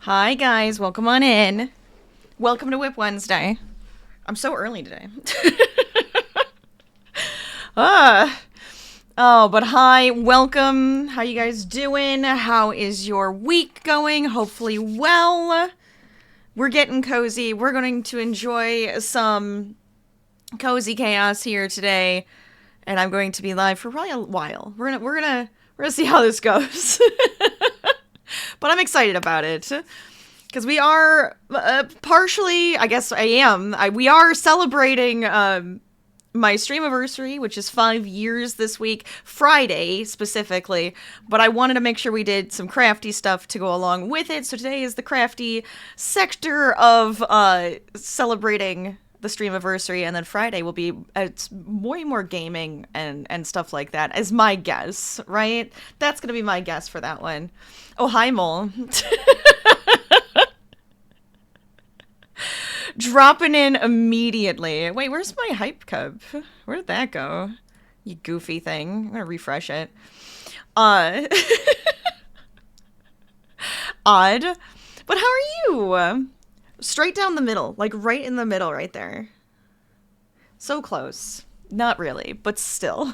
Hi guys, welcome on in. Welcome to Whip Wednesday. I'm so early today. But hi, welcome. How you guys doing? How is your week going? Hopefully well. We're getting cozy. We're going to enjoy some cozy chaos here today, and I'm going to be live for probably a while. We're gonna see how this goes. But I'm excited about it. Because we are partially, I guess I am, we are celebrating my Streamaversary, which is 5 years this week, Friday specifically, but I wanted to make sure we did some crafty stuff to go along with it, so today is the crafty sector of celebrating the Streamaversary, and then Friday will be it's way more gaming and stuff like that, as my guess, right? That's gonna be my guess for that one. Oh, hi, Mole. Dropping in immediately. Wait, where's my hype cup? Where did that go? You goofy thing. I'm gonna refresh it. Odd. But how are you? Straight down the middle. Like right in the middle right there. So close. Not really, but still.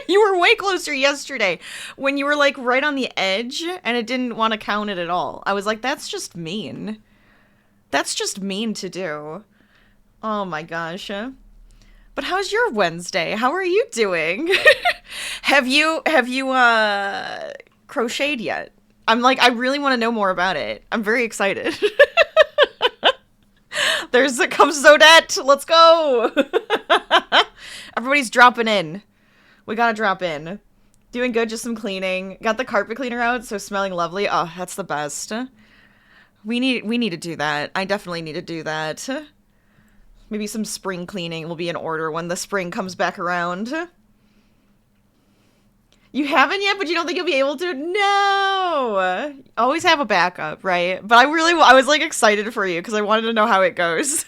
You were way closer yesterday when you were like right on the edge and it didn't want to count it at all. I was like, that's just mean. That's just mean to do. Oh my gosh. But how's your Wednesday? How are you doing? Have you crocheted yet? I'm like, I really want to know more about it. I'm very excited. There's the comes Odette. Let's go. Everybody's dropping in. We gotta drop in. Doing good, just some cleaning. Got the carpet cleaner out, so smelling lovely. Oh, that's the best. We need to do that. I definitely need to do that. Maybe some spring cleaning will be in order when the spring comes back around. You haven't yet, but you don't think you'll be able to? No! Always have a backup, right? But I was like excited for you because I wanted to know how it goes.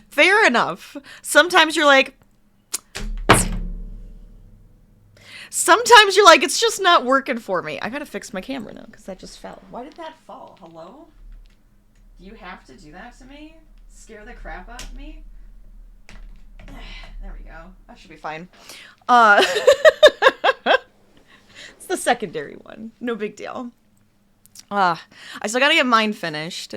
Fair enough. Sometimes you're like, it's just not working for me. I gotta fix my camera now because that just fell. Why did that fall? Hello? Do you have to do that to me? Scare the crap out of me? There we go. That should be fine. It's the secondary one. No big deal. I still gotta get mine finished.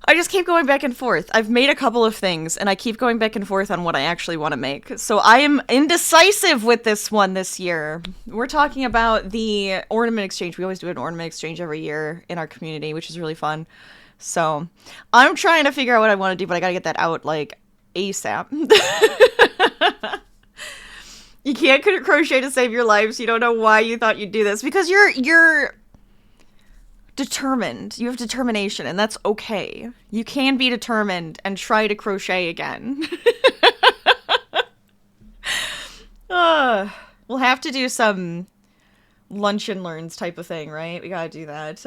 I just keep going back and forth. I've made a couple of things, and I keep going back and forth on what I actually want to make. So I am indecisive with this one this year. We're talking about the ornament exchange. We always do an ornament exchange every year in our community, which is really fun. So I'm trying to figure out what I want to do, but I gotta get that out, like, ASAP. You can't crochet to save your life, so you don't know why you thought you'd do this. Because you're determined. You have determination, and that's okay. You can be determined and try to crochet again. We'll have to do some lunch and learns type of thing, right? We gotta do that.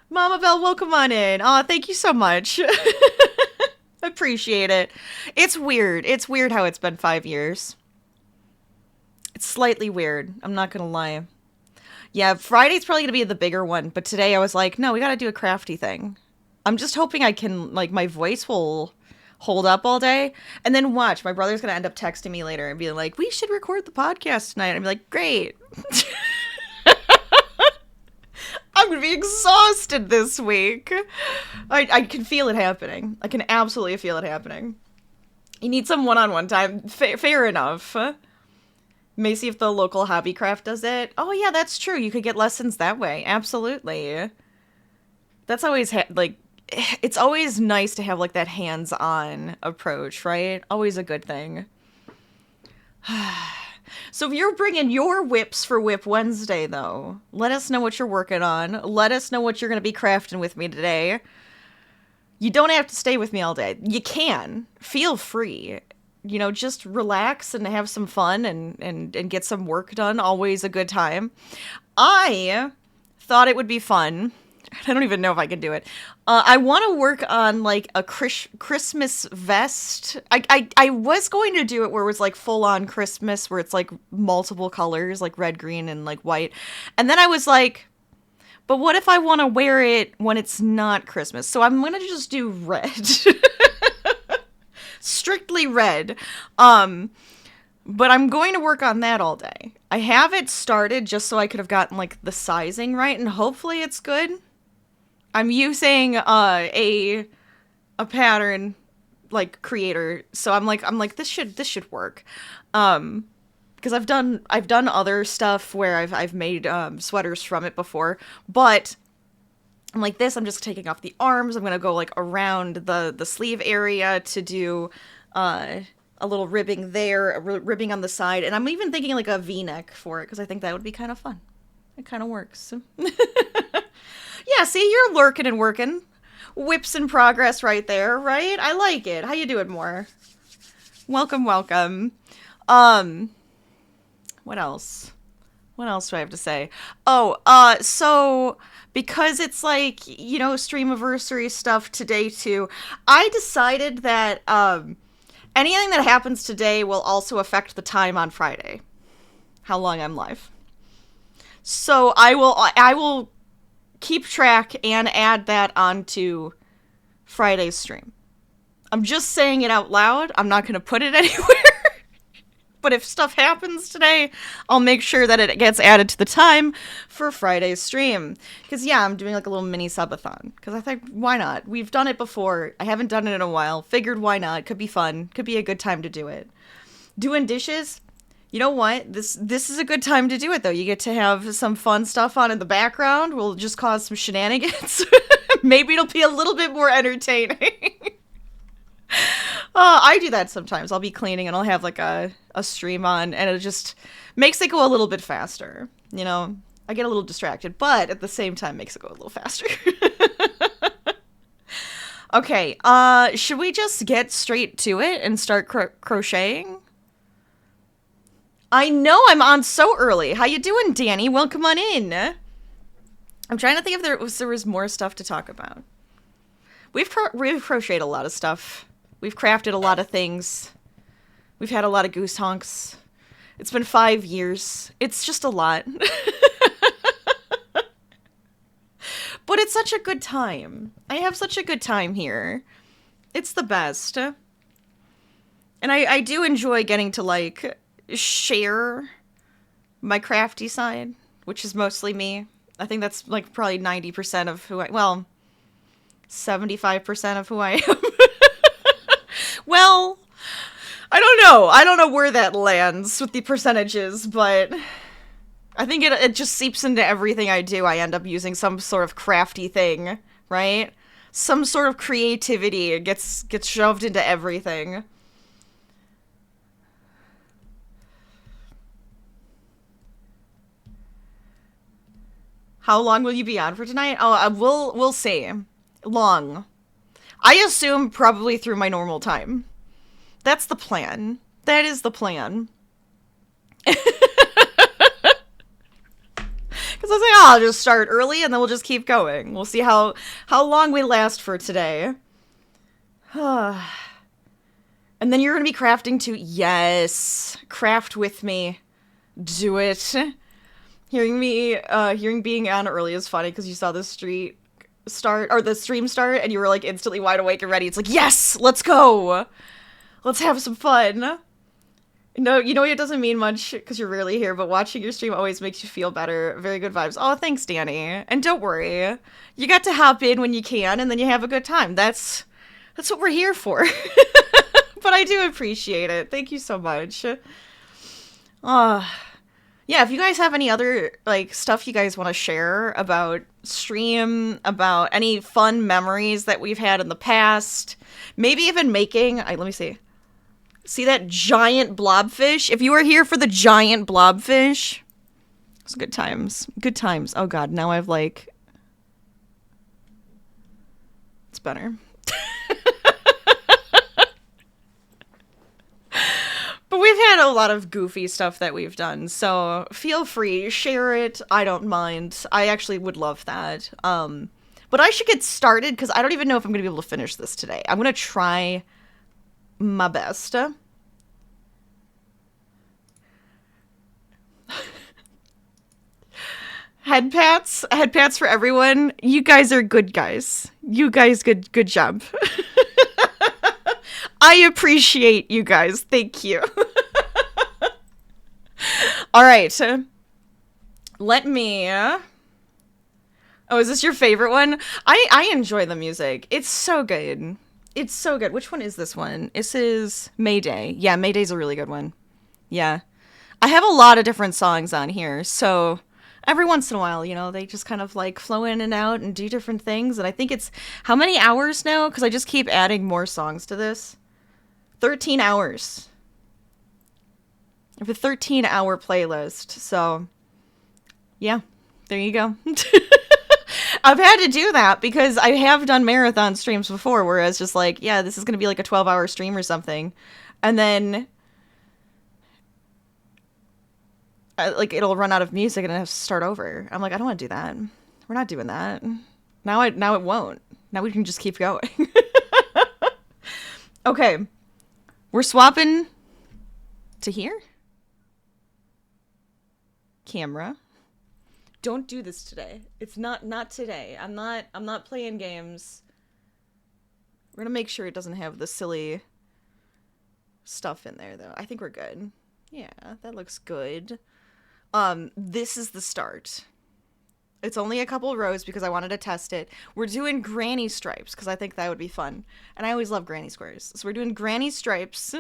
Mama Belle, welcome on in. Aw, thank you so much. Appreciate it. It's weird. It's weird how it's been 5 years. It's slightly weird. I'm not gonna lie. Yeah, Friday's probably gonna be the bigger one, but today I was like, no, we gotta do a crafty thing. I'm just hoping I can, like, my voice will hold up all day. And then watch, my brother's gonna end up texting me later and be like, we should record the podcast tonight. And I'd be like, great. I'm gonna be exhausted this week. I can feel it happening. I can absolutely feel it happening. You need some one-on-one time. Fair enough. May see if the local hobby craft does it. Oh yeah, that's true. You could get lessons that way. Absolutely. That's always, it's always nice to have, like, that hands-on approach, right? Always a good thing. So if you're bringing your whips for Whip Wednesday, though, let us know what you're working on. Let us know what you're going to be crafting with me today. You don't have to stay with me all day. You can. Feel free. You know, just relax and have some fun and get some work done. Always a good time. I thought it would be fun. I don't even know if I can do it. I want to work on, like, a Christmas vest. I was going to do it where it was, like, full-on Christmas, where it's, like, multiple colors, like red, green, and, like, white. And then I was like, But what if I want to wear it when it's not Christmas? So I'm going to just do red. Strictly red. But I'm going to work on that all day. I have it started just so I could have gotten like the sizing right, and hopefully it's good. I'm using a pattern like creator, so I'm like this should work. Because I've done other stuff where I've made sweaters from it before, but I'm like this. I'm just taking off the arms. I'm gonna go like around the sleeve area to do a little ribbing there, a ribbing on the side, and I'm even thinking like a V-neck for it because I think that would be kind of fun. It kind of works. Yeah, see, you're lurking and working. Whips in progress right there, right? I like it. How you doing, more? Welcome, welcome. What else? What else do I have to say? Oh, so because it's like, you know, Streamaversary stuff today too, I decided that anything that happens today will also affect the time on Friday. How long I'm live. So I will keep track and add that onto Friday's stream. I'm just saying it out loud. I'm not going to put it anywhere. But if stuff happens today, I'll make sure that it gets added to the time for Friday's stream. Because, yeah, I'm doing like a little mini subathon. Because I think, why not? We've done it before. I haven't done it in a while. Figured, why not? Could be fun. Could be a good time to do it. Doing dishes? You know what? This is a good time to do it, though. You get to have some fun stuff on in the background. We'll just cause some shenanigans. Maybe it'll be a little bit more entertaining. I do that sometimes. I'll be cleaning and I'll have like a stream on, and it just makes it go a little bit faster. You know, I get a little distracted, but at the same time makes it go a little faster. Okay, should we just get straight to it and start crocheting? I know I'm on so early. How you doing, Danny? Welcome on in. I'm trying to think if there was more stuff to talk about. We've crocheted a lot of stuff. We've crafted a lot of things. We've had a lot of goose honks. It's been 5 years. It's just a lot. But it's such a good time. I have such a good time here. It's the best. And I do enjoy getting to, like, share my crafty side, which is mostly me. I think that's, like, probably 90% of who well, 75% of who I am. Well, I don't know. I don't know where that lands with the percentages, but I think it just seeps into everything I do. I end up using some sort of crafty thing, right? Some sort of creativity gets shoved into everything. How long will you be on for tonight? Oh, we'll see. Long. I assume probably through my normal time. That's the plan. That is the plan. Because I was like, I'll just start early and then we'll just keep going. We'll see how long we last for today. And then you're going to be crafting too. Yes. Craft with me. Do it. Hearing being on early is funny because you saw the stream start and you were like instantly wide awake and ready. It's like, yes, let's go. Let's have some fun. No, you know, it doesn't mean much because you're rarely here, but watching your stream always makes you feel better. Very good vibes. Oh, thanks, Danny. And don't worry. You got to hop in when you can and then you have a good time. That's what we're here for. But I do appreciate it. Thank you so much. Yeah, if you guys have any other, like, stuff you guys want to share about stream, about any fun memories that we've had in the past, maybe even making, let me see. See that giant blobfish? If you were here for the giant blobfish, it's good times. Good times. Oh god, now I've like, it's better. But we've had a lot of goofy stuff that we've done, so feel free, share it. I don't mind. I actually would love that. But I should get started because I don't even know if I'm going to be able to finish this today. I'm going to try my best. Head pats for everyone. You guys are good guys. You guys, good job. I appreciate you guys. Thank you. All right. Let me... Oh, is this your favorite one? I enjoy the music. It's so good. It's so good. Which one is this one? This is Mayday. Yeah, Mayday's a really good one. Yeah. I have a lot of different songs on here, so every once in a while, you know, they just kind of like flow in and out and do different things. And I think it's... How many hours now? Because I just keep adding more songs to this. 13 hours. I have a 13-hour playlist, so... Yeah, there you go. I've had to do that because I have done marathon streams before where I was just like, yeah, this is going to be like a 12-hour stream or something. And then, like, it'll run out of music and I have to start over. I'm like, I don't want to do that. We're not doing that. Now it won't. Now we can just keep going. Okay. We're swapping to here. Camera. Don't do this today. It's not today. I'm not playing games. We're gonna make sure it doesn't have the silly stuff in there though. I think we're good. Yeah, that looks good. This is the start. It's only a couple rows because I wanted to test it. We're doing granny stripes because I think that would be fun. And I always love granny squares. So we're doing granny stripes.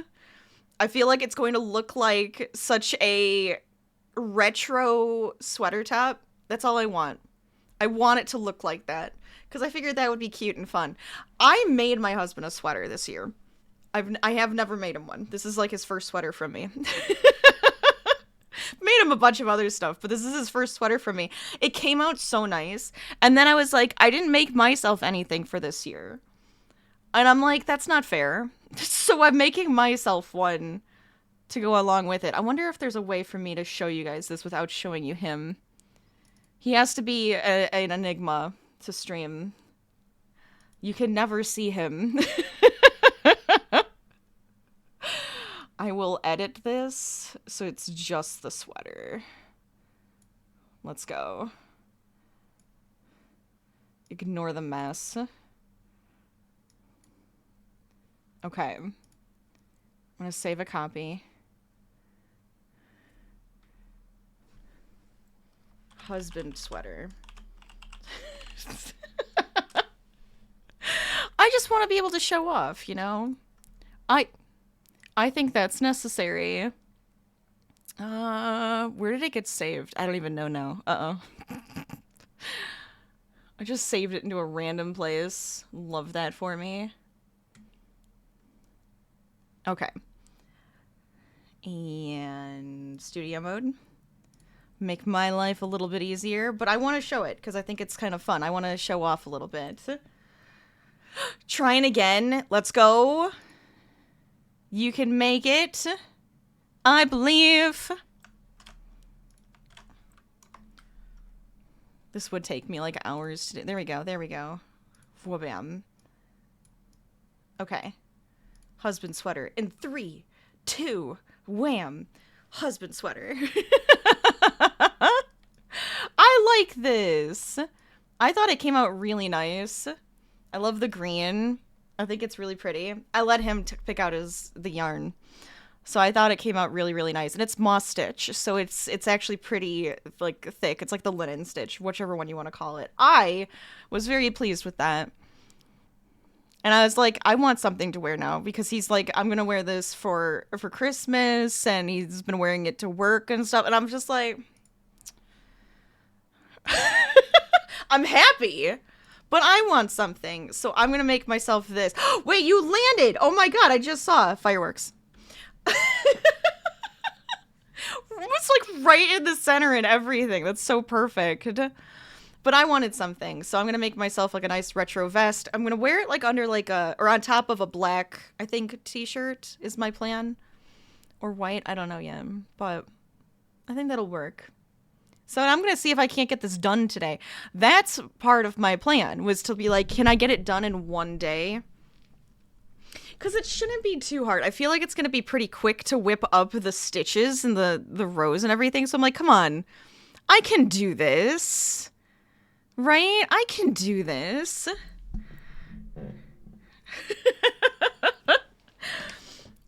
I feel like it's going to look like such a retro sweater top. That's all I want. I want it to look like that because I figured that would be cute and fun. I made my husband a sweater this year. I have never made him one. This is like his first sweater from me. Made him a bunch of other stuff, but this is his first sweater from me. It came out so nice. And then I was like, I didn't make myself anything for this year. And I'm like, that's not fair. So I'm making myself one to go along with it. I wonder if there's a way for me to show you guys this without showing you him. He has to be an enigma to stream. You can never see him. I will edit this so it's just the sweater. Let's go. Ignore the mess. Okay. I'm gonna save a copy. Husband sweater. I just want to be able to show off, you know? I think that's necessary. Where did it get saved? I don't even know now. Uh-oh. I just saved it into a random place. Love that for me. Okay. And studio mode. Make my life a little bit easier, but I want to show it because I think it's kind of fun. I want to show off a little bit. Trying again. Let's go. You can make it. I believe. This would take me like hours to do. There we go. There we go. Wha-bam. Okay. Husband sweater. In 3, 2, wham. Husband sweater. I like this. I thought it came out really nice. I love the green. I think it's really pretty. I let him pick out the yarn. So I thought it came out really, really nice. And it's moss stitch, so it's actually pretty like thick. It's like the linen stitch, whichever one you want to call it. I was very pleased with that. And I was like, I want something to wear now because he's like, I'm going to wear this for Christmas and he's been wearing it to work and stuff. And I'm just like, I'm happy, but I want something. So I'm going to make myself this. Wait, you landed. Oh my God. I just saw fireworks. It's like right in the center and everything. That's so perfect. But I wanted something, so I'm going to make myself like a nice retro vest. I'm going to wear it like under like or on top of a black, I think, t-shirt is my plan. Or white, I don't know yet, but I think that'll work. So I'm going to see if I can't get this done today. That's part of my plan, was to be like, can I get it done in one day? Because it shouldn't be too hard. I feel like it's going to be pretty quick to whip up the stitches and the rows and everything, so I'm like, come on. I can do this. Right? I can do this.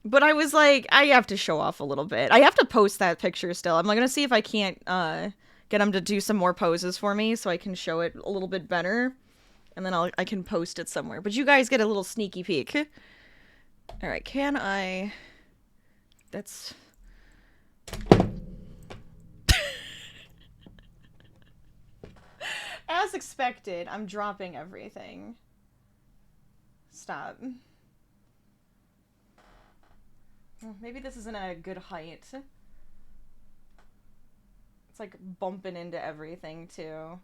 But I was like, I have to show off a little bit. I have to post that picture still. I'm going to see if I can't get him to do some more poses for me so I can show it a little bit better. And then I can post it somewhere. But you guys get a little sneaky peek. All right, can I... That's... As expected, I'm dropping everything. Stop. Maybe this isn't a good height. It's like bumping into everything too.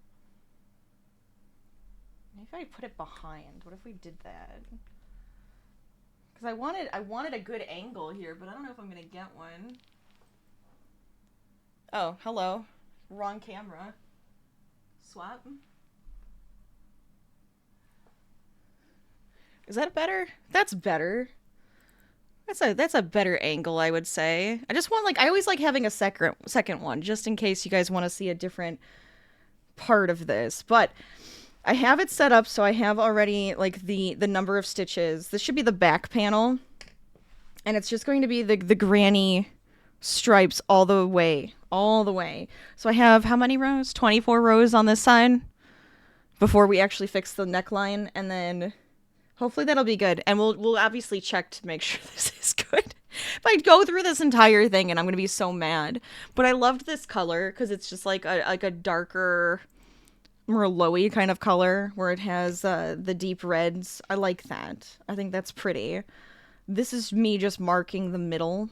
Maybe if I put it behind. What if we did that? Because I wanted a good angle here, but I don't know if I'm gonna get one. Oh, hello. Wrong camera. Swap. Is that better? That's better. That's a better angle, I would say. I just want, like, I always like having a second one, just in case you guys want to see a different part of this. But I have it set up, so I have already, like, the number of stitches. This should be the back panel. And it's just going to be the granny stripes all the way. All the way. So I have how many rows? 24 rows on this side before we actually fix the neckline, and then hopefully that'll be good. And we'll obviously check to make sure this is good. If I go through this entire thing and I'm gonna be so mad. But I loved this color because it's just like a darker, merlot-y kind of color where it has the deep reds. I like that. I think that's pretty. This is me just marking the middle.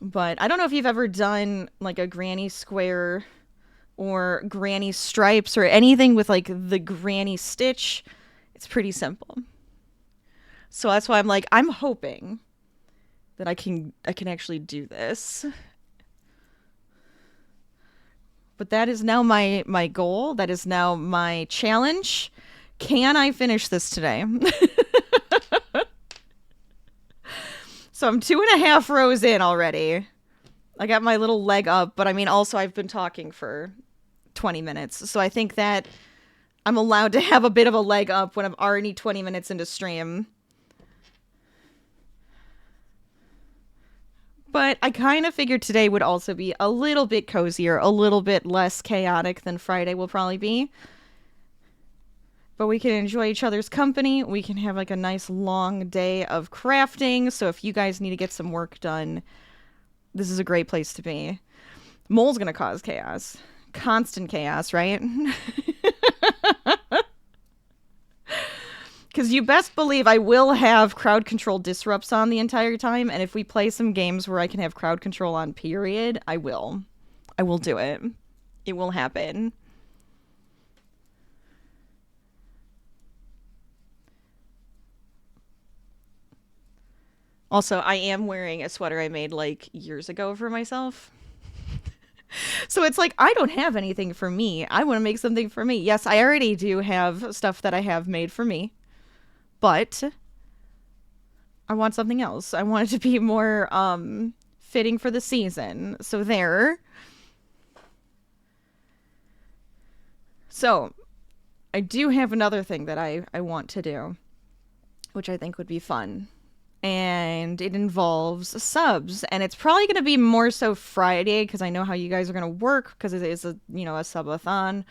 But I don't know if you've ever done like a granny square or granny stripes or anything with like the granny stitch. It's pretty simple. So that's why I'm like, I'm hoping that I can actually do this. But that is now my goal. That is now my challenge. Can I finish this today? So I'm 2.5 rows in already. I got my little leg up, but I mean, also I've been talking for 20 minutes. So I think that I'm allowed to have a bit of a leg up when I'm already 20 minutes into stream. But I kind of figured today would also be a little bit cozier, a little bit less chaotic than Friday will probably be. But we can enjoy each other's company. We can have like a nice long day of crafting. So if you guys need to get some work done, this is a great place to be. Mole's gonna cause chaos. Constant chaos, right? Because you best believe I will have crowd control disrupts on the entire time. And if we play some games where I can have crowd control on period, I will. I will do it. It will happen. Also, I am wearing a sweater I made like years ago for myself. So it's like, I don't have anything for me. I want to make something for me. Yes, I already do have stuff that I have made for me. But I want something else. I want it to be more fitting for the season. So there. So I do have another thing that I want to do, which I think would be fun. And it involves subs, and it's probably going to be more so Friday because I know how you guys are going to work because it is a subathon,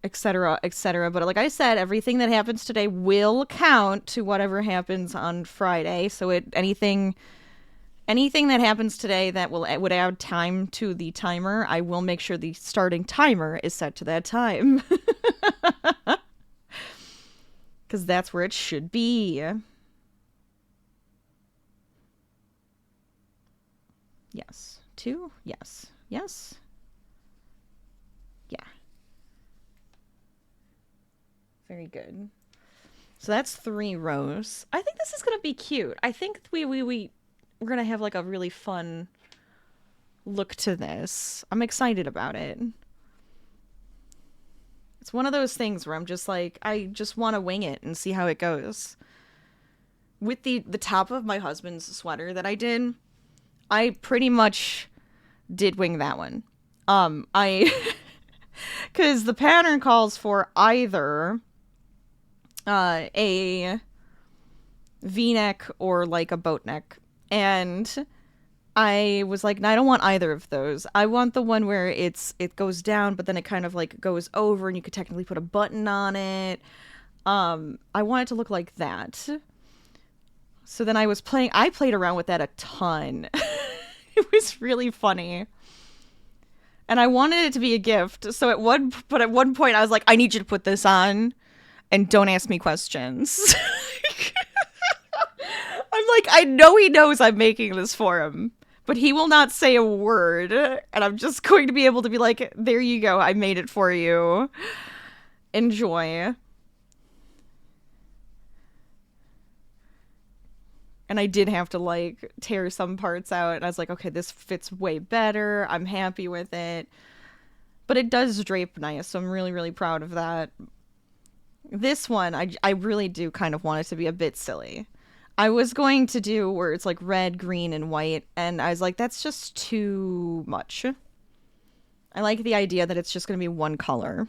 etc., etc. But like I said, everything that happens today will count to whatever happens on Friday. So anything that happens today that would add time to the timer, I will make sure the starting timer is set to that time because that's where it should be. Yes. 2? Yes. Yes. Yeah. Very good. So that's 3 rows. I think this is going to be cute. I think we're going to have like a really fun look to this. I'm excited about it. It's one of those things where I'm just like, I just want to wing it and see how it goes. With the top of my husband's sweater that I did, I pretty much did wing that one. I because the pattern calls for either a V-neck or like a boat neck, and I was like, no, I don't want either of those. I want the one where it goes down, but then it kind of like goes over, and you could technically put a button on it. I want it to look like that. So then I played around with that a ton. It was really funny. And I wanted it to be a gift. So at one point I was like, I need you to put this on and don't ask me questions. I'm like, I know he knows I'm making this for him, but he will not say a word. And I'm just going to be able to be like, there you go. I made it for you. Enjoy. And I did have to like tear some parts out, and I was like, okay, this fits way better. I'm happy with it. But it does drape nice, so I'm really, really proud of that. This one, I really do kind of want it to be a bit silly. I was going to do where it's like red, green, and white, and I was like, that's just too much. I like the idea that it's just going to be one color.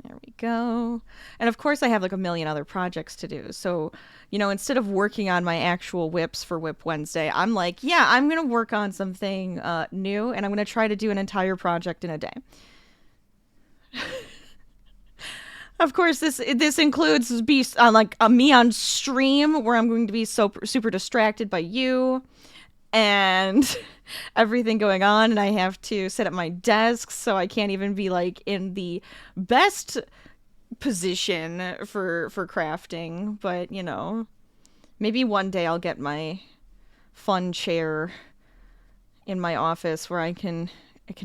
There we go. And of course I have like a million other projects to do. So, you know, instead of working on my actual whips for Whip Wednesday, I'm like, yeah, I'm going to work on something new, and I'm going to try to do an entire project in a day. Of course, this includes me on stream, where I'm going to be super distracted by you and everything going on, and I have to sit at my desk, so I can't even be like in the best position for crafting. But you know, maybe one day I'll get my fun chair in my office where I can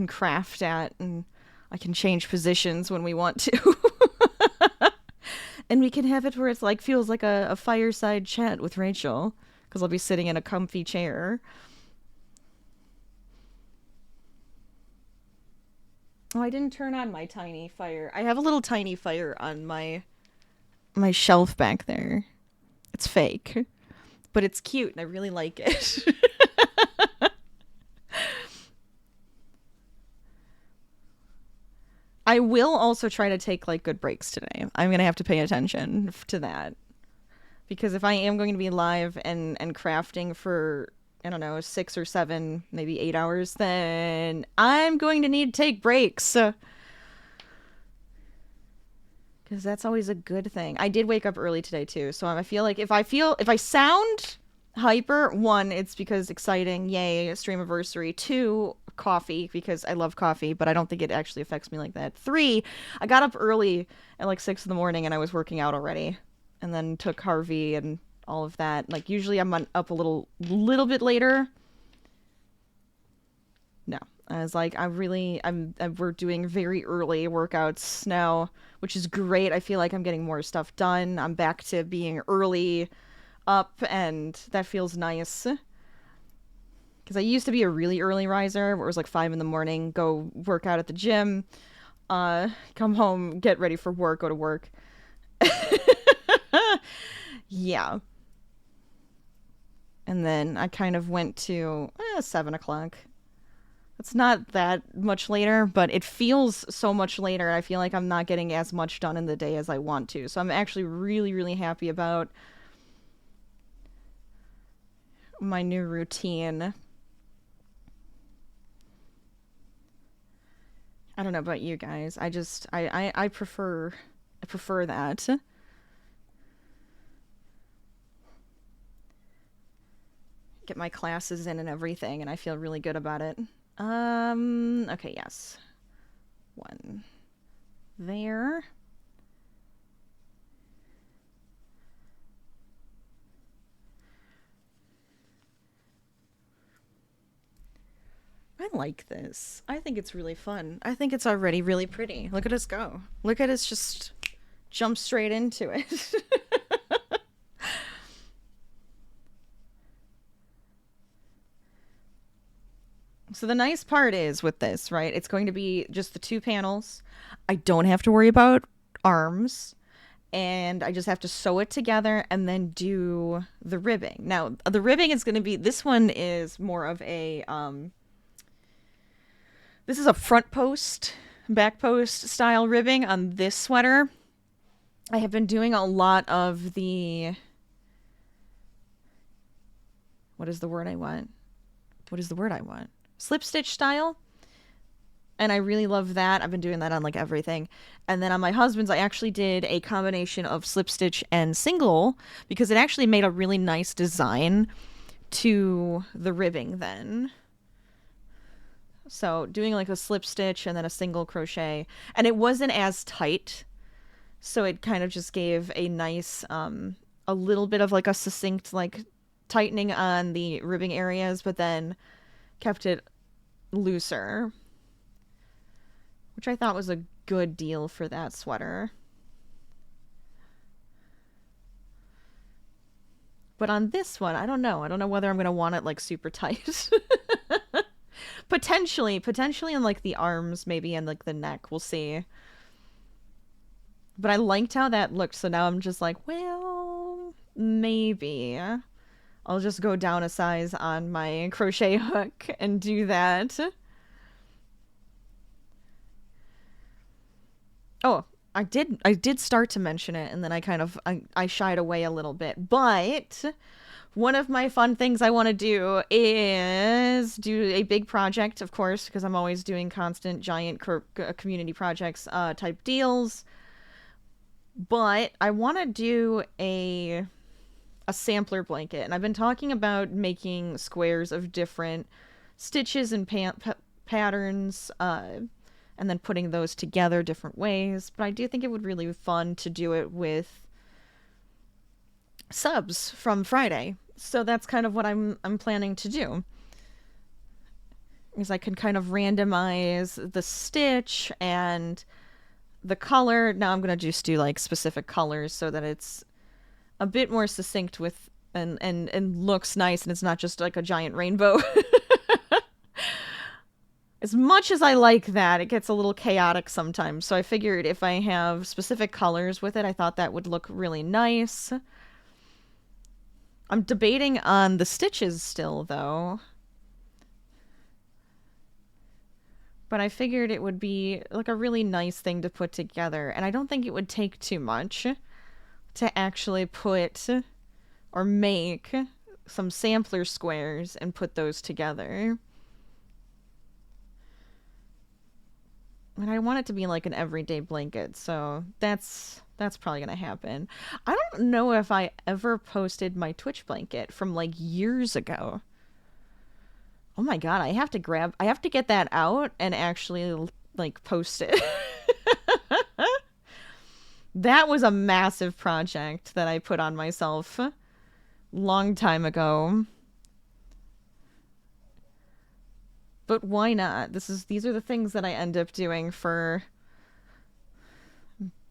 craft at, and I can change positions when we want to. And we can have it where it's like feels like a fireside chat with Rachel, because I'll be sitting in a comfy chair. Oh, I didn't turn on my tiny fire. I have a little tiny fire on my shelf back there. It's fake, but it's cute and I really like it. I will also try to take like good breaks today. I'm going to have to pay attention to that, because if I am going to be live and crafting for, I don't know, 6 or 7, maybe 8 hours, then I'm going to need to take breaks. Because that's always a good thing. I did wake up early today too, so I feel like if I sound hyper, 1, it's because exciting, yay, Streamaversary. 2, coffee, because I love coffee, but I don't think it actually affects me like that. 3, I got up early at like 6 in the morning and I was working out already, and then took Harvey and all of that. Like usually I'm up a little bit later. No, I was like, we're doing very early workouts now, which is great. I feel like I'm getting more stuff done. I'm back to being early up, and that feels nice. Because I used to be a really early riser, where it was like 5 in the morning, go work out at the gym, come home, get ready for work, go to work. Yeah. And then I kind of went to 7 o'clock. It's not that much later, but it feels so much later. I feel like I'm not getting as much done in the day as I want to. So I'm actually really, really happy about my new routine. I don't know about you guys. I prefer that. Get my classes in and everything, and I feel really good about it. Okay, yes. 1 there. I like this. I think it's really fun. I think it's already really pretty. Look at us go. Look at us just jump straight into it. So the nice part is with this, right? It's going to be just the 2 panels. I don't have to worry about arms. and I just have to sew it together and then do the ribbing. Now, the ribbing is going to be, this one is more of a, this is a front post, back post style ribbing on this sweater. I have been doing a lot of the, what is the word I want? Slip stitch style. And I really love that. I've been doing that on like everything. And then on my husband's, I actually did a combination of slip stitch and single because it actually made a really nice design to the ribbing then. So doing like a slip stitch and then a single crochet. And it wasn't as tight. So it kind of just gave a nice, a little bit of like a succinct like tightening on the ribbing areas, but then kept it looser, which I thought was a good deal for that sweater. But on this one, I don't know. I don't know whether I'm going to want it like super tight. Potentially in like the arms maybe and like the neck. We'll see. But I liked how that looked, so now I'm just like, well, maybe I'll just go down a size on my crochet hook and do that. Oh, I did start to mention it, and then I kind of, I shied away a little bit. But one of my fun things I want to do is do a big project, of course, because I'm always doing constant giant community projects type deals. But I want to do a sampler blanket, and I've been talking about making squares of different stitches and patterns, and then putting those together different ways. But I do think it would really be fun to do it with subs from Friday. So that's kind of what I'm planning to do. Is I can kind of randomize the stitch and the color. Now I'm going to just do like specific colors so that it's a bit more succinct with and looks nice and it's not just like a giant rainbow. As much as I like that, it gets a little chaotic sometimes. So I figured if I have specific colors with it, I thought that would look really nice. I'm debating on the stitches still, though. But I figured it would be like a really nice thing to put together. And I don't think it would take too much to actually put or make some sampler squares and put those together. And I want it to be like an everyday blanket, so that's probably gonna happen. I don't know if I ever posted my Twitch blanket from like years ago. Oh my god, I have to get that out and actually like post it. That was a massive project that I put on myself long time ago. But why not? These are the things that I end up doing for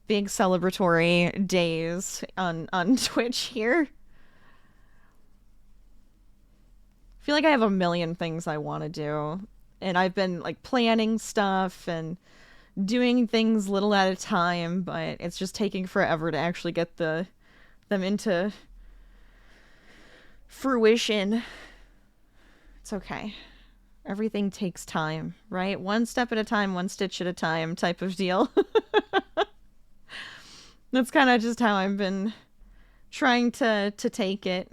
big celebratory days on Twitch here. I feel like I have a million things I want to do. And I've been like planning stuff and doing things little at a time, but it's just taking forever to actually get them into fruition. It's okay. Everything takes time, right? One step at a time, one stitch at a time type of deal. That's kind of just how I've been trying to take it.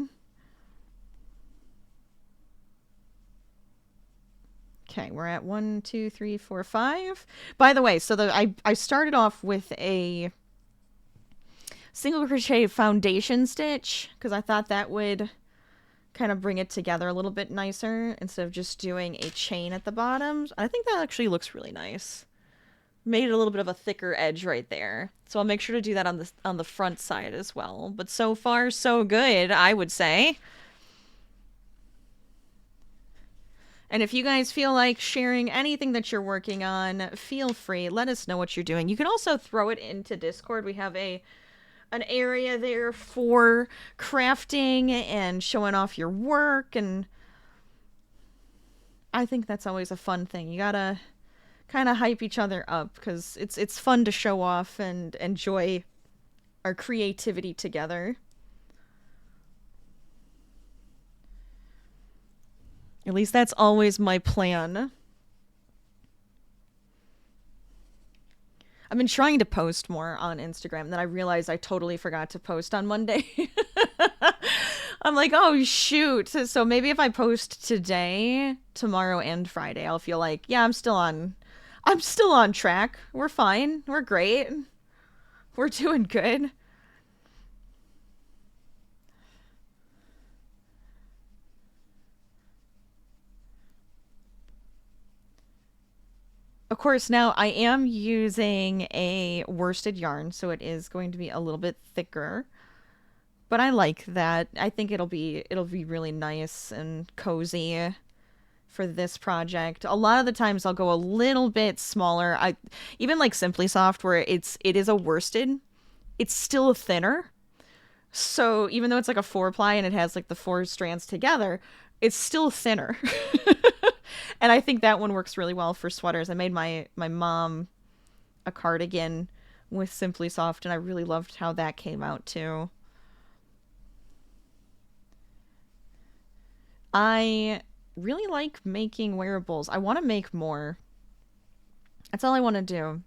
Okay, we're at 1, 2, 3, 4, 5. By the way, so I started off with a single crochet foundation stitch because I thought that would kind of bring it together a little bit nicer instead of just doing a chain at the bottom. I think that actually looks really nice. Made it a little bit of a thicker edge right there. So I'll make sure to do that on the front side as well. But so far, so good, I would say. And if you guys feel like sharing anything that you're working on, feel free. Let us know what you're doing. You can also throw it into Discord. We have an area there for crafting and showing off your work, and I think that's always a fun thing. You gotta kind of hype each other up because it's fun to show off and enjoy our creativity together. At least that's always my plan. I've been trying to post more on Instagram, and then I realized I totally forgot to post on Monday. I'm like, oh shoot. So maybe if I post today, tomorrow, and Friday, I'll feel like, yeah, I'm still on track. We're fine. We're great. We're doing good. Of course, now I am using a worsted yarn, so it is going to be a little bit thicker. But I like that. I think it'll be really nice and cozy for this project. A lot of the times I'll go a little bit smaller. I even like Simply Soft, where it is a worsted, it's still thinner. So even though it's like a 4-ply and it has like the 4 strands together, it's still thinner. And I think that one works really well for sweaters. I made my mom a cardigan with Simply Soft, and I really loved how that came out too. I really like making wearables. I want to make more. That's all I want to do.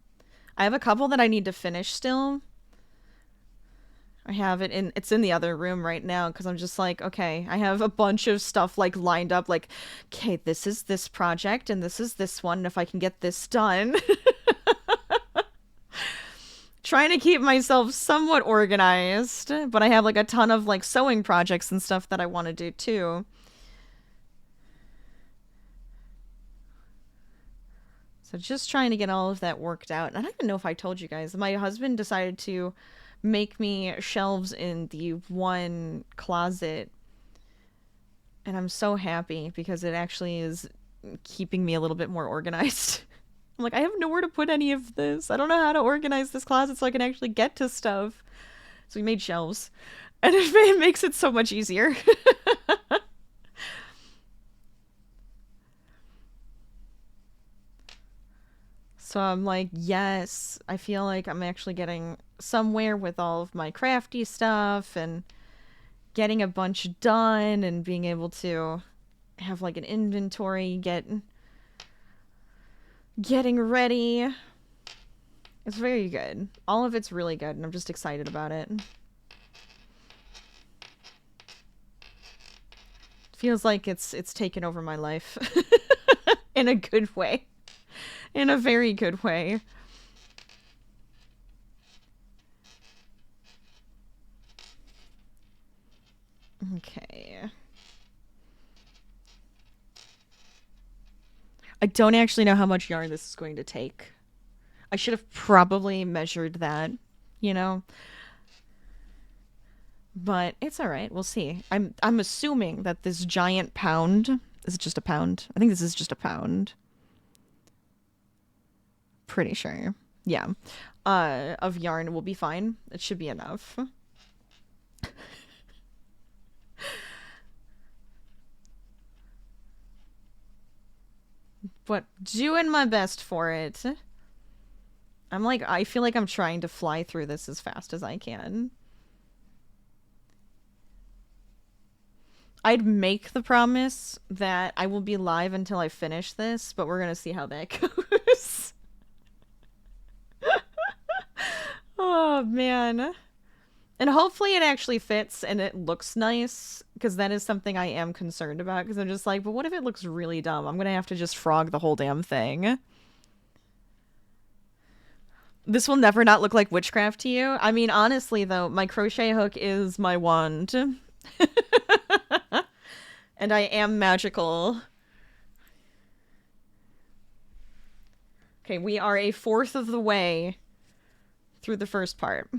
I have a couple that I need to finish still. I have it's in the other room right now because I'm just like, okay, I have a bunch of stuff like lined up, like, okay, this is this project and this is this one, and if I can get this done. Trying to keep myself somewhat organized, but I have like a ton of like sewing projects and stuff that I want to do too. So just trying to get all of that worked out. And I don't even know if I told you guys, my husband decided to make me shelves in the one closet, and I'm so happy because it actually is keeping me a little bit more organized. I'm like, I have nowhere to put any of this. I don't know how to organize this closet so I can actually get to stuff. So we made shelves, and it makes it so much easier. So I'm like, yes, I feel like I'm actually getting somewhere with all of my crafty stuff and getting a bunch done and being able to have like an inventory, getting ready. It's very good. All of it's really good, and I'm just excited about it. Feels like it's taken over my life in a good way. In a very good way. Okay. I don't actually know how much yarn this is going to take. I should have probably measured that, you know? But it's alright, we'll see. I'm assuming that this giant pound... Is it just a pound? I think this is just a pound. Pretty sure. Yeah. Of yarn will be fine. It should be enough. But doing my best for it. I'm like, I feel like I'm trying to fly through this as fast as I can. I'd make the promise that I will be live until I finish this, but we're gonna see how that goes. Oh, man. And hopefully it actually fits and it looks nice, because that is something I am concerned about, because I'm just like, but what if it looks really dumb? I'm gonna have to just frog the whole damn thing. This will never not look like witchcraft to you? I mean, honestly, though, my crochet hook is my wand. And I am magical. Okay, we are a fourth of the way through the first part.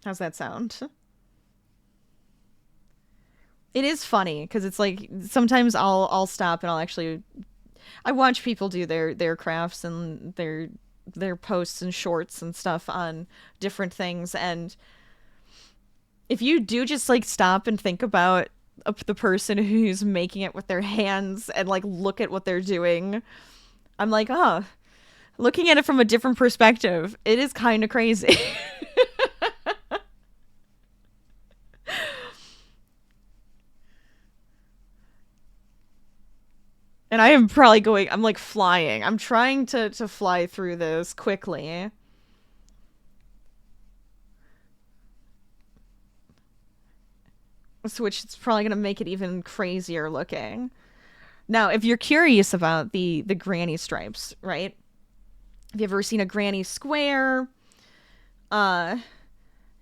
How's that sound? It is funny because it's like sometimes I'll stop and I'll actually I watch people do their crafts and their posts and shorts and stuff on different things, and if you do just like stop and think about the person who's making it with their hands and like look at what they're doing, I'm like, oh, Looking at it from a different perspective, it is kind of crazy. And I am probably going, I'm like flying. I'm trying to fly through this quickly. Which is probably going to make it even crazier looking. Now, if you're curious about the granny stripes, right? Have you ever seen a granny square? And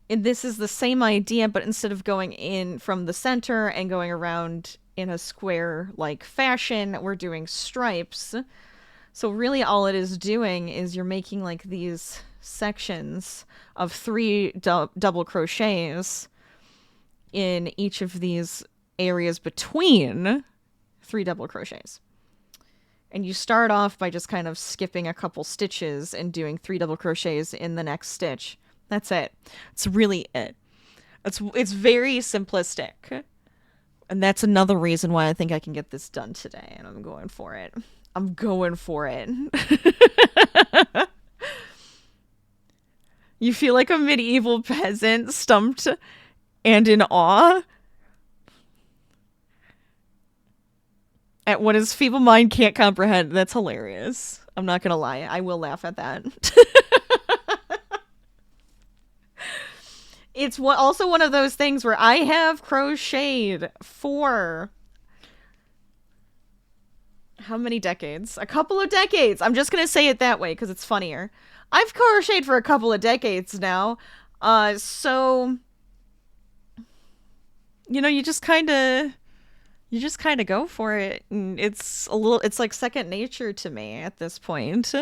this is the same idea, but instead of going in from the center and going around in a square-like fashion, we're doing stripes. So really all it is doing is you're making like these sections of 3 double crochets in each of these areas between 3 double crochets. And you start off by just kind of skipping a couple stitches and doing 3 double crochets in the next stitch. That's it. It's really it. It's very simplistic. And that's another reason why I think I can get this done today. And I'm going for it. I'm going for it. You feel like a medieval peasant, stumped and in awe at what his feeble mind can't comprehend. That's hilarious. I'm not gonna lie. I will laugh at that. It's also one of those things where I have crocheted for how many decades? A couple of decades. I'm just going to say it that way because it's funnier. I've crocheted for a couple of decades now. So, you know, you just kind of go for it. And it's like second nature to me at this point.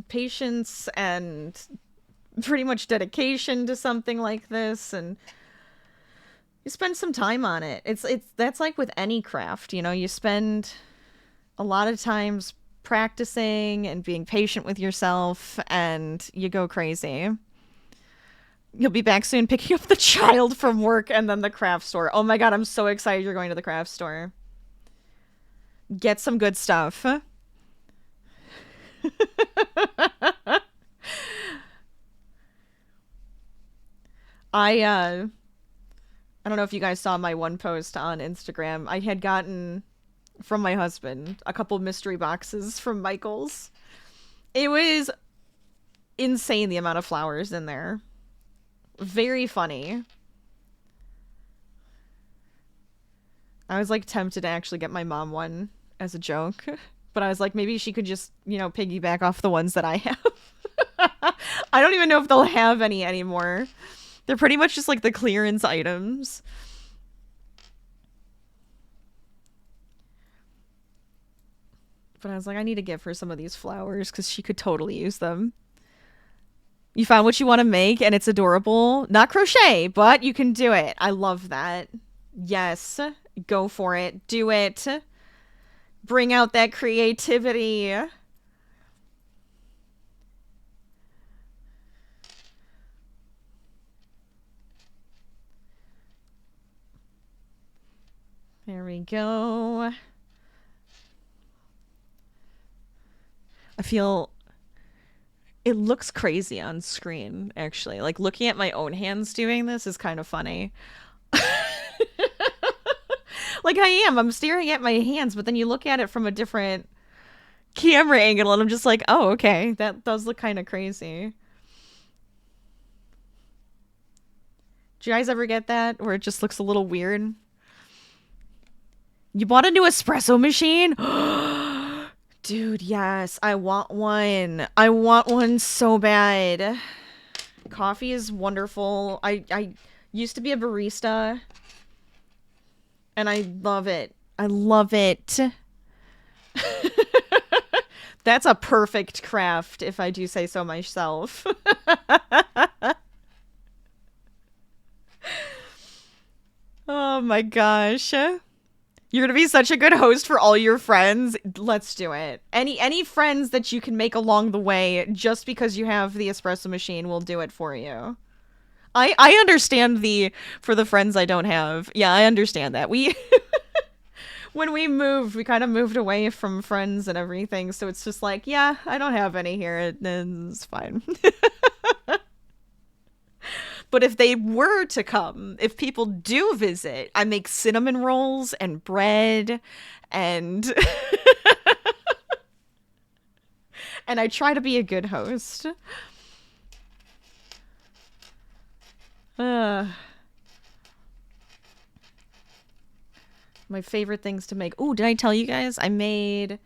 Patience and pretty much dedication to something like this, and you spend some time on it. That's like with any craft, you know, you spend a lot of times practicing and being patient with yourself, and you go crazy. You'll be back soon picking up the child from work and then the craft store. Oh my god, I'm so excited you're going to the craft store. Get some good stuff. I don't know if you guys saw my one post on Instagram. I had gotten from my husband a couple mystery boxes from Michael's. It was insane the amount of flowers in there. Very funny. I was like tempted to actually get my mom one as a joke. But I was like, maybe she could just, you know, piggyback off the ones that I have. I don't even know if they'll have any anymore. They're pretty much just like the clearance items. But I was like, I need to give her some of these flowers because she could totally use them. You found what you want to make and it's adorable. Not crochet, but you can do it. I love that. Yes. Go for it. Do it. Bring out that creativity. There we go. I feel it looks crazy on screen, actually. Like, looking at my own hands doing this is kind of funny. Like, I'm staring at my hands, but then you look at it from a different camera angle, and I'm just like, oh, okay, that does look kind of crazy. Do you guys ever get that, where it just looks a little weird? You bought a new espresso machine? Dude, yes, I want one. I want one so bad. Coffee is wonderful. I used to be a barista. And I love it. I love it. That's a perfect craft, if I do say so myself. Oh my gosh. You're gonna be such a good host for all your friends. Let's do it. Any friends that you can make along the way, just because you have the espresso machine will do it for you. I understand for the friends I don't have. Yeah, I understand that. We when we moved, we kind of moved away from friends and everything, so it's just like, yeah, I don't have any here. It's fine. But if they were to come, if people do visit, I make cinnamon rolls and bread and and I try to be a good host. My favorite things to make. Oh, did I tell you guys? I made...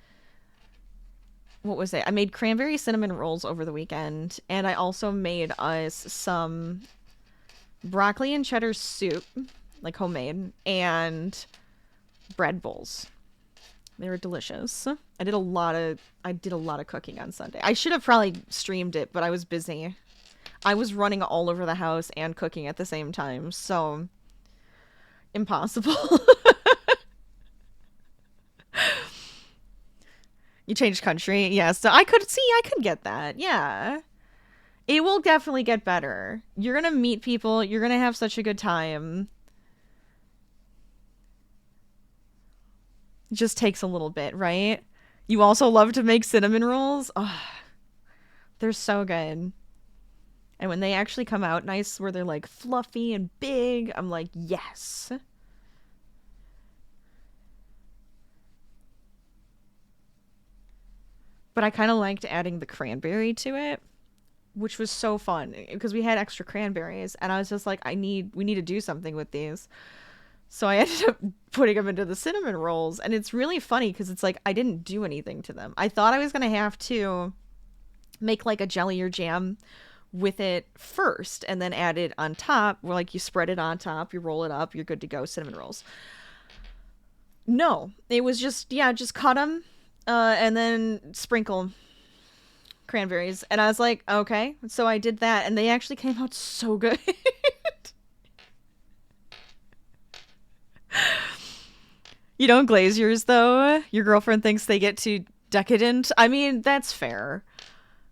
What was it? I made cranberry cinnamon rolls over the weekend. And I also made us some broccoli and cheddar soup. Like homemade. And bread bowls. They were delicious. I did a lot of cooking on Sunday. I should have probably streamed it, but I was busy. I was running all over the house and cooking at the same time, so impossible. You changed country? Yeah, so I could get that. Yeah. It will definitely get better. You're gonna meet people, you're gonna have such a good time. It just takes a little bit, right? You also love to make cinnamon rolls? Oh, they're so good. And when they actually come out nice, where they're like fluffy and big, I'm like, yes. But I kind of liked adding the cranberry to it, which was so fun because we had extra cranberries and I was just like, we need to do something with these. So I ended up putting them into the cinnamon rolls, and it's really funny because it's like I didn't do anything to them. I thought I was going to have to make like a jelly or jam with it first and then add it on top, where like you spread it on top, you roll it up, you're good to go, cinnamon rolls. No, it was just, yeah, just cut them and then sprinkle cranberries. And I was like, okay. So I did that, and they actually came out so good. You don't glaze yours, though? Your girlfriend thinks they get too decadent? I mean, that's fair.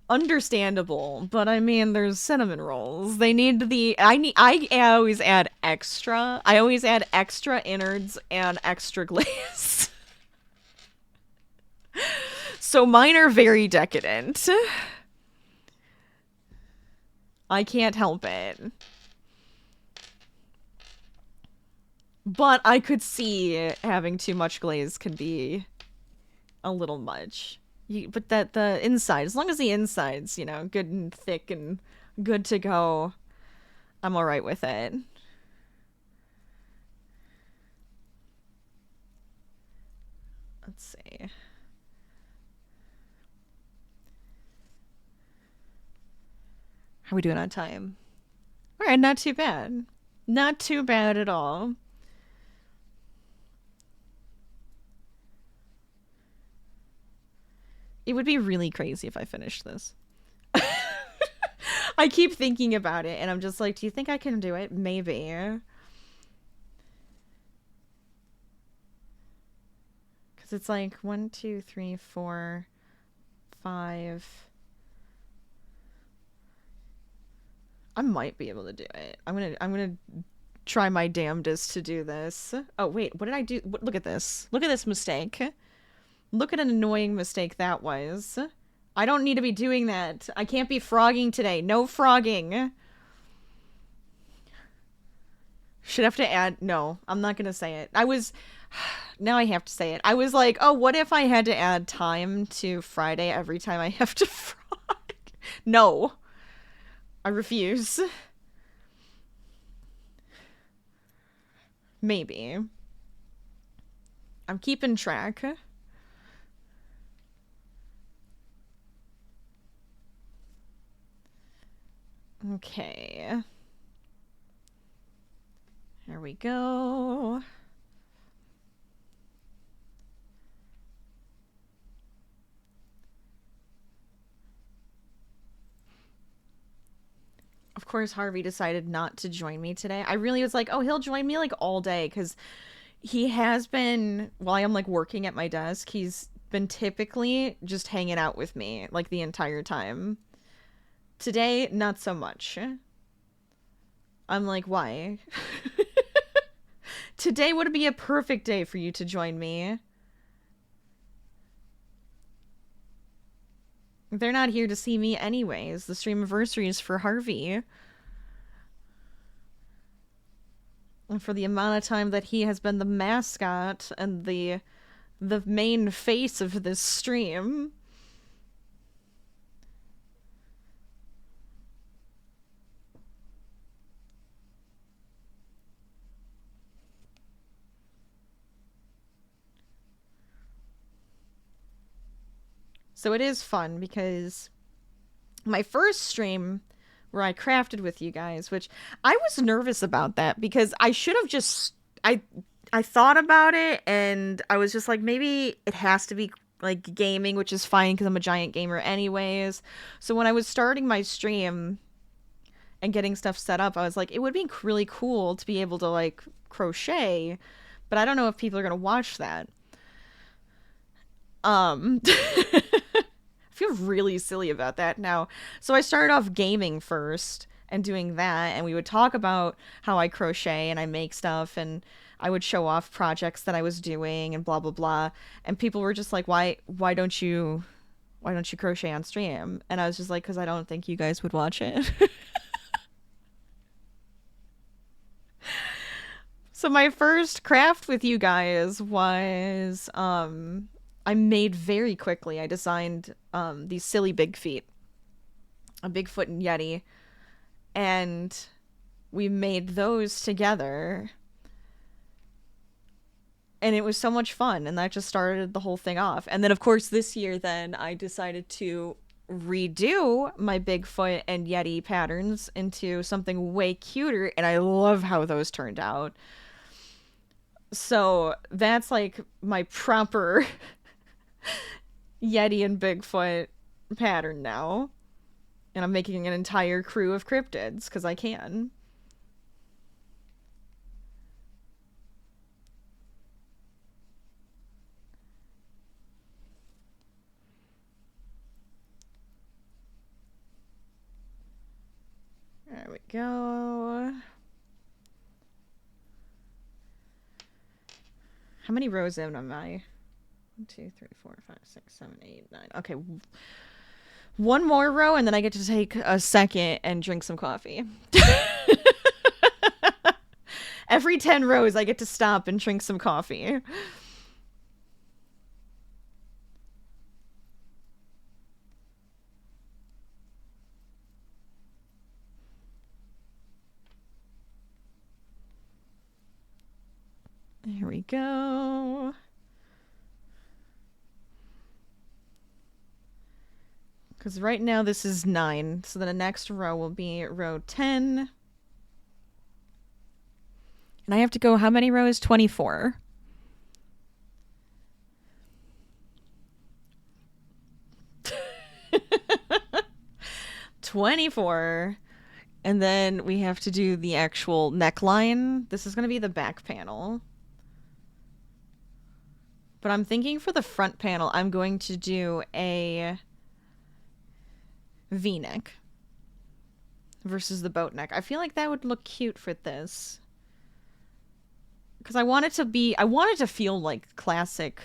Understandable, but I mean, there's cinnamon rolls. They need I always add extra. I always add extra innards and extra glaze. So mine are very decadent. I can't help it. But I could see having too much glaze could be a little much. But that the inside, as long as the inside's, you know, good and thick and good to go, I'm all right with it. Let's see. How are we doing on time? All right, not too bad. Not too bad at all. It would be really crazy if I finished this. I keep thinking about it, and I'm just like, do you think I can do it? Maybe. Because it's like 1, 2, 3, 4, 5. I might be able to do it. I'm gonna try my damnedest to do this. Oh, wait, what did I do? Look at this. Look at this mistake. Look at an annoying mistake that was. I don't need to be doing that. I can't be frogging today. No frogging. Should have to add... No, I'm not going to say it. Now I have to say it. I was like, oh, what if I had to add time to Friday every time I have to frog? No. I refuse. Maybe. I'm keeping track. Okay. There we go. Of course, Harvey decided not to join me today. I really was like, oh, he'll join me like all day, because he has been, while I'm like working at my desk, he's been typically just hanging out with me like the entire time. Today, not so much. I'm like, why? Today would be a perfect day for you to join me. They're not here to see me anyways. The Streamaversary is for Harvey. And for the amount of time that he has been the mascot and the main face of this stream. So it is fun because my first stream where I crafted with you guys, which I was nervous about that because I should have just I thought about it and I was just like, maybe it has to be like gaming, which is fine because I'm a giant gamer anyways. So when I was starting my stream and getting stuff set up, I was like, it would be really cool to be able to like crochet, but I don't know if people are gonna watch that. I feel really silly about that now. So I started off gaming first and doing that, and we would talk about how I crochet and I make stuff, and I would show off projects that I was doing and blah blah blah. And people were just like, why don't you crochet on stream? And I was just like, because I don't think you guys would watch it. So my first craft with you guys was I made very quickly. I designed these silly big feet, a Bigfoot and Yeti, and we made those together. And it was so much fun, and that just started the whole thing off. And then, of course, this year, then I decided to redo my Bigfoot and Yeti patterns into something way cuter, and I love how those turned out. So that's like my proper Yeti and Bigfoot pattern now. And I'm making an entire crew of cryptids, because I can. There we go. How many rows in am I? 1, 2, 3, 4, 5, 6, 7, 8, 9. Okay. One more row, and then I get to take a second and drink some coffee. Every 10 rows, I get to stop and drink some coffee. There we go. Because right now this is 9, so then the next row will be row 10. And I have to go how many rows? 24. And then we have to do the actual neckline. This is going to be the back panel. But I'm thinking for the front panel, I'm going to do a V-neck versus the boat neck. I feel like that would look cute for this. Because I want it to feel like classic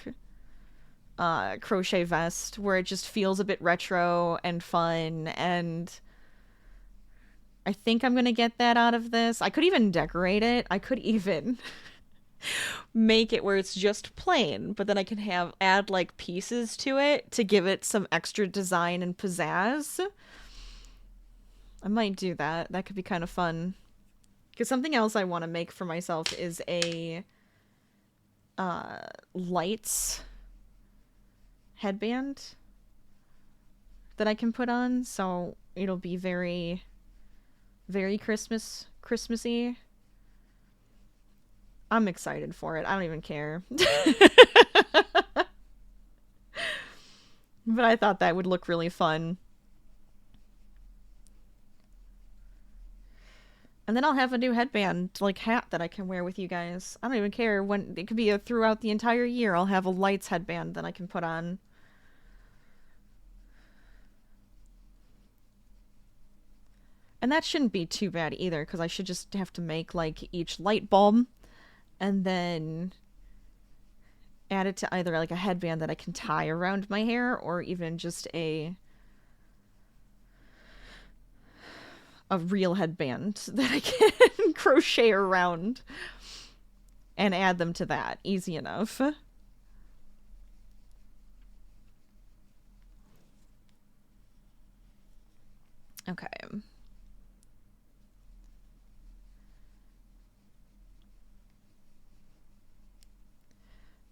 crochet vest, where it just feels a bit retro and fun, and I think I'm gonna get that out of this. I could even decorate it. I could even make it where it's just plain, but then I can add like pieces to it to give it some extra design and pizzazz. I might do that. That could be kind of fun. Because something else I want to make for myself is a lights headband that I can put on, so it'll be very, very Christmassy. I'm excited for it. I don't even care. But I thought that would look really fun. And then I'll have a new headband, like hat, that I can wear with you guys. I don't even care when. It could be throughout the entire year. I'll have a lights headband that I can put on. And that shouldn't be too bad either, because I should just have to make, like, each light bulb and then add it to either, like, a headband that I can tie around my hair or even just a real headband that I can crochet around and add them to that. Easy enough. Okay.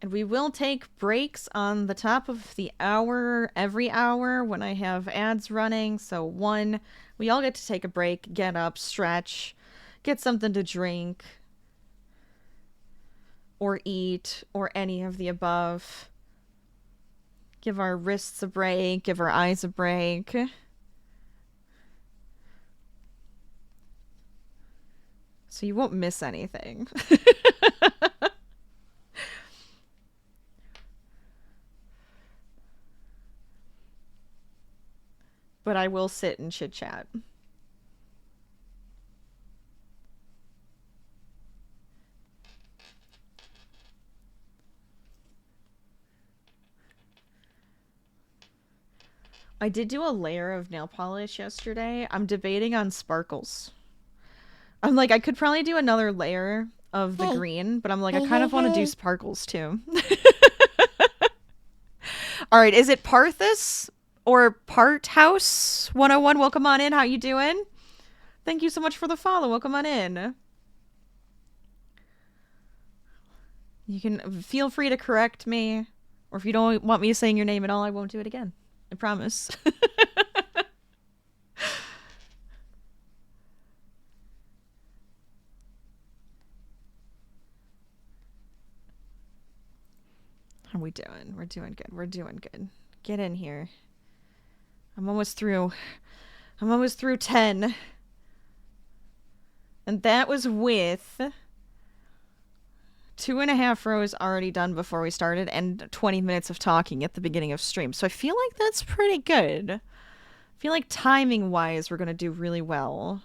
And we will take breaks on the top of the hour every hour when I have ads running. So we all get to take a break, get up, stretch, get something to drink, or eat, or any of the above. Give our wrists a break, give our eyes a break. So you won't miss anything. But I will sit and chit chat. I did do a layer of nail polish yesterday. I'm debating on sparkles. I'm like, I could probably do another layer of the green, but I'm like, I kind of want to do sparkles too. All right, is it Parthus or Part House 101? Welcome on in. How you doing? Thank you so much for the follow. Welcome on in. You can feel free to correct me, or if you don't want me saying your name at all, I won't do it again. I promise. How are we doing? We're doing good. We're doing good. Get in here. I'm almost through 10. And that was with 2.5 rows already done before we started and 20 minutes of talking at the beginning of stream. So I feel like that's pretty good. I feel like timing-wise, we're going to do really well.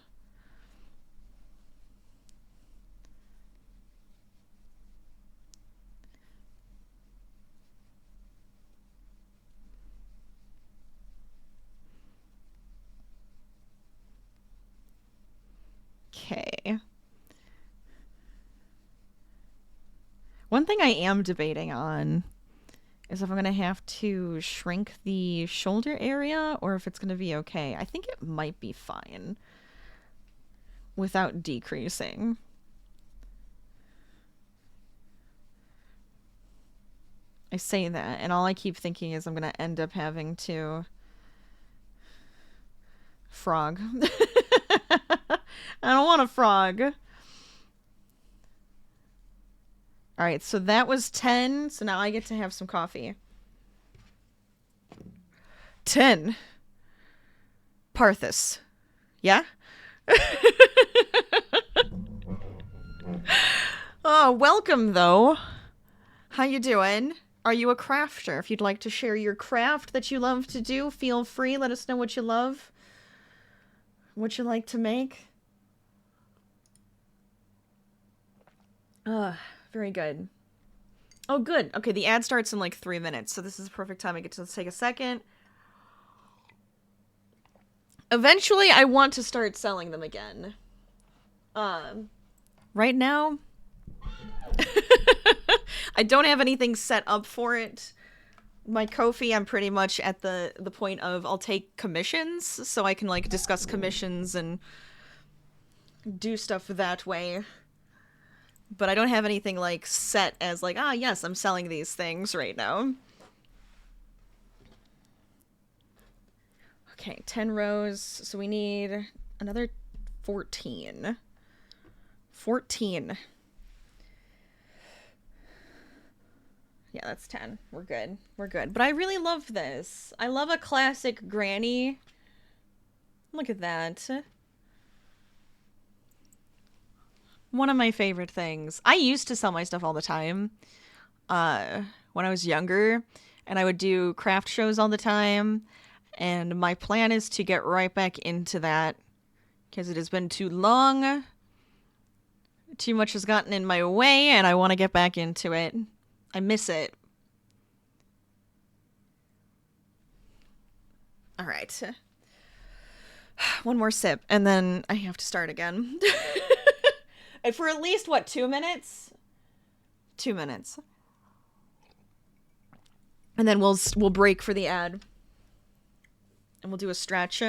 Okay. One thing I am debating on is if I'm going to have to shrink the shoulder area or if it's going to be okay. I think it might be fine without decreasing. I say that, and all I keep thinking is I'm going to end up having to frog. I don't want a frog. Alright, so that was 10, so now I get to have some coffee. 10. Parthus. Yeah? Oh, welcome, though. How you doing? Are you a crafter? If you'd like to share your craft that you love to do, feel free. Let us know what you love. What you like to make. Very good. Oh, good. Okay, the ad starts in like 3 minutes, so this is the perfect time I get to take a second. Eventually, I want to start selling them again. Right now, I don't have anything set up for it. My Ko-fi, I'm pretty much at the point of I'll take commissions, so I can like discuss commissions and do stuff that way. But I don't have anything like set as like, yes, I'm selling these things right now. Okay, 10 rows, so we need another 14. 14. Yeah, that's 10. We're good. We're good. But I really love this. I love a classic granny. Look at that. One of my favorite things. I used to sell my stuff all the time when I was younger, and I would do craft shows all the time, and my plan is to get right back into that because it has been too long. Too much has gotten in my way, and I want to get back into it. I miss it. All right. One more sip, and then I have to start again. And for at least, what, 2 minutes? 2 minutes. And then we'll break for the ad. And we'll do a stretch.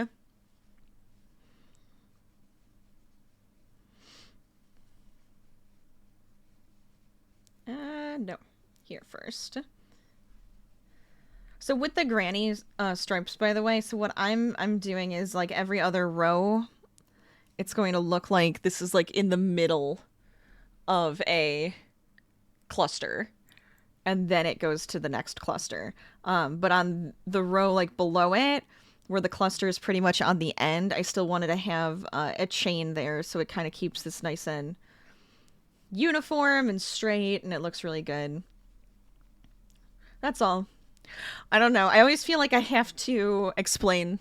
No. Here first. So with the granny stripes, by the way, so what I'm doing is, like, every other row, it's going to look like this is, like, in the middle of a cluster. And then it goes to the next cluster. But on the row, like, below it, where the cluster is pretty much on the end, I still wanted to have a chain there, so it kind of keeps this nice and uniform and straight, and it looks really good. That's all. I don't know. I always feel like I have to explain.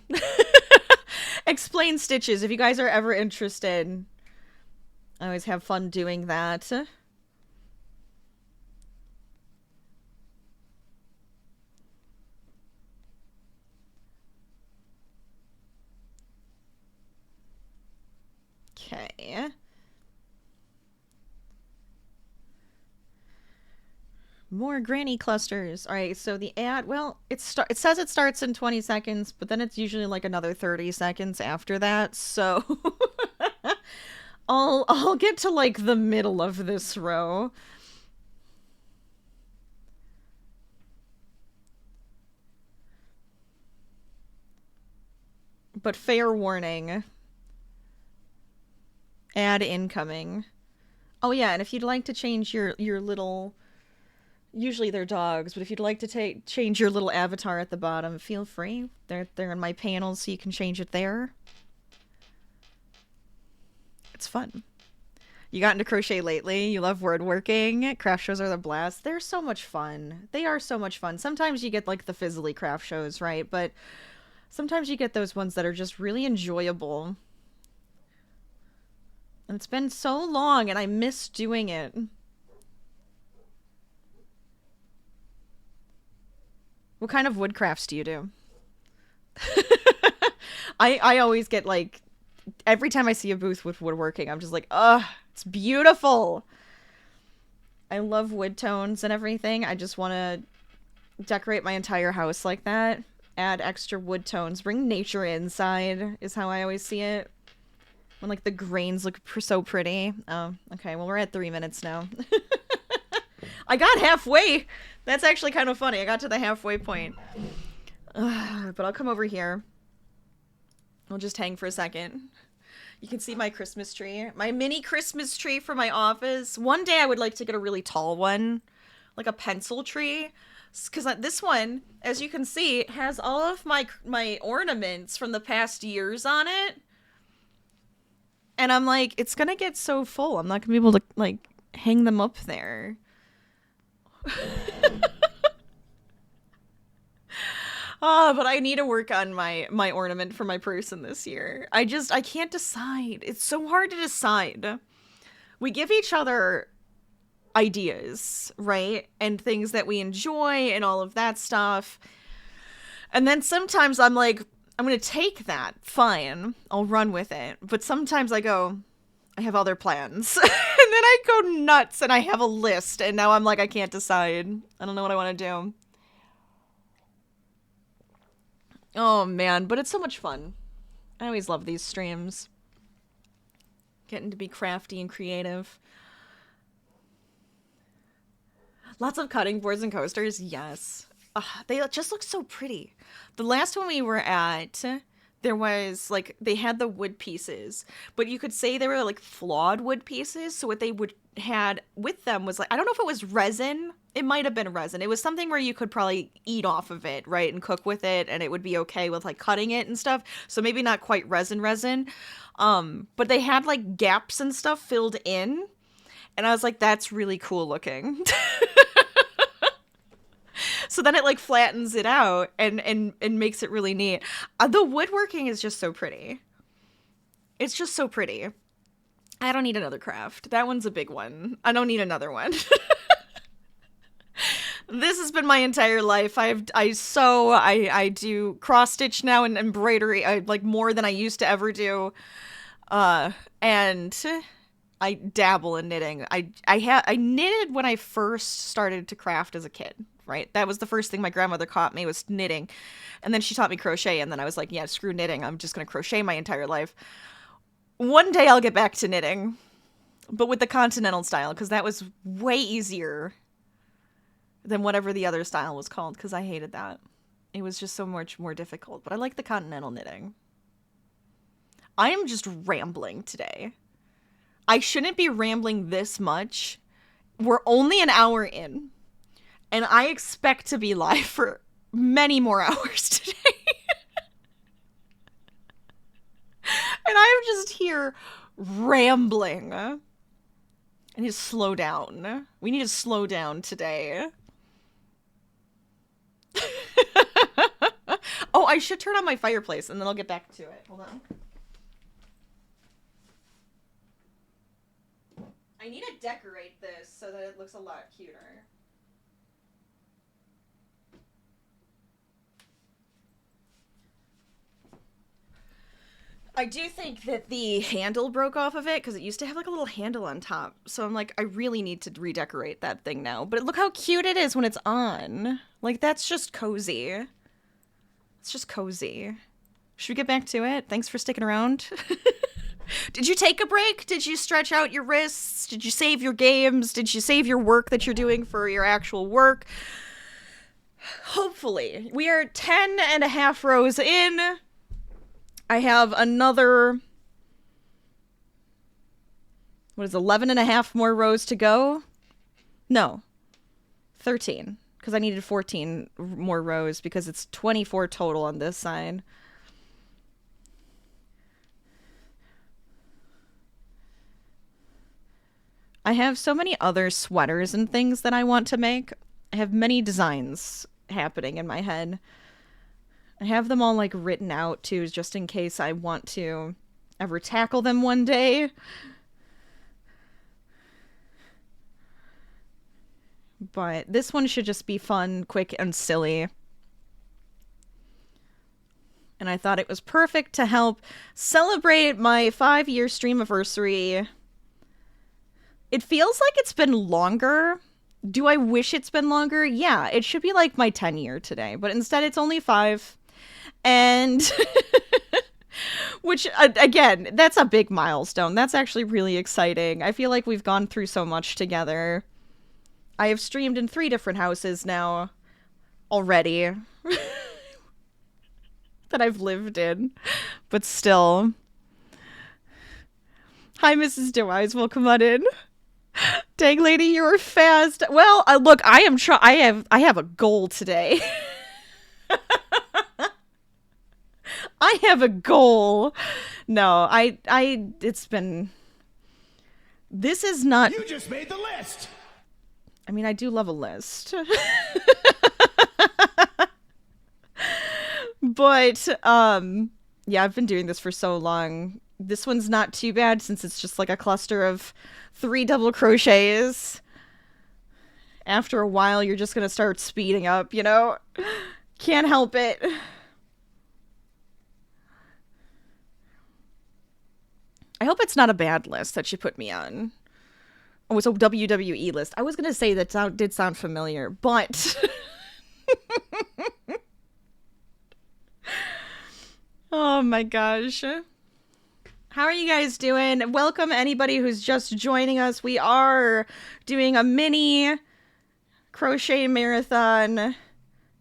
Explain stitches. If you guys are ever interested, I always have fun doing that. Okay. More granny clusters. All right, so the ad, well, it says it starts in 20 seconds, but then it's usually like another 30 seconds after that. So I'll get to like the middle of this row. But fair warning. Ad incoming. Oh yeah, and if you'd like to change your little, usually they're dogs, but if you'd like to change your little avatar at the bottom, feel free. They're in my panels, so you can change it there. It's fun. You got into crochet lately? You love woodworking? Craft shows are the blast. They're so much fun. They are so much fun. Sometimes you get like the fizzly craft shows, right? But sometimes you get those ones that are just really enjoyable. And it's been so long, and I miss doing it. What kind of wood crafts do you do? I always get, like, every time I see a booth with woodworking, I'm just like, ugh, it's beautiful. I love wood tones and everything. I just want to decorate my entire house like that. Add extra wood tones. Bring nature inside is how I always see it. When, like, the grains look so pretty. Oh, okay. Well, we're at 3 minutes now. I got halfway. That's actually kind of funny. I got to the halfway point. But I'll come over here. I'll just hang for a second. You can see my Christmas tree. My mini Christmas tree for my office. One day I would like to get a really tall one. Like a pencil tree. Because this one, as you can see, has all of my ornaments from the past years on it. And I'm like, it's gonna get so full. I'm not gonna be able to, like, hang them up there. But I need to work on my ornament for my person this year. I can't decide. It's so hard to decide. We give each other ideas, right? And things that we enjoy and all of that stuff. And then sometimes I'm like, I'm going to take that. Fine. I'll run with it. But sometimes I go, I have other plans. And then I go nuts and I have a list. And now I'm like, I can't decide. I don't know what I want to do. Oh, man. But it's so much fun. I always love these streams. Getting to be crafty and creative. Lots of cutting boards and coasters. Yes. They just look so pretty. The last one we were at, there was, like, they had the wood pieces, but you could say they were, like, flawed wood pieces. So what they had with them was, like, I don't know if it was resin. It might have been resin. It was something where you could probably eat off of it, right, and cook with it, and it would be okay with, like, cutting it and stuff. So maybe not quite resin. But they had, like, gaps and stuff filled in, and I was like, that's really cool looking. So then it, like, flattens it out and makes it really neat. The woodworking is just so pretty. It's just so pretty. I don't need another craft. That one's a big one. I don't need another one. This has been my entire life. I sew, I do cross stitch now and embroidery, like more than I used to ever do. And I dabble in knitting. I knitted when I first started to craft as a kid, right? That was the first thing my grandmother taught me, was knitting. And then she taught me crochet, and then I was like, yeah, screw knitting. I'm just going to crochet my entire life. One day I'll get back to knitting, but with the continental style, because that was way easier than whatever the other style was called, because I hated that. It was just so much more difficult, but I like the continental knitting. I am just rambling today. I shouldn't be rambling this much. We're only an hour in, and I expect to be live for many more hours today. And I'm just here rambling. I need to slow down. We need to slow down today. Oh, I should turn on my fireplace and then I'll get back to it. Hold on. I need to decorate this so that it looks a lot cuter. I do think that the handle broke off of it, because it used to have like a little handle on top. So I'm like, I really need to redecorate that thing now. But look how cute it is when it's on. Like, that's just cozy. It's just cozy. Should we get back to it? Thanks for sticking around. Did you take a break? Did you stretch out your wrists? Did you save your games? Did you save your work that you're doing for your actual work? Hopefully. We are 10.5 rows in. I have another, 11.5 more rows to go? No, 13, because I needed 14 more rows, because it's 24 total on this side. I have so many other sweaters and things that I want to make. I have many designs happening in my head. I have them all, like, written out, too, just in case I want to ever tackle them one day. But this one should just be fun, quick, and silly. And I thought it was perfect to help celebrate my 5-year Streamaversary. It feels like it's been longer. Do I wish it's been longer? Yeah, it should be like my 10-year today, but instead it's only 5. And, which, again, that's a big milestone. That's actually really exciting. I feel like we've gone through so much together. I have streamed in 3 different houses now already that I've lived in, but still. Hi, Mrs. Deweyes. Welcome on in. Dang, lady, you're fast. Well, look, I have a goal today. I have a goal. No, it's been, this is not. You just made the list. I mean, I do love a list. But, yeah, I've been doing this for so long. This one's not too bad, since it's just like a cluster of 3 double crochets. After a while, you're just gonna start speeding up, you know? Can't help it. I hope it's not a bad list that she put me on. Oh, it's a WWE list. I was gonna say that did sound familiar, but... Oh my gosh. How are you guys doing? Welcome anybody who's just joining us. We are doing a mini crochet marathon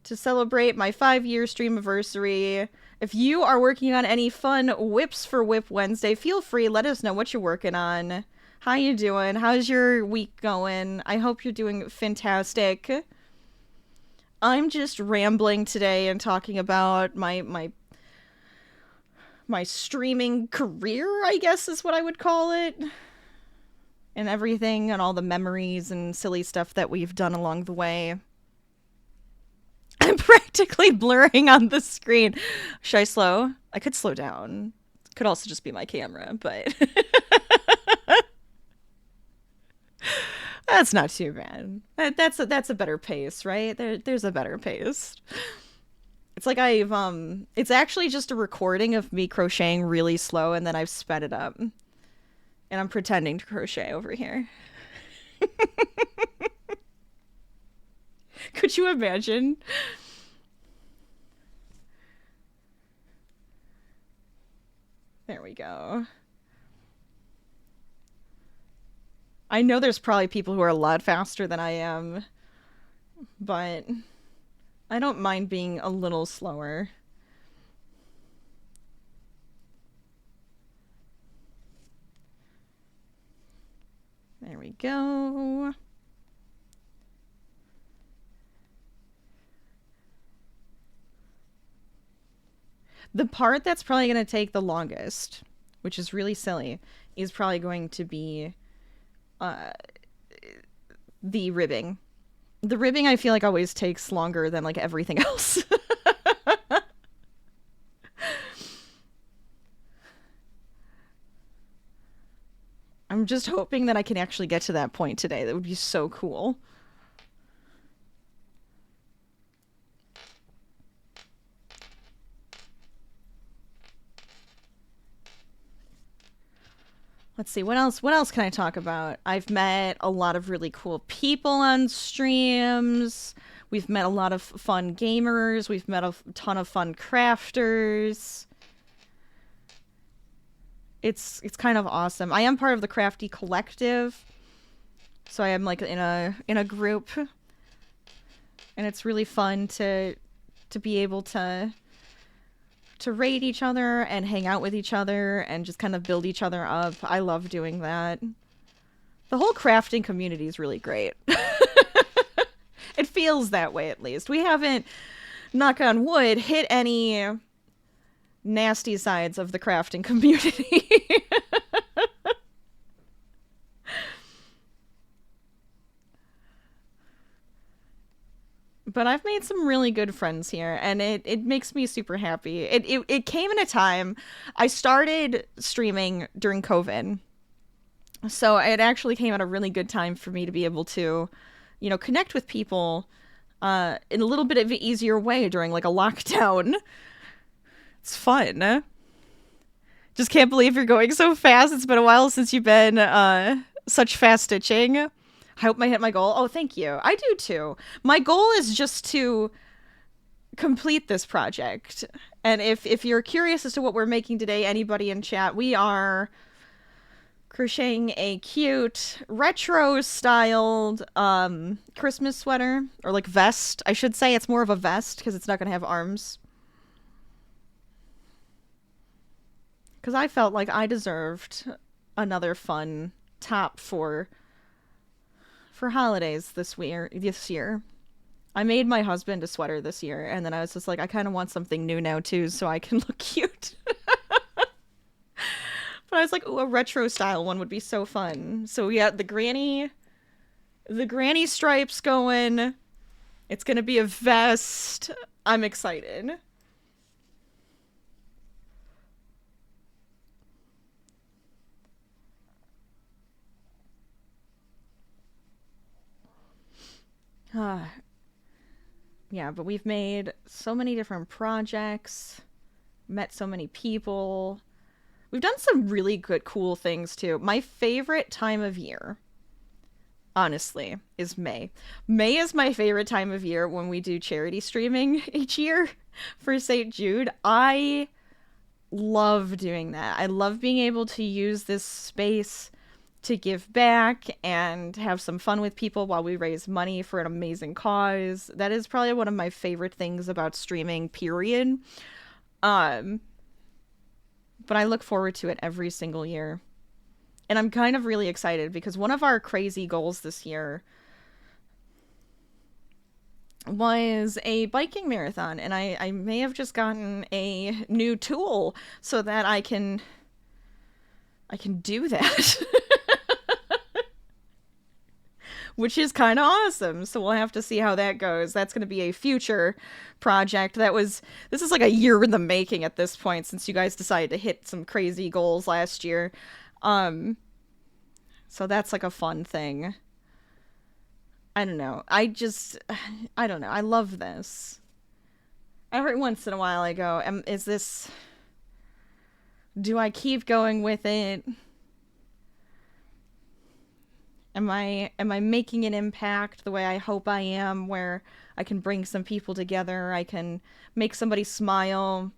to celebrate my 5-year Streamaversary. If you are working on any fun whips for Whip Wednesday, feel free, let us know what you're working on. How you doing? How's your week going? I hope you're doing fantastic. I'm just rambling today and talking about my streaming career, I guess is what I would call it. And everything, and all the memories and silly stuff that we've done along the way. I'm practically blurring on the screen. Should I slow? I could slow down. Could also just be my camera, but that's not too bad. That's a better pace, right? There's a better pace. It's like it's actually just a recording of me crocheting really slow, and then I've sped it up. And I'm pretending to crochet over here. Could you imagine? There we go. I know there's probably people who are a lot faster than I am, but I don't mind being a little slower. There we go. The part that's probably going to take the longest, which is really silly, is probably going to be the ribbing. The ribbing I feel like always takes longer than like everything else. I'm just hoping that I can actually get to that point today. That would be so cool. Let's see, what else can I talk about? I've met a lot of really cool people on streams. We've met a lot of fun gamers. We've met a ton of fun crafters. It's kind of awesome. I am part of the Crafty Collective, so I am like in a group, and it's really fun to be able to raid each other and hang out with each other and just kind of build each other up. I love doing that. The whole crafting community is really great. It feels that way, at least. We haven't, knock on wood, hit any nasty sides of the crafting community. But I've made some really good friends here, and it makes me super happy. It came in a time. I started streaming during COVID, so it actually came at a really good time for me to be able to, connect with people in a little bit of an easier way during like a lockdown. It's fun. Just can't believe you're going so fast. It's been a while since you've been such fast stitching. I hope I hit my goal. Oh, thank you. I do too. My goal is just to complete this project. And if you're curious as to what we're making today, anybody in chat, we are crocheting a cute retro-styled Christmas sweater, or like vest. I should say it's more of a vest because it's not going to have arms. Because I felt like I deserved another fun top for holidays this year. I made my husband a sweater this year, and then I was just like, I kind of want something new now too, so I can look cute. But I was like, ooh, a retro style one would be so fun. So we got the granny stripes going. It's gonna be a vest. I'm excited. Yeah, but we've made so many different projects, met so many people. We've done some really good, cool things too. My favorite time of year, honestly, is May. May is my favorite time of year when we do charity streaming each year for St. Jude. I love doing that. I love being able to use this space to give back and have some fun with people while we raise money for an amazing cause. That is probably one of my favorite things about streaming, period. But I look forward to it every single year. And I'm kind of really excited because one of our crazy goals this year was a biking marathon, and I may have just gotten a new tool so that I can do that. which is kind of awesome. So we'll have to see how that goes. That's going to be a future project. This is like a year in the making at this point, since you guys decided to hit some crazy goals last year. So that's like a fun thing. I don't know. I don't know. I love this. Every once in a while I go, do I keep going with it? Am I making an impact the way I hope I am, where I can bring some people together, I can make somebody smile,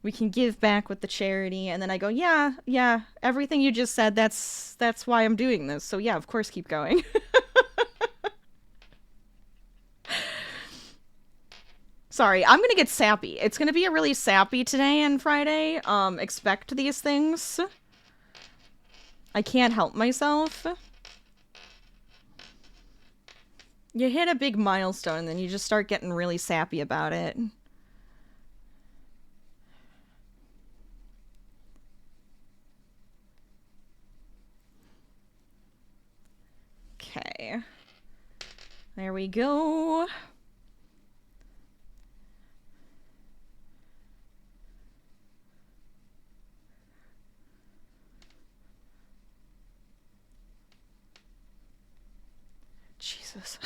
we can give back with the charity? And then I go, yeah, everything you just said, that's why I'm doing this. So yeah, of course, keep going. Sorry, I'm gonna get sappy. It's gonna be a really sappy today and Friday. Expect these things. I can't help myself. You hit a big milestone and then you just start getting really sappy about it. Okay. There we go. Jesus.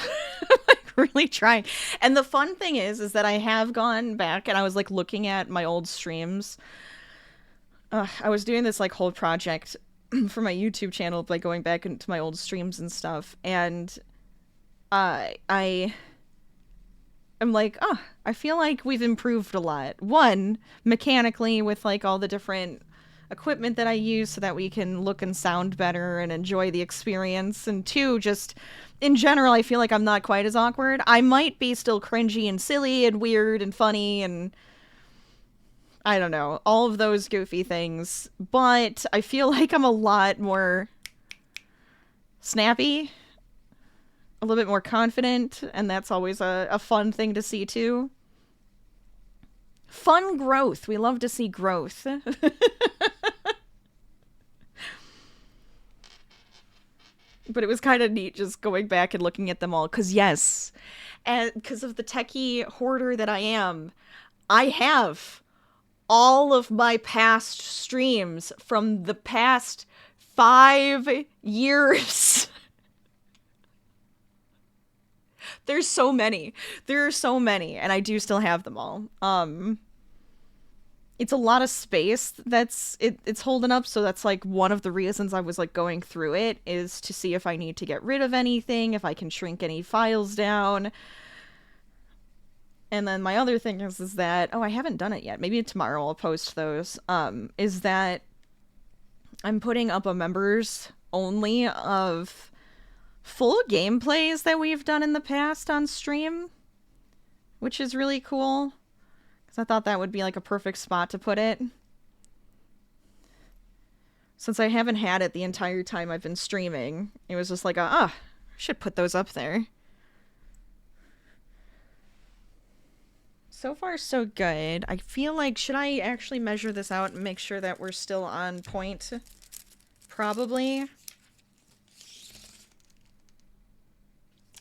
I'm like really trying. And the fun thing is that I have gone back and I was like looking at my old streams. I was doing this like whole project for my YouTube channel by going back into my old streams and stuff. And I am like, I feel like we've improved a lot. One, mechanically with like all the different equipment that I use so that we can look and sound better and enjoy the experience. And two, just in general, I feel like I'm not quite as awkward. I might be still cringy and silly and weird and funny and I don't know, all of those goofy things, but I feel like I'm a lot more snappy, a little bit more confident, and that's always a fun thing to see too. Fun growth. We love to see growth. But it was kind of neat just going back and looking at them all, because yes, and because of the techie hoarder that I am, I have all of my past streams from the past 5 years. There's so many. There are so many, and I do still have them all. It's a lot of space it's holding up, so that's like one of the reasons I was like going through it, is to see if I need to get rid of anything, if I can shrink any files down. And then my other thing is that, I haven't done it yet. Maybe tomorrow I'll post those. Is that I'm putting up a members only of full gameplays that we've done in the past on stream, which is really cool. Because I thought that would be like a perfect spot to put it. Since I haven't had it the entire time I've been streaming, it was just like, I should put those up there. So far, so good. I feel like, should I actually measure this out and make sure that we're still on point? Probably. I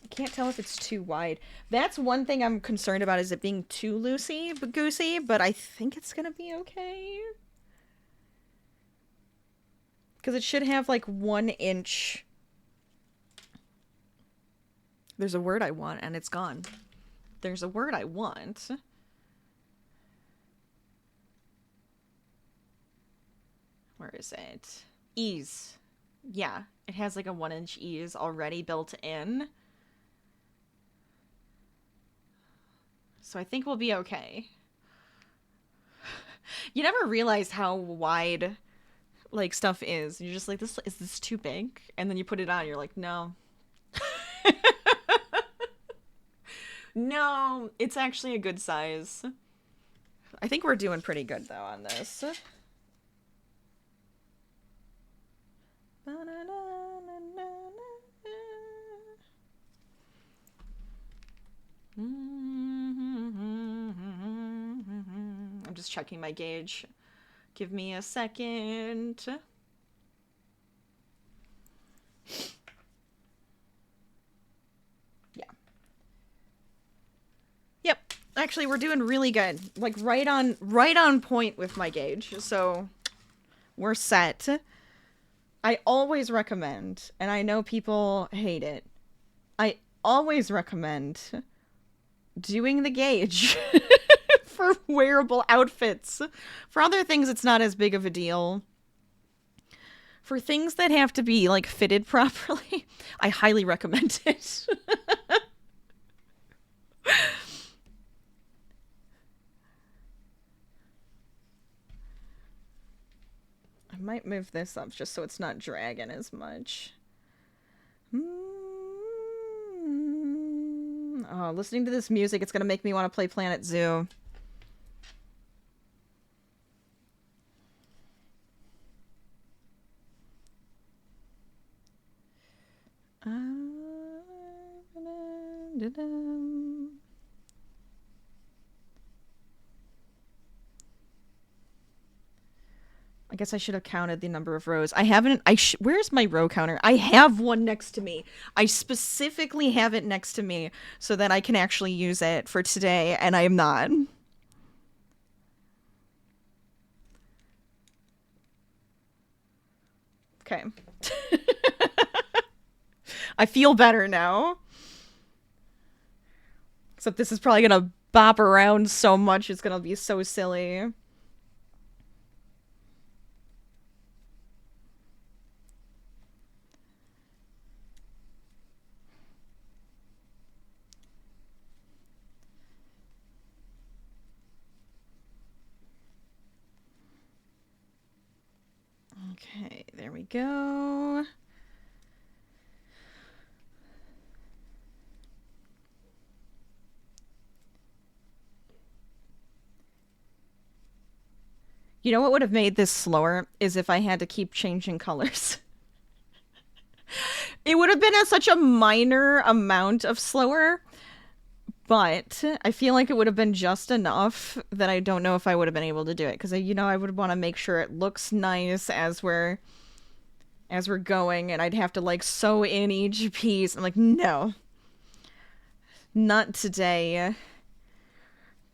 can't tell if it's too wide. That's one thing I'm concerned about, is it being too loosey-goosey, but I think it's gonna be okay. Because it should have like 1 inch. There's a word I want and it's gone. There's a word I want. Where is it? Ease. Yeah, it has like a 1 inch ease already built in. So I think we'll be okay. You never realize how wide like stuff is. You're just like, is this too big? And then you put it on, you're like, no. No, it's actually a good size. I think we're doing pretty good though on this. I'm just checking my gauge. Give me a second. Actually, we're doing really good. Like, right on point with my gauge. So, we're set. I always recommend, and I know people hate it, I always recommend doing the gauge for wearable outfits. For other things, it's not as big of a deal. For things that have to be, like, fitted properly, I highly recommend it. I might move this up just so it's not dragging as much. Oh, listening to this music, it's gonna make me want to play Planet Zoo. I guess I should have counted the number of rows. I haven't. Where's my row counter? I have one next to me. I specifically have it next to me so that I can actually use it for today, and I am not. Okay. I feel better now. Except this is probably gonna bop around so much, it's gonna be so silly. Okay, there we go. You know what would have made this slower is if I had to keep changing colors. It would have been such a minor amount of slower, but I feel like it would have been just enough that I don't know if I would have been able to do it. Because, you know, I would want to make sure it looks nice as we're going, and I'd have to, like, sew in each piece. I'm like, no. Not today.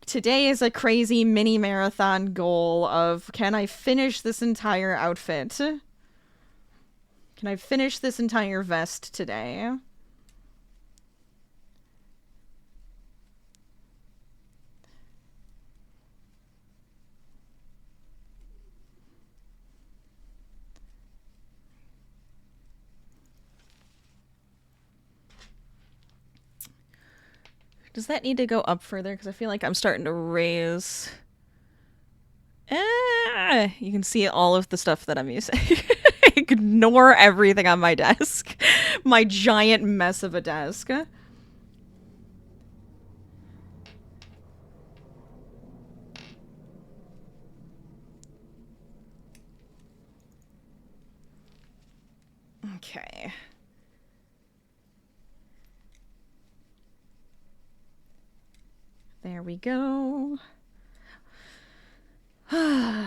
Today is a crazy mini marathon goal of, can I finish this entire outfit? Can I finish this entire vest today? Does that need to go up further? Because I feel like I'm starting to raise... you can see all of the stuff that I'm using. Ignore everything on my desk. My giant mess of a desk. Okay. There we go. I'm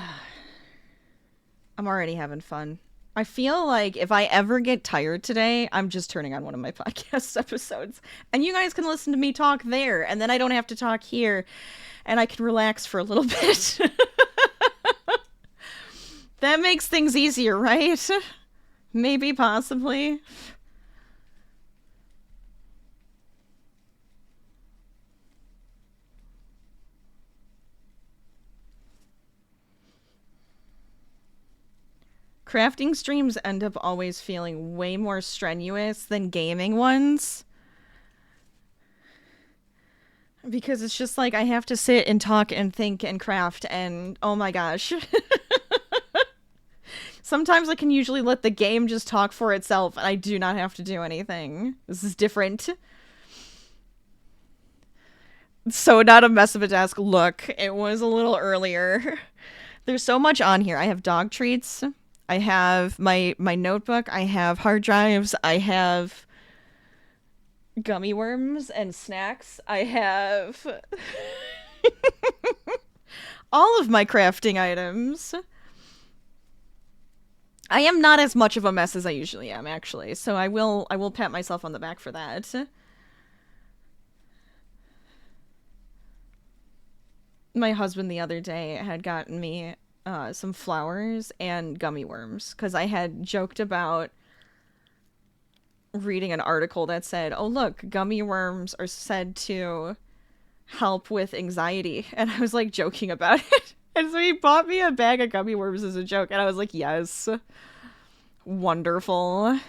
already having fun. I feel like if I ever get tired today, I'm just turning on one of my podcast episodes. And you guys can listen to me talk there, and then I don't have to talk here, and I can relax for a little bit. That makes things easier, right? Maybe, possibly. Crafting streams end up always feeling way more strenuous than gaming ones. Because it's just like I have to sit and talk and think and craft and oh my gosh. Sometimes I can usually let the game just talk for itself and I do not have to do anything. This is different. So not a mess of a desk. Look, it was a little earlier. There's so much on here. I have dog treats. I have my notebook, I have hard drives, I have gummy worms and snacks, I have all of my crafting items. I am not as much of a mess as I usually am, actually, so I will pat myself on the back for that. My husband the other day had gotten me some flowers and gummy worms because I had joked about reading an article that said, oh, look, gummy worms are said to help with anxiety. And I was like joking about it. And so he bought me a bag of gummy worms as a joke. And I was like, yes, wonderful.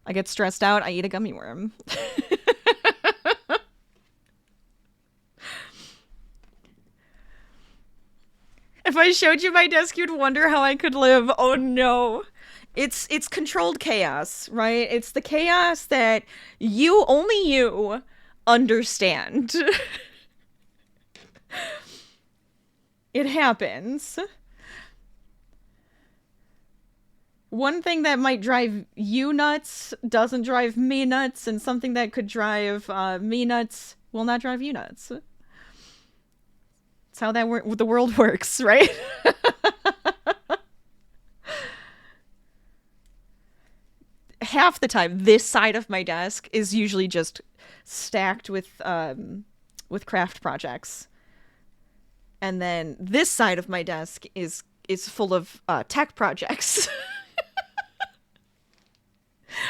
I get stressed out, I eat a gummy worm. If I showed you my desk, you'd wonder how I could live. Oh no. It's controlled chaos, right? It's the chaos that only you understand. It happens. One thing that might drive you nuts doesn't drive me nuts, and something that could drive me nuts will not drive you nuts. That's how the world works, right? Half the time, this side of my desk is usually just stacked with craft projects, and then this side of my desk is full of tech projects.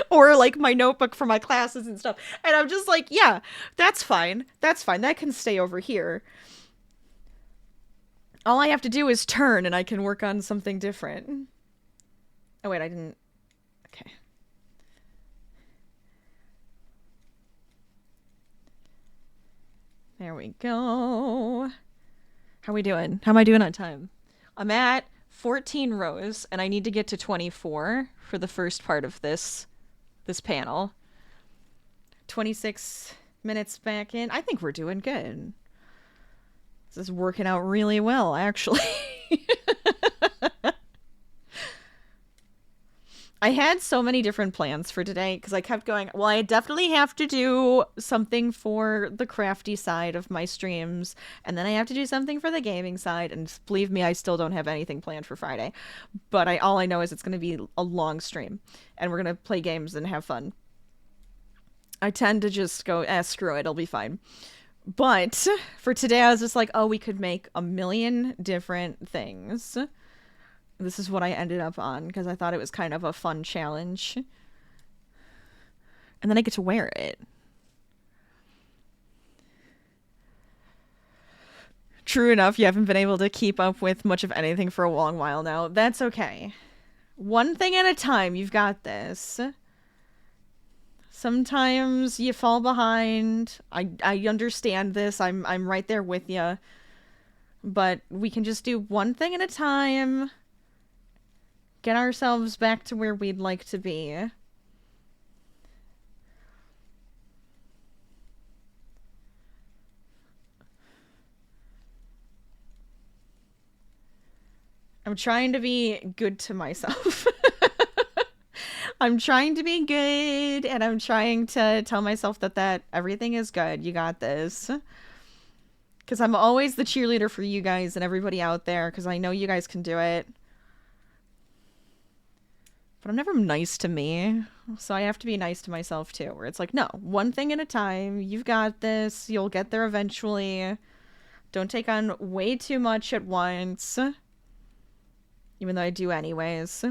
Or like my notebook for my classes and stuff. And I'm just like, yeah, that's fine. That's fine. That can stay over here. All I have to do is turn and I can work on something different. Oh, wait, I didn't. Okay. There we go. How are we doing? How am I doing on time? I'm at 14 rows and I need to get to 24 for the first part of this panel. 26 minutes back in. I think we're doing good. This is working out really well, actually. I had so many different plans for today because I kept going, well, I definitely have to do something for the crafty side of my streams, and then I have to do something for the gaming side, and believe me, I still don't have anything planned for Friday. But all I know is it's going to be a long stream, and we're going to play games and have fun. I tend to just go, screw it, it'll be fine. But for today, I was just like, oh, we could make a million different things. This is what I ended up on because I thought it was kind of a fun challenge. And then I get to wear it. True enough, you haven't been able to keep up with much of anything for a long while now. That's okay. One thing at a time, you've got this. Sometimes you fall behind. I understand this. I'm right there with you. But we can just do one thing at a time. Get ourselves back to where we'd like to be. I'm trying to be good to myself. I'm trying to be good, and I'm trying to tell myself that everything is good. You got this. Because I'm always the cheerleader for you guys and everybody out there, because I know you guys can do it. But I'm never nice to me, so I have to be nice to myself too, where it's like, no, one thing at a time, you've got this, you'll get there eventually. Don't take on way too much at once. Even though I do anyways.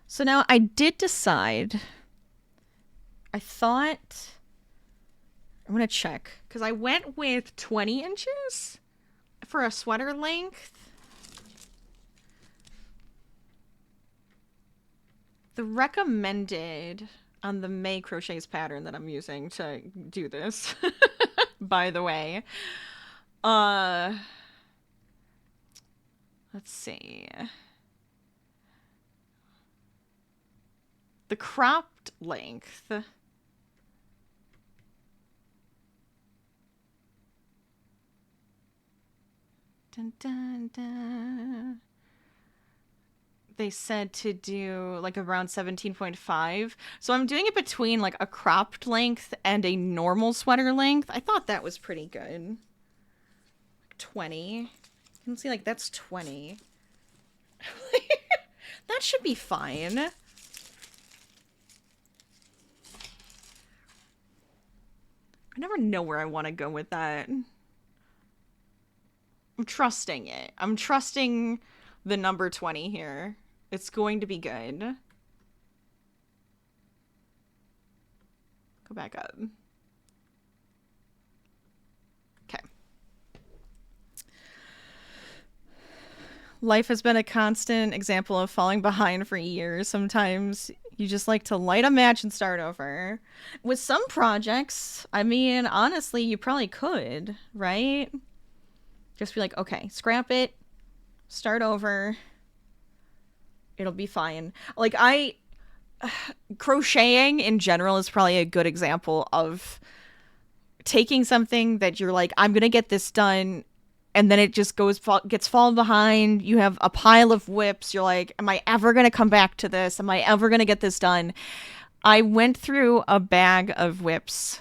So now I did decide, I thought, I'm going to check, because I went with 20 inches for a sweater length. The recommended on the May Crochets pattern that I'm using to do this, by the way, let's see. The cropped length. Dun, dun, dun. They said to do like around 17.5. So I'm doing it between like a cropped length and a normal sweater length. I thought that was pretty good. 20. You can see like that's 20. That should be fine. I never know where I want to go with that. I'm trusting it. I'm trusting the number 20 here. It's going to be good. Go back up. Okay. Life has been a constant example of falling behind for years. Sometimes you just like to light a match and start over. With some projects, I mean, honestly, you probably could, right? Just be like, okay, scrap it, start over. It'll be fine. Like, crocheting in general is probably a good example of taking something that you're like, I'm gonna get this done, and then it just gets fallen behind. You have a pile of whips. You're like, am I ever gonna come back to this? Am I ever gonna get this done? I went through a bag of whips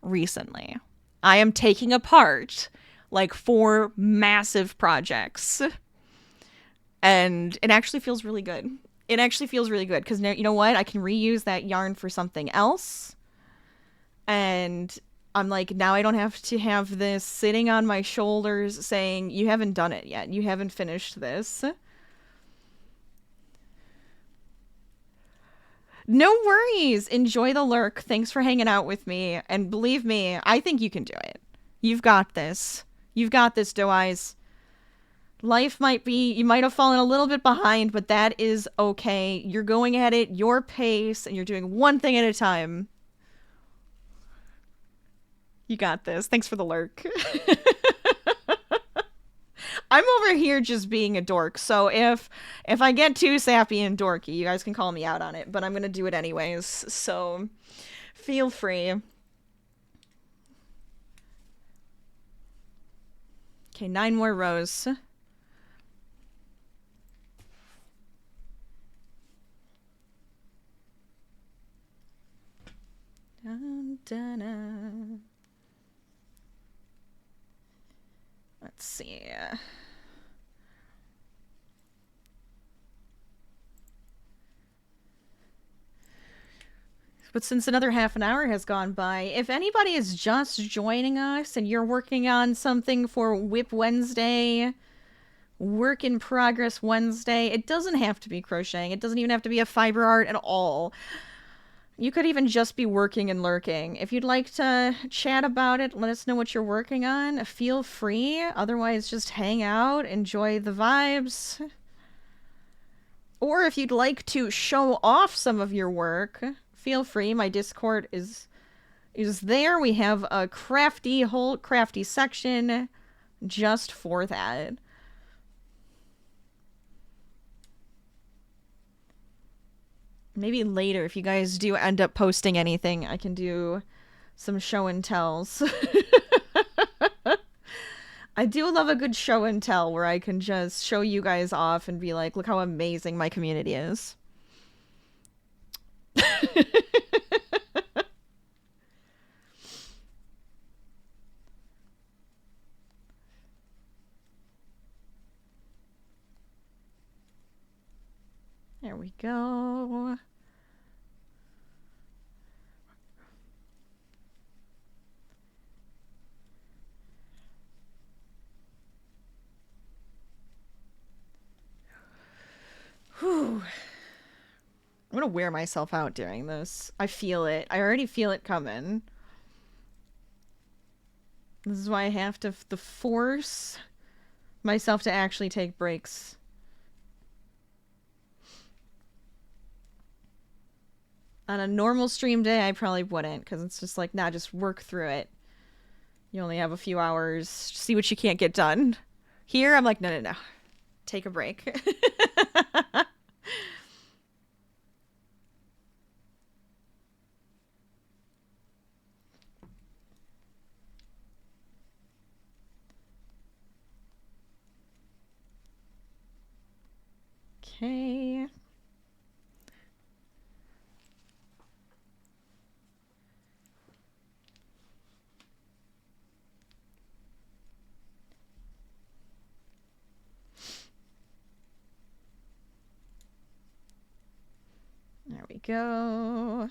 recently. I am taking apart like 4 massive projects, and it actually feels really good. It actually feels really good because you know what? I can reuse that yarn for something else. And I'm like, now I don't have to have this sitting on my shoulders saying, you haven't done it yet. You haven't finished this. No worries. Enjoy the lurk. Thanks for hanging out with me. And believe me, I think you can do it. You've got this. You've got this, Doe Eyes. Life might be, you might have fallen a little bit behind, but that is okay. You're going at it your pace, and you're doing one thing at a time. You got this. Thanks for the lurk. I'm over here just being a dork, so if I get too sappy and dorky, you guys can call me out on it, but I'm gonna do it anyways, so feel free. Okay, 9 more rows. Dun, dun, dun. Let's see. But since another half an hour has gone by, if anybody is just joining us and you're working on something for Whip Wednesday, Work in Progress Wednesday, it doesn't have to be crocheting. It doesn't even have to be a fiber art at all. You could even just be working and lurking. If you'd like to chat about it, let us know what you're working on. Feel free. Otherwise, just hang out, enjoy the vibes. Or if you'd like to show off some of your work, feel free. My Discord is there. We have a whole crafty section just for that. Maybe later, if you guys do end up posting anything, I can do some show and tells. I do love a good show and tell where I can just show you guys off and be like, look how amazing my community is. There we go. Whew. I'm gonna wear myself out doing this. I feel it. I already feel it coming. This is why I have to force myself to actually take breaks. On a normal stream day, I probably wouldn't, because it's just like, nah, just work through it. You only have a few hours. See what you can't get done. Here, I'm like, no, no, no. Take a break. Okay. go.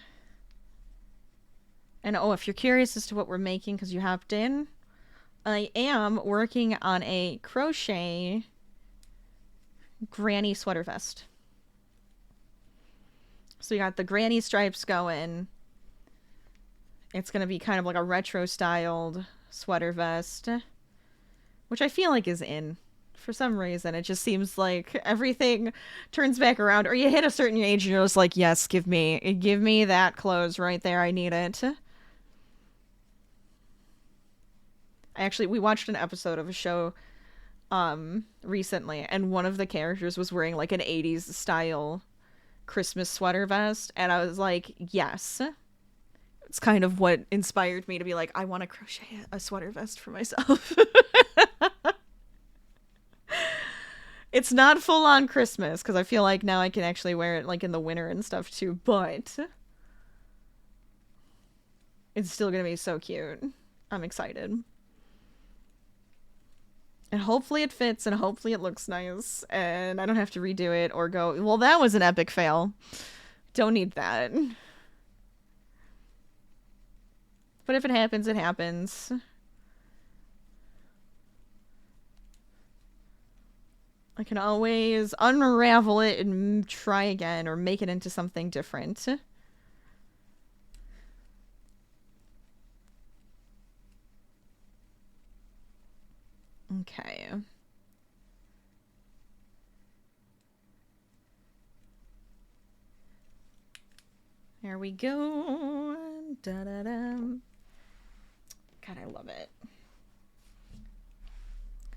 And oh, if you're curious as to what we're making because you hopped in, I am working on a crochet granny sweater vest. So you got the granny stripes going. It's going to be kind of like a retro styled sweater vest, which I feel like is in. For some reason, it just seems like everything turns back around, or you hit a certain age and you're just like, yes, give me that clothes right there. I need it. We watched an episode of a show recently, and one of the characters was wearing like an 80s style Christmas sweater vest, and I was like, yes. It's kind of what inspired me to be like, I want to crochet a sweater vest for myself. It's not full on Christmas because I feel like now I can actually wear it like in the winter and stuff too, but it's still gonna be so cute. I'm excited. And hopefully it fits and hopefully it looks nice and I don't have to redo it or go, well, that was an epic fail. Don't need that. But if it happens, it happens. I can always unravel it and try again or make it into something different. Okay. There we go. Da-da-da. God, I love it.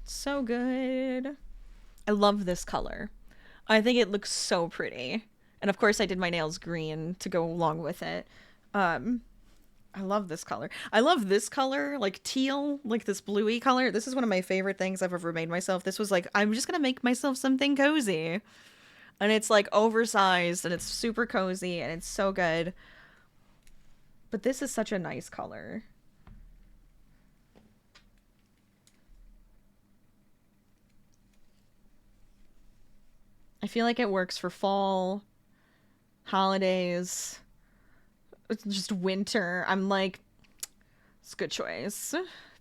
It's so good. I love this color. I think it looks so pretty. And of course I did my nails green to go along with it. I love this color. I love this color, like teal, like this bluey color. This is one of my favorite things I've ever made myself. This was like, I'm just gonna make myself something cozy. And it's like oversized and it's super cozy and it's so good. But this is such a nice color. I feel like it works for fall, holidays, just winter. I'm like, it's a good choice.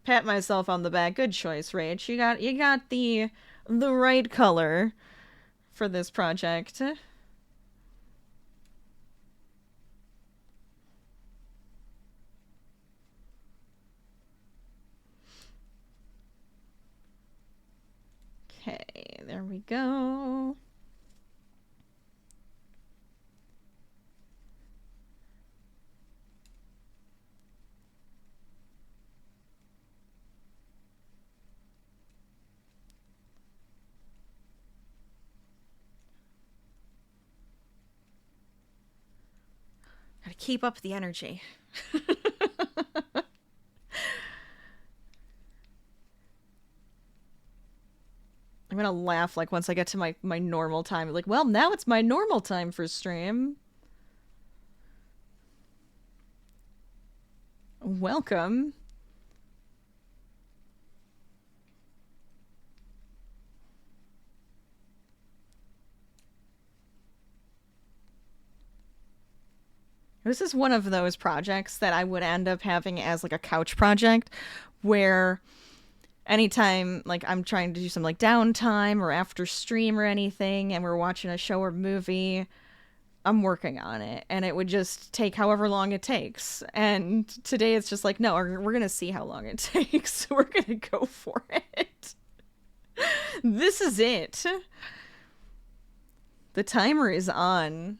Pat myself on the back. Good choice, Rach. You got the right color for this project. Okay, there we go. Gotta keep up the energy. I'm gonna laugh like once I get to my normal time. Like, well, now it's my normal time for stream. Welcome. This is one of those projects that I would end up having as like a couch project where anytime like I'm trying to do some like downtime or after stream or anything and we're watching a show or movie, I'm working on it and it would just take however long it takes. And today it's just like, no, we're going to see how long it takes. We're going to go for it. This is it. The timer is on.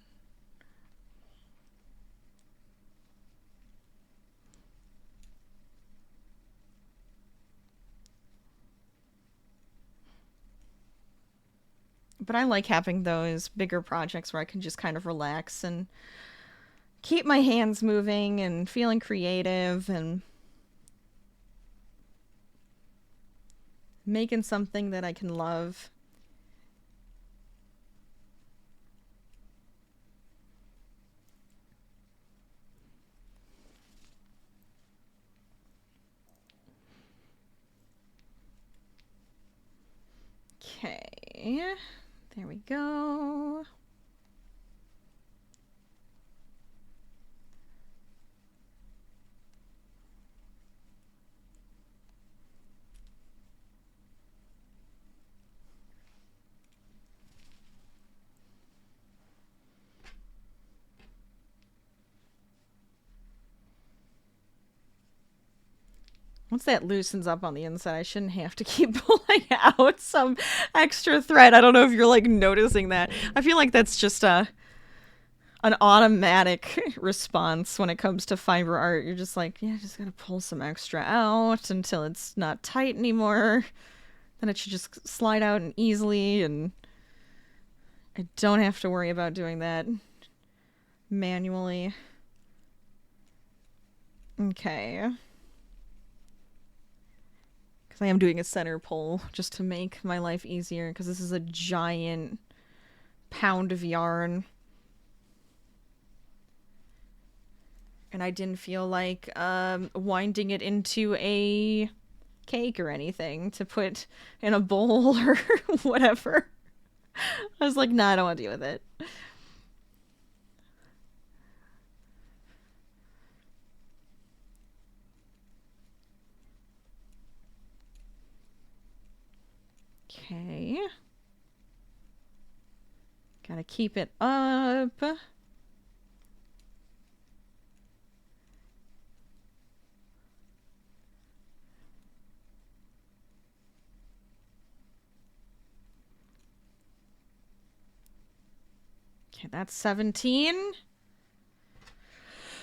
But I like having those bigger projects where I can just kind of relax and keep my hands moving and feeling creative and making something that I can love. Okay. There we go. Once that loosens up on the inside, I shouldn't have to keep pulling out some extra thread. I don't know if you're like noticing that. I feel like that's just an automatic response when it comes to fiber art. You're just like, yeah, just gotta pull some extra out until it's not tight anymore. Then it should just slide out and easily, and I don't have to worry about doing that manually. Okay. Because I am doing a center pull just to make my life easier, because this is a giant pound of yarn. And I didn't feel like winding it into a cake or anything to put in a bowl or whatever. I was like, nah, I don't want to deal with it. Okay. Gotta keep it up. Okay, that's 17.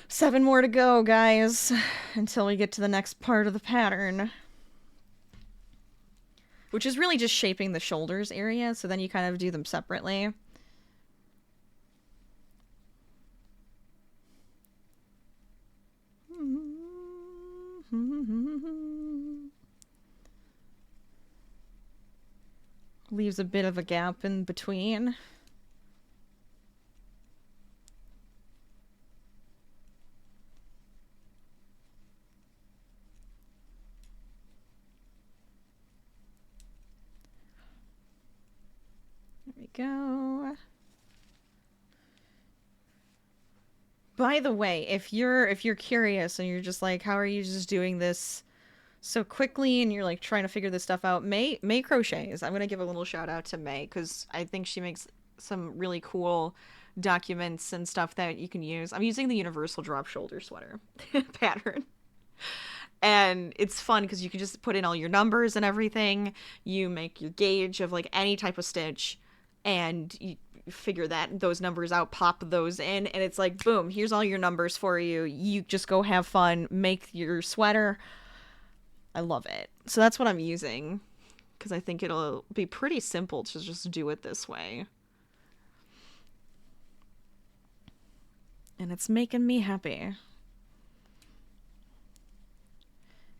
7 more to go, guys, until we get to the next part of the pattern. Which is really just shaping the shoulders area, so then you kind of do them separately. Leaves a bit of a gap in between. There we go. By the way, if you're curious and you're just like, how are you just doing this so quickly, and you're like trying to figure this stuff out, May crochets. I'm gonna give a little shout out to May, because I think she makes some really cool documents and stuff that you can use. I'm using the universal drop shoulder sweater pattern. And it's fun because you can just put in all your numbers and everything. You make your gauge of like any type of stitch, and you figure those numbers out, pop those in, and it's like, boom, here's all your numbers for you. You just go have fun, make your sweater. I love it. So that's what I'm using, because I think it'll be pretty simple to just do it this way. And it's making me happy.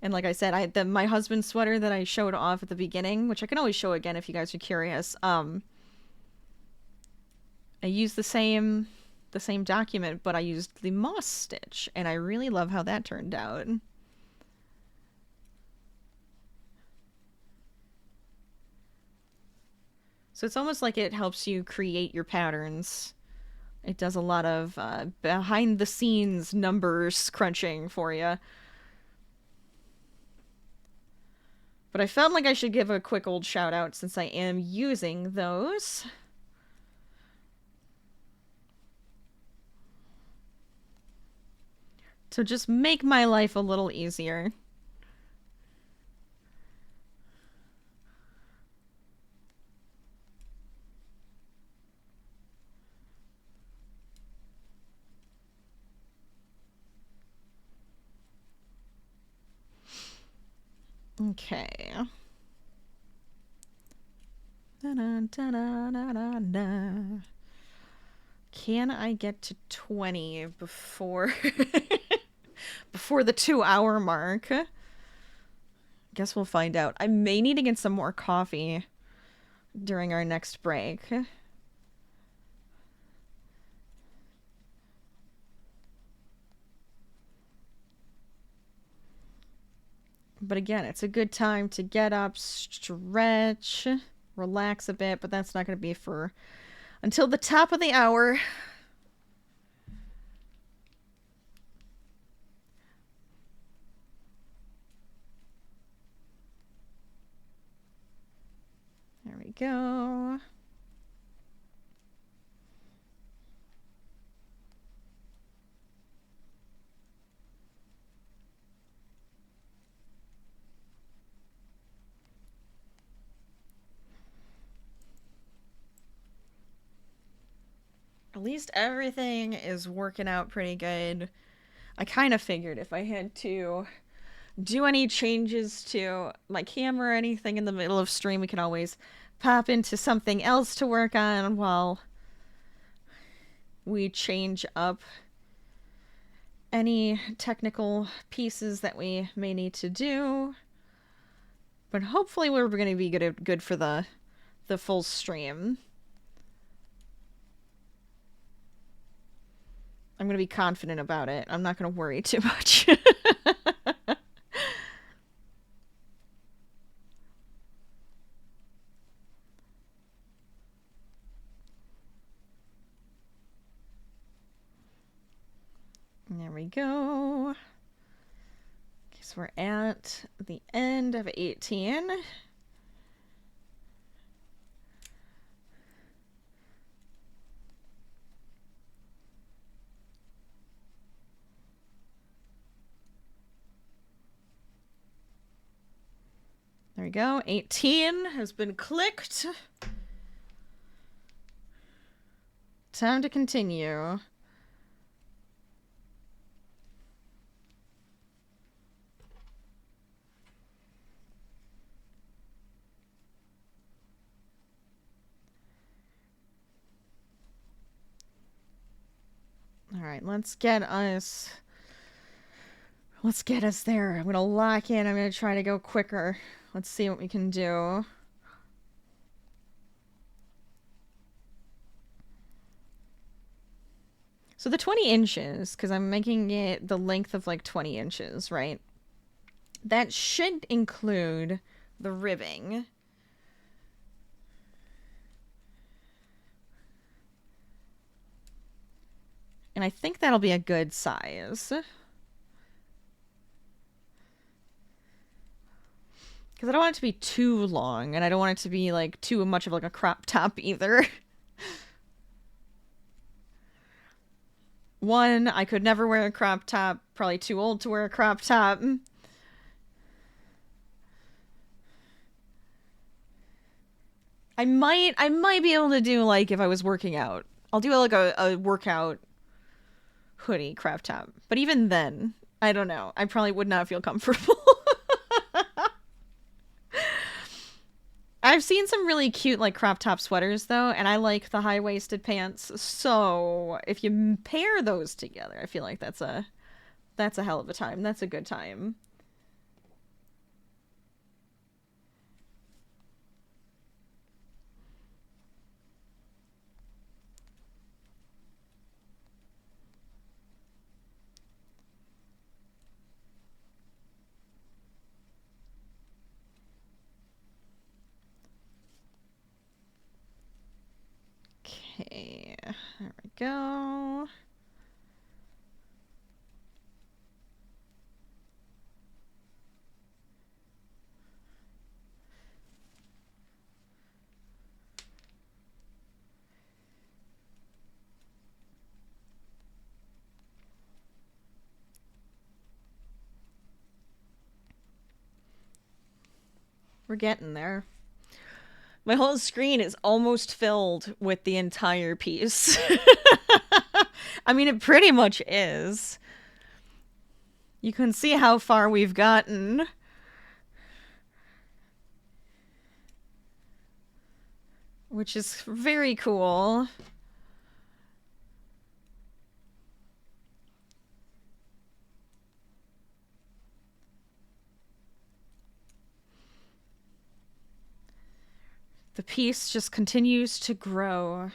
And like I said, my husband's sweater that I showed off at the beginning, which I can always show again if you guys are curious. I used the same document, but I used the moss stitch, and I really love how that turned out. So it's almost like it helps you create your patterns. It does a lot of behind the scenes numbers crunching for you. But I felt like I should give a quick old shout out since I am using those. To just make my life a little easier. Okay. Can I get to 20 before before the 2-hour mark? Guess we'll find out. I may need to get some more coffee during our next break. But again, it's a good time to get up, stretch, relax a bit, but that's not going to be for until the top of the hour. There we go. At least everything is working out pretty good. I kind of figured if I had to do any changes to my camera or anything in the middle of stream, we can always pop into something else to work on while we change up any technical pieces that we may need to do. But hopefully we're going to be good for the full stream. I'm going to be confident about it. I'm not going to worry too much. There we go. Okay, so we're at the end of 18. There we go. 18 has been clicked. Time to continue. All right, let's get us there. I'm gonna lock in. I'm gonna try to go quicker. Let's see what we can do. So the 20 inches, because I'm making it the length of like 20 inches, right? That should include the ribbing. And I think that'll be a good size. Because I don't want it to be too long, and I don't want it to be like too much of like a crop top either. One, I could never wear a crop top. Probably too old to wear a crop top. I might be able to do like if I was working out. I'll do like a workout hoodie crop top. But even then, I don't know. I probably would not feel comfortable. I've seen some really cute like crop top sweaters though, and I like the high-waisted pants. So if you pair those together, I feel like that's a hell of a time. That's a good time. Okay, there we go. We're getting there. My whole screen is almost filled with the entire piece. I mean, it pretty much is. You can see how far we've gotten. Which is very cool. The piece just continues to grow.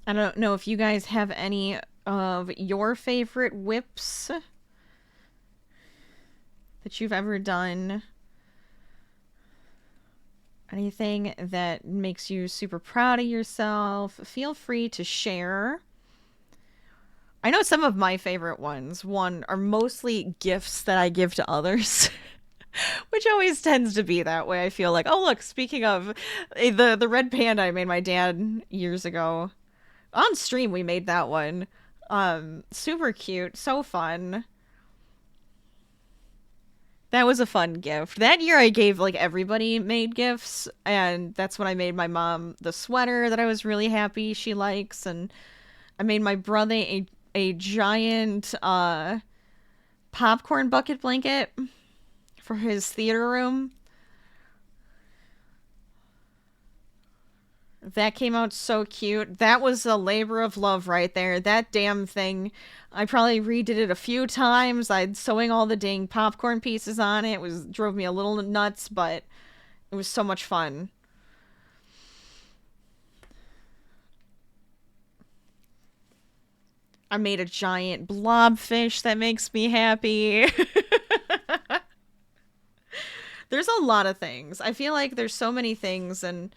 I don't know if you guys have any of your favorite whips that you've ever done. Anything that makes you super proud of yourself, feel free to share. I know some of my favorite ones, are mostly gifts that I give to others. Which always tends to be that way. I feel like, oh look, speaking of the red panda I made my dad years ago. On stream we made that one. Super cute, so fun. That was a fun gift. That year I gave like everybody made gifts, and that's when I made my mom the sweater that I was really happy she likes, and I made my brother a giant popcorn bucket blanket for his theater room. That came out so cute. That was a labor of love right there. That damn thing. I probably redid it a few times. I'd sewing all the dang popcorn pieces on it. It was drove me a little nuts, but it was so much fun. I made a giant blobfish that makes me happy. There's a lot of things. I feel like there's so many things, and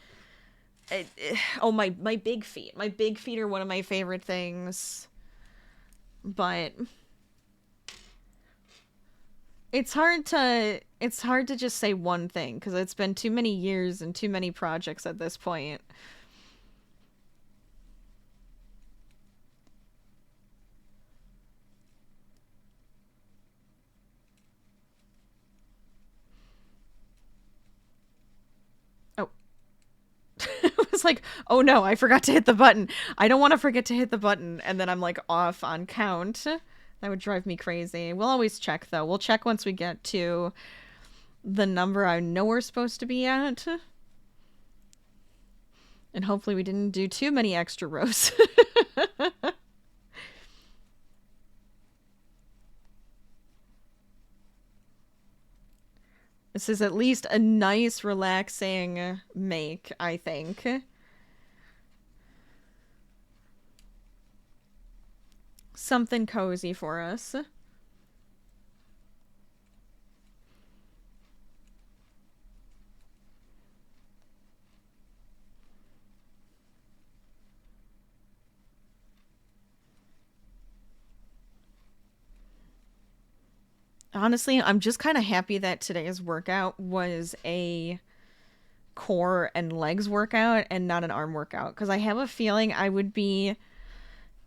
oh, my big feet. My big feet are one of my favorite things. But it's hard to just say one thing because it's been too many years and too many projects at this point. Oh. It was like, oh no, I forgot to hit the button. I don't want to forget to hit the button and then I'm like off on count. That would drive me crazy. We'll always check though. We'll check once we get to the number I know we're supposed to be at. And hopefully we didn't do too many extra rows. This is at least a nice, relaxing make, I think. Something cozy for us. Honestly, I'm just kind of happy that today's workout was a core and legs workout and not an arm workout, because I have a feeling I would be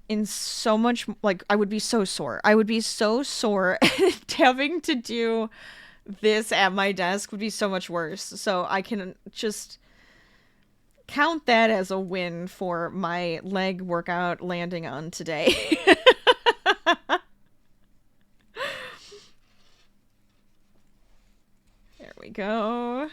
in so much, like, I would be so sore. I would be so sore, and having to do this at my desk would be so much worse. So I can just count that as a win for my leg workout landing on today. There we go.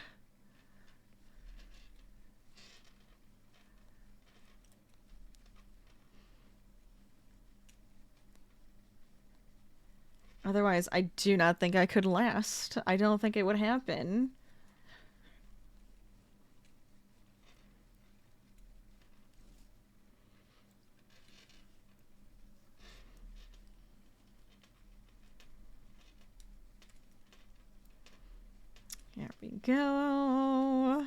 Otherwise, I do not think I could last. I don't think it would happen. There we go.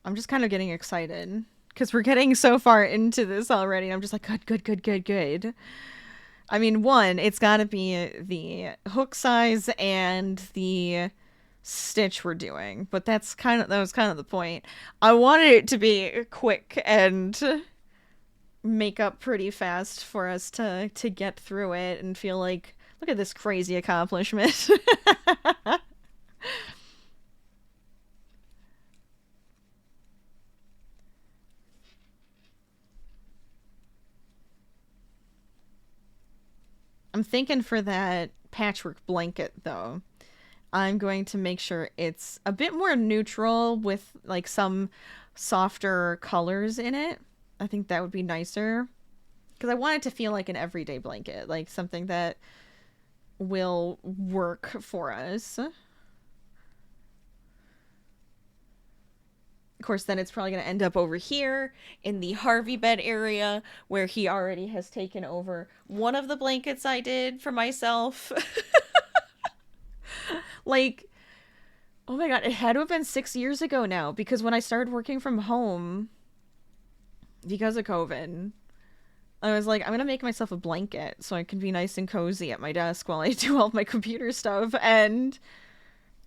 I'm just kind of getting excited because we're getting so far into this already. I'm just like, good, good, good, good, good. I mean, one, it's got to be the hook size and the stitch we're doing, but that was kind of the point. I wanted it to be quick and make up pretty fast for us to get through it and feel like, look at this crazy accomplishment. I'm thinking for that patchwork blanket though, I'm going to make sure it's a bit more neutral with like some softer colors in it. I think that would be nicer because I want it to feel like an everyday blanket, like something that will work for us. Of course, then it's probably going to end up over here in the Harvey bed area where he already has taken over one of the blankets I did for myself. Like, oh my god, it had to have been 6 years ago now because when I started working from home because of COVID, I was like, I'm gonna make myself a blanket so I can be nice and cozy at my desk while I do all my computer stuff. And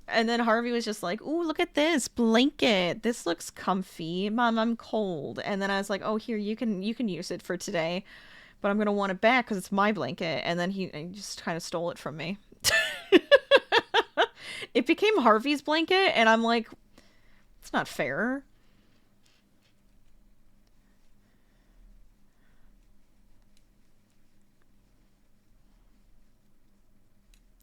then Harvey was just like, "Ooh, look at this blanket. This looks comfy. Mom, I'm cold." And then I was like, "Oh, here, you can use it for today, but I'm gonna want it back because it's my blanket." And then he just kind of stole it from me. It became Harvey's blanket, and I'm like, it's not fair.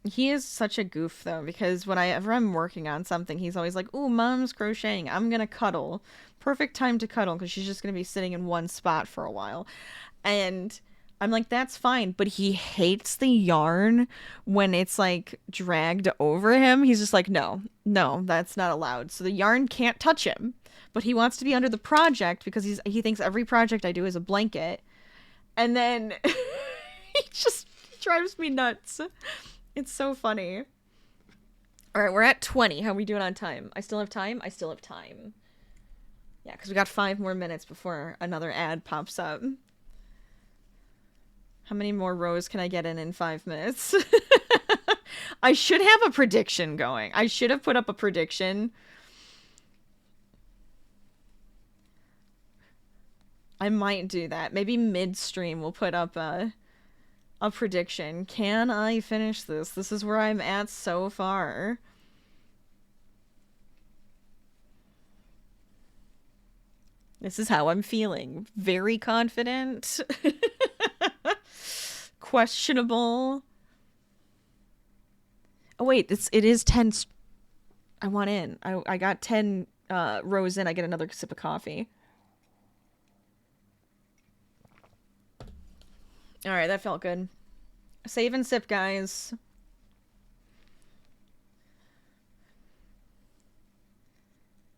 He is such a goof though, because whenever I'm working on something, he's always like, "Ooh, mom's crocheting. I'm gonna cuddle. Perfect time to cuddle because she's just gonna be sitting in one spot for a while." And I'm like, "That's fine," but he hates the yarn when it's like dragged over him. He's just like, "No, no, that's not allowed." So the yarn can't touch him, but he wants to be under the project because he thinks every project I do is a blanket, and then he just drives me nuts. It's so funny. All right, we're at 20. How are we doing on time? I still have time? I still have time. Yeah, because we got 5 more minutes before another ad pops up. How many more rows can I get in 5 minutes? I should have a prediction going. I should have put up a prediction. I might do that. Maybe mid-stream we'll put up a prediction. Can I finish this? This is where I'm at so far. This is how I'm feeling. Very confident. Questionable. Oh wait, it is 10. I want in. I got 10 rows in. I get another sip of coffee. All right, that felt good. Save and sip, guys.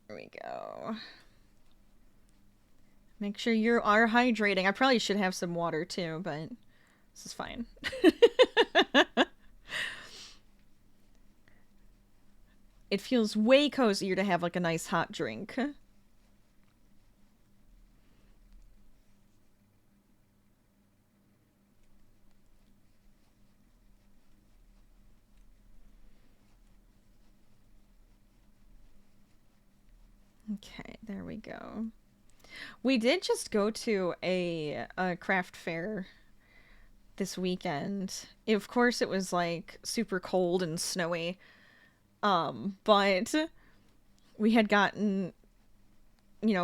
There we go. Make sure you are hydrating. I probably should have some water too, but this is fine. It feels way cozier to have like a nice hot drink. Okay, there we go. We did just go to a craft fair this weekend. Of course, it was like super cold and snowy. But we had gotten,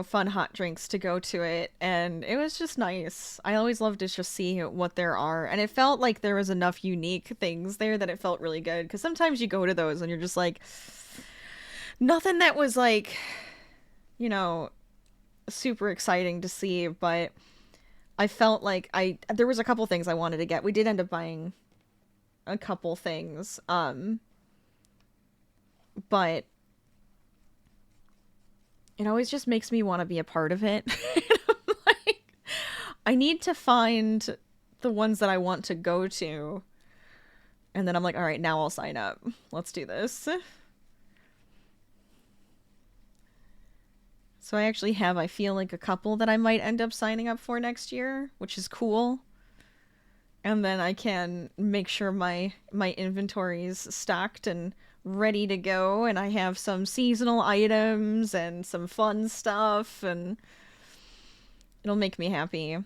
fun hot drinks to go to it, and it was just nice. I always love to just see what there are, and it felt like there was enough unique things there that it felt really good, because sometimes you go to those and you're just like, nothing that was like, super exciting to see, but I felt like there was a couple things I wanted to get. We did end up buying a couple things, but it always just makes me want to be a part of it. Like, I need to find the ones that I want to go to, and then I'm like, all right, now I'll sign up. Let's do this. So I actually have, I feel like, a couple that I might end up signing up for next year, which is cool. And then I can make sure my inventory is stocked and ready to go, and I have some seasonal items and some fun stuff, and it'll make me happy.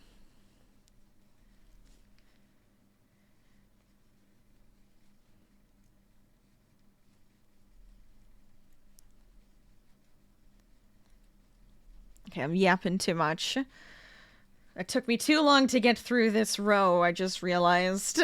Okay, I'm yapping too much. It took me too long to get through this row, I just realized.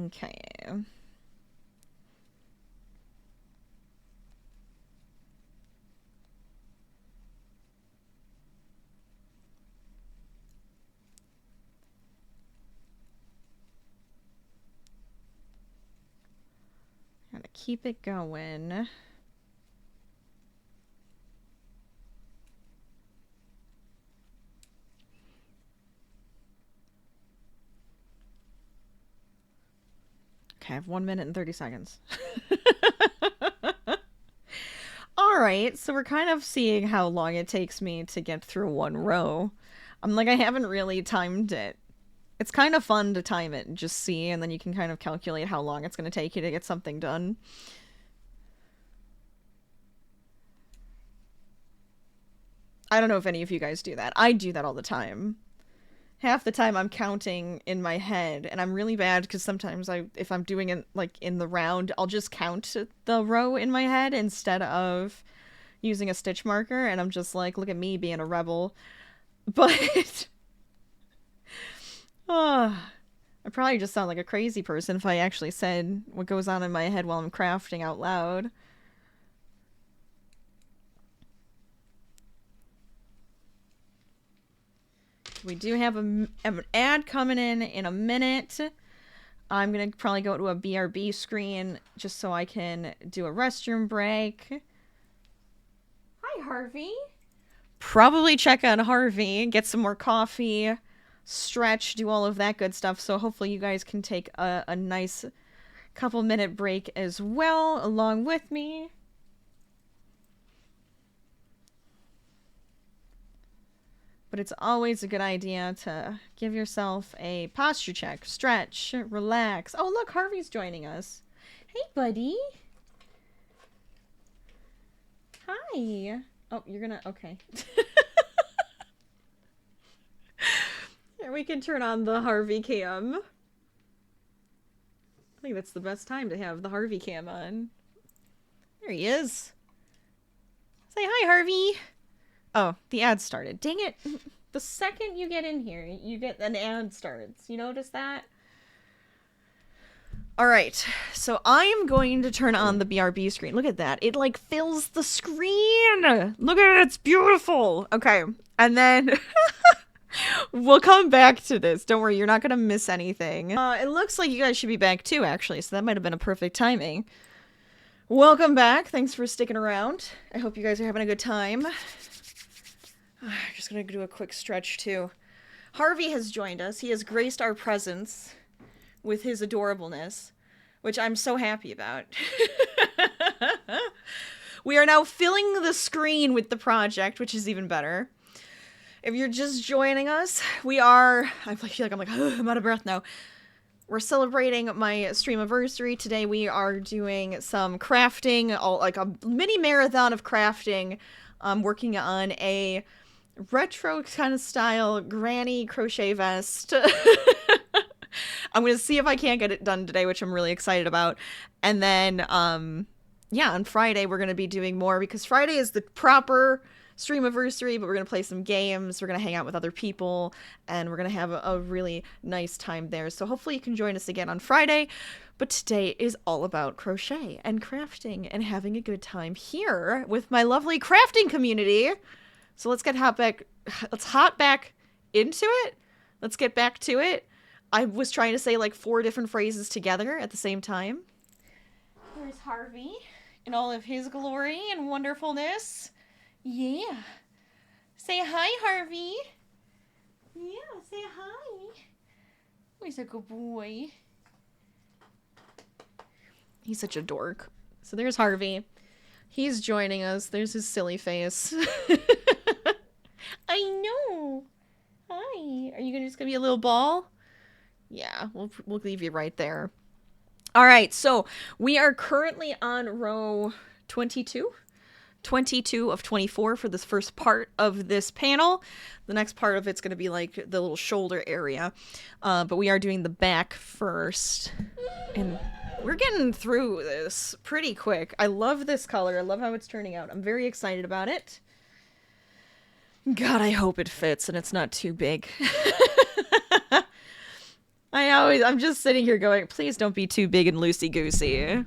Okay. Gotta keep it going. Okay, I have 1 minute and 30 seconds. Alright, so we're kind of seeing how long it takes me to get through one row. I'm like, I haven't really timed it. It's kind of fun to time it and just see, and then you can kind of calculate how long it's going to take you to get something done. I don't know if any of you guys do that. I do that all the time. Half the time I'm counting in my head, and I'm really bad because sometimes if I'm doing it like in the round, I'll just count the row in my head instead of using a stitch marker, and I'm just like, look at me being a rebel. But I probably just sound like a crazy person if I actually said what goes on in my head while I'm crafting out loud. We do have an ad coming in a minute. I'm going to probably go to a BRB screen just so I can do a restroom break. Hi, Harvey. Probably check on Harvey, get some more coffee, stretch, do all of that good stuff. So hopefully you guys can take a nice couple-minute break as well along with me. But it's always a good idea to give yourself a posture check, stretch, relax. Oh, look, Harvey's joining us. Hey, buddy. Hi. Oh, you're gonna, okay. Here, we can turn on the Harvey cam. I think that's the best time to have the Harvey cam on. There he is. Say hi, Harvey. Oh, the ad started. Dang it. The second you get in here, you get an ad starts. You notice that? Alright, so I'm going to turn on the BRB screen. Look at that. It, like, fills the screen. Look at it. It's beautiful. Okay, and then we'll come back to this. Don't worry, you're not going to miss anything. It looks like you guys should be back too, actually, so that might have been a perfect timing. Welcome back. Thanks for sticking around. I hope you guys are having a good time. Just gonna do a quick stretch too. Harvey has joined us. He has graced our presence with his adorableness, which I'm so happy about. We are now filling the screen with the project, which is even better. If you're just joining us, I feel like I'm out of breath now. We're celebrating my Streamaversary. Today we are doing some crafting, like a mini marathon of crafting. I'm working on a retro kind of style granny crochet vest. I'm gonna see if I can't get it done today, which I'm really excited about. And then yeah, on Friday we're gonna be doing more because Friday is the proper Streamaversary, but we're gonna play some games, we're gonna hang out with other people, and we're gonna have a really nice time there. So hopefully you can join us again on Friday. But today is all about crochet and crafting and having a good time here with my lovely crafting community. So let's hop back into it. Let's get back to it. I was trying to say like 4 different phrases together at the same time. Here's Harvey in all of his glory and wonderfulness. Yeah. Say hi, Harvey. Yeah, say hi. He's a good boy. He's such a dork. So there's Harvey. He's joining us. There's his silly face. I know. Hi. Are you just gonna be a little ball? Yeah, we'll leave you right there. All right, so we are currently on row 22. 22 of 24 for this first part of this panel. The next part of it's going to be like the little shoulder area. But we are doing the back first. And we're getting through this pretty quick. I love this color. I love how it's turning out. I'm very excited about it. God, I hope it fits and it's not too big. I'm just sitting here going, please don't be too big and loosey-goosey.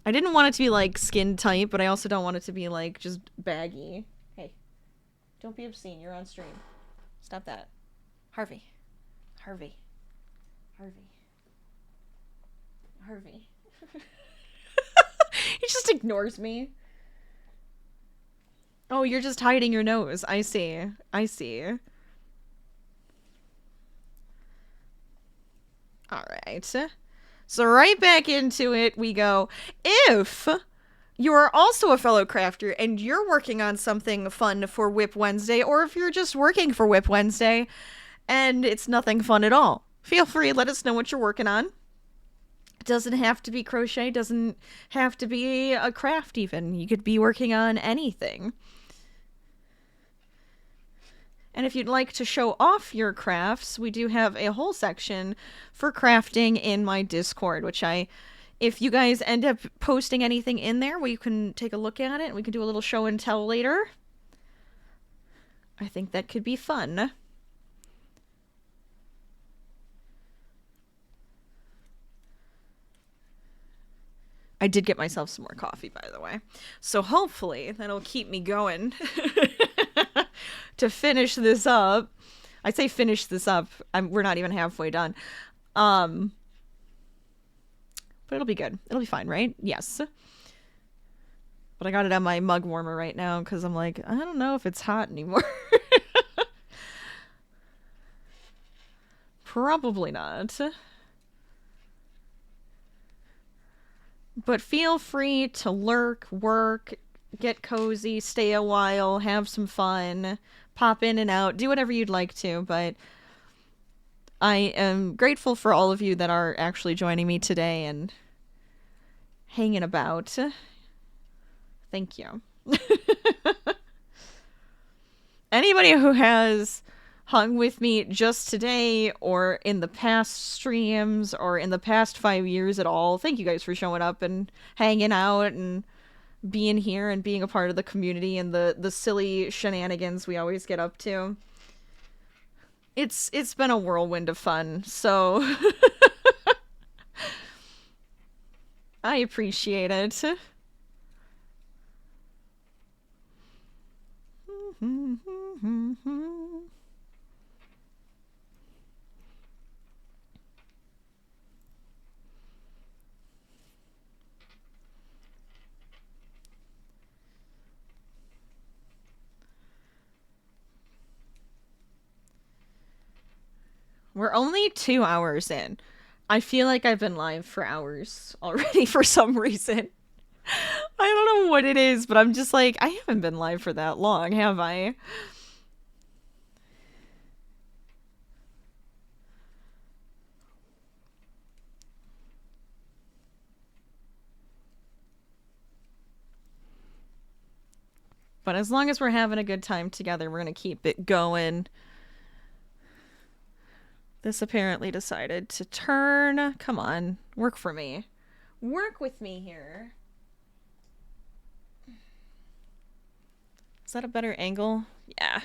I didn't want it to be, like, skin tight, but I also don't want it to be, like, just baggy. Hey, don't be obscene. You're on stream. Stop that. Harvey. Harvey. Harvey. Harvey. He just ignores me. Oh, you're just hiding your nose. I see. I see. Alright. So right back into it we go. If you are also a fellow crafter and you're working on something fun for Whip Wednesday, or if you're just working for Whip Wednesday and it's nothing fun at all, feel free, let us know what you're working on. It doesn't have to be crochet, doesn't have to be a craft even. You could be working on anything. And if you'd like to show off your crafts, we do have a whole section for crafting in my Discord, which if you guys end up posting anything in there, we can take a look at it and we can do a little show and tell later. I think that could be fun. I did get myself some more coffee, by the way. So hopefully that'll keep me going to finish this up. I say finish this up. We're not even halfway done. But it'll be good. It'll be fine, right? Yes. But I got it on my mug warmer right now because I'm like, I don't know if it's hot anymore. Probably not. But feel free to lurk, work, get cozy, stay a while, have some fun, pop in and out, do whatever you'd like to. But I am grateful for all of you that are actually joining me today and hanging about. Thank you. Anybody who has hung with me just today or in the past streams or in the past 5 years at all, thank you guys for showing up and hanging out and being here and being a part of the community and the silly shenanigans we always get up to. It's been a whirlwind of fun, so I appreciate it. We're only 2 hours in. I feel like I've been live for hours already for some reason. I don't know what it is, but I'm just like, I haven't been live for that long, have I? But as long as we're having a good time together, we're going to keep it going. This apparently decided to turn. Come on, work for me. Work with me here. Is that a better angle? Yeah.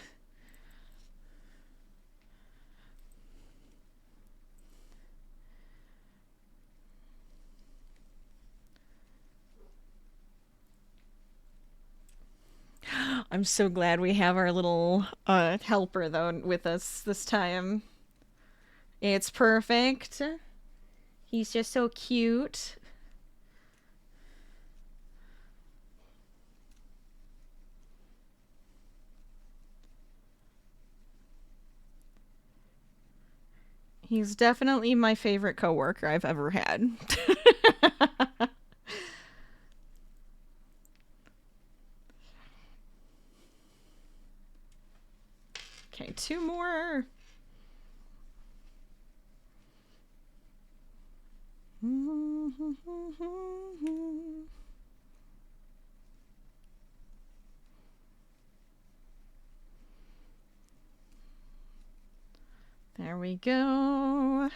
I'm so glad we have our little helper, though, with us this time. It's perfect. He's just so cute. He's definitely my favorite coworker I've ever had. Okay, 2 more. There we go.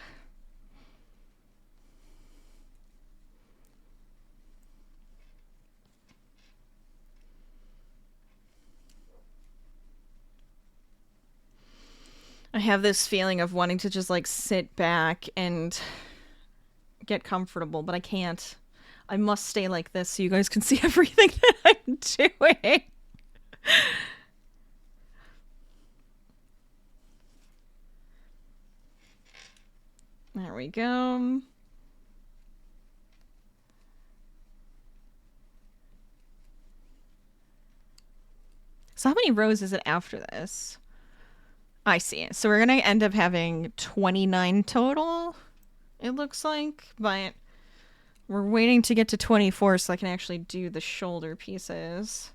I have this feeling of wanting to just like sit back and get comfortable, but I can't. I must stay like this so you guys can see everything that I'm doing. There we go. So how many rows is it after this? I see. So we're going to end up having 29 total. it looks like, but we're waiting to get to 24 so I can actually do the shoulder pieces.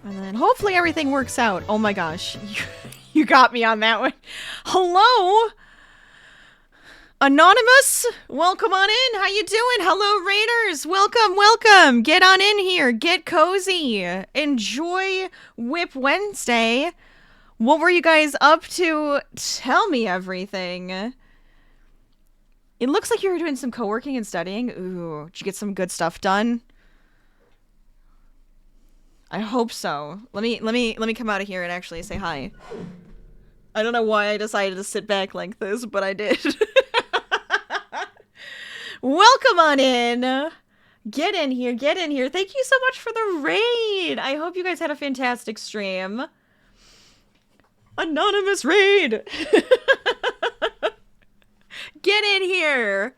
And then hopefully everything works out. Oh my gosh. You got me on that one. Hello? Anonymous? Welcome on in. How you doing? Hello, Raiders. Welcome, welcome. Get on in here. Get cozy. Enjoy Whip Wednesday. What were you guys up to? Tell me everything. It looks like you were doing some co-working and studying. Ooh, did you get some good stuff done? I hope so. Let me come out of here and actually say hi. I don't know why I decided to sit back like this, but I did. Welcome on in. Get in here, get in here. Thank you so much for the raid. I hope you guys had a fantastic stream. Anonymous raid. Get in here.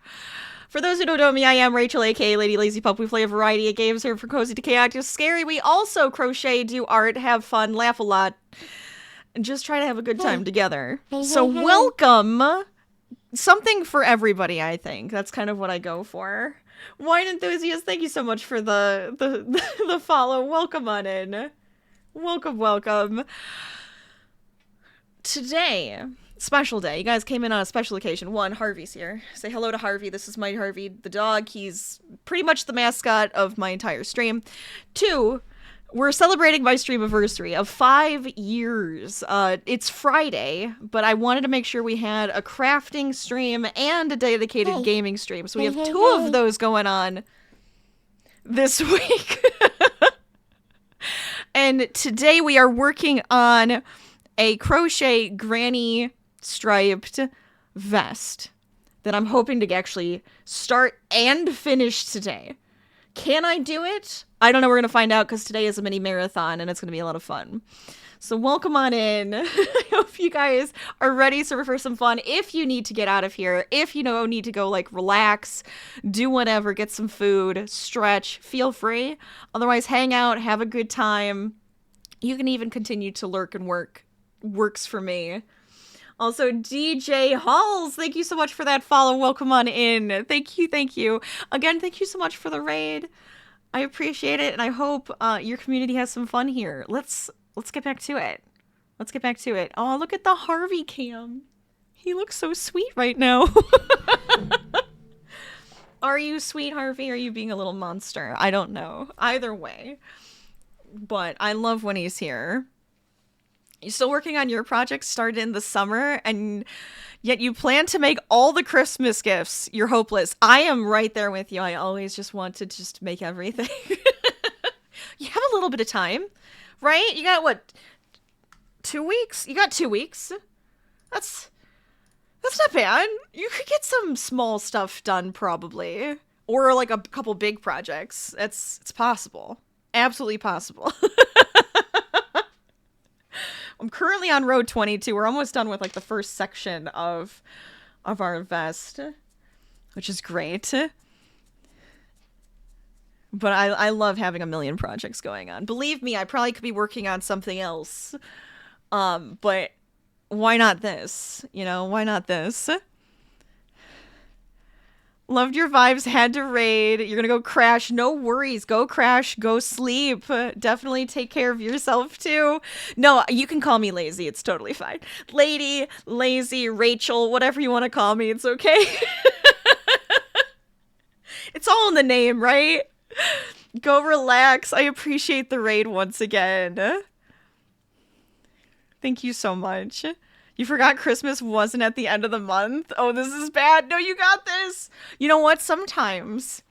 For those who don't know me, I am Rachel, aka LadyLazyPup. We play a variety of games here from cozy to chaotic to scary. We also crochet, do art, have fun, laugh a lot, and just try to have a good time together. So welcome. Something for everybody, I think. That's kind of what I go for. Wine enthusiast, thank you so much for the follow. Welcome on in. Welcome, welcome. Today, special day. You guys came in on a special occasion. One, Harvey's here. Say hello to Harvey. This is my Harvey, the dog. He's pretty much the mascot of my entire stream. Two, we're celebrating my Streamaversary of 5 years. It's Friday, but I wanted to make sure we had a crafting stream and a dedicated gaming stream. So we have two of those going on this week. And today we are working on a crochet granny striped vest that I'm hoping to actually start and finish today. Can I do it? I don't know. We're going to find out because today is a mini marathon and it's going to be a lot of fun. So welcome on in. I hope you guys are ready for some fun. If you need to get out of here, if you need to go like relax, do whatever, get some food, stretch, feel free. Otherwise, hang out, have a good time. You can even continue to lurk and work. Works for me. Also, DJ Halls, thank you so much for that follow. Welcome on in. Thank you, thank you. Again, thank you so much for the raid. I appreciate it, and I hope your community has some fun here. Let's get back to it. Let's get back to it. Oh, look at the Harvey cam. He looks so sweet right now. Are you sweet, Harvey? Or are you being a little monster? I don't know. Either way. But I love when he's here. You're still working on your project started in the summer, and yet you plan to make all the Christmas gifts. You're hopeless. I am right there with you. I always just want to just make everything. You have a little bit of time, right? You got, what, 2 weeks? You got 2 weeks. That's not bad. You could get some small stuff done, probably. Or, like, a couple big projects. It's possible. Absolutely possible. I'm currently on road 22. We're almost done with like the first section of our vest, which is great. But I love having a million projects going on. Believe me, I probably could be working on something else. But why not this? Why not this? Loved your vibes, had to raid. You're gonna go crash. No worries. Go crash, go sleep. Definitely take care of yourself too. No, you can call me lazy. It's totally fine. Lady, lazy, Rachel, whatever you want to call me, it's okay. It's all in the name, right? Go relax. I appreciate the raid once again. Thank you so much. You forgot Christmas wasn't at the end of the month? Oh, this is bad. No, you got this. You know what? Sometimes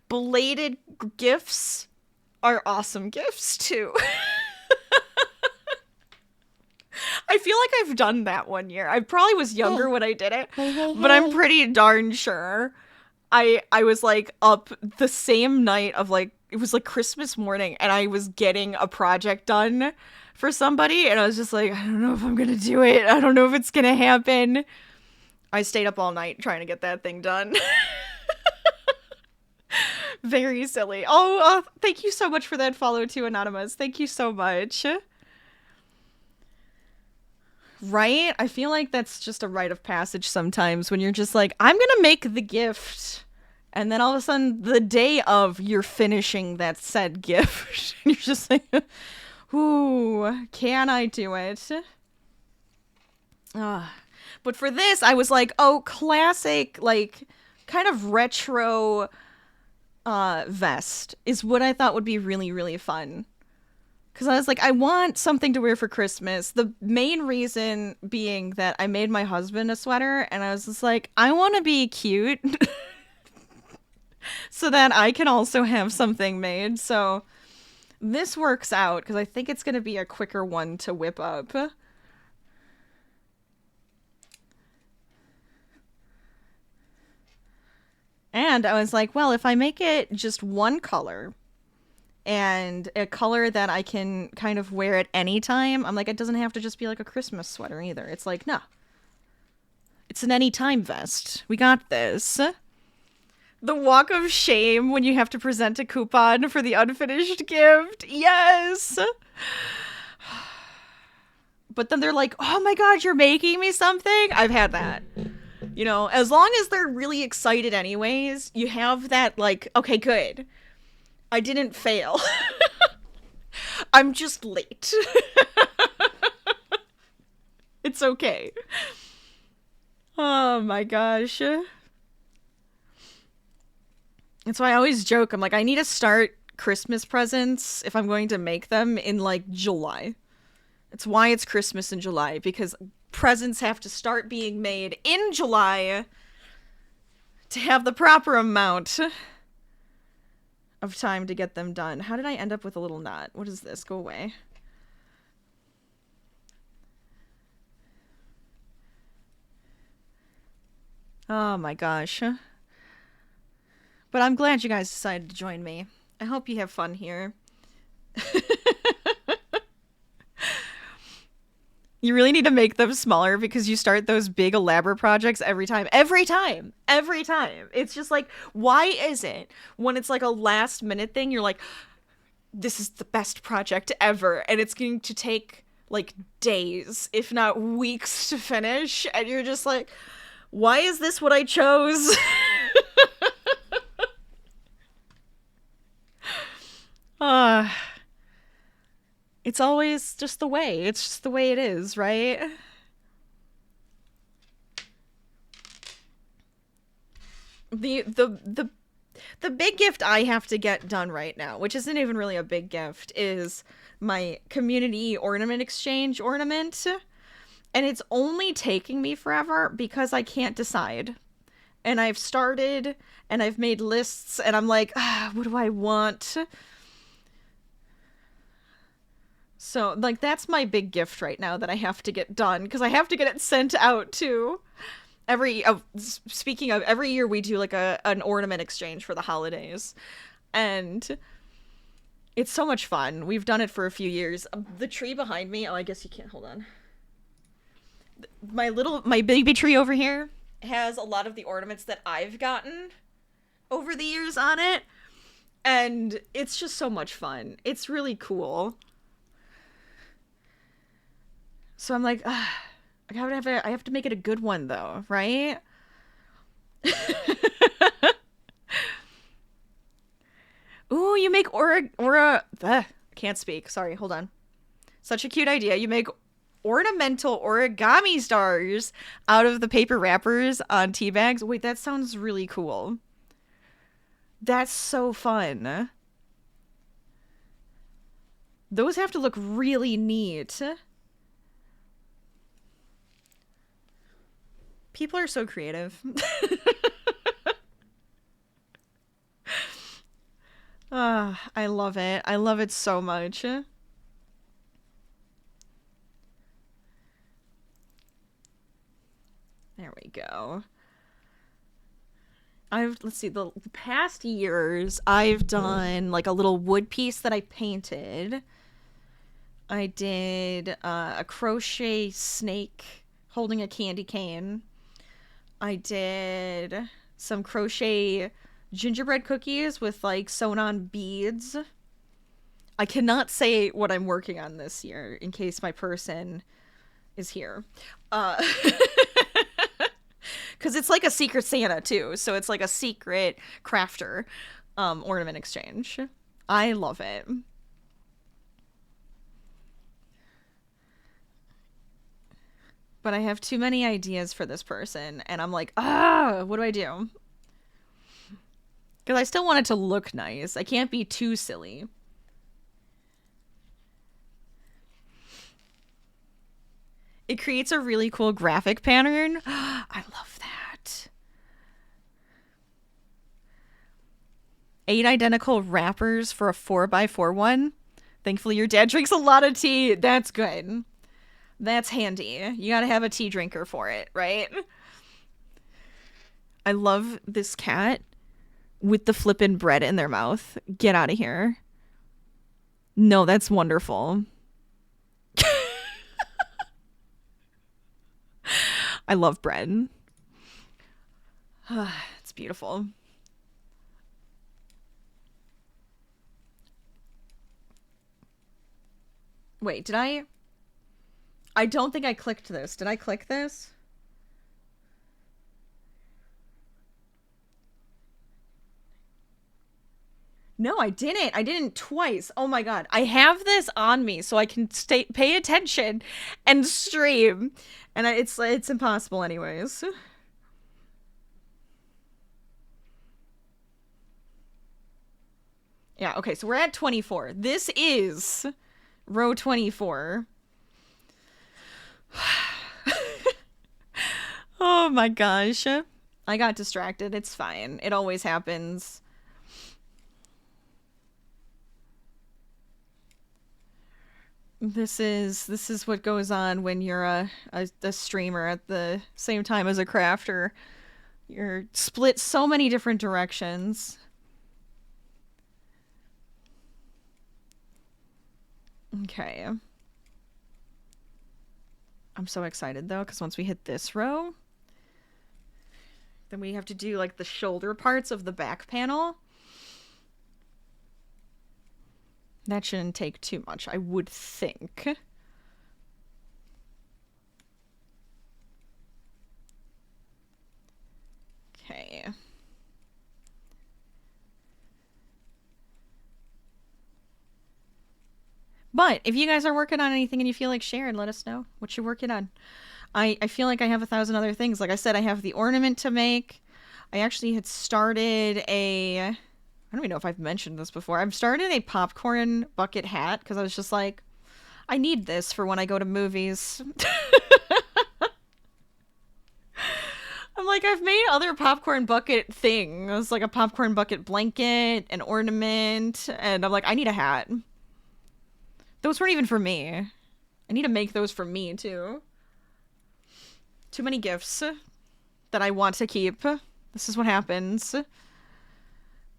belated gifts are awesome gifts, too. I feel like I've done that one year. I probably was younger when I did it, but I'm pretty darn sure I was, like, up the same night of, like, it was like Christmas morning and I was getting a project done for somebody and I was just like, I don't know if I'm gonna do it. I don't know if it's gonna happen. I stayed up all night trying to get that thing done. Very silly. Oh, thank you so much for that follow too, Anonymous. Thank you so much. Right? I feel like that's just a rite of passage sometimes when you're just like, I'm gonna make the gift. And then all of a sudden, the day of, you're finishing that said gift. You're just like, ooh, can I do it? But for this, I was like, oh, classic, like, kind of retro vest is what I thought would be really, really fun. Because I was like, I want something to wear for Christmas. The main reason being that I made my husband a sweater, and I was just like, I want to be cute. So that I can also have something made. So this works out, because I think it's going to be a quicker one to whip up. And I was like, well, if I make it just one color, and a color that I can kind of wear at any time, I'm like, it doesn't have to just be like a Christmas sweater either. It's like, nah. It's an anytime vest. We got this. The walk of shame when you have to present a coupon for the unfinished gift. Yes! But then they're like, oh my god, you're making me something? I've had that. You know, as long as they're really excited anyways, you have that, like, okay, good. I didn't fail. I'm just late. It's okay. Oh my gosh. That's why I always joke. I'm like, I need to start Christmas presents if I'm going to make them in like July. It's why it's Christmas in July, because presents have to start being made in July to have the proper amount of time to get them done. How did I end up with a little knot? What is this? Go away. Oh my gosh. But I'm glad you guys decided to join me. I hope you have fun here. You really need to make them smaller because you start those big elaborate projects every time. Every time. Every time. It's just like, why is it when it's like a last minute thing, you're like, this is the best project ever, and it's going to take like days, if not weeks to finish, and you're just like, why is this what I chose? It's always just the way. It's just the way it is, right? The big gift I have to get done right now, which isn't even really a big gift, is my community ornament exchange ornament. And it's only taking me forever because I can't decide. And I've started and I've made lists and I'm like, what do I want? So, like, that's my big gift right now that I have to get done, because I have to get it sent out, too. Speaking of, every year we do, like, an ornament exchange for the holidays. And it's so much fun. We've done it for a few years. The tree behind me, oh, I guess you can't, hold on. My baby tree over here has a lot of the ornaments that I've gotten over the years on it. And it's just so much fun. It's really cool. So I'm like, I have to make it a good one though, right? Ooh, you make can't speak. Sorry, hold on. Such a cute idea. You make ornamental origami stars out of the paper wrappers on tea bags. Wait, that sounds really cool. That's so fun. Those have to look really neat. People are so creative. I love it. I love it so much. There we go. let's see, the past years, I've done like a little wood piece that I painted. I did a crochet snake holding a candy cane. I did some crochet gingerbread cookies with like sewn on beads. I cannot say what I'm working on this year in case my person is here. Because it's like a secret Santa too, so it's like a secret crafter ornament exchange. I love it. But I have too many ideas for this person, and I'm like, what do I do? Because I still want it to look nice. I can't be too silly. It creates a really cool graphic pattern. I love that. 8 identical wrappers for a 4x4 one. Thankfully, your dad drinks a lot of tea. That's good. That's handy. You gotta have a tea drinker for it, right? I love this cat with the flippin' bread in their mouth. Get out of here. No, that's wonderful. I love bread. It's beautiful. Wait, did I don't think I clicked this. Did I click this? No, I didn't. I didn't twice. Oh my god. I have this on me so I can pay attention and stream. And it's impossible anyways. Yeah, okay. So we're at 24. This is row 24. Oh my gosh. I got distracted. It's fine. It always happens. This is what goes on when you're a streamer at the same time as a crafter. You're split so many different directions. Okay. I'm so excited though, because once we hit this row, then we have to do like the shoulder parts of the back panel. That shouldn't take too much, I would think. Okay. But if you guys are working on anything and you feel like sharing, let us know what you're working on. I feel like I have 1,000 other things. Like I said, I have the ornament to make. I actually had started a... I don't even know if I've mentioned this before. I've started a popcorn bucket hat because I was just like, I need this for when I go to movies. I'm like, I've made other popcorn bucket things, like a popcorn bucket blanket, an ornament, and I'm like, I need a hat. Those weren't even for me. I need to make those for me, too. Too many gifts that I want to keep. This is what happens.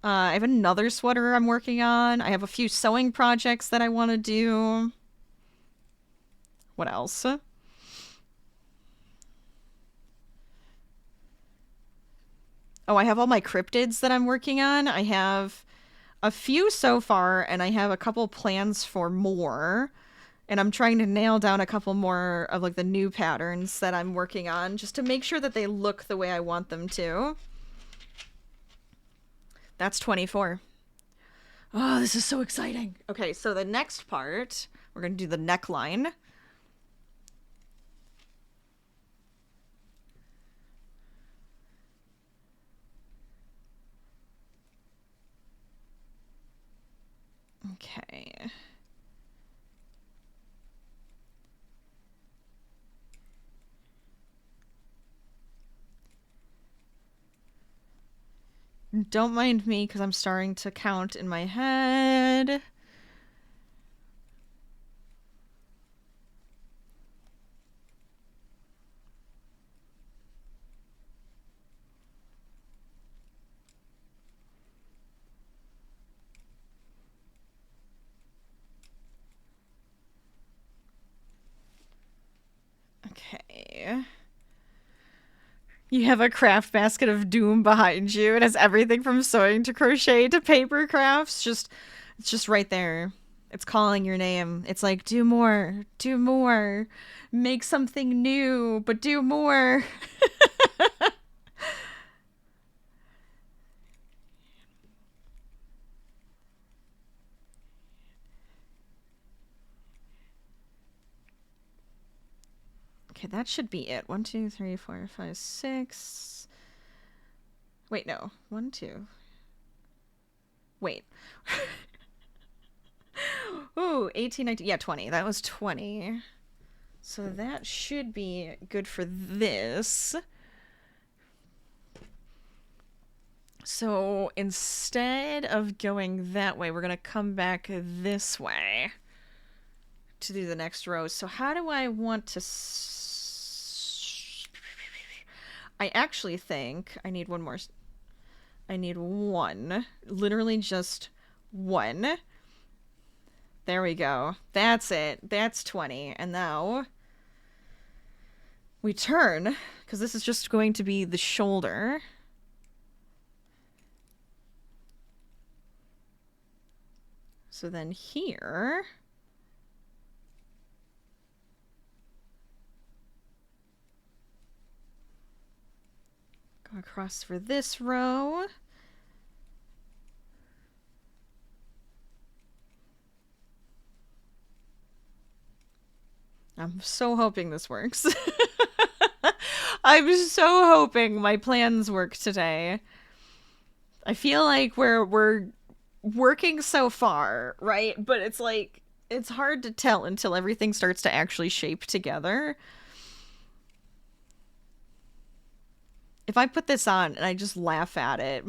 I have another sweater I'm working on. I have a few sewing projects that I want to do. What else? Oh, I have all my cryptids that I'm working on. I have a few so far, and I have a couple plans for more. And I'm trying to nail down a couple more of like the new patterns that I'm working on just to make sure that they look the way I want them to. That's 24. Oh, this is so exciting. Okay, so the next part, we're going to do the neckline. Okay. Don't mind me because I'm starting to count in my head. You have a craft basket of doom behind you. It has everything from sewing to crochet to paper crafts. It's just right there. It's calling your name. It's like, do more, do more. Make something new, but do more. Okay, that should be it. 1, 2, 3, 4, 5, 6. Wait, no. 1, 2. Wait. Ooh, 18, 19. Yeah, 20. That was 20. So that should be good for this. So instead of going that way, we're going to come back this way to do the next row. So how do I want to... I actually think I need one more. I need one. Literally just one. There we go. That's it. That's 20. And now we turn, because this is just going to be the shoulder. So then here... go across for this row. I'm so hoping this works. I'm so hoping my plans work today. I feel like we're working so far, right? But it's like, it's hard to tell until everything starts to actually shape together. If I put this on and I just laugh at it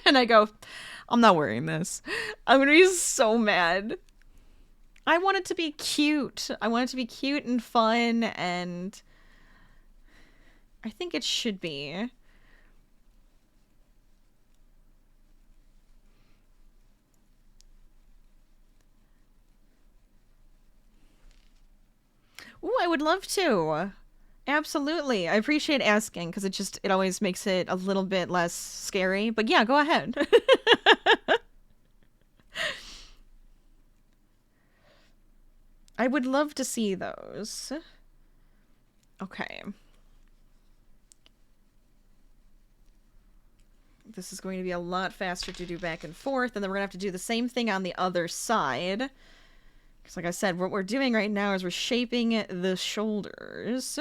and I go, I'm not wearing this, I'm gonna be so mad. I want it to be cute. I want it to be cute and fun, and I think it should be. Ooh, I would love to. Absolutely. I appreciate asking, because it always makes it a little bit less scary. But yeah, go ahead. I would love to see those. Okay. This is going to be a lot faster to do back and forth, and then we're going to have to do the same thing on the other side. Because like I said, what we're doing right now is we're shaping the shoulders.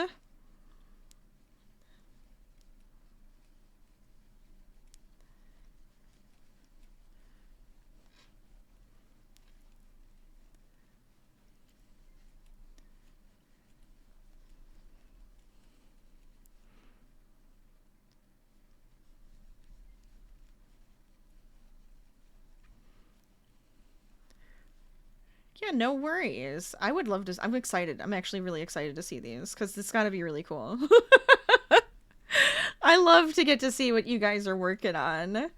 Yeah, no worries. I would love to... I'm excited. I'm actually really excited to see these, because it's got to be really cool. I love to get to see what you guys are working on.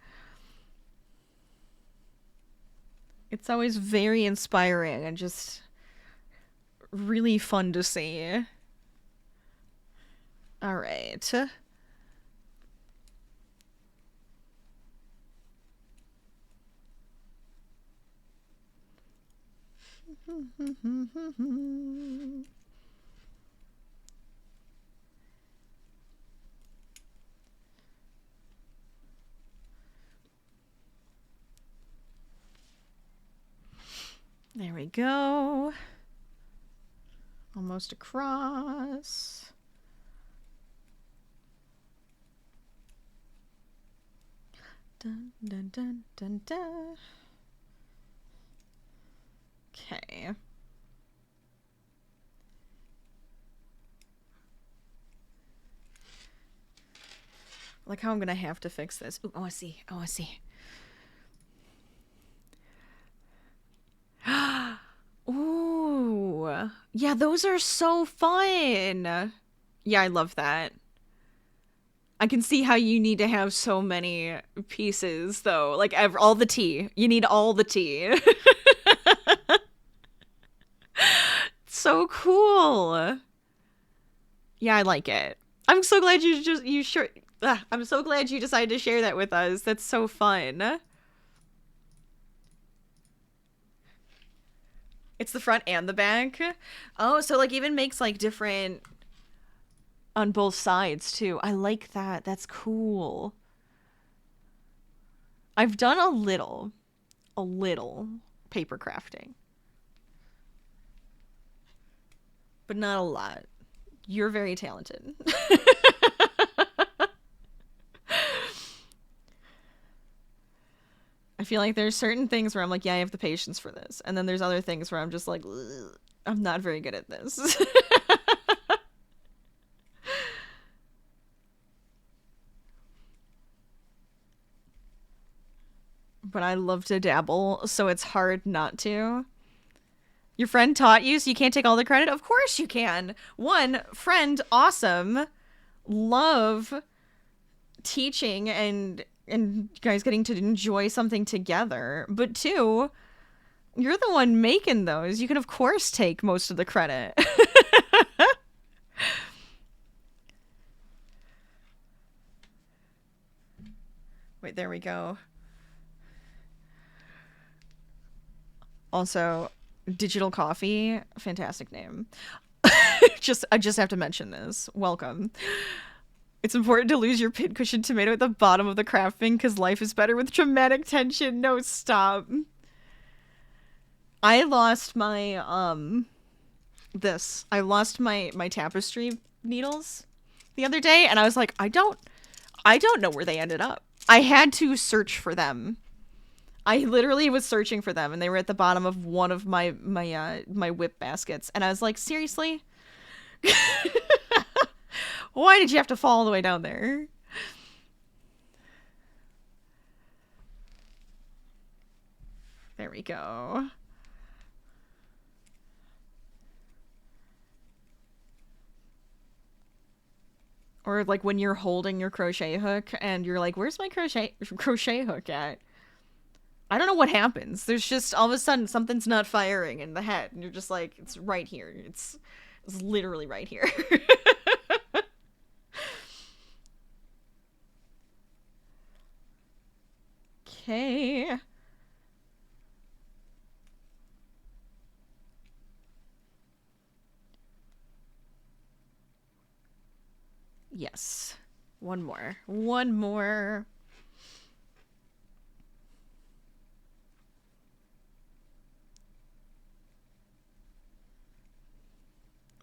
It's always very inspiring and just really fun to see. All right. There we go. Almost across. Dun, dun, dun, dun, dun. Okay. Like how I'm gonna have to fix this. Ooh, I wanna see. I wanna see. Ooh. Yeah, those are so fun. Yeah, I love that. I can see how you need to have so many pieces, though. Like, all the tea. You need all the tea. So cool. Yeah, I like it. I'm so glad I'm so glad you decided to share that with us. That's so fun. It's the front and the back. Oh, so like even makes like different on both sides too. I like that. That's cool. I've done a little paper crafting, but not a lot. You're very talented. I feel like there's certain things where I'm like, yeah, I have the patience for this. And then there's other things where I'm just like, I'm not very good at this. But I love to dabble, so it's hard not to. Your friend taught you, so you can't take all the credit? Of course you can. One, friend, awesome. Love teaching and you guys getting to enjoy something together. But two, you're the one making those. You can, of course, take most of the credit. Wait, there we go. Also, Digital Coffee, fantastic name. I just have to mention this. Welcome. It's important to lose your pincushion tomato at the bottom of the craft bin because life is better with dramatic tension. No, stop. I lost my I lost my tapestry needles the other day, and I was like, I don't know where they ended up. I had to search for them. I literally was searching for them, and they were at the bottom of one of my whip baskets, and I was like, seriously? Why did you have to fall all the way down there? There we go. Or like when you're holding your crochet hook and you're like, where's my crochet hook at? I don't know what happens. There's just all of a sudden something's not firing in the head, and you're just like, it's right here. It's literally right here. Okay. Yes. One more. One more.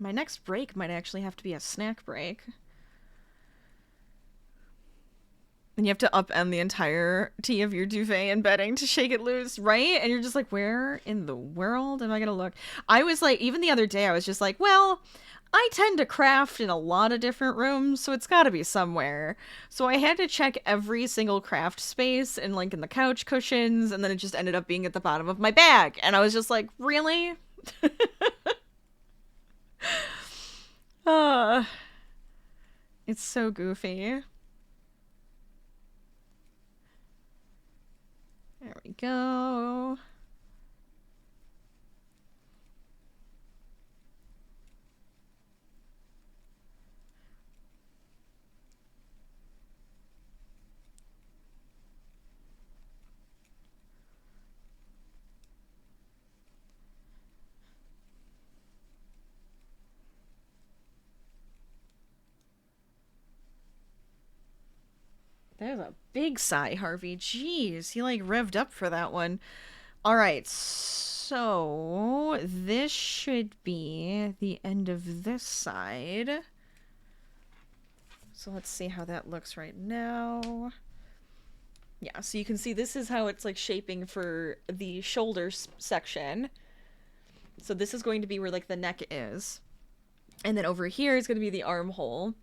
My next break might actually have to be a snack break. And you have to upend the entirety of your duvet and bedding to shake it loose, right? And you're just like, where in the world am I gonna look? I was like, even the other day, I was just like, well, I tend to craft in a lot of different rooms, so it's gotta be somewhere. So I had to check every single craft space and like in the couch cushions, and then it just ended up being at the bottom of my bag. And I was just like, really? It's so goofy. There we go. That was a big sigh, Harvey. Jeez, he like revved up for that one. All right, so this should be the end of this side. So let's see how that looks right now. Yeah, so you can see this is how it's like shaping for the shoulders section. So this is going to be where like the neck is. And then over here is going to be the armhole.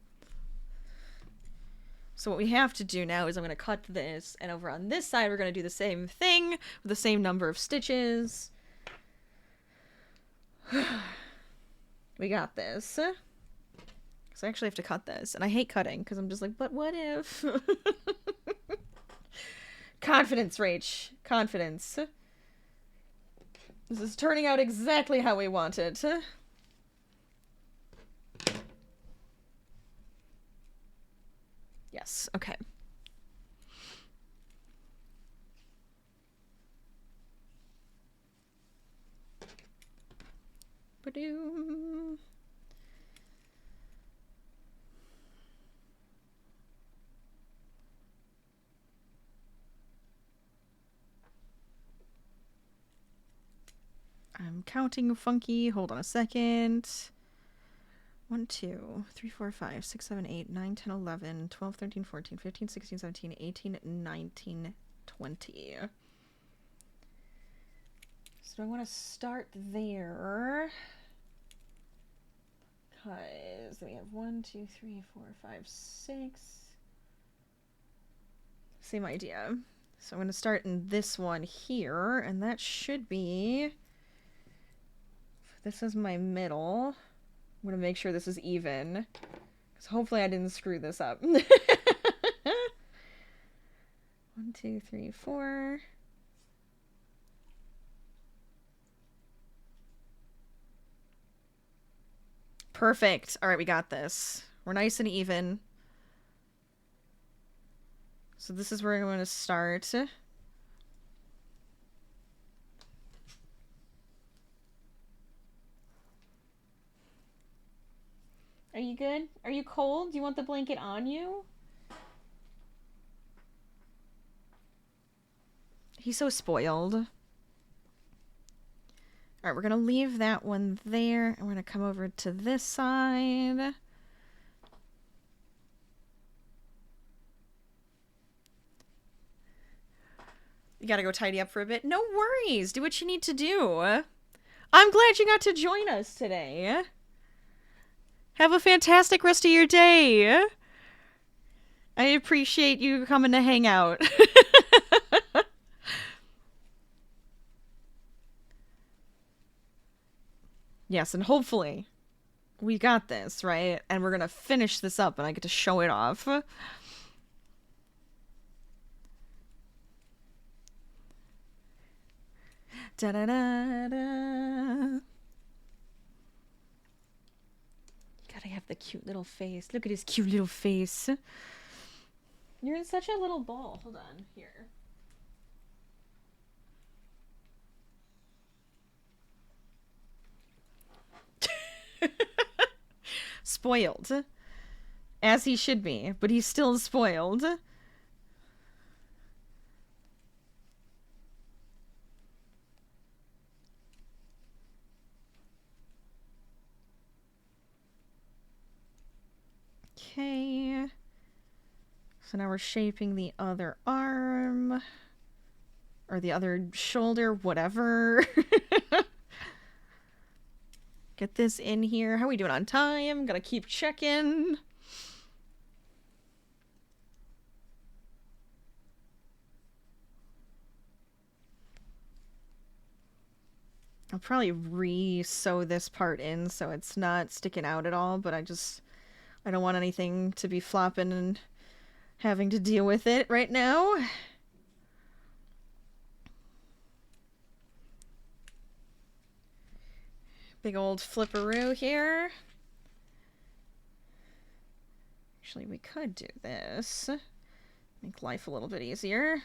So what we have to do now is I'm going to cut this, and over on this side we're going to do the same thing with the same number of stitches. We got this. So I actually have to cut this, and I hate cutting because I'm just like, but what if? Confidence, Rach. Confidence. This is turning out exactly how we want it. Yes, okay. Ba-doom. I'm counting funky. Hold on a second. 1, 2, 3, 4, 5, 6, 7, 8, 9, 10, 11, 12, 13, 14, 15, 16, 17, 18, 19, 20. So I want to start there. Because we have 1, 2, 3, 4, 5, 6. Same idea. So I'm going to start in this one here, and that should be... This is my middle. I'm going to make sure this is even. Because hopefully I didn't screw this up. 1, 2, 3, 4. Perfect. All right, we got this. We're nice and even. So this is where I'm going to start. Are you good? Are you cold? Do you want the blanket on you? He's so spoiled. All right, we're going to leave that one there. And we're going to come over to this side. You got to go tidy up for a bit. No worries. Do what you need to do. I'm glad you got to join us today. Have a fantastic rest of your day. I appreciate you coming to hang out. Yes, and hopefully we got this, right? And we're gonna finish this up and I get to show it off. Da-da-da-da. Gotta have the cute little face. Look at his cute little face. You're in such a little ball. Hold on. Here. Spoiled. As he should be, but he's still spoiled. Okay. So now we're shaping the other arm. Or the other shoulder, whatever. Get this in here. How are we doing on time? Gotta keep checking. I'll probably re-sew this part in so it's not sticking out at all, but I don't want anything to be flopping and having to deal with it right now. Big old flipperoo here. Actually, we could do this. Make life a little bit easier.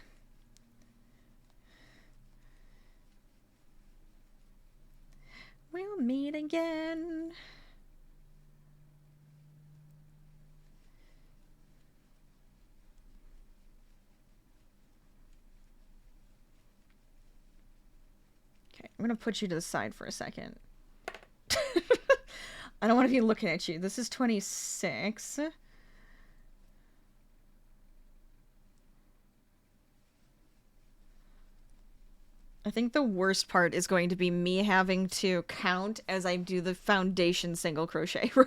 We'll meet again. Okay, I'm gonna put you to the side for a second. I don't want to be looking at you. This is 26. I think the worst part is going to be me having to count as I do the foundation single crochet row.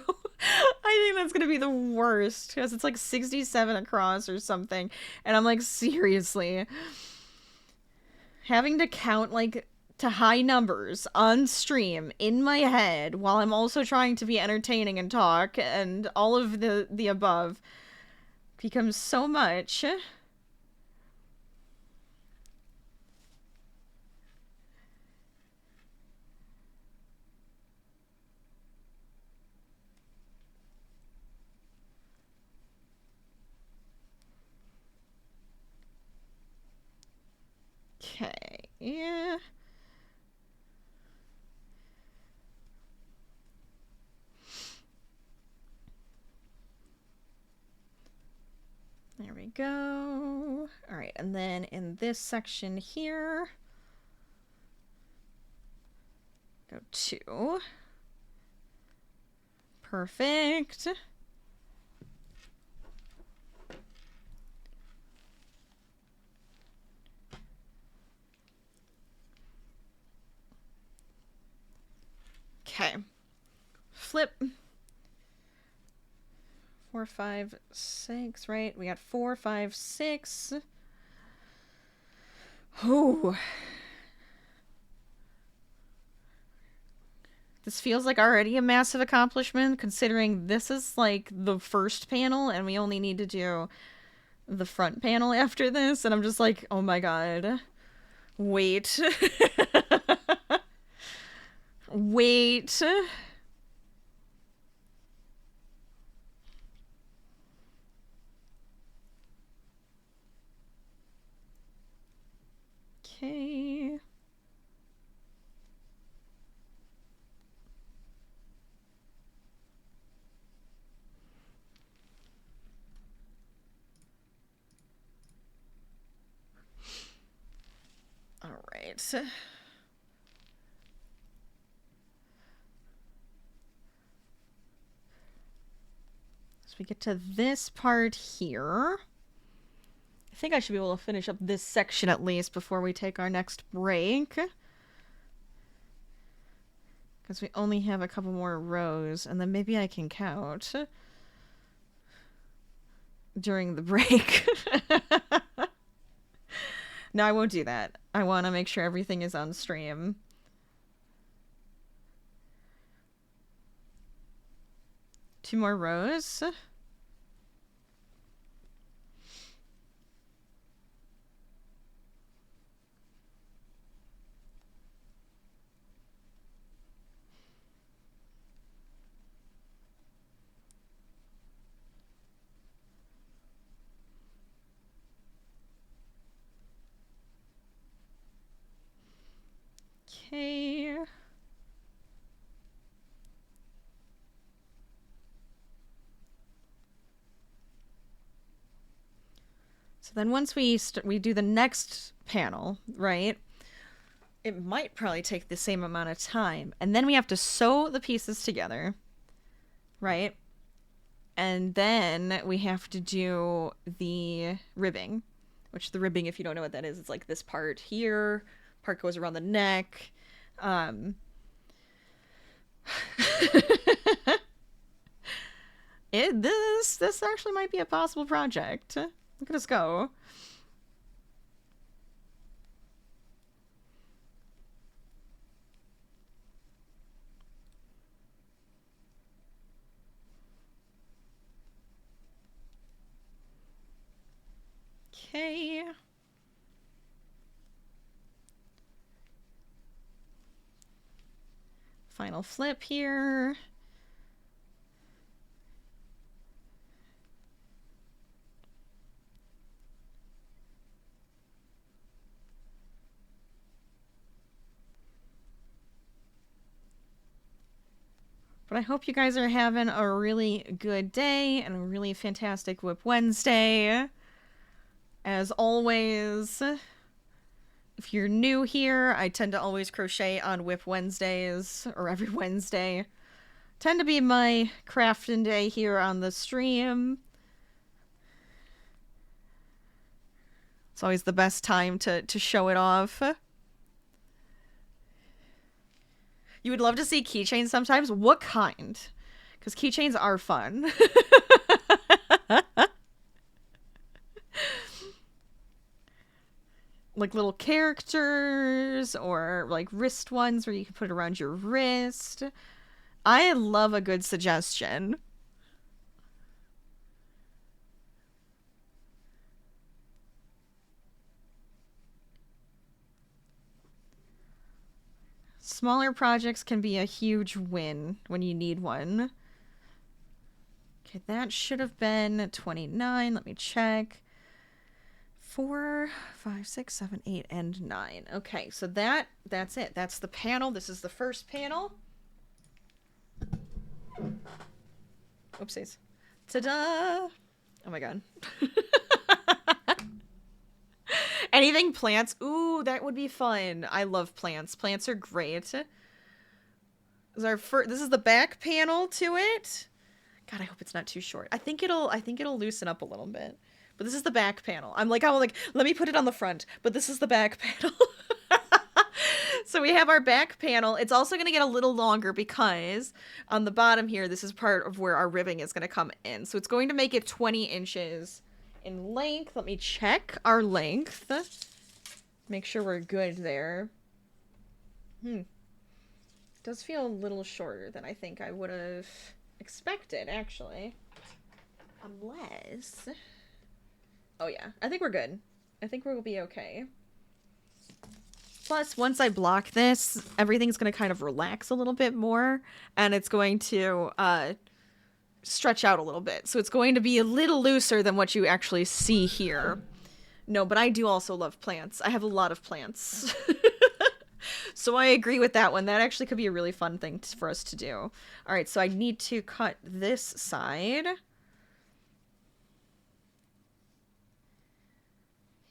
I think that's going to be the worst because it's like 67 across or something. And I'm like, seriously. Having to count like to high numbers on stream in my head while I'm also trying to be entertaining and talk and all of the above becomes so much. Okay. Yeah. There we go. All right, and then in this section here, go 2. Perfect. Okay. Flip. 4, 5, 6, right? We got 4, 5, 6. Ooh. This feels like already a massive accomplishment, considering this is like the first panel and we only need to do the front panel after this. And I'm just like, oh my god. Wait. Wait. Okay. All right. So we get to this part here. I think I should be able to finish up this section at least before we take our next break. Because we only have a couple more rows, and then maybe I can count during the break. No, I won't do that. I want to make sure everything is on stream. Two more rows. Okay. So then once we do the next panel, right? It might probably take the same amount of time. And then we have to sew the pieces together, right? And then we have to do the ribbing, which the ribbing, if you don't know what that is, it's like this part here, part goes around the neck. This actually might be a possible project. Look at us go. Okay. Final flip here. But I hope you guys are having a really good day and a really fantastic Whip Wednesday. As always, if you're new here, I tend to always crochet on Whip Wednesdays, or every Wednesday. Tend to be my crafting day here on the stream. It's always the best time to show it off. You would love to see keychains sometimes? What kind? Because keychains are fun. Like little characters or like wrist ones where you can put it around your wrist. I love a good suggestion. Smaller projects can be a huge win when you need one. Okay, that should have been 29. Let me check. 4, 5, 6, 7, 8, and 9. Okay, so that's it. That's the panel. This is the first panel. Oopsies. Ta-da! Oh my god. Anything plants? Ooh, that would be fun. I love plants. Plants are great. This is the back panel to it. God, I hope it's not too short. I think it'll loosen up a little bit. But this is the back panel. I'm like, let me put it on the front. But this is the back panel. So we have our back panel. It's also going to get a little longer because on the bottom here, this is part of where our ribbing is going to come in. So it's going to make it 20 inches in length. Let me check our length. Make sure we're good there. It does feel a little shorter than I think I would have expected, actually. Unless... Oh yeah, I think we're good. I think we'll be okay. Plus, once I block this, everything's going to kind of relax a little bit more, and it's going to stretch out a little bit. So it's going to be a little looser than what you actually see here. No, but I do also love plants. I have a lot of plants. So I agree with that one. That actually could be a really fun thing for us to do. All right, so I need to cut this side.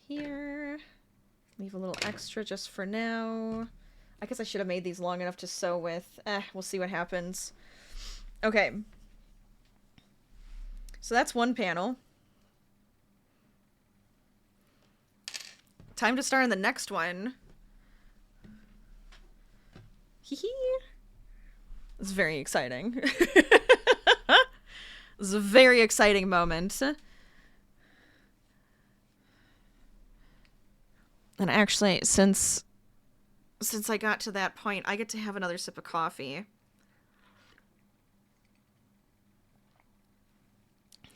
Here. Leave a little extra just for now. I guess I should have made these long enough to sew with. We'll see what happens. Okay. So that's one panel. Time to start on the next one. Hee hee. It's very exciting. It's a very exciting moment. And actually, since I got to that point, I get to have another sip of coffee.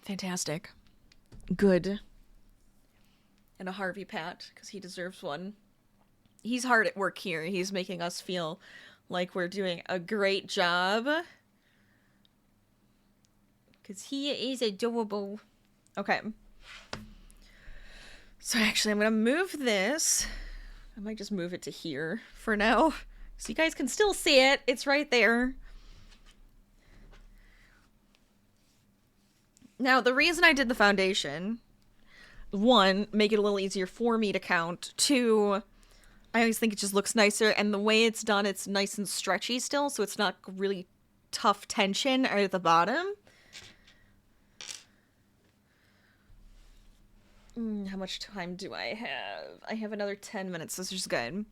Fantastic. Good. And a Harvey pat, because he deserves one. He's hard at work here. He's making us feel like we're doing a great job. Because he is adorable. Okay. So actually, I'm going to move this. I might just move it to here for now. So you guys can still see it. It's right there. Now, the reason I did the foundation, 1, make it a little easier for me to count. 2, I always think it just looks nicer. And the way it's done, it's nice and stretchy still. So it's not really tough tension at the bottom. How much time do I have? I have another 10 minutes. This is good.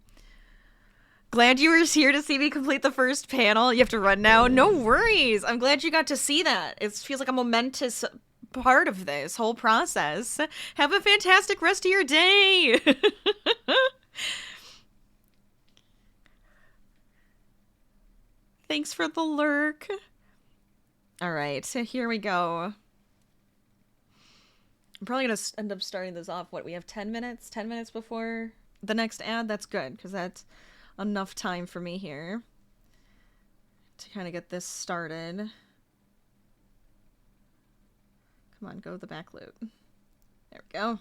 Glad you were here to see me complete the first panel. You have to run now. No worries. I'm glad you got to see that. It feels like a momentous part of this whole process. Have a fantastic rest of your day. Thanks for the lurk. All right, so here we go. I'm probably going to end up starting this off, we have 10 minutes? 10 minutes before the next ad? That's good, because that's enough time for me here to kind of get this started. Come on, go to the back loop. There we go.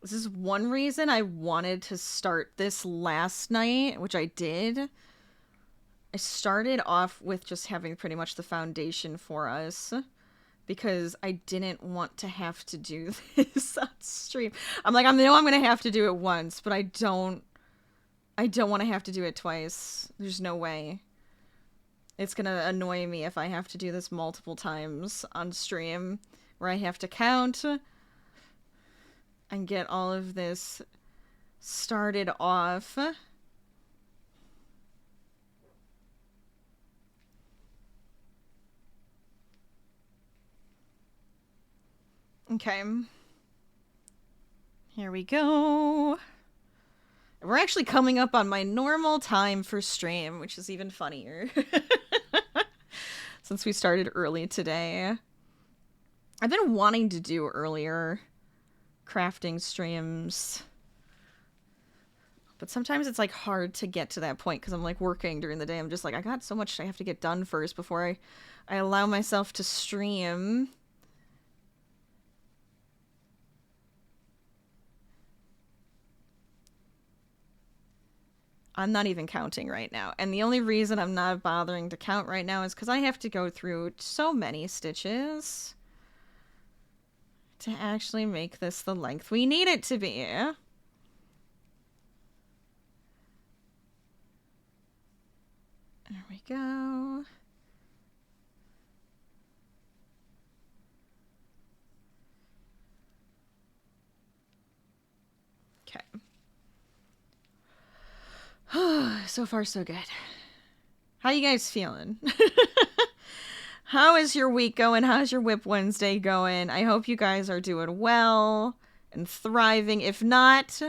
This is one reason I wanted to start this last night, which I did. I started off with just having pretty much the foundation for us because I didn't want to have to do this on stream. I'm like, I know I'm going to have to do it once, but I don't want to have to do it twice. There's no way. It's going to annoy me if I have to do this multiple times on stream where I have to count and get all of this started off. Okay. Here we go. We're actually coming up on my normal time for stream, which is even funnier. Since we started early today. I've been wanting to do earlier crafting streams. But sometimes it's like hard to get to that point because I'm like working during the day. I'm just like, I got so much I have to get done first before I allow myself to stream. I'm not even counting right now. And the only reason I'm not bothering to count right now is because I have to go through so many stitches to actually make this the length we need it to be. There we go. Okay. So far, so good. How you guys feeling? How is your week going? How's your Whip Wednesday going? I hope you guys are doing well and thriving. If not,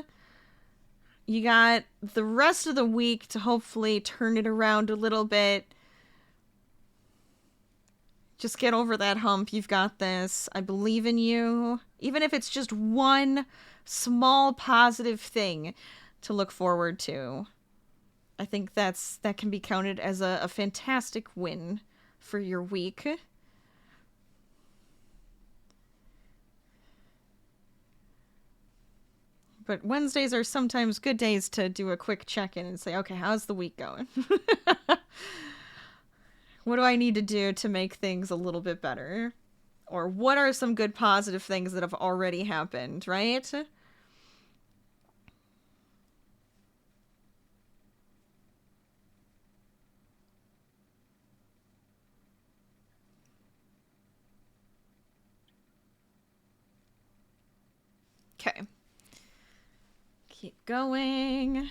you got the rest of the week to hopefully turn it around a little bit. Just get over that hump. You've got this. I believe in you. Even if it's just one small positive thing to look forward to. I think that can be counted as a fantastic win for your week. But Wednesdays are sometimes good days to do a quick check-in and say, okay, how's the week going? What do I need to do to make things a little bit better? Or what are some good positive things that have already happened, right? Okay. Keep going.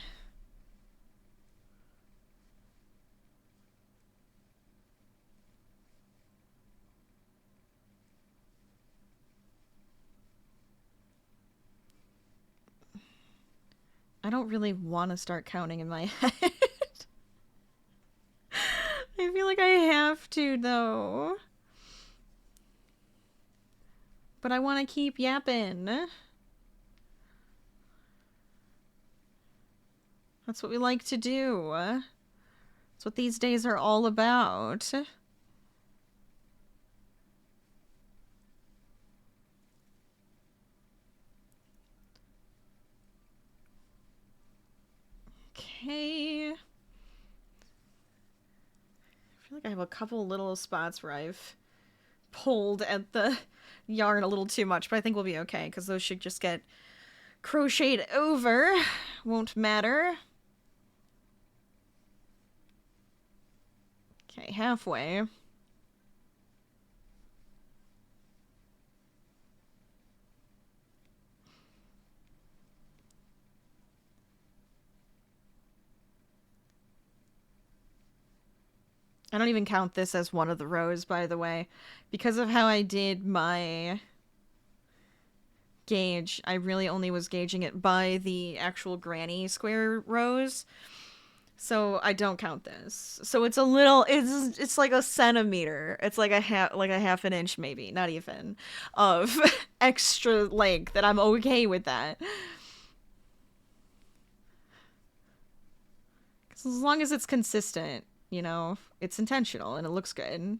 I don't really want to start counting in my head. I feel like I have to, though. But I want to keep yapping. That's what we like to do. That's what these days are all about. Okay. I feel like I have a couple little spots where I've pulled at the yarn a little too much, but I think we'll be okay because those should just get crocheted over. Won't matter. Okay, halfway. I don't even count this as one of the rows, by the way. Because of how I did my gauge, I really only was gauging it by the actual granny square rows. So I don't count this. So it's a little, it's like a centimeter. It's like a half an inch maybe, not even, of extra length, that I'm okay with that. Because as long as it's consistent, you know, it's intentional and it looks good.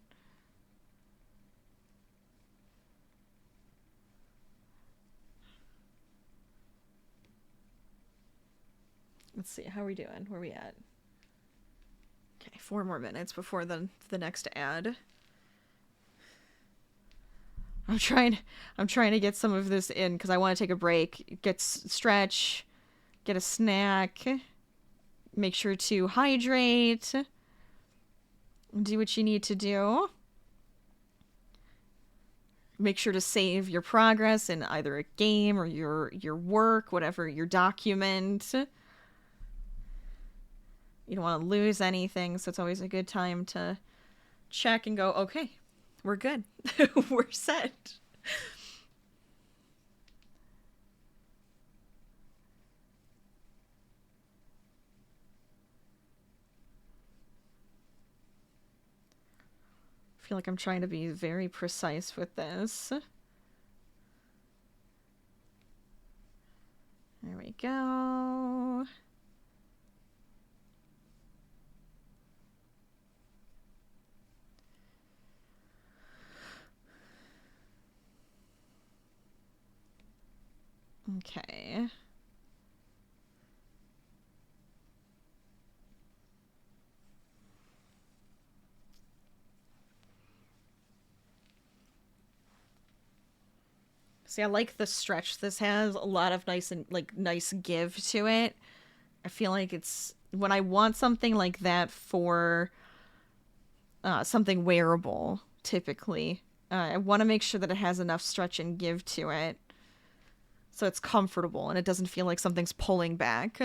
Let's see, how are we doing? Where are we at? Okay, 4 more minutes before the next ad. I'm trying to get some of this in because I want to take a break, stretch, get a snack, make sure to hydrate, do what you need to do. Make sure to save your progress in either a game or your work, whatever, your document. You don't want to lose anything, so it's always a good time to check and go, okay, we're good. We're set. I feel like I'm trying to be very precise with this. There we go. Okay. See, I like the stretch this has. A lot of nice and nice give to it. I feel like it's when I want something like that for something wearable, typically. I want to make sure that it has enough stretch and give to it so it's comfortable and it doesn't feel like something's pulling back.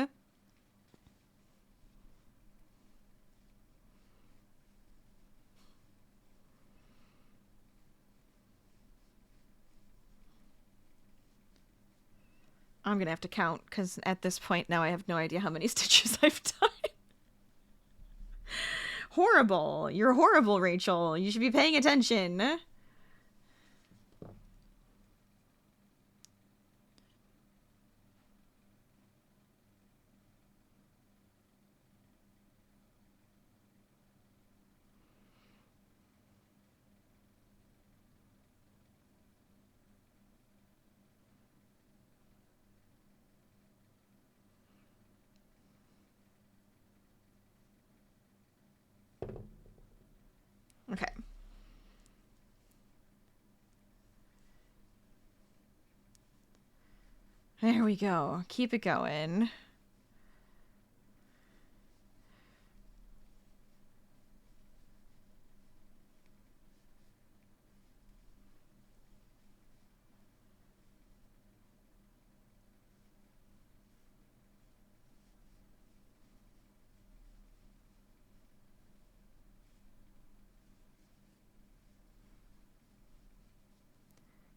I'm gonna have to count, because at this point now I have no idea how many stitches I've done. Horrible. You're horrible, Rachel. You should be paying attention. Okay. There we go. Keep it going.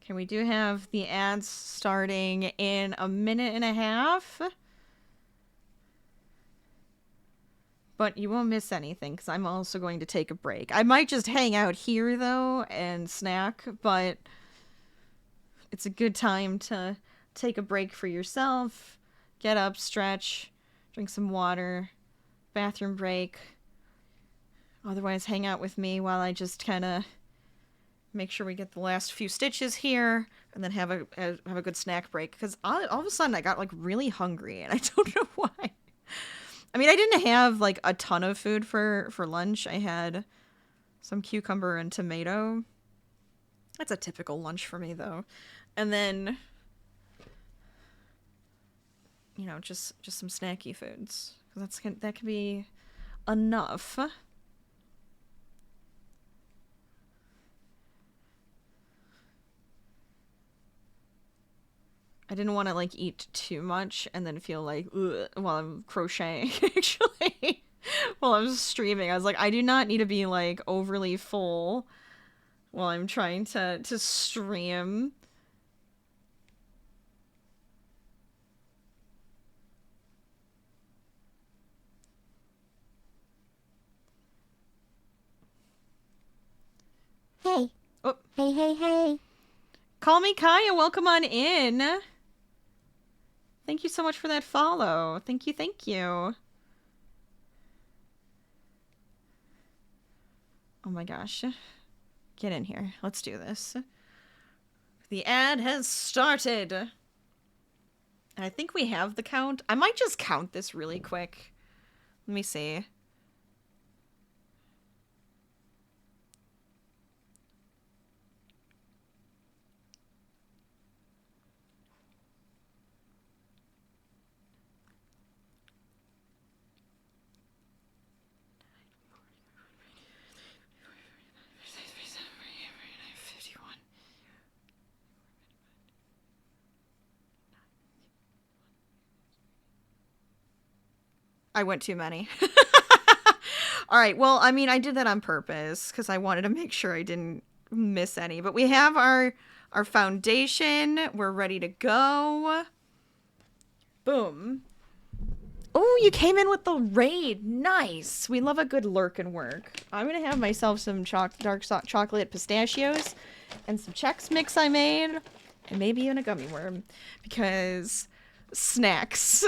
Okay, we do have the ads starting in a minute and a half. But you won't miss anything, because I'm also going to take a break. I might just hang out here, though, and snack, but it's a good time to take a break for yourself, get up, stretch, drink some water, bathroom break. Otherwise, hang out with me while I just kind of make sure we get the last few stitches here, and then have a good snack break, because all of a sudden I got like really hungry, and I don't know why. I mean, I didn't have like a ton of food for lunch. I had some cucumber and tomato. That's a typical lunch for me, though. And then, you know, just some snacky foods, because that can be enough. I didn't want to like eat too much and then feel like ugh, while I'm crocheting. Actually, while I'm streaming, I was like, I do not need to be like overly full while I'm trying to stream. Hey. Oh. Hey. Call me Kaya. Welcome on in. Thank you so much for that follow. Thank you. Oh my gosh. Get in here. Let's do this. The ad has started. And I think we have the count. I might just count this really quick. Let me see. I went too many. All right. Well, I mean, I did that on purpose because I wanted to make sure I didn't miss any. But we have our foundation. We're ready to go. Boom. Oh, you came in with the raid. Nice. We love a good lurk and work. I'm going to have myself some dark chocolate pistachios and some Chex Mix I made. And maybe even a gummy worm. Because snacks.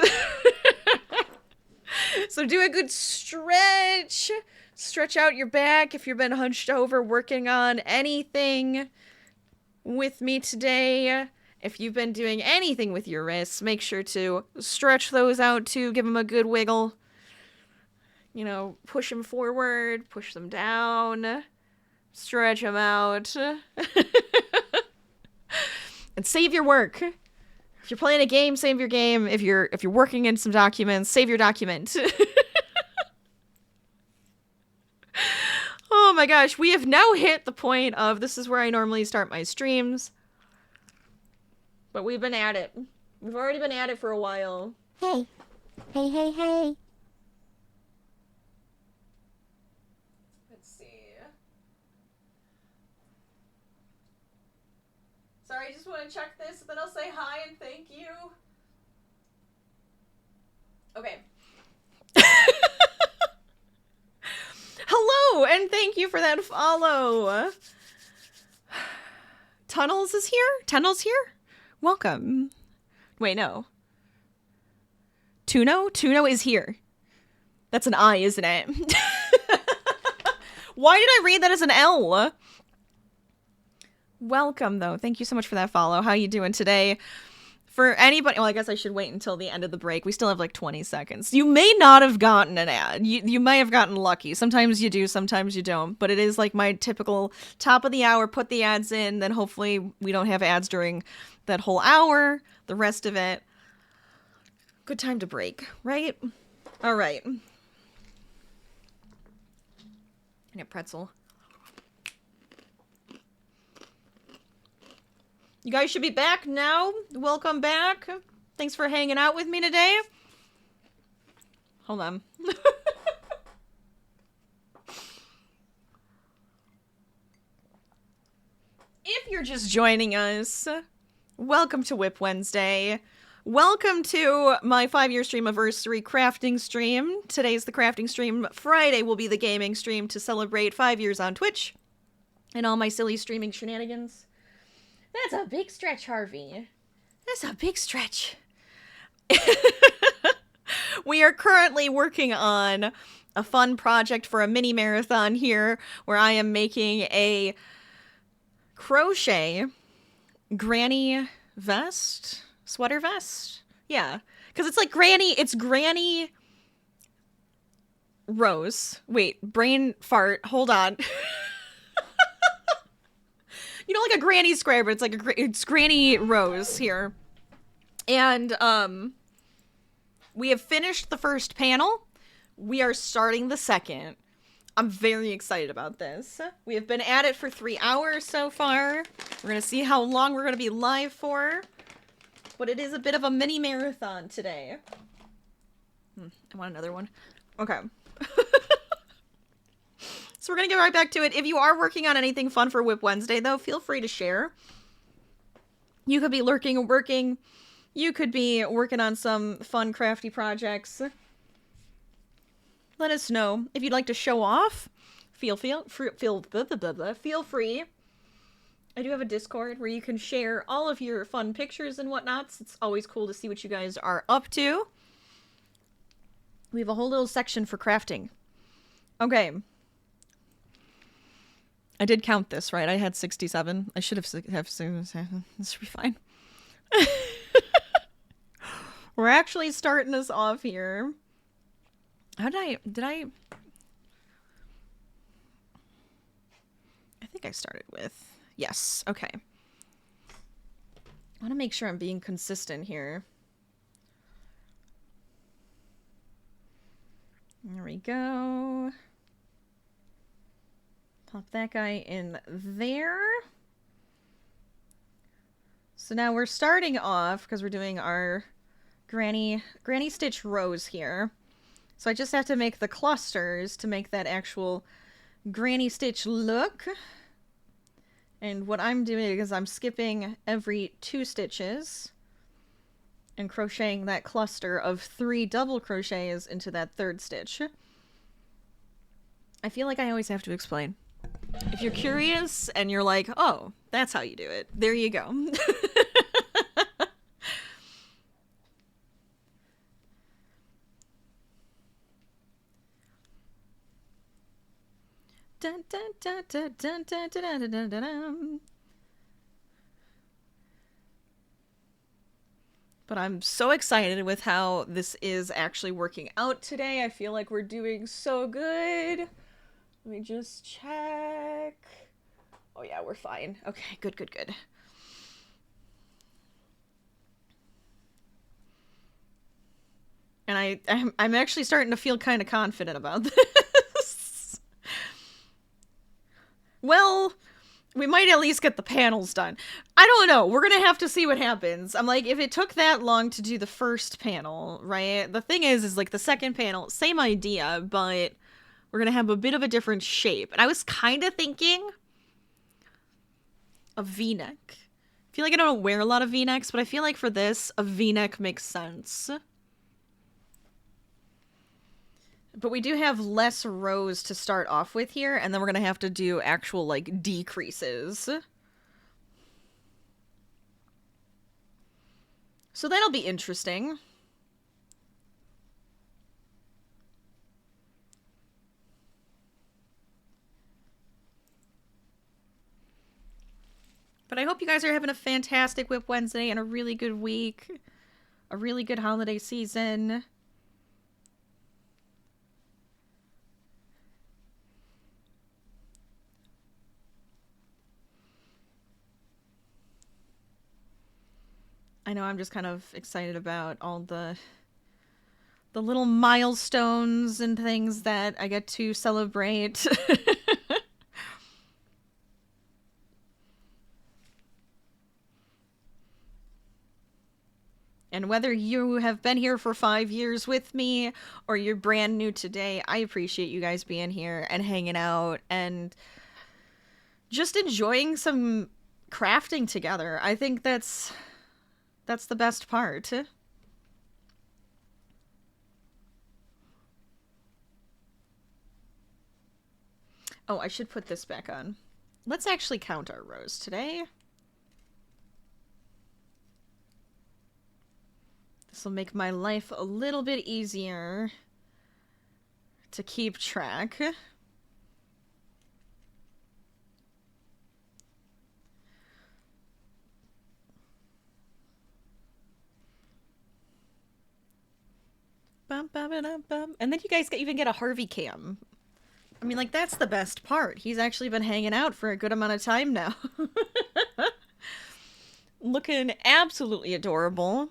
So do a good stretch. Stretch out your back if you've been hunched over working on anything with me today. If you've been doing anything with your wrists, make sure to stretch those out too. Give them a good wiggle. You know, push them forward, push them down, stretch them out. And save your work. If you're playing a game, save your game. If you're working in some documents, save your document. Oh my gosh, we have now hit the point of this is where I normally start my streams. But we've been at it. We've already been at it for a while. Hey. Hey, hey, hey. Let's see. Sorry, I just want to check this, then I'll say hi and thank you. Okay. Hello, and thank you for that follow. Tunnels is here? Tunnel's here? Welcome. Wait, no. Tuno? Tuno is here. That's an I, isn't it? Why did I read that as an L? Welcome, though. Thank you so much for that follow. How you doing today? For anybody, well, I guess I should wait until the end of the break. We still have like 20 seconds. You may not have gotten an ad. You may have gotten lucky. Sometimes you do, sometimes you don't. But it is like my typical top of the hour, put the ads in, then hopefully we don't have ads during that whole hour, the rest of it. Good time to break, right? All right. And a pretzel. You guys should be back now. Welcome back. Thanks for hanging out with me today. Hold on. If you're just joining us, welcome to Whip Wednesday. Welcome to my 5-year Streamaversary crafting stream. Today's the crafting stream. Friday will be the gaming stream to celebrate 5 years on Twitch and all my silly streaming shenanigans. That's a big stretch, Harvey. That's a big stretch. We are currently working on a fun project for a mini marathon here where I am making a crochet granny vest, sweater vest. Yeah, because it's like Granny Rose. Wait, brain fart. Hold on. You know, like a granny square, but it's like it's Granny Rose here. And we have finished the first panel. We are starting the second. I'm very excited about this. We have been at it for 3 hours so far. We're going to see how long we're going to be live for. But it is a bit of a mini marathon today. I want another one. Okay. So we're going to get right back to it. If you are working on anything fun for Whip Wednesday, though, feel free to share. You could be lurking or working. You could be working on some fun, crafty projects. Let us know. If you'd like to show off, feel free. I do have a Discord where you can share all of your fun pictures and whatnots. It's always cool to see what you guys are up to. We have a whole little section for crafting. Okay. I did count this, right? I had 67. I should have 67. This should be fine. We're actually starting us off here. How did I think I started with, yes, okay. I want to make sure I'm being consistent here. There we go. Pop that guy in there. So now we're starting off, because we're doing our granny stitch rows here. So I just have to make the clusters to make that actual granny stitch look. And what I'm doing is I'm skipping every 2 stitches and crocheting that cluster of 3 double crochets into that 3rd stitch. I feel like I always have to explain. If you're curious and you're like, oh, that's how you do it, there you go. Dun, dun, dun, dun, dun, dun, dun, dun, dun, dun, dun. But I'm so excited with how this is actually working out today. I feel like we're doing so good. Let me just check. Oh yeah, we're fine. Okay, good, good, good. And I'm actually starting to feel kind of confident about this. Well, we might at least get the panels done. I don't know. We're gonna have to see what happens. I'm like, if it took that long to do the first panel, right? The thing is like the second panel, same idea, but we're gonna have a bit of a different shape. And I was kind of thinking a V-neck. I feel like I don't wear a lot of V-necks, but I feel like for this, a V-neck makes sense. But we do have less rows to start off with here, and then we're going to have to do actual, like, decreases. So that'll be interesting. But I hope you guys are having a fantastic Whip Wednesday and a really good week. A really good holiday season. I know I'm just kind of excited about all the little milestones and things that I get to celebrate. And whether you have been here for 5 years with me or you're brand new today, I appreciate you guys being here and hanging out and just enjoying some crafting together. I think that's the best part. Oh, I should put this back on. Let's actually count our rows today. This will make my life a little bit easier to keep track. Bum, bum, bum, bum. And then you guys even get a Harvey cam. I mean, like, that's the best part. He's actually been hanging out for a good amount of time now. Looking absolutely adorable.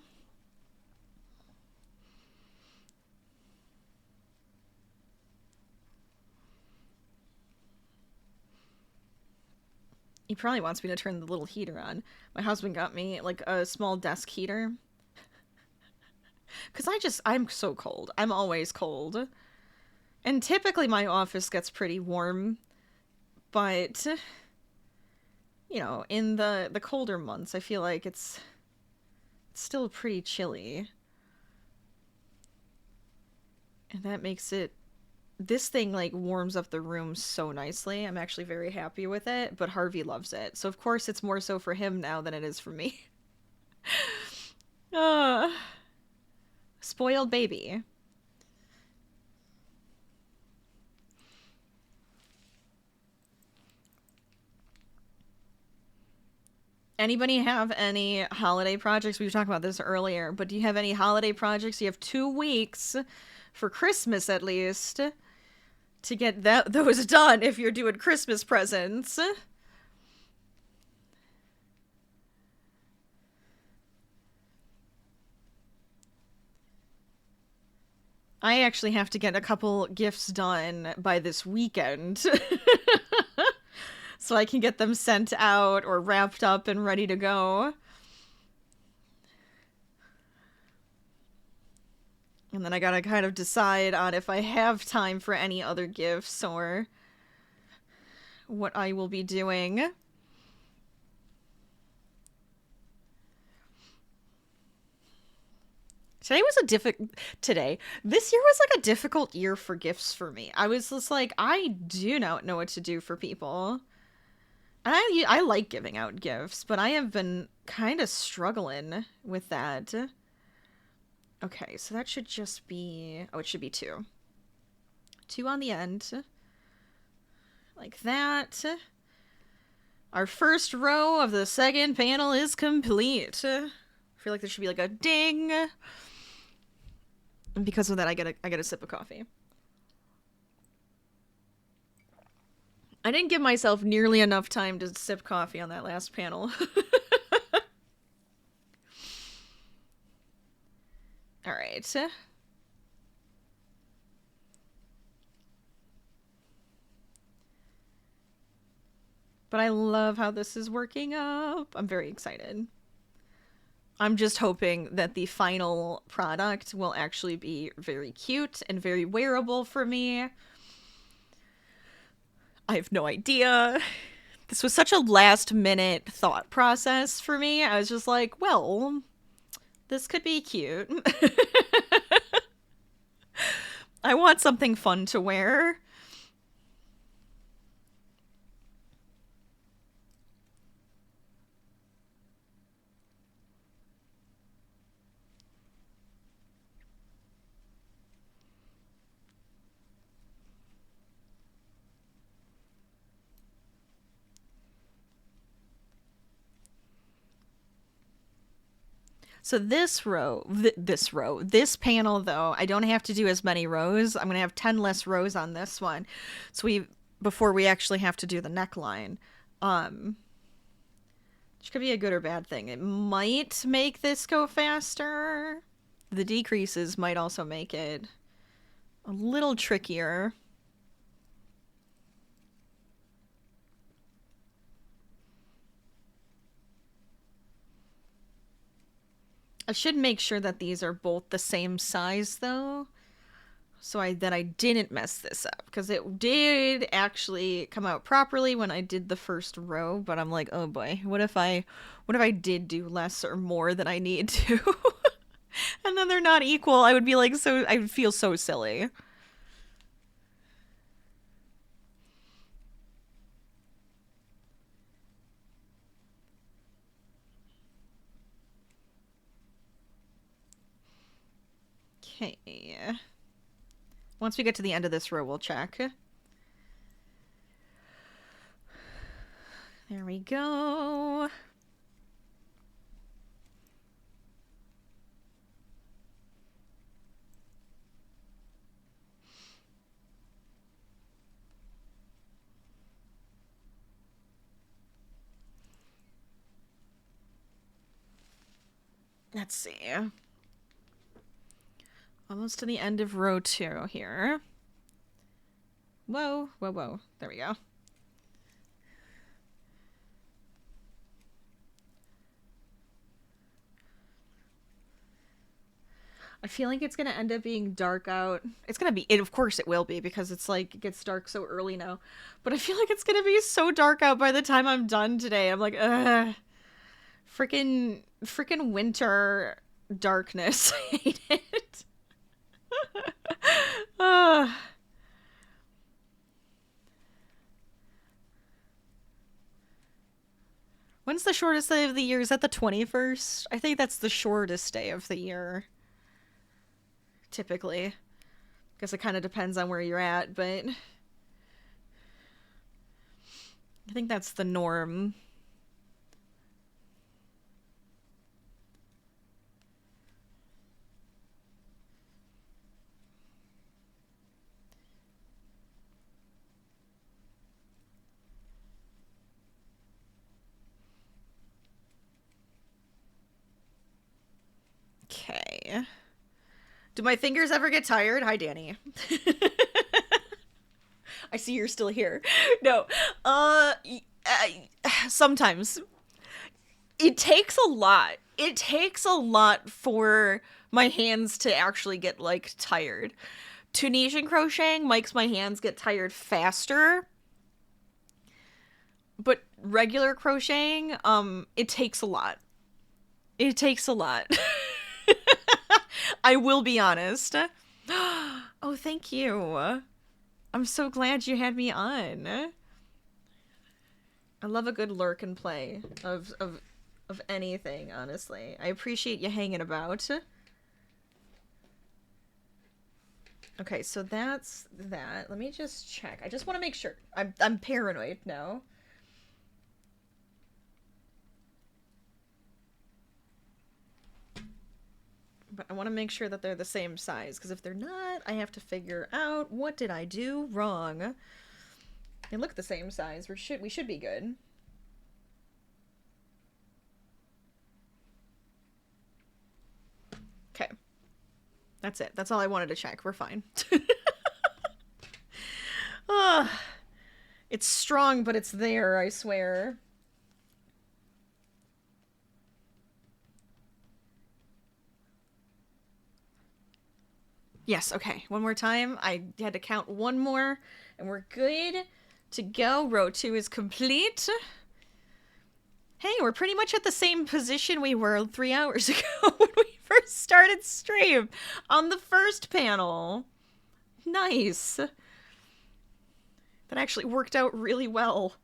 He probably wants me to turn the little heater on. My husband got me, like, a small desk heater. Because I'm so cold. I'm always cold. And typically my office gets pretty warm. But, you know, in the colder months, I feel like it's still pretty chilly. And that makes it... This thing, like, warms up the room so nicely. I'm actually very happy with it, but Harvey loves it. So, of course, it's more so for him now than it is for me. Spoiled baby. Anybody have any holiday projects? We were talking about this earlier, but do you have any holiday projects? You have 2 weeks for Christmas, at least, to get those done if you're doing Christmas presents. I actually have to get a couple gifts done by this weekend. So I can get them sent out or wrapped up and ready to go. And then I gotta kind of decide on if I have time for any other gifts or what I will be doing. This year was like a difficult year for gifts for me. I was just like, I do not know what to do for people. And I like giving out gifts, but I have been kind of struggling with that. Okay, so that should just be... Oh, it should be 2. 2 on the end. Like that. Our first row of the second panel is complete. feel like there should be like a ding. And because of that, I get a sip of coffee. I didn't give myself nearly enough time to sip coffee on that last panel. All right. But I love how this is working up. I'm very excited. I'm just hoping that the final product will actually be very cute and very wearable for me. I have no idea. This was such a last minute thought process for me. I was just like, well, this could be cute. I want something fun to wear. So this this panel though, I don't have to do as many rows. I'm going to have 10 less rows on this one. So before we actually have to do the neckline. Which could be a good or bad thing. It might make this go faster. The decreases might also make it a little trickier. I should make sure that these are both the same size though, so that I didn't mess this up, because it did actually come out properly when I did the first row, but I'm like, oh boy, what if I did do less or more than I need to? And then they're not equal. I would be like, I would feel so silly. Okay. Once we get to the end of this row, we'll check. There we go. Let's see. Almost to the end of row 2 here. Whoa, whoa, whoa. There we go. I feel like it's going to end up being dark out. It's going to be, of course it will be, because it's like, it gets dark so early now. But I feel like it's going to be so dark out by the time I'm done today. I'm like, ugh. Freaking winter darkness. I hate it. When's the shortest day of the year? Is that the 21st? I think that's the shortest day of the year. Typically. Guess it kind of depends on where you're at, but I think that's the norm. Okay. Do my fingers ever get tired? Hi, Danny. I see you're still here. No. Sometimes. It takes a lot. It takes a lot for my hands to actually get, like, tired. Tunisian crocheting makes my hands get tired faster. But regular crocheting, it takes a lot. It takes a lot. I will be honest. Oh, thank you. I'm so glad you had me on. I love a good lurk and play of anything, honestly. I appreciate you hanging about. Okay, so that's that. Let me just check. I just want to make sure. I'm paranoid now. But I want to make sure that they're the same size, because if they're not, I have to figure out what did I do wrong. They look the same size. We should be good. Okay. That's it. That's all I wanted to check. We're fine. It's strong, but it's there, I swear. Yes, okay. One more time. I had to count one more, and we're good to go. Row 2 is complete. Hey, we're pretty much at the same position we were 3 hours ago when we first started stream on the first panel. Nice. That actually worked out really well.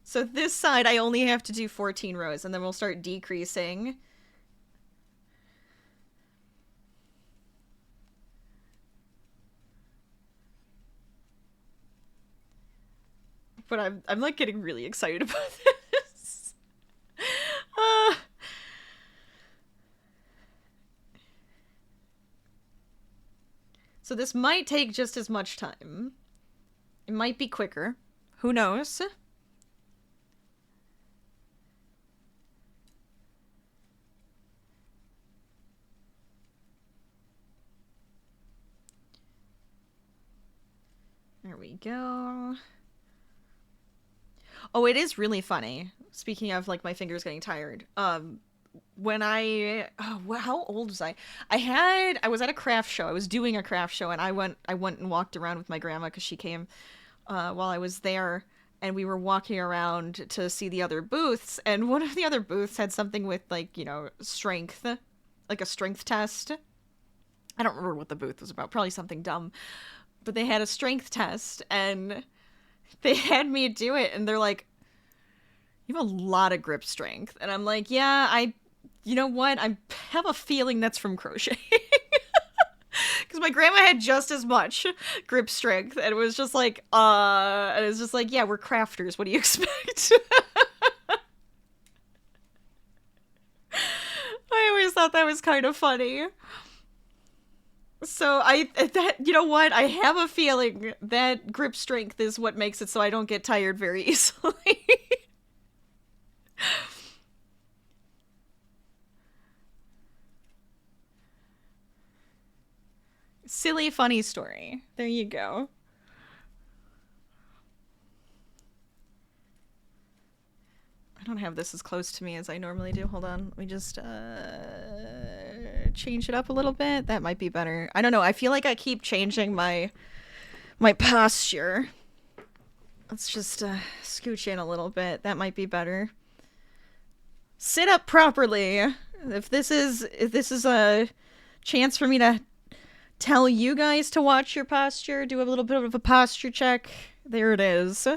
So this side, I only have to do 14 rows, and then we'll start decreasing. But I'm like getting really excited about this. So this might take just as much time. It might be quicker. Who knows? There we go. Oh, it is really funny. Speaking of, like, my fingers getting tired. When how old was I? I was at a craft show. I was doing a craft show, and I went and walked around with my grandma because she came while I was there, and we were walking around to see the other booths, and one of the other booths had something with, like, you know, strength, like a strength test. I don't remember what the booth was about. Probably something dumb. But they had a strength test, and they had me do it, and they're like, you have a lot of grip strength. And I'm like, yeah, you know what? I have a feeling that's from crocheting. Because my grandma had just as much grip strength, and it was just like, yeah, we're crafters. What do you expect? I always thought that was kind of funny. So you know what? I have a feeling that grip strength is what makes it so I don't get tired very easily. Silly, funny story. There you go. I don't have this as close to me as I normally do. Hold on. Let me just change it up a little bit. That might be better. I don't know. I feel like I keep changing my posture. Let's just scooch in a little bit. That might be better. Sit up properly. If this is a chance for me to tell you guys to watch your posture, do a little bit of a posture check. There it is.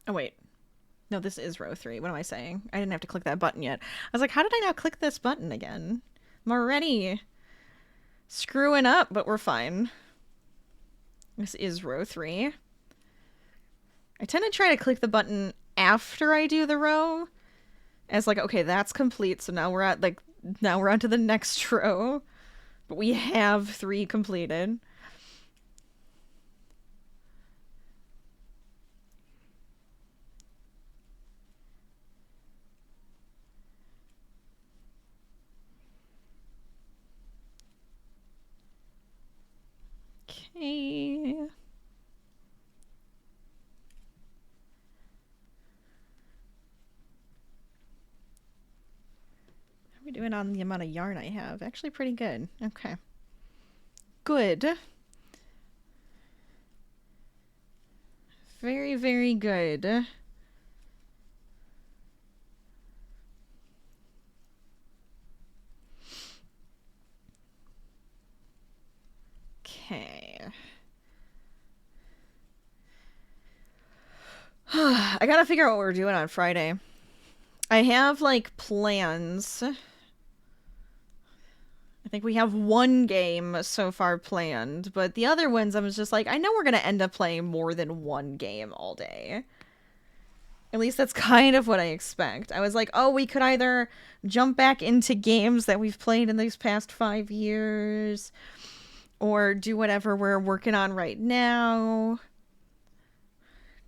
Oh, wait. No, this is row 3. What am I saying? I didn't have to click that button yet. I was like, how did I not click this button again? I'm already screwing up, but we're fine. This is row 3. I tend to try to click the button after I do the row. As like, okay, that's complete, so now we're on to the next row. But we have 3 completed. Okay. How are we doing on the amount of yarn I have? Actually pretty good. Okay. Good. Very, very good. Okay. I gotta figure out what we're doing on Friday. I have, like, plans. I think we have one game so far planned, but the other ones I was just like, I know we're going to end up playing more than one game all day. At least that's kind of what I expect. I was like, oh, we could either jump back into games that we've played in these past 5 years, or do whatever we're working on right now.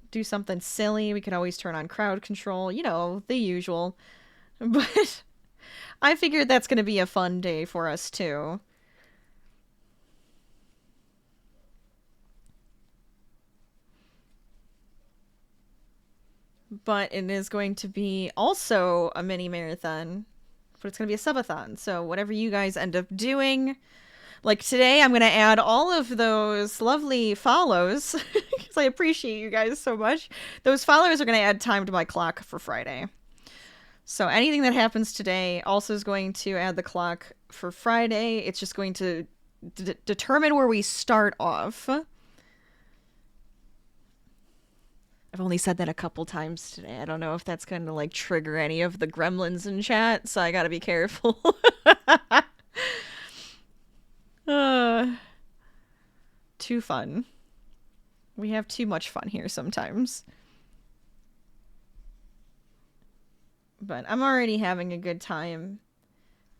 Do something silly. We could always turn on crowd control, you know, the usual. But I figured that's going to be a fun day for us too. But it is going to be also a mini marathon, but it's going to be a subathon. So whatever you guys end up doing, like today, I'm going to add all of those lovely follows because I appreciate you guys so much. Those follows are going to add time to my clock for Friday. So anything that happens today also is going to add the clock for Friday. It's just going to determine where we start off. I've only said that a couple times today. I don't know if that's going to like trigger any of the gremlins in chat, so I gotta be careful. Too fun. We have too much fun here sometimes. But I'm already having a good time.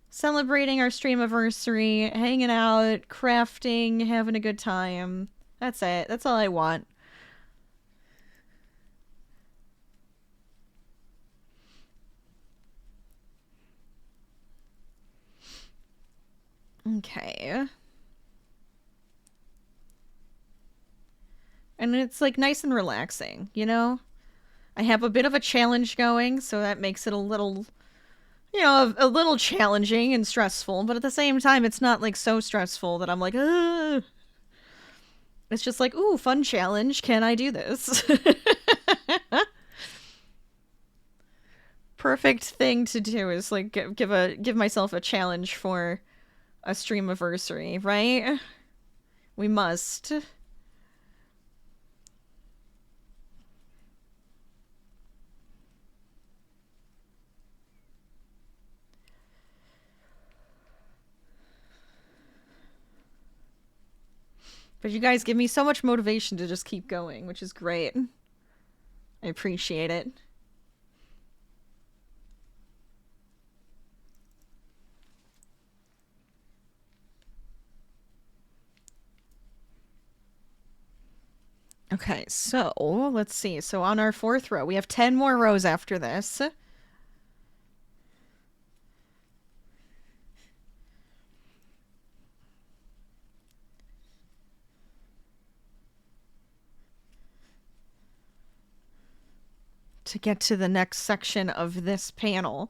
Celebrating our Streamaversary, hanging out, crafting, having a good time. That's it. That's all I want. Okay. And it's like nice and relaxing, you know? I have a bit of a challenge going, so that makes it a little, you know, a little challenging and stressful, but at the same time, it's not like so stressful that I'm like, ugh. It's just like, ooh, fun challenge. Can I do this? Perfect thing to do is like give myself a challenge for a Streamaversary, right? We must. But you guys give me so much motivation to just keep going, which is great. I appreciate it. Okay, so let's see. So on our 4th row, we have 10 more rows after this. To get to the next section of this panel.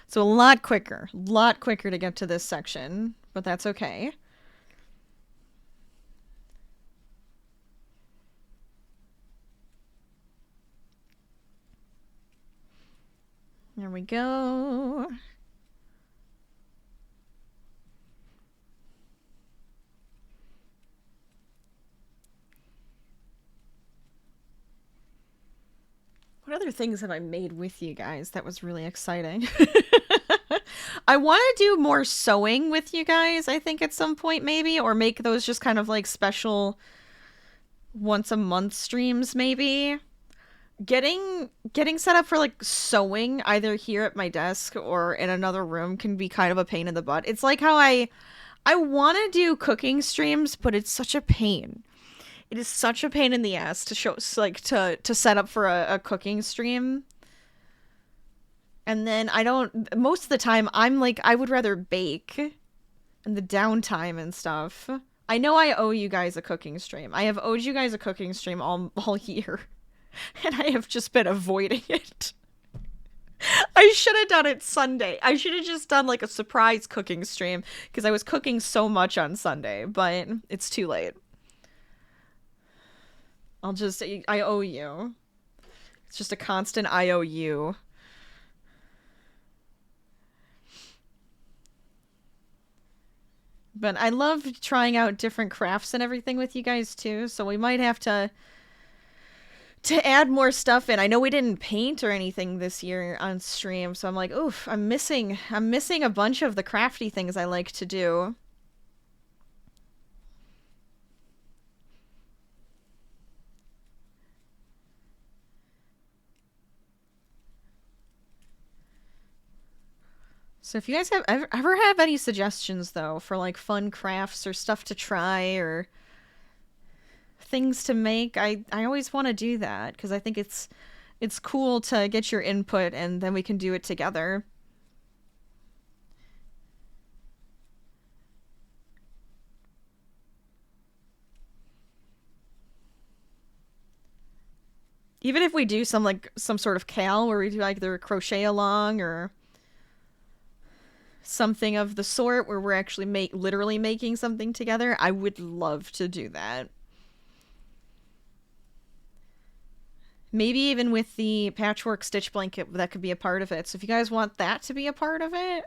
So a lot quicker to get to this section, but that's okay. There we go. What other things have I made with you guys that was really exciting? I want to do more sewing with you guys, I think, at some point, maybe, or make those just kind of like special once a month streams, maybe. Getting set up for like sewing either here at my desk or in another room can be kind of a pain in the butt. It's like how I want to do cooking streams, but it's such a pain. It is such a pain in the ass to show, like, to set up for a cooking stream. And then most of the time, I'm like, I would rather bake and the downtime and stuff. I know I owe you guys a cooking stream. I have owed you guys a cooking stream all year. And I have just been avoiding it. I should have done it Sunday. I should have just done, like, a surprise cooking stream, because I was cooking so much on Sunday, but it's too late. I owe you. It's just a constant I owe you. But I love trying out different crafts and everything with you guys too, so we might have to add more stuff in. I know we didn't paint or anything this year on stream, so I'm like, oof, I'm missing a bunch of the crafty things I like to do. So if you guys ever have any suggestions though for like fun crafts or stuff to try or things to make, I always want to do that because I think it's cool to get your input and then we can do it together. Even if we do some sort of cal where we do either crochet along or something of the sort where we're actually literally making something together, I would love to do that. Maybe even with the patchwork stitch blanket, that could be a part of it. So if you guys want that to be a part of it,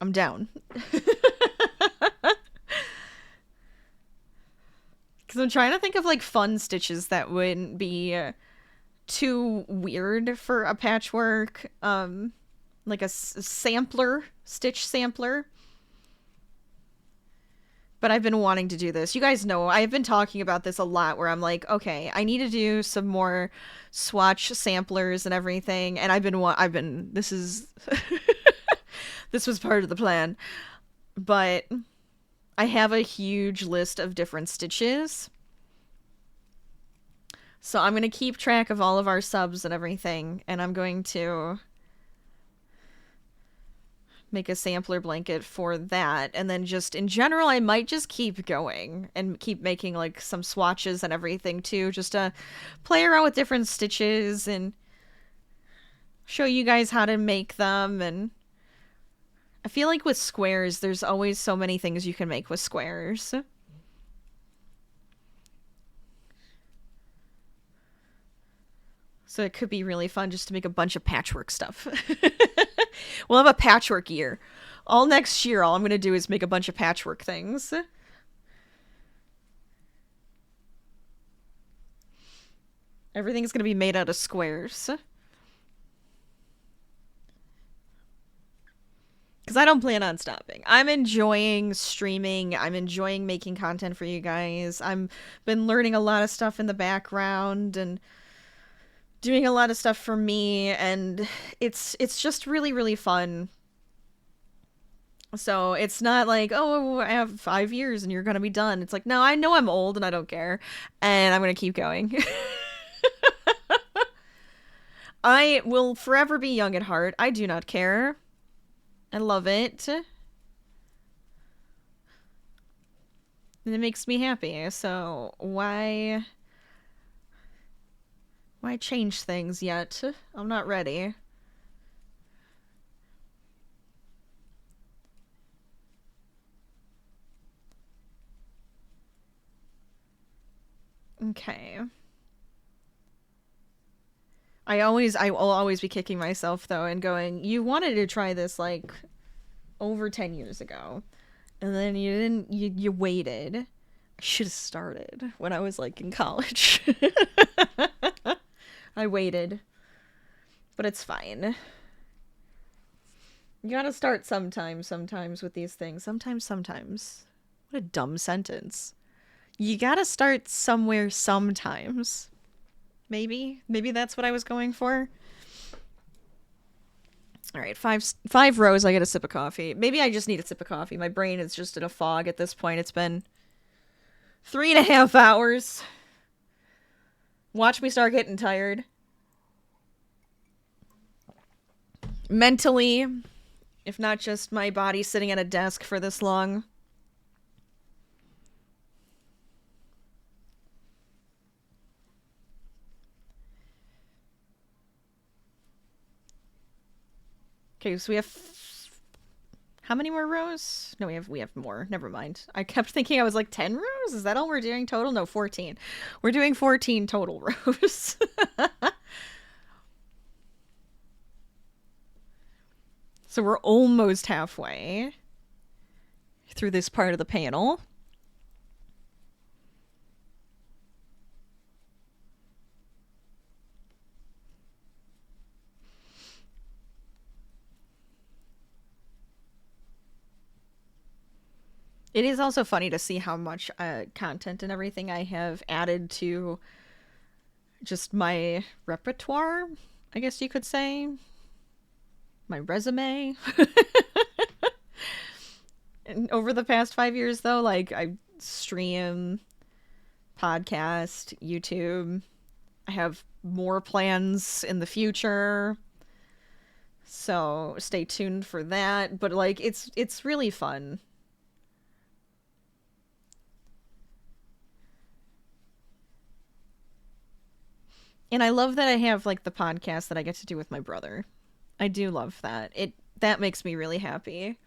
I'm down. Because I'm trying to think of like fun stitches that wouldn't be too weird for a patchwork. Like a sampler, stitch sampler. But I've been wanting to do this. You guys know I've been talking about this a lot where I'm like, okay, I need to do some more swatch samplers and everything. And this is this was part of the plan. But I have a huge list of different stitches. So I'm going to keep track of all of our subs and everything, and I'm going to make a sampler blanket for that, and then just in general I might just keep going and keep making like some swatches and everything too, just to play around with different stitches and show you guys how to make them. And I feel like with squares there's always so many things you can make with squares. So it could be really fun just to make a bunch of patchwork stuff. We'll have a patchwork year. All next year, all I'm going to do is make a bunch of patchwork things. Everything's going to be made out of squares. Because I don't plan on stopping. I'm enjoying streaming. I'm enjoying making content for you guys. I've been learning a lot of stuff in the background and doing a lot of stuff for me, and it's just really, really fun. So it's not like, oh, I have 5 years and you're gonna be done. It's like, no, I know I'm old and I don't care, and I'm gonna keep going. I will forever be young at heart. I do not care. I love it. And it makes me happy, so why change things yet? I'm not ready. Okay. I will always be kicking myself though and going, you wanted to try this like over 10 years ago. And then you didn't, you waited. I should have started when I was like in college. I waited. But it's fine. You gotta start sometimes with these things. Sometimes. What a dumb sentence. You gotta start somewhere sometimes. Maybe that's what I was going for. Alright, five rows, I get a sip of coffee. Maybe I just need a sip of coffee. My brain is just in a fog at this point. It's been 3.5 hours. Watch me start getting tired. Mentally, if not just my body sitting at a desk for this long. Okay, so we have how many more rows? No, we have more. Never mind. I kept thinking I was like 10 rows. Is that all we're doing total? No, 14. We're doing 14 total rows. So we're almost halfway through this part of the panel. It is also funny to see how much content and everything I have added to just my repertoire, I guess you could say. my resume. And over the past 5 years, though, like, I stream, podcast, YouTube. I have more plans in the future, so stay tuned for that. But like, it's really fun. And I love that I have like the podcast that I get to do with my brother. I do love that. That makes me really happy.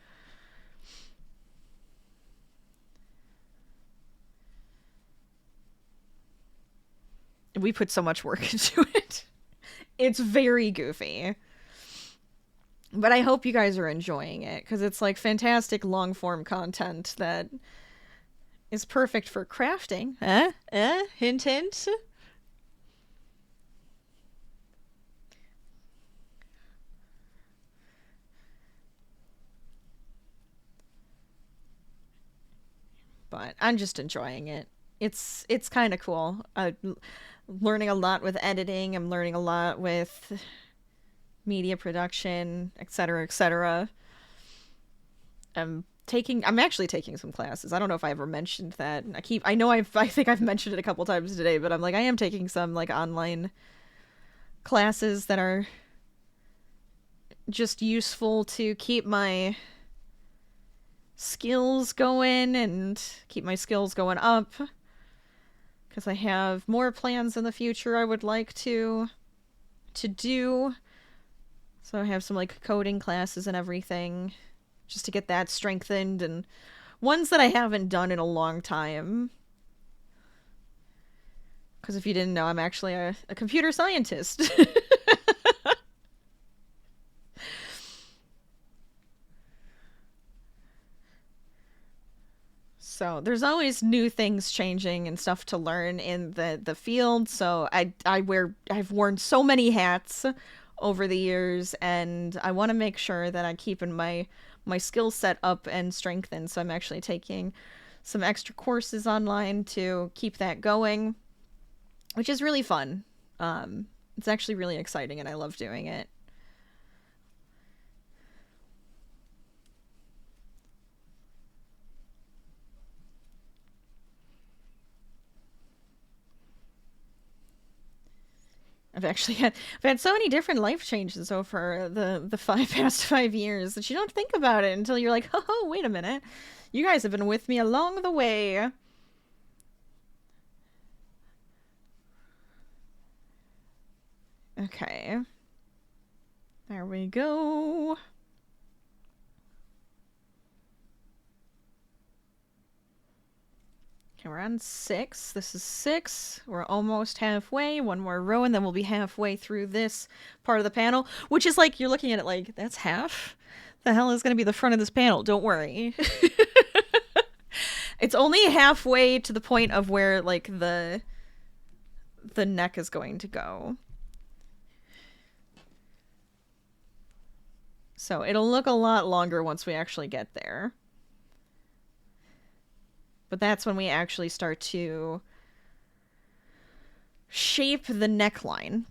We put so much work into it. It's very goofy. But I hope you guys are enjoying it, because it's like fantastic long form content that is perfect for crafting. Hint, hint. But I'm just enjoying it. It's kind of cool. Learning a lot with editing. I'm learning a lot with media production, etc., etc. I'm actually taking some classes. I don't know if I ever mentioned that. I think I've mentioned it a couple times today, but I'm like, I am taking some like online classes that are just useful to keep my skills going and keep my skills going up, because I have more plans in the future I would like to do. So I have some like coding classes and everything just to get that strengthened, and ones that I haven't done in a long time. Because if you didn't know, I'm actually a computer scientist. So there's always new things changing and stuff to learn in the field. So I've worn so many hats over the years, and I want to make sure that I keep my skill set up and strengthened. So I'm actually taking some extra courses online to keep that going, which is really fun. It's actually really exciting, and I love doing it. I've had so many different life changes over the past 5 years that you don't think about it until you're like, oh, wait a minute. You guys have been with me along the way. Okay. There we go. Okay, we're on 6. This is 6. We're almost halfway. One more row, and then we'll be halfway through this part of the panel, which is like, you're looking at it like, that's half? The hell is going to be the front of this panel? Don't worry. It's only halfway to the point of where, like, the neck is going to go. So it'll look a lot longer once we actually get there. But that's when we actually start to shape the neckline.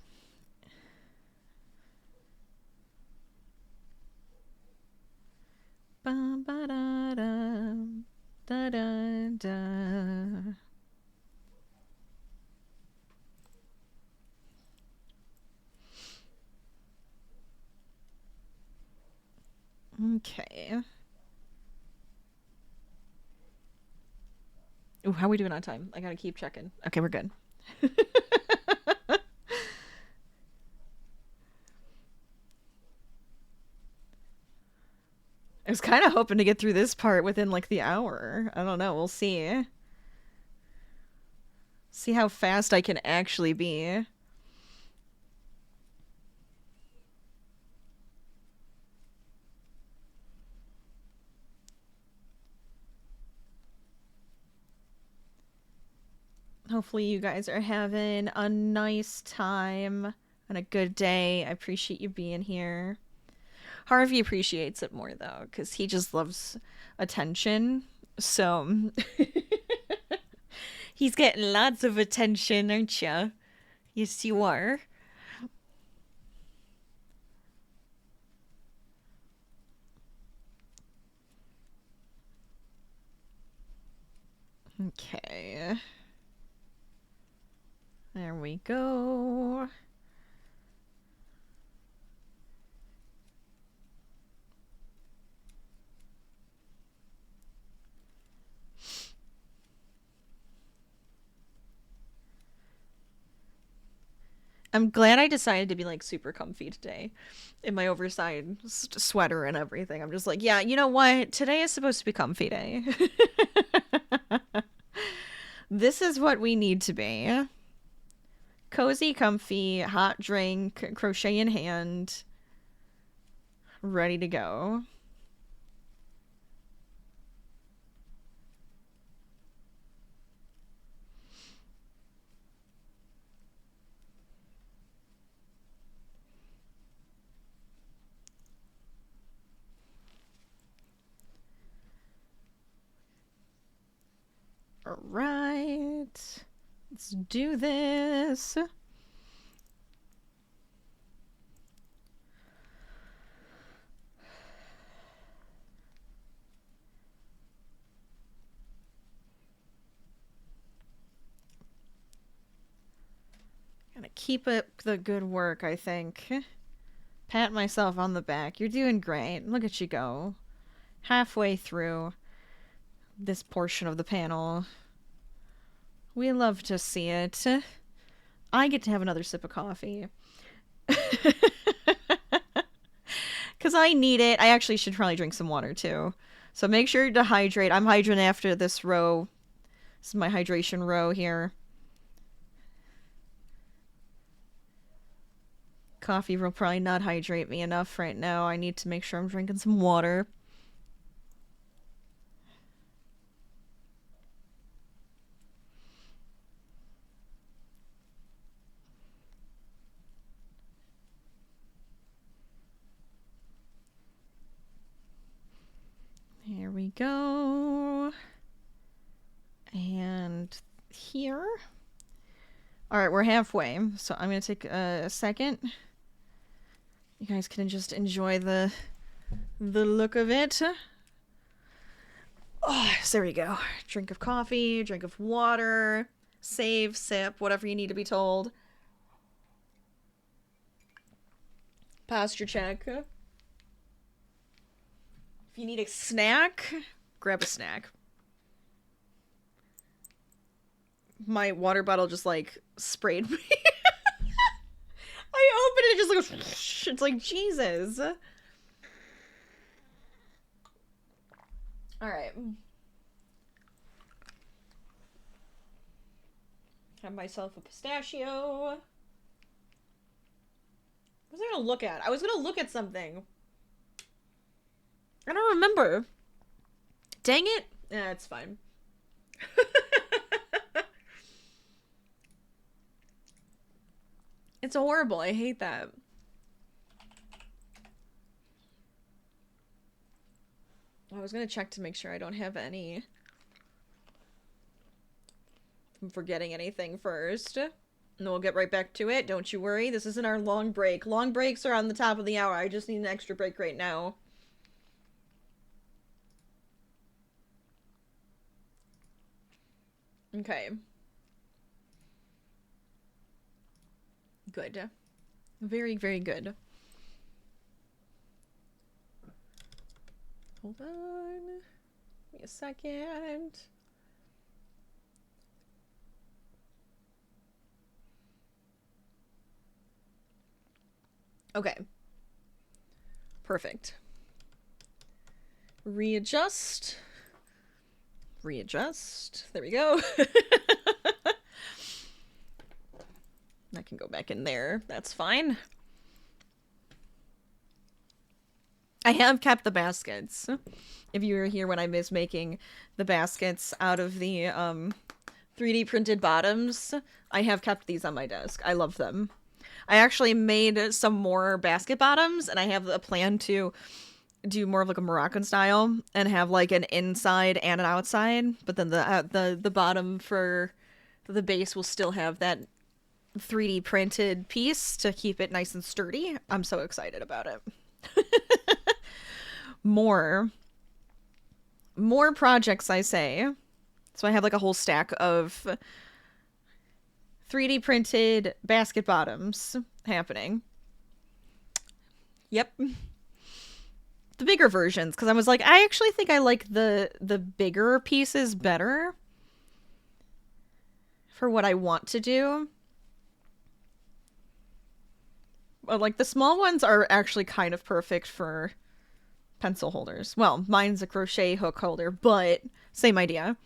Okay. Ooh, how are we doing on time? I gotta keep checking. Okay, we're good. I was kind of hoping to get through this part within like the hour. I don't know. We'll see. See how fast I can actually be. Hopefully you guys are having a nice time and a good day. I appreciate you being here. Harvey appreciates it more though, because he just loves attention. So he's getting lots of attention, aren't you? Yes, you are. Okay. There we go. I'm glad I decided to be like super comfy today in my oversized sweater and everything. I'm just like, yeah, you know what? Today is supposed to be comfy day. This is what we need to be. Cozy, comfy, hot drink, crochet in hand, ready to go. All right, let's do this. Gotta keep up the good work, I think. Pat myself on the back. You're doing great. Look at you go. Halfway through this portion of the panel. We love to see it. I get to have another sip of coffee. Because I need it. I actually should probably drink some water too. So make sure to hydrate. I'm hydrating after this row. This is my hydration row here. Coffee will probably not hydrate me enough right now. I need to make sure I'm drinking some water. Here we go. And here. All right, we're halfway. So I'm going to take a second. You guys can just enjoy the look of it. Oh, so there we go. Drink of coffee, drink of water, save, sip, whatever you need to be told. Posture check. If you need a snack, grab a snack. My water bottle just like sprayed me. I open it, it just goes. It's like Jesus. All right. Have myself a pistachio. What was I gonna look at? I was gonna look at something. I don't remember. Dang it. Yeah, it's fine. It's horrible. I hate that. I was gonna check to make sure I don't have any. I'm forgetting anything first. And then we'll get right back to it. Don't you worry. This isn't our long break. Long breaks are on the top of the hour. I just need an extra break right now. Okay. Good. Very, very good. Hold on. Give me a second. Okay. Perfect. Readjust. Readjust. There we go. That can go back in there. That's fine. I have kept the baskets. If you were here when I was making the baskets out of the 3D printed bottoms, I have kept these on my desk. I love them. I actually made some more basket bottoms, and I have a plan to do more of like a Moroccan style and have like an inside and an outside, but then the bottom for the base will still have that 3D printed piece to keep it nice and sturdy. I'm so excited about it. More projects, I say. So I have like a whole stack of 3D printed basket bottoms happening. Yep. The bigger versions, because I was like, I actually think I like the bigger pieces better for what I want to do. But like the small ones are actually kind of perfect for pencil holders. Well, mine's a crochet hook holder, but same idea.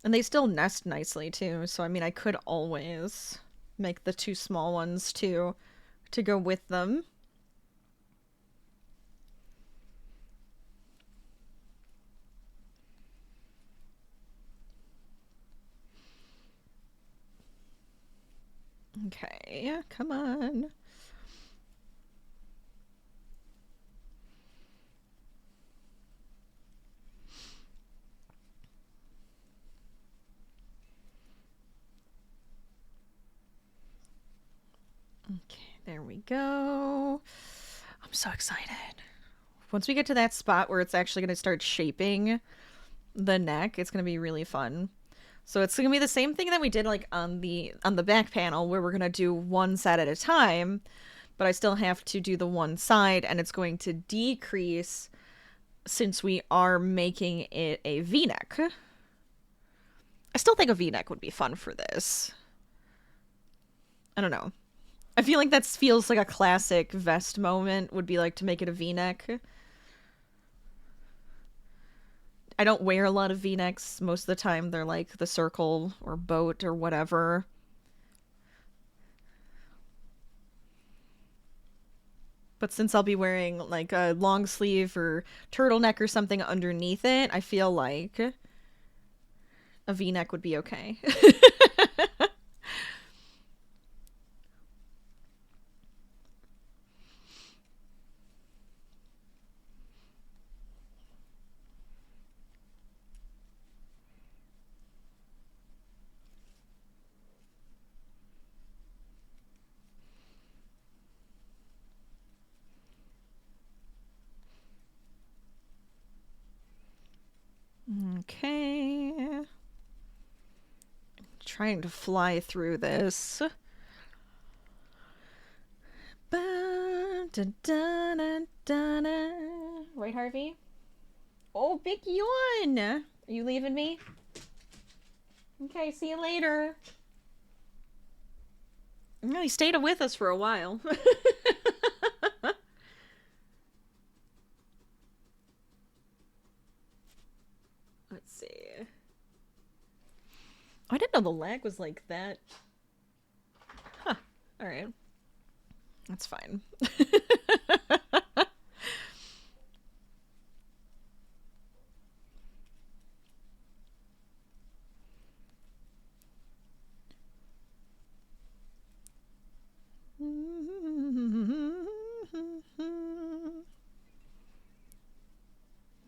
And they still nest nicely too, so I mean I could always make the 2 small ones too to go with them. Okay, come on. Okay, there we go. I'm so excited. Once we get to that spot where it's actually going to start shaping the neck, it's going to be really fun. So it's going to be the same thing that we did like on the back panel, where we're going to do one set at a time, but I still have to do the one side, and it's going to decrease since we are making it a V-neck. I still think a V-neck would be fun for this. I don't know. I feel like that feels like a classic vest moment, would be like to make it a V-neck. I don't wear a lot of V-necks. Most of the time they're like the circle or boat or whatever. But since I'll be wearing like a long sleeve or turtleneck or something underneath it, I feel like a V-neck would be okay. Okay. I'm trying to fly through this. Right, Harvey? Oh, big yawn! Are you leaving me? Okay, see you later. No, he stayed with us for a while. Let's see. Oh, I didn't know the lag was like that. Huh. Alright. That's fine.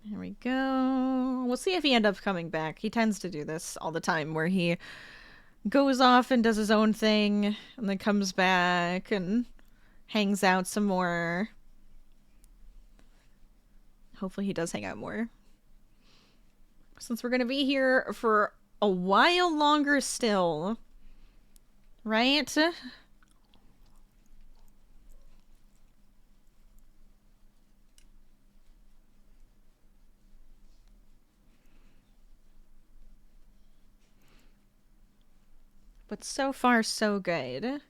There we go. We'll see if he ends up coming back. He tends to do this all the time, where he goes off and does his own thing, and then comes back and hangs out some more. Hopefully he does hang out more, since we're going to be here for a while longer still. Right? But so far, so good.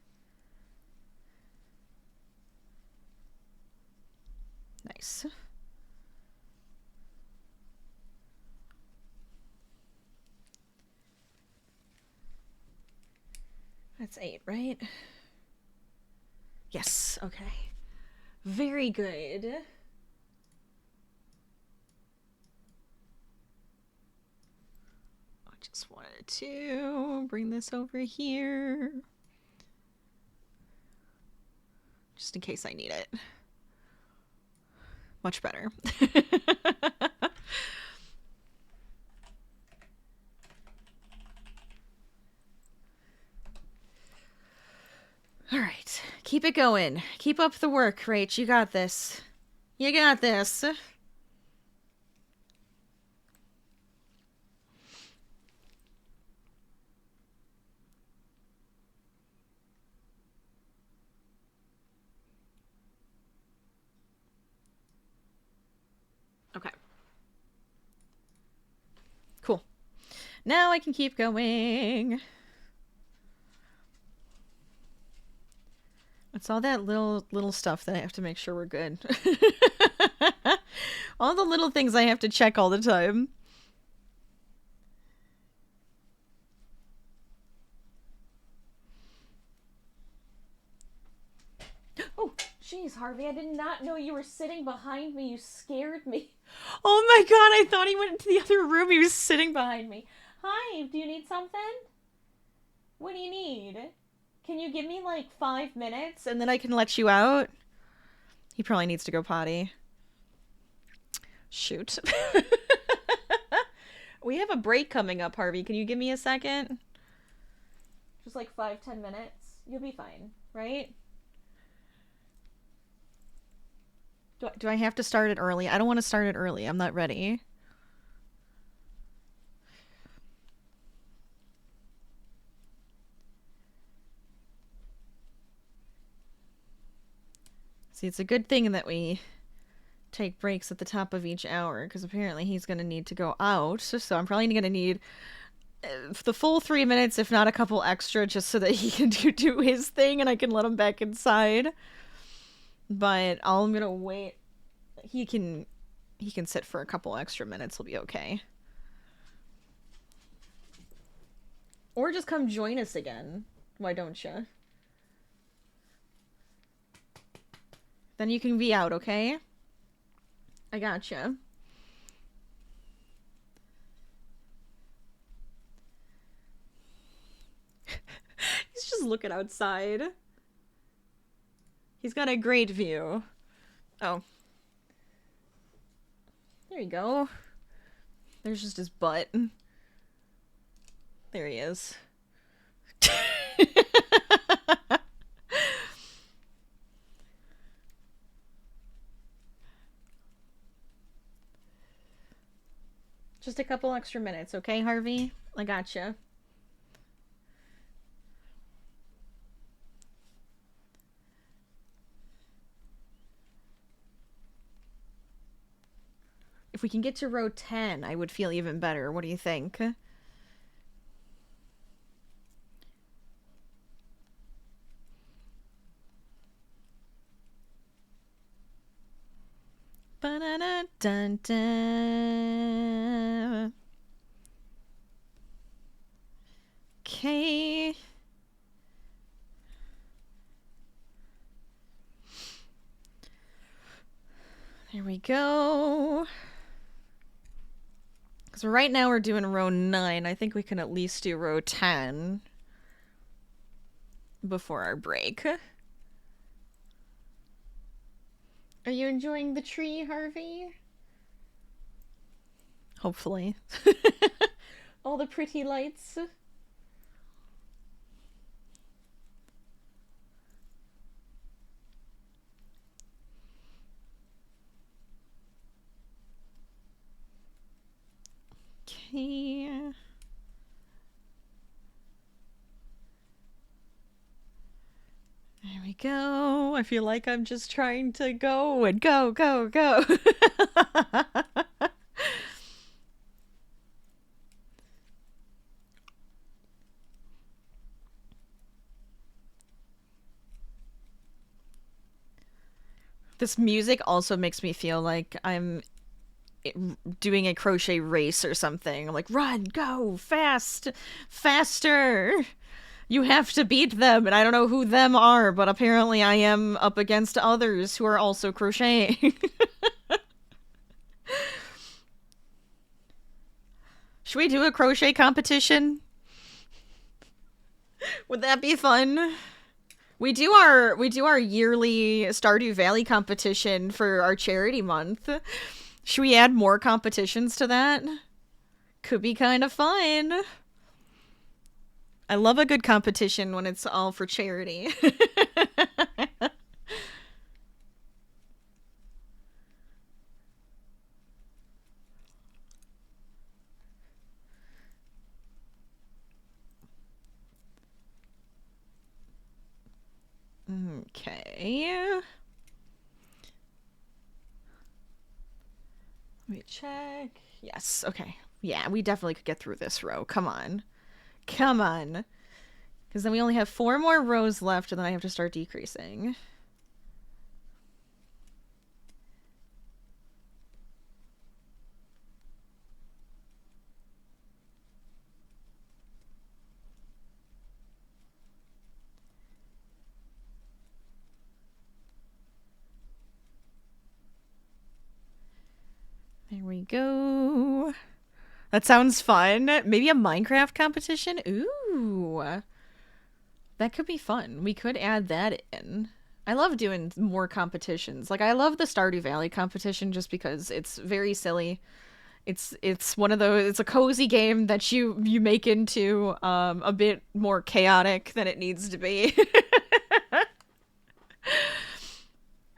Nice. That's 8, right? Yes, okay. Very good. I just wanted to bring this over here, just in case I need it. Much better. Keep it going. Keep up the work, Rach. You got this. You got this. Okay. Cool. Now I can keep going. It's all that little stuff that I have to make sure we're good. All the little things I have to check all the time. Oh, jeez, Harvey, I did not know you were sitting behind me. You scared me. Oh my god, I thought he went into the other room. He was sitting behind me. Hi, do you need something? What do you need? Can you give me like 5 minutes and then I can let you out? He probably needs to go potty. Shoot. We have a break coming up, Harvey. Can you give me a second? Just like 5-10 minutes. You'll be fine, right? Do I have to start it early? I don't want to start it early. I'm not ready. See, it's a good thing that we take breaks at the top of each hour, because apparently he's going to need to go out, so I'm probably going to need the full 3 minutes, if not a couple extra, just so that he can do his thing and I can let him back inside. But I'm going to wait. He can sit for a couple extra minutes. He'll be okay. Or just come join us again. Why don't you? Then you can be out, okay? I gotcha. He's just looking outside. He's got a great view. Oh. There you go. There's just his butt. There he is. Just a couple extra minutes, okay, Harvey? I gotcha. If we can get to row 10, I would feel even better. What do you think? Ba-da-da-dun-dun. Okay. There we go. So right now we're doing row 9. I think we can at least do row 10 before our break. Are you enjoying the tree, Harvey? Hopefully. All the pretty lights. Okay. There we go. I feel like I'm just trying to go and go, go, go. This music also makes me feel like I'm doing a crochet race or something. I'm like, run, go, fast, faster. You have to beat them, and I don't know who them are, but apparently I am up against others who are also crocheting. Should we do a crochet competition? Would that be fun? We do our yearly Stardew Valley competition for our charity month. Should we add more competitions to that? Could be kind of fun. I love a good competition when it's all for charity. Okay. Let me check. Yes, okay. Yeah, we definitely could get through this row. Come on. Come on. Because then we only have 4 more rows left, and then I have to start decreasing. There we go. That sounds fun. Maybe a Minecraft competition? Ooh. That could be fun. We could add that in. I love doing more competitions. Like, I love the Stardew Valley competition just because it's very silly. It's one of those, it's a cozy game that you make into a bit more chaotic than it needs to be.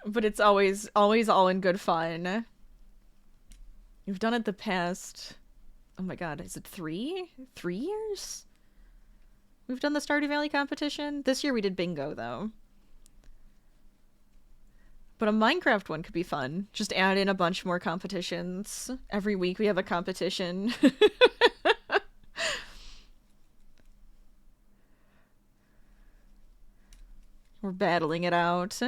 But it's always all in good fun. You've done it the past, oh my god, is it 3 years? We've done the Stardew Valley competition. This year we did bingo though. But a Minecraft one could be fun. Just add in a bunch more competitions. Every week we have a competition. We're battling it out.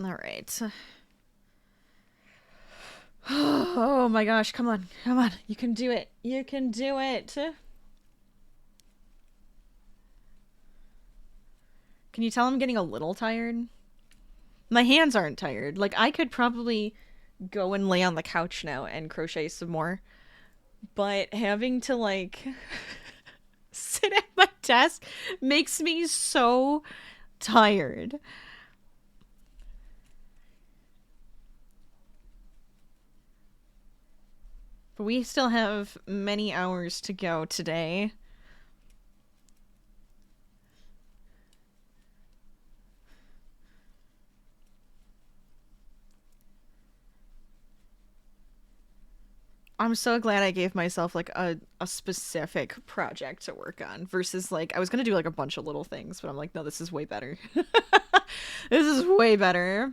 All right. Oh my gosh, come on. Come on. You can do it. You can do it. Can you tell I'm getting a little tired? My hands aren't tired. Like, I could probably go and lay on the couch now and crochet some more. But having to, like, sit at my desk makes me so tired. But we still have many hours to go today. I'm so glad I gave myself like a specific project to work on versus like I was gonna do like a bunch of little things, but I'm like, no, this is way better. This is way better.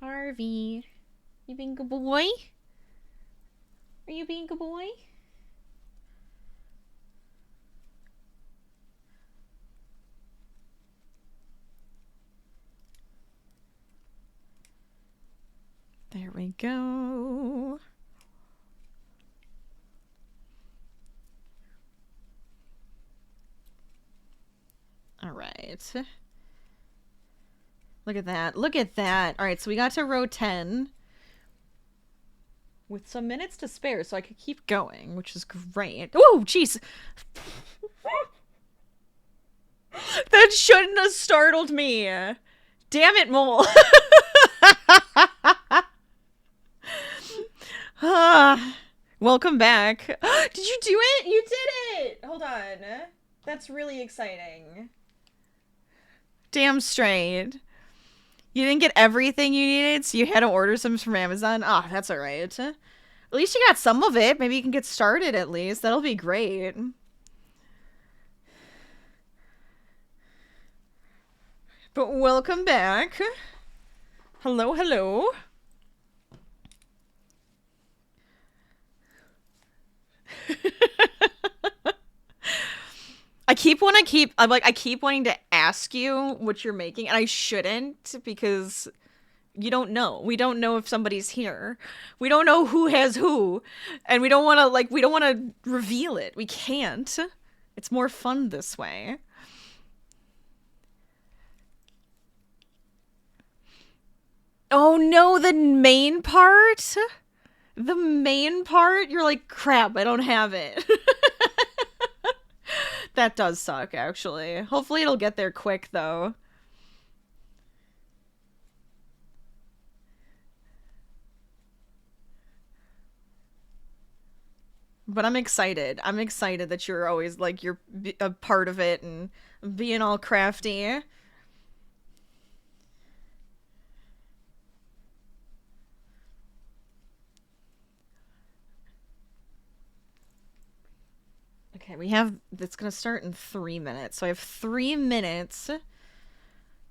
Harvey, you being a good boy? Are you being a good boy? There we go. All right. Look at that. Look at that. All right, so we got to row 10 with some minutes to spare, so I could keep going, which is great. Oh, jeez. That shouldn't have startled me. Damn it, Mole. Welcome back. Did you do it? You did it! Hold on. That's really exciting. Damn straight. You didn't get everything you needed, so you had to order some from Amazon? Ah, oh, that's alright. At least you got some of it. Maybe you can get started at least. That'll be great. But welcome back. Hello, hello. I keep wanting to ask you what you're making, and I shouldn't because you don't know. We don't know if somebody's here. We don't know who has who, and we don't want to reveal it. We can't. It's more fun this way. Oh no, the main part? The main part? You're like, crap, I don't have it. That does suck, actually. Hopefully it'll get there quick, though. But I'm excited. I'm excited that you're always like you're a part of it and being all crafty. Okay, we have it's gonna start in 3 minutes. So I have 3 minutes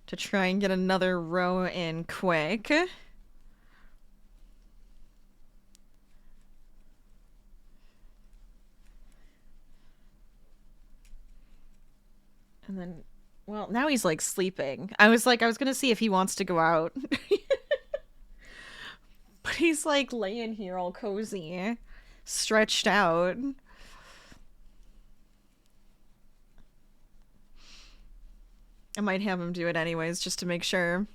to try and get another row in quick. And then, well, now he's like sleeping. I was gonna see if he wants to go out. But he's like laying here all cozy, stretched out. I might have him do it anyways, just to make sure.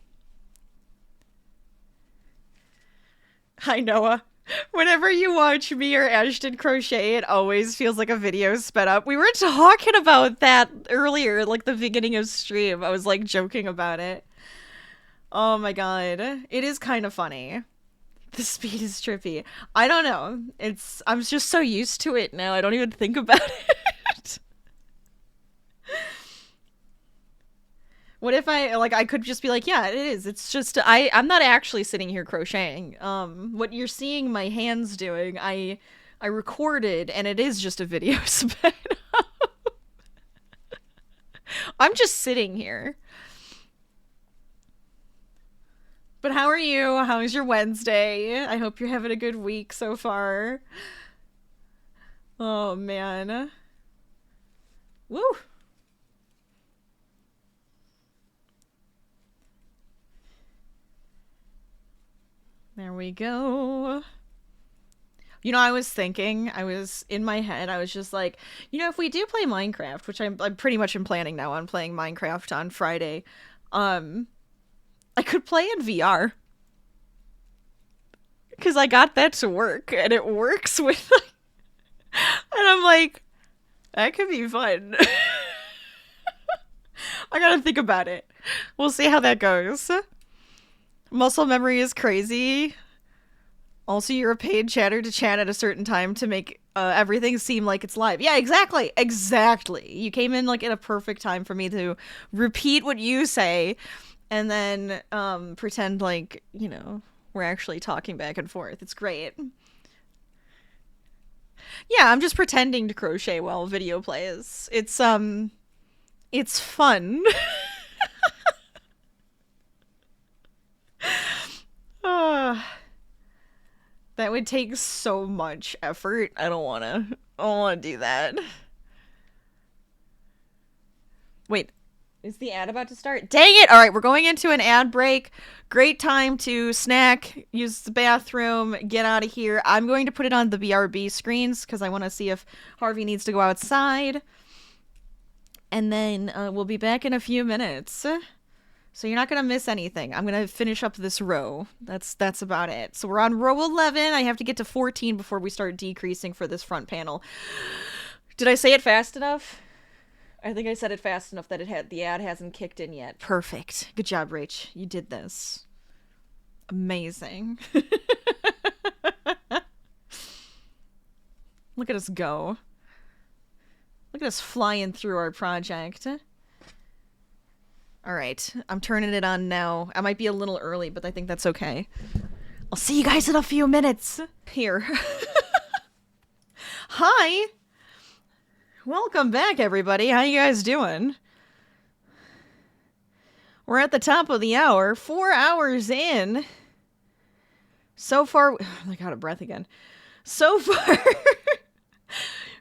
Hi, Noah. Whenever you watch me or Ashton crochet, it always feels like a video sped up. We were talking about that earlier, like the beginning of stream. I was like joking about it. Oh my god. It is kind of funny. The speed is trippy. I don't know. I'm just so used to it now. I don't even think about it. What if I could just be like, yeah, it is. It's just, I'm not actually sitting here crocheting. What you're seeing my hands doing, I recorded, and it is just a video sped up. I'm just sitting here. But how are you? How's your Wednesday? I hope you're having a good week so far. Oh, man. Woo! There we go. You know, I was in my head, I was just like, you know, if we do play Minecraft, which I'm pretty much planning now on playing Minecraft on Friday, I could play in VR. Because I got that to work, and it works with, and I'm like, that could be fun. I gotta think about it. We'll see how that goes. Muscle memory is crazy. Also, you're a paid chatter to chat at a certain time to make everything seem like it's live. Yeah, exactly. Exactly. You came in like in a perfect time for me to repeat what you say and then pretend like, you know, we're actually talking back and forth. It's great. Yeah, I'm just pretending to crochet while video plays. It's fun. That would take so much effort. I don't wanna do that. Wait, is the ad about to start? Dang it! Alright, we're going into an ad break. Great time to snack, use the bathroom, get out of here. I'm going to put it on the BRB screens because I want to see if Harvey needs to go outside. And then we'll be back in a few minutes. So you're not going to miss anything. I'm going to finish up this row. That's about it. So we're on row 11. I have to get to 14 before we start decreasing for this front panel. Did I say it fast enough? I think I said it fast enough that the ad hasn't kicked in yet. Perfect. Good job, Rach. You did this. Amazing. Look at us go. Look at us flying through our project. Alright, I'm turning it on now. I might be a little early, but I think that's okay. I'll see you guys in a few minutes. Here. Hi! Welcome back, everybody. How you guys doing? We're at the top of the hour. 4 hours in. So far... I got out of breath again. So far...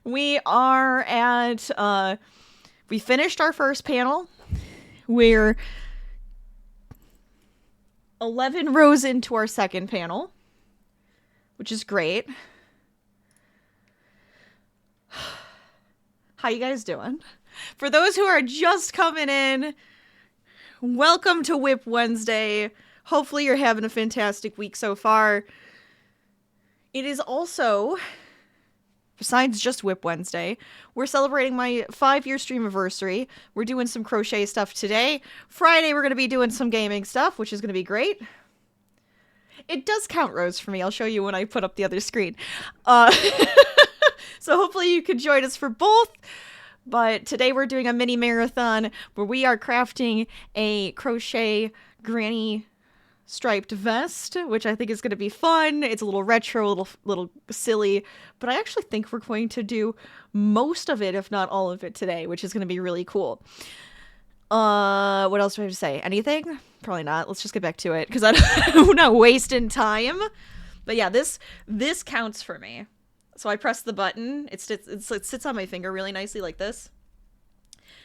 we are at... we finished our first panel. We're 11 rows into our second panel, which is great. How you guys doing? For those who are just coming in, welcome to Whip Wednesday. Hopefully you're having a fantastic week so far. It is also... besides just Whip Wednesday, we're celebrating my 5-year Streamaversary. We're doing some crochet stuff today. Friday, we're going to be doing some gaming stuff, which is going to be great. It does count rows for me. I'll show you when I put up the other screen. So hopefully you can join us for both. But today we're doing a mini marathon where we are crafting a crochet granny striped vest, which I think is going to be fun. It's a little retro, a little silly, but I actually think we're going to do most of it, if not all of it today, which is going to be really cool. What else do I have to say? Anything? Probably not. Let's just get back to it because I'm not wasting time. But yeah, this counts for me. So I press the button. It sits on my finger really nicely like this.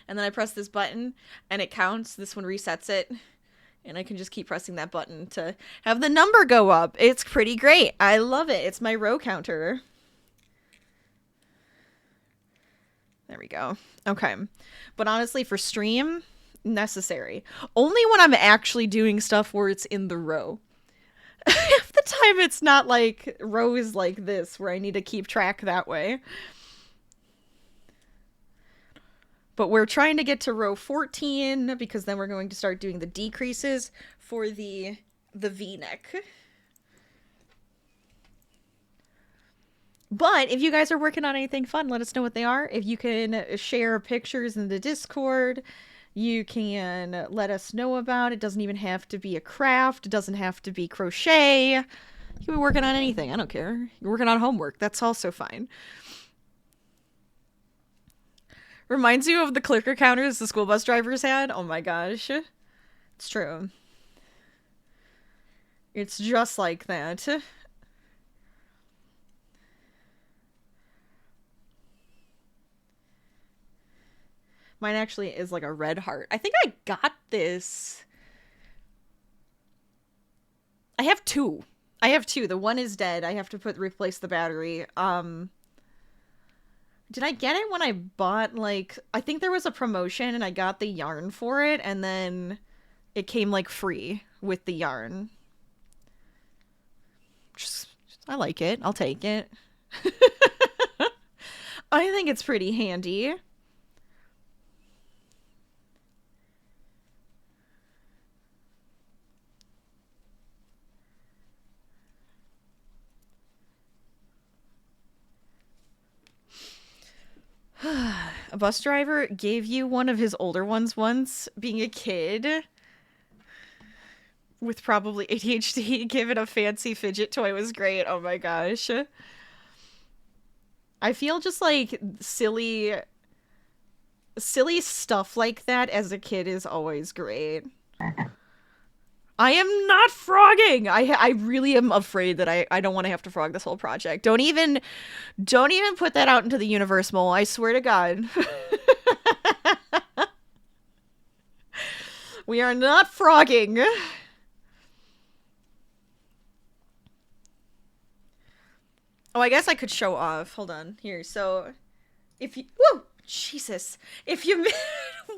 And then I press this button and it counts. This one resets it. And I can just keep pressing that button to have the number go up. It's pretty great. I love it. It's my row counter. There we go. Okay. But honestly, for stream, necessary. Only when I'm actually doing stuff where it's in the row. Half the time it's not like rows like this where I need to keep track that way. But we're trying to get to row 14 because then we're going to start doing the decreases for the V-neck. But if you guys are working on anything fun, let us know what they are. If you can share pictures in the Discord, you can let us know about it. It doesn't even have to be a craft. It doesn't have to be crochet. You can be working on anything. I don't care. You're working on homework. That's also fine. Reminds you of the clicker counters the school bus drivers had? Oh my gosh. It's true. It's just like that. Mine actually is like a red heart. I think I got this. I have two. The one is dead. I have to replace the battery. Did I get it when I bought, like, I think there was a promotion and I got the yarn for it and then it came like free with the yarn. I like it. I'll take it. I think it's pretty handy. A bus driver gave you one of his older ones once, being a kid with probably ADHD, given a fancy fidget toy was great. Oh my gosh. I feel just like silly stuff like that as a kid is always great. I am not frogging. I really am afraid that I don't want to have to frog this whole project. Don't even put that out into the universe, Mole. I swear to God. We are not frogging. Oh, I guess I could show off. Hold on. Here. So, if you... Whoa! Jesus. If you...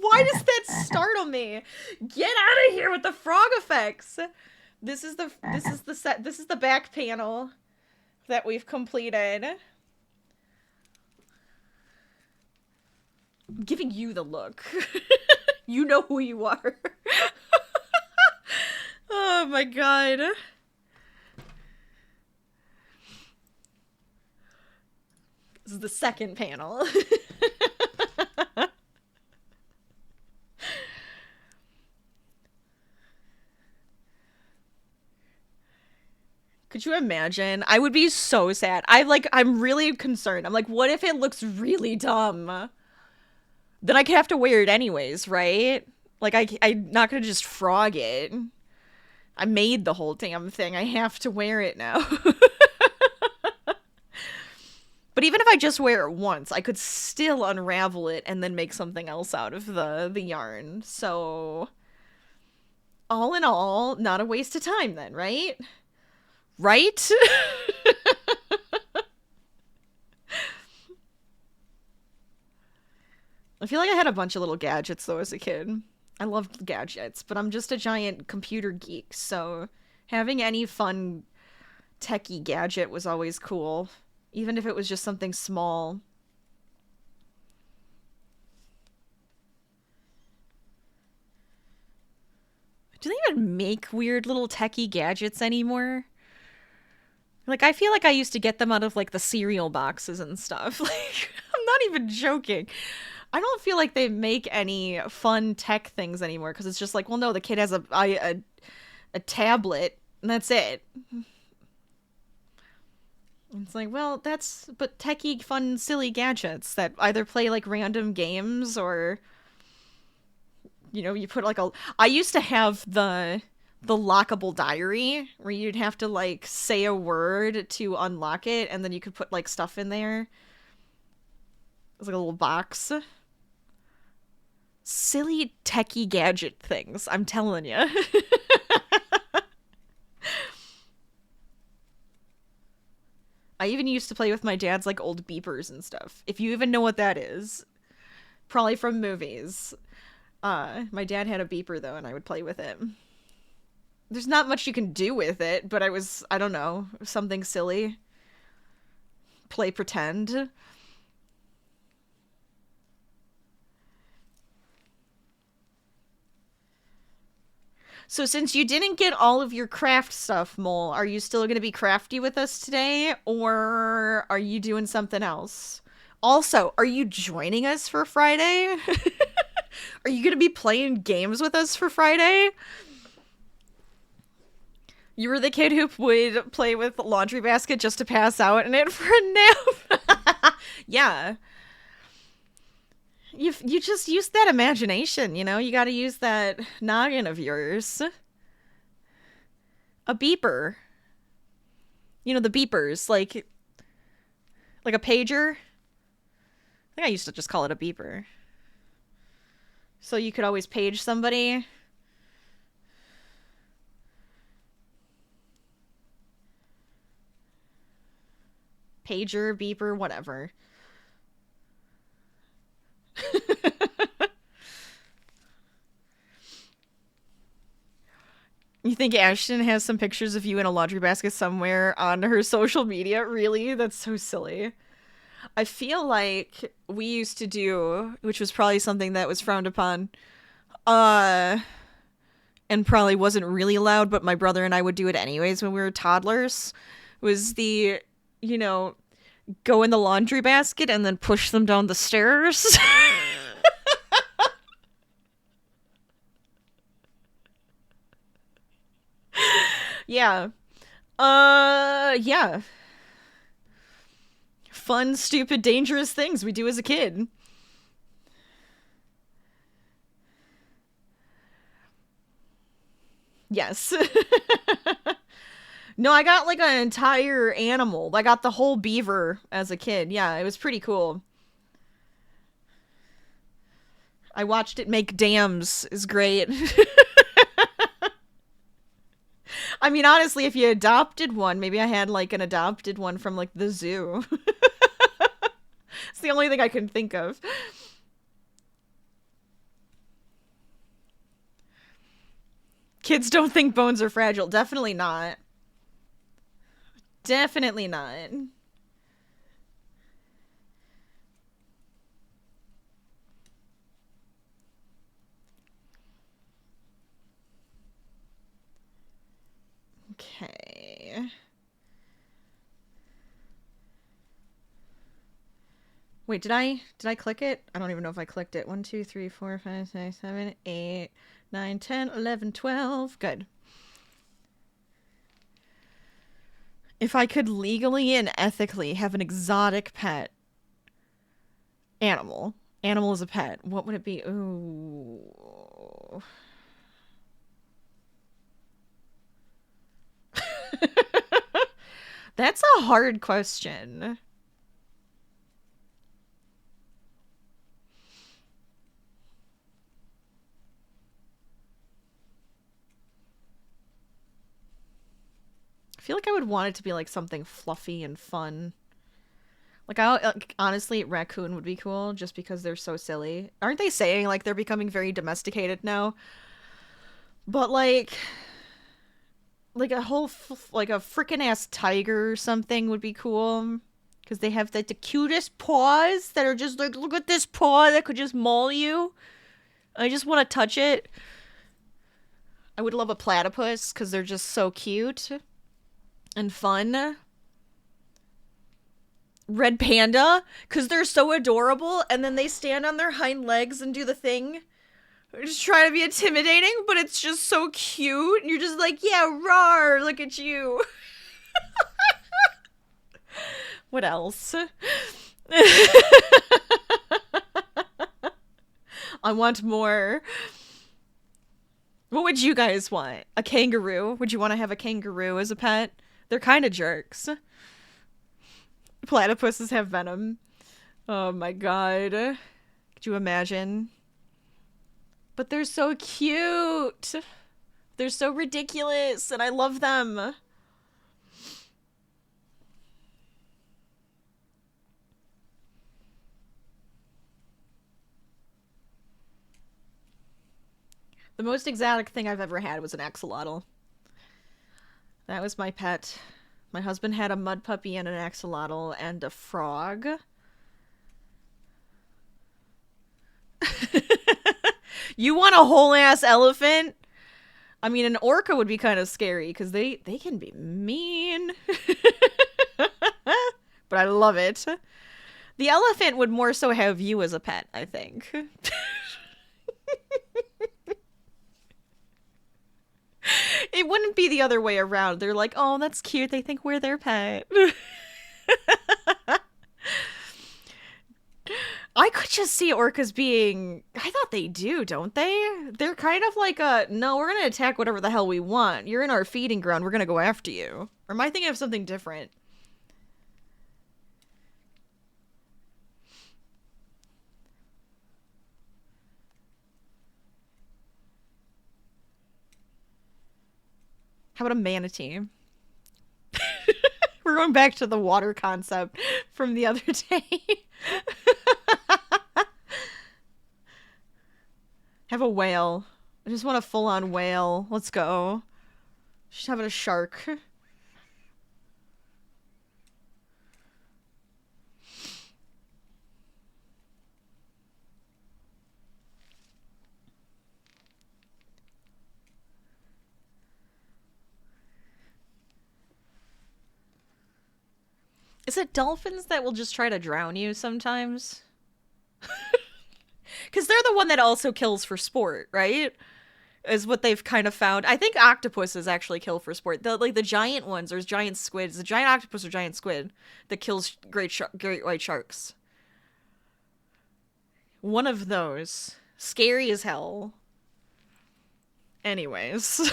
Why does that startle me? Get out of here with the frog effects. This is the back panel that we've completed. I'm giving you the look. You know who you are. Oh my god. This is the second panel. Could you imagine? I would be so sad. I'm really concerned. I'm like, what if it looks really dumb? Then I could have to wear it anyways, right? Like, I'm not gonna just frog it. I made the whole damn thing. I have to wear it now. But even if I just wear it once, I could still unravel it and then make something else out of the yarn. So, all in all, not a waste of time then, right? Right? I feel like I had a bunch of little gadgets, though, as a kid. I loved gadgets, but I'm just a giant computer geek, so having any fun techie gadget was always cool, even if it was just something small. Do they even make weird little techie gadgets anymore? Like, I feel like I used to get them out of, like, the cereal boxes and stuff. Like, I'm not even joking. I don't feel like they make any fun tech things anymore because it's just like, well, no, the kid has a tablet and that's it. It's like, well, but techie, fun, silly gadgets that either play like random games or, you put like I used to have the lockable diary where you'd have to like say a word to unlock it and then you could put like stuff in there. It was like a little box. Silly techie gadget things, I'm telling you. I even used to play with my dad's like old beepers and stuff. If you even know what that is, probably from movies. My dad had a beeper though, and I would play with it. There's not much you can do with it, but I don't know, something silly. Play pretend. So since you didn't get all of your craft stuff, Mole, are you still going to be crafty with us today? Or are you doing something else? Also, are you joining us for Friday? Are you going to be playing games with us for Friday? You were the kid who would play with laundry basket just to pass out in it for a nap. Yeah. You just use that imagination, You got to use that noggin of yours. A beeper. The beepers, like a pager. I think I used to just call it a beeper. So you could always page somebody. Pager, beeper, whatever. You think Ashton has some pictures of you in a laundry basket somewhere on her social media? Really? That's so silly. I feel like we used to do, which was probably something that was frowned upon, and probably wasn't really allowed, but my brother and I would do it anyways when we were toddlers, was go in the laundry basket and then push them down the stairs. Yeah. Yeah. Fun, stupid, dangerous things we do as a kid. Yes. No, I got like an entire animal. I got the whole beaver as a kid. Yeah, it was pretty cool. I watched it make dams. Is great. I mean, honestly, if you adopted one, maybe I had like an adopted one from like the zoo. It's the only thing I can think of. Kids don't think bones are fragile. Definitely not. Definitely not. Okay. Wait, did I click it? I don't even know if I clicked it. 1, 2, 3, 4, 5, 6, 7, 8, 9, 10, 11, 12. Good. If I could legally and ethically have an exotic pet animal as a pet, what would it be? Ooh. That's a hard question. I feel like I would want it to be like something fluffy and fun. Honestly, raccoon would be cool just because they're so silly. Aren't they saying like they're becoming very domesticated now? But like a whole like a freaking ass tiger or something would be cool because they have the cutest paws that are just like, look at this paw that could just maul you. I just want to touch it. I would love a platypus because they're just so cute and fun. red panda, because they're so adorable, and then they stand on their hind legs and do the thing. Just try to be intimidating, but it's just so cute. And you're just like, yeah, rawr, look at you. What else? I want more. What would you guys want? A kangaroo? Would you want to have a kangaroo as a pet? They're kind of jerks. Platypuses have venom. Oh my god. Could you imagine? But they're so cute. They're so ridiculous, and I love them. The most exotic thing I've ever had was an axolotl. That was my pet. My husband had a mud puppy and an axolotl and a frog. You want a whole ass elephant? I mean, an orca would be kind of scary because they can be mean. But I love it. The elephant would more so have you as a pet, I think. It wouldn't be the other way around. They're like, oh, that's cute. They think we're their pet. I could just see orcas being... I thought they do, don't they? They're kind of like a, no, we're going to attack whatever the hell we want. You're in our feeding ground. We're going to go after you. Or am I thinking of something different? How about a manatee? We're going back to the water concept from the other day. Have a whale. I just want a full-on whale. Let's go. Just have a shark. Is it dolphins that will just try to drown you sometimes? Because they're the one that also kills for sport, right? Is what they've kind of found. I think octopuses actually kill for sport. The giant ones, there's giant squids. The giant octopus or giant squid that kills great white sharks. One of those. Scary as hell. Anyways.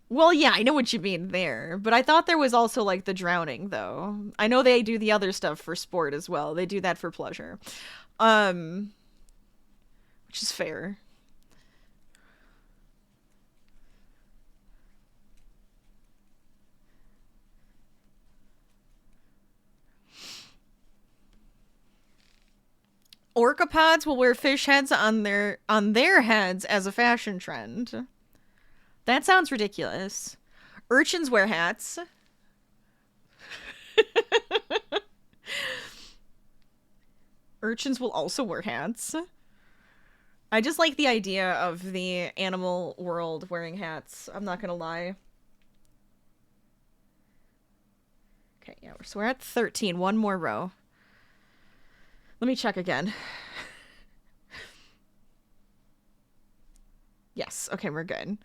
Well, yeah, I know what you mean there, but I thought there was also, like, the drowning, though. I know they do the other stuff for sport as well. They do that for pleasure. Which is fair. Orcapods will wear fish heads on their heads as a fashion trend. That sounds ridiculous. Urchins wear hats. Urchins will also wear hats. I just like the idea of the animal world wearing hats. I'm not gonna lie. Okay, yeah, so we're at 13. One more row. Let me check again. Yes, okay, we're good.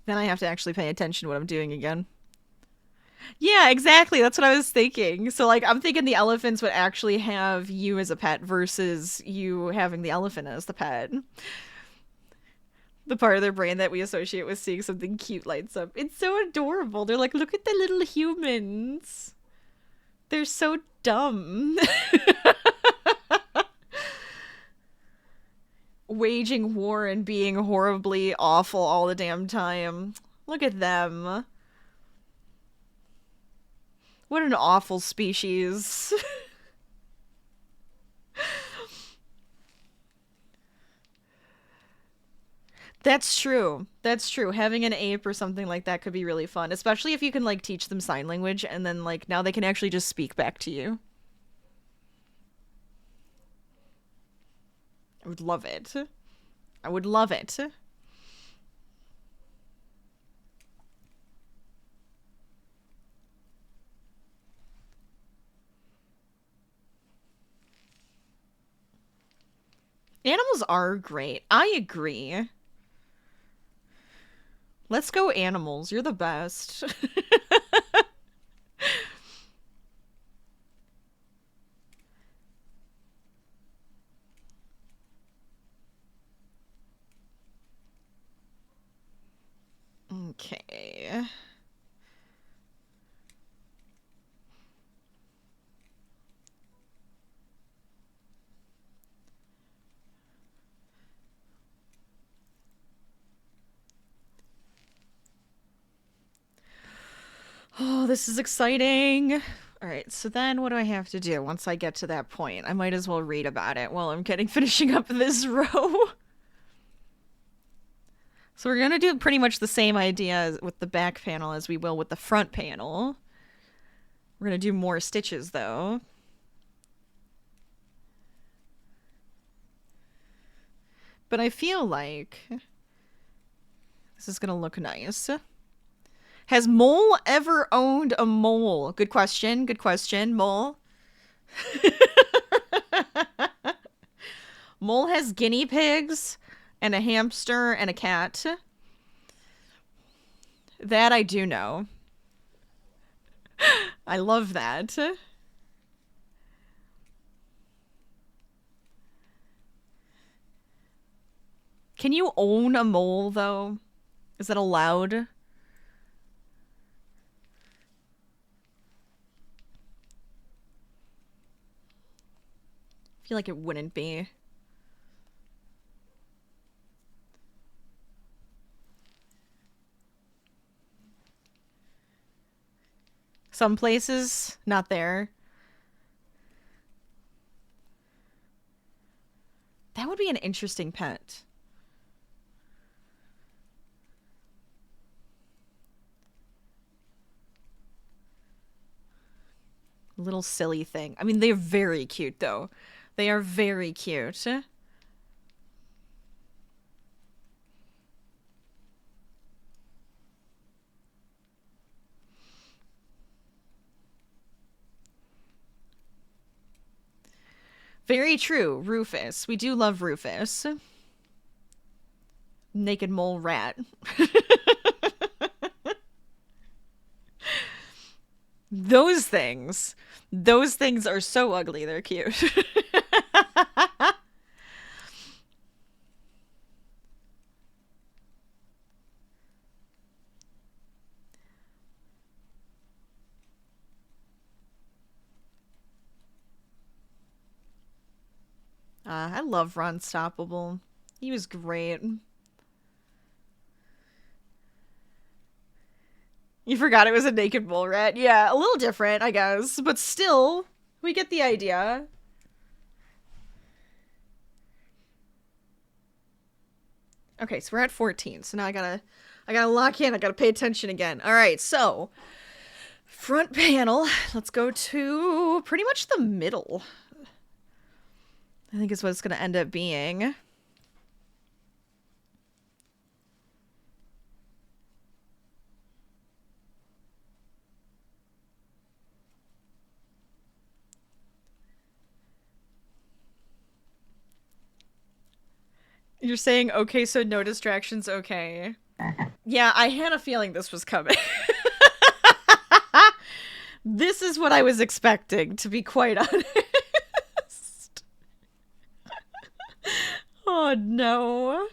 Then I have to actually pay attention to what I'm doing again. Yeah, exactly. That's what I was thinking. So, like, I'm thinking the elephants would actually have you as a pet versus you having the elephant as the pet. The part of their brain that we associate with seeing something cute lights up. It's so adorable. They're like, look at the little humans. They're so dumb. Waging war and being horribly awful all the damn time. Look at them. What an awful species. That's true. That's true. Having an ape or something like that could be really fun, especially if you can, like, teach them sign language and then, like, now they can actually just speak back to you. I would love it. I would love it. Animals are great. I agree. Let's go animals. You're the best. Okay. Oh, this is exciting. All right, so then what do I have to do once I get to that point? I might as well read about it while I'm finishing up this row. So we're going to do pretty much the same idea with the back panel as we will with the front panel. We're going to do more stitches, though. But I feel like this is going to look nice. Has Mole ever owned a mole? Good question. Good question, Mole. Mole has guinea pigs and a hamster and a cat. That I do know. I love that. Can you own a mole, though? Is that allowed? I feel like it wouldn't be. Some places, not there. That would be an interesting pet. Little silly thing. I mean, they're very cute, though. They are very cute. Very true, Rufus. We do love Rufus. Naked mole rat. Those things are so ugly, they're cute. I love Ron Stoppable. He was great. You forgot it was a naked mole rat? Yeah, a little different, I guess. But still, we get the idea. Okay, so we're at 14. So now I gotta lock in. I gotta pay attention again. All right, so front panel. Let's go to pretty much the middle. I think is what it's gonna end up being. You're saying, okay, so no distractions, okay. Yeah, I had a feeling this was coming. This is what I was expecting, to be quite honest. Oh, no.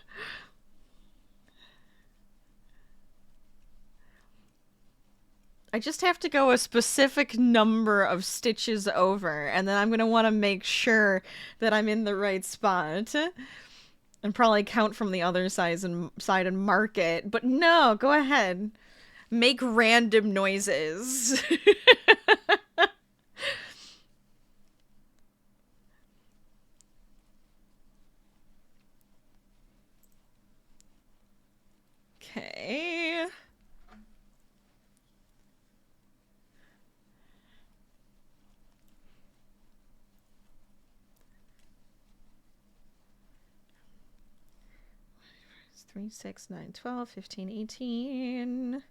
I just have to go a specific number of stitches over, and then I'm going to want to make sure that I'm in the right spot. And probably count from the other side and mark it. But no, go ahead. Make random noises. Okay. 3, 6, 9, 12, 15, 18.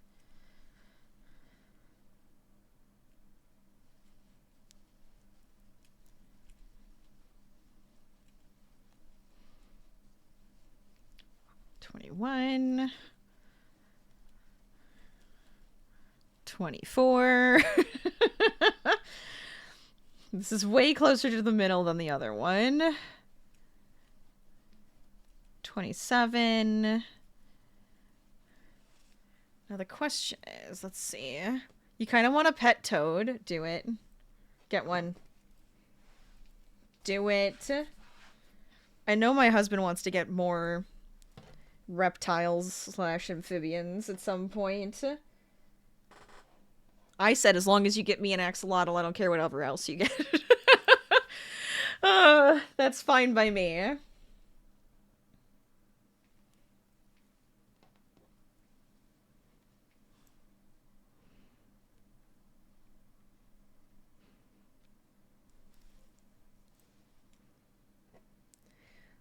$21, $24. This is way closer to the middle than the other one. $27. Now the question is, let's see. You kind of want a pet toad. Do it. Get one. Do it. I know my husband wants to get more reptiles / amphibians at some point. I said as long as you get me an axolotl, I don't care whatever else you get. That's fine by me.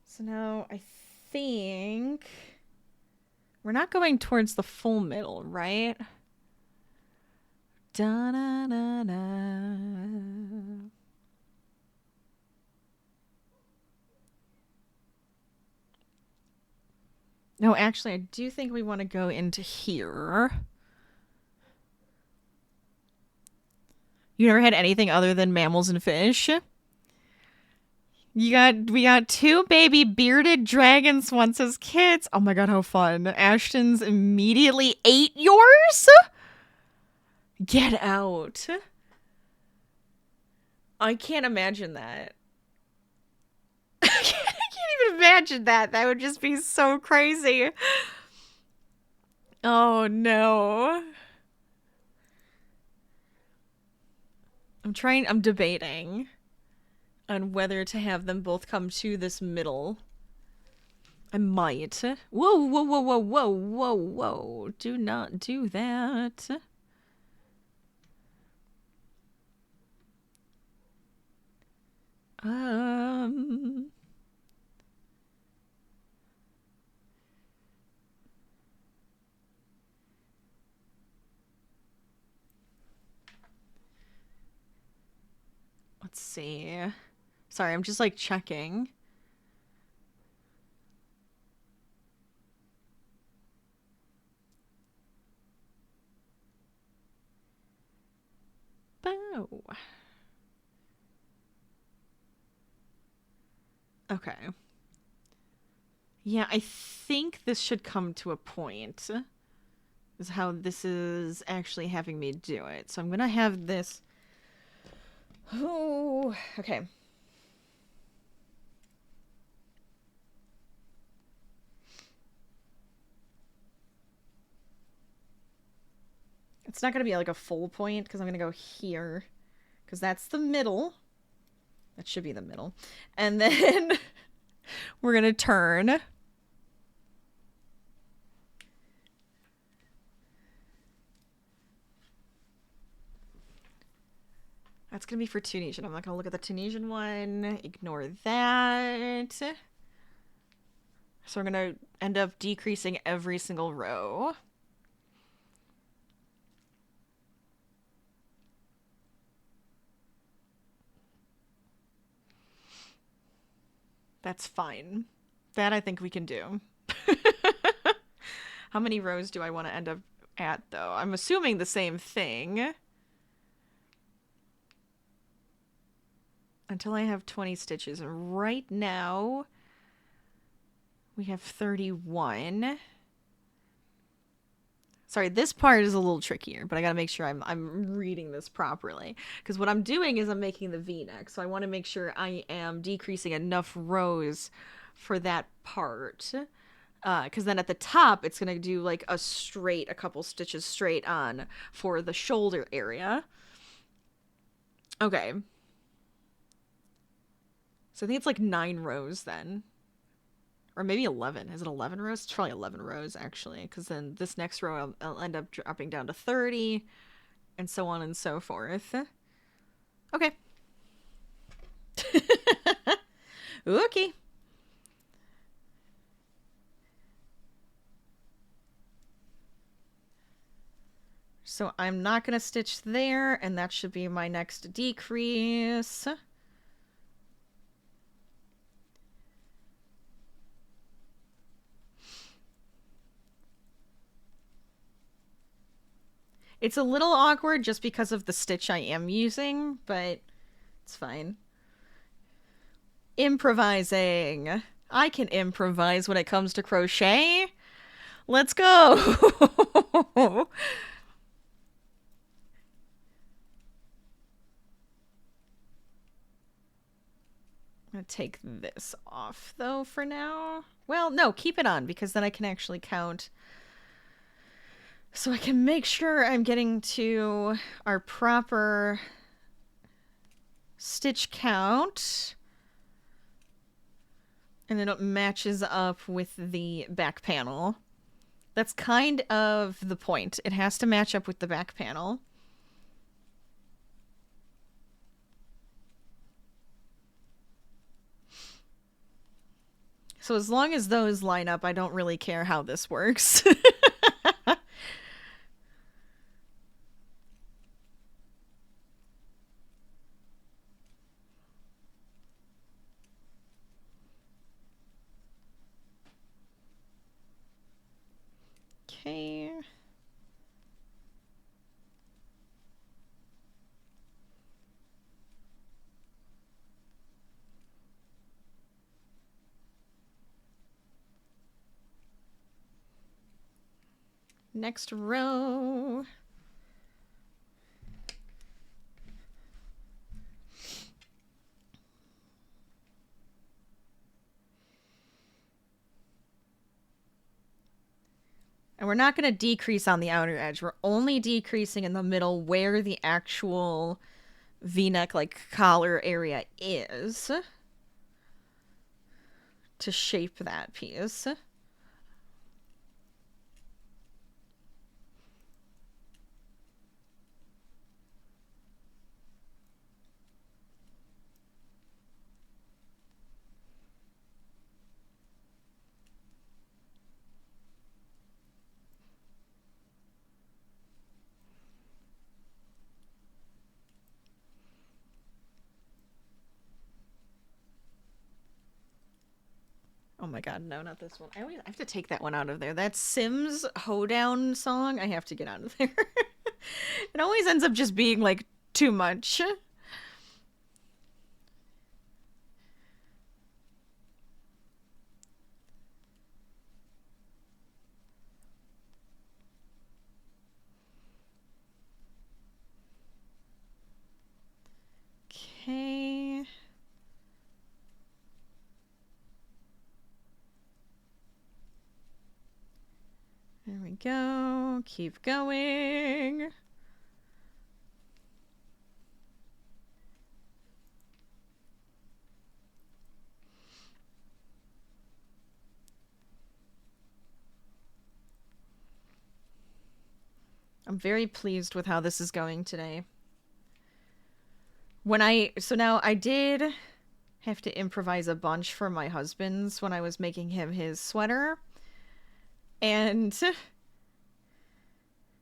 So now I think we're not going towards the full middle, right? Da-na-na-na. No, actually, I do think we want to go into here. You never had anything other than mammals and fish? We got 2 baby bearded dragons once as kids. Oh my god, how fun. Ashton's immediately ate yours? Get out. I can't imagine that. I can't even imagine that. That would just be so crazy. Oh no. I'm debating on whether to have them both come to this middle. I might. Whoa, whoa, whoa, whoa, whoa, whoa, whoa. Do not do that. Let's see. Sorry, I'm just like checking. Bow. Okay. Yeah, I think this should come to a point. Is how this is actually having me do it. So I'm gonna have this. Oh, okay. It's not gonna be like a full point because I'm gonna go here because that's the middle. That should be the middle. And then we're gonna turn. That's gonna be for Tunisian. I'm not gonna look at the Tunisian one. Ignore that. So we're gonna end up decreasing every single row. That's fine. That I think we can do. How many rows do I want to end up at, though? I'm assuming the same thing. Until I have 20 stitches. And right now, we have 31. Sorry, this part is a little trickier, but I gotta make sure I'm reading this properly. Because what I'm doing is I'm making the V-neck, so I want to make sure I am decreasing enough rows for that part. Because then at the top, it's gonna do like a couple stitches straight on for the shoulder area. Okay. So I think it's like 9 rows then. Or maybe 11. Is it 11 rows? It's probably 11 rows, actually. Because then this next row, I'll end up dropping down to 30. And so on and so forth. Okay. Okay. So I'm not going to stitch there, and that should be my next decrease. It's a little awkward just because of the stitch I am using, but it's fine. Improvising. I can improvise when it comes to crochet. Let's go! I'm gonna take this off, though, for now. Well, no, keep it on, because then I can actually count. So I can make sure I'm getting to our proper stitch count. And then it matches up with the back panel. That's kind of the point. It has to match up with the back panel. So as long as those line up, I don't really care how this works. Okay. Next row. And we're not going to decrease on the outer edge. We're only decreasing in the middle where the actual V-neck, like, collar area is. To shape that piece. Oh my god, no, not this one. I have to take that one out of there. That Sims hoedown song, I have to get out of there. It always ends up just being, like, too much. Okay. There we go. Keep going. I'm very pleased with how this is going today. So now I did have to improvise a bunch for my husband's when I was making him his sweater. And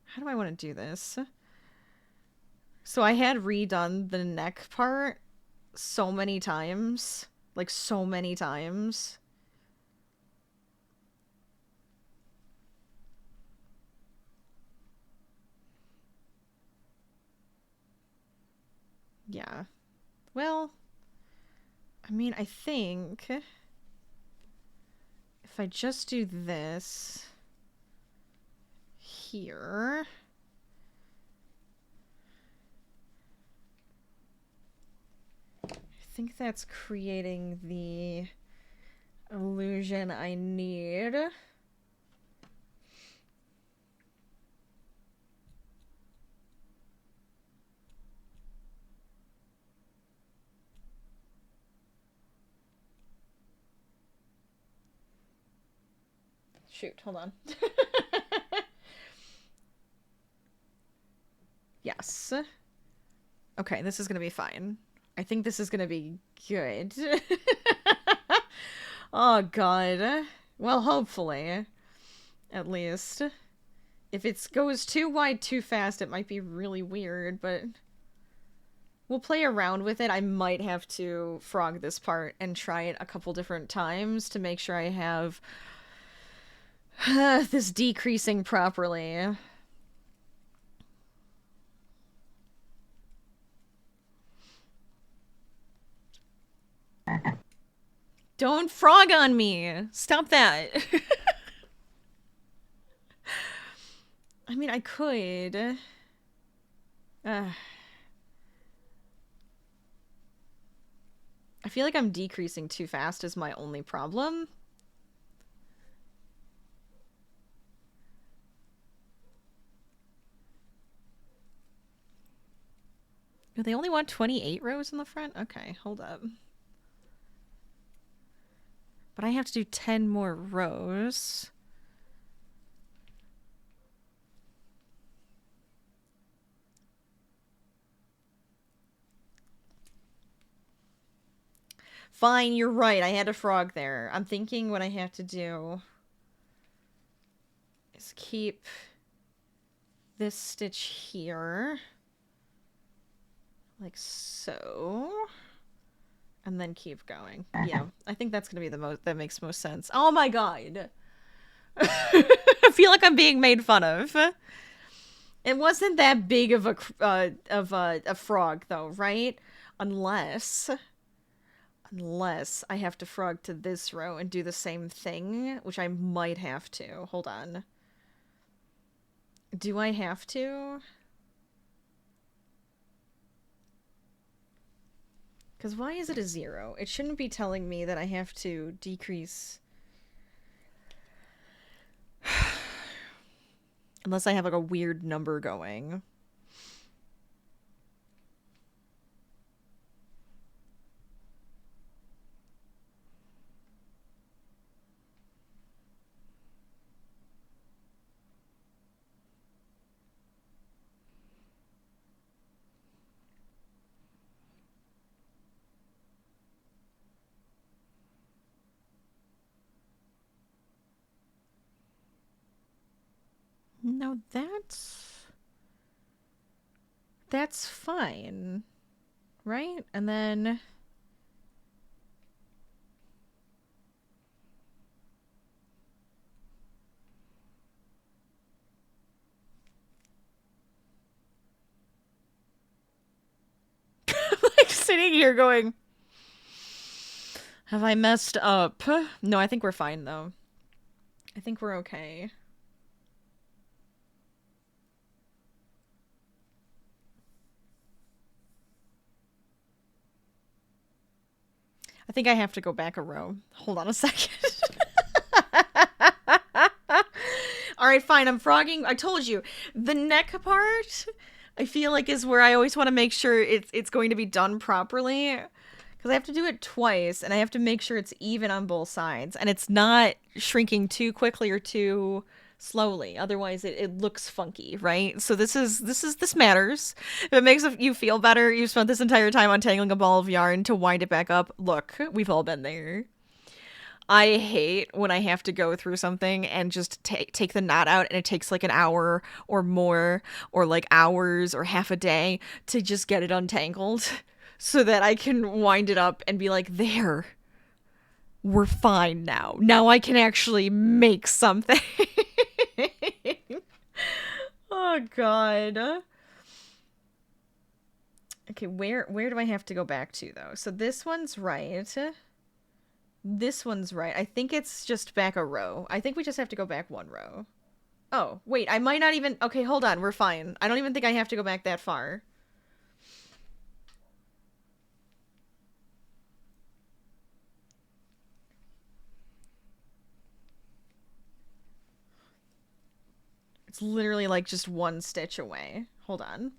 how do I want to do this? So I had redone the neck part so many times. Like, so many times. Yeah. Well, I mean, I think if I just do this here, I think that's creating the illusion I need. Shoot, hold on. Yes. Okay, this is gonna be fine. I think this is gonna be good. Oh, God. Well, hopefully. At least. If it goes too wide too fast, it might be really weird, but we'll play around with it. I might have to frog this part and try it a couple different times to make sure I have this decreasing properly. Don't frog on me! Stop that! I mean, I could. I feel like I'm decreasing too fast is my only problem. Do they only want 28 rows in the front? Okay, hold up. But I have to do 10 more rows. Fine, you're right. I had a frog there. I'm thinking what I have to do is keep this stitch here. Like so. And then keep going. Yeah, I think that's going to be the most, that makes most sense. Oh my god. I feel like I'm being made fun of. It wasn't that big of a frog though, right? Unless I have to frog to this row and do the same thing, which I might have to. Hold on. Do I have to? Because why is it a 0? It shouldn't be telling me that I have to decrease. Unless I have like a weird number going. No, that's fine, right? And then like sitting here going, have I messed up? No, I think we're fine though. I think we're okay. I think I have to go back a row. Hold on a second. Alright, fine. I'm frogging. I told you. The neck part, I feel like, is where I always want to make sure it's going to be done properly. Because I have to do it twice, and I have to make sure it's even on both sides. And it's not shrinking too quickly or too slowly. Otherwise, it looks funky, right? So this matters. If it makes you feel better, you spent this entire time untangling a ball of yarn to wind it back up. Look, we've all been there. I hate when I have to go through something and just take the knot out and it takes like an hour or more or like hours or half a day to just get it untangled so that I can wind it up and be like, there, we're fine now. Now I can actually make something. Oh god. Okay, where do I have to go back to though? So this one's right. This one's right. I think it's just back a row. I think we just have to go back one row. Oh, wait, I might not even... Okay, hold on, we're fine. I don't even think I have to go back that far. It's literally like just one stitch away. Hold on.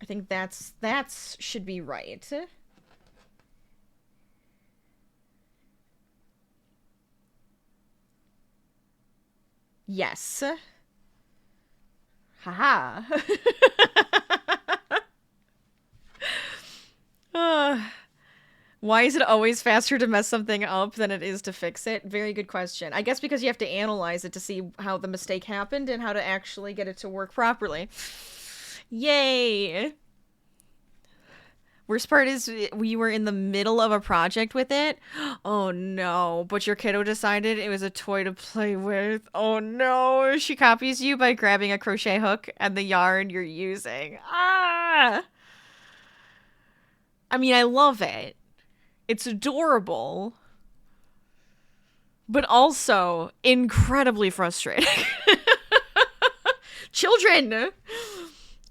I think that's should be right. Yes. Haha. Why is it always faster to mess something up than it is to fix it? Very good question. I guess because you have to analyze it to see how the mistake happened and how to actually get it to work properly. Yay! Worst part is we were in the middle of a project with it. Oh no, but your kiddo decided it was a toy to play with. Oh no, she copies you by grabbing a crochet hook and the yarn you're using. Ah! I mean, I love it. It's adorable, but also incredibly frustrating. Children!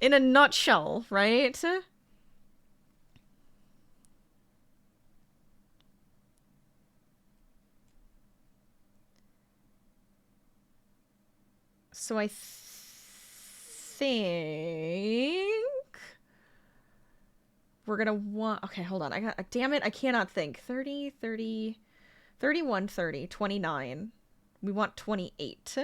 In a nutshell, right? So I think we're gonna want... Okay, hold on. Damn it, I cannot think. 30, 30, 31, 30, 29. We want 28.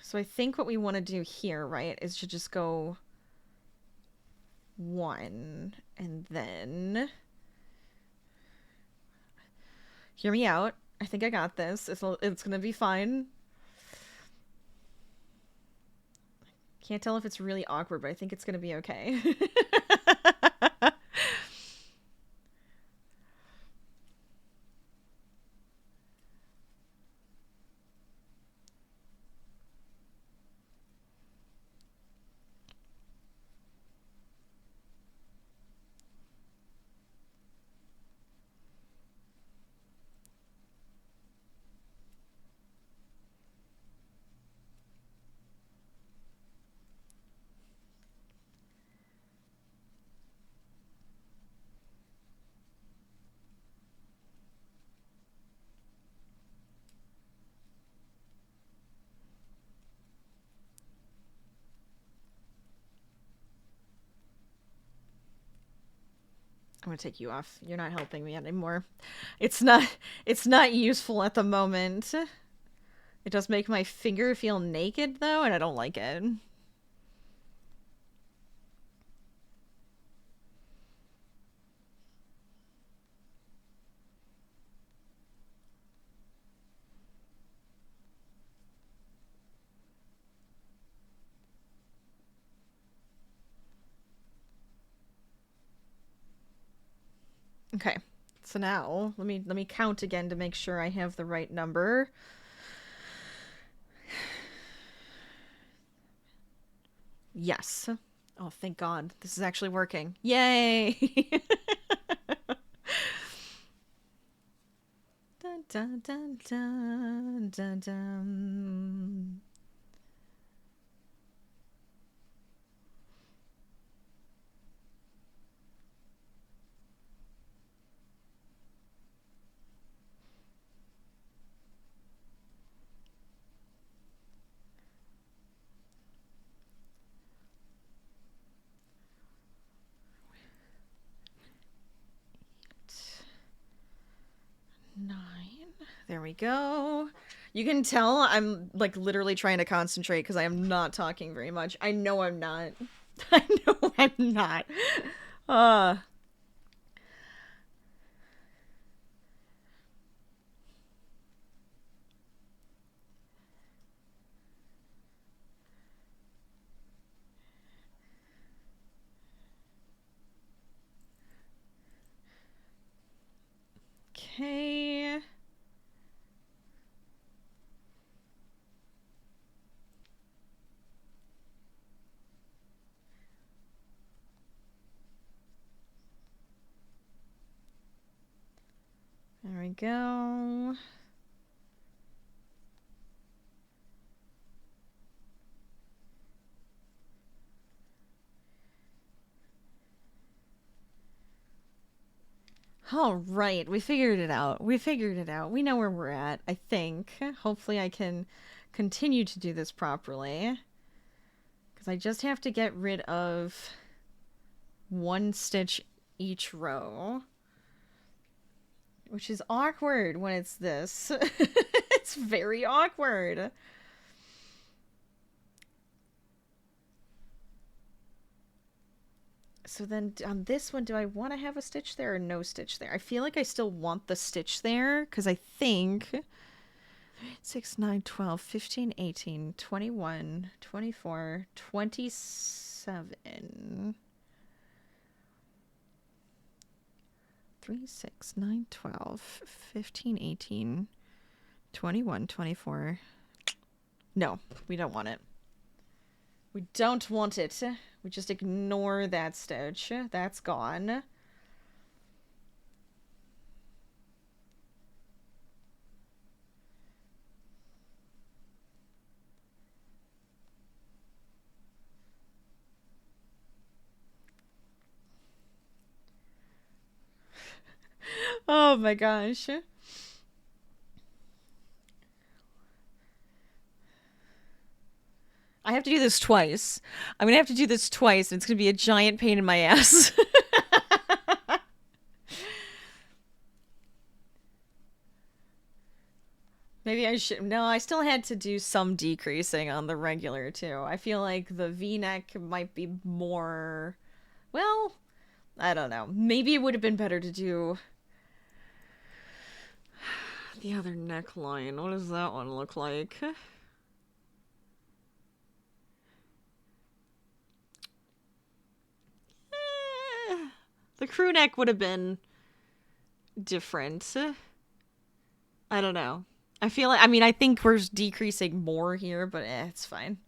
So I think what we want to do here, right, is to just go 1 and then... Hear me out. I think I got this. It's gonna be fine. Can't tell if it's really awkward, but I think it's gonna be okay. I'm gonna take you off. You're not helping me anymore. It's not useful at the moment. It does make my finger feel naked though, and I don't like it. Okay, so now let me count again to make sure I have the right number. Yes. Oh, thank God. This is actually working. Yay! Dun, dun, dun, dun, dun, dun. There we go. You can tell I'm like literally trying to concentrate because I am not talking very much. I know I'm not. I know I'm not. Okay. There we go. All right, we figured it out. We figured it out. We know where we're at, I think. Hopefully I can continue to do this properly. Because I just have to get rid of 1 stitch each row. Which is awkward when it's this. It's very awkward. So then on this one, do I want to have a stitch there or no stitch there? I feel like I still want the stitch there because I think 6, 9, 12, 15, 18, 21, 24, 27. 3, 6, 9, 12, 15, 18, 21, 24. No, we don't want it. We don't want it. We just ignore that stitch. That's gone. Oh my gosh. I have to do this twice. I'm gonna have to do this twice, and it's gonna be a giant pain in my ass. Maybe I should. No, I still had to do some decreasing on the regular, too. I feel like the V-neck might be more. Well, I don't know. Maybe it would have been better to do the other neckline. What does that one look like? The crew neck would have been different. I don't know. I feel like, I mean, I think we're decreasing more here, but it's fine.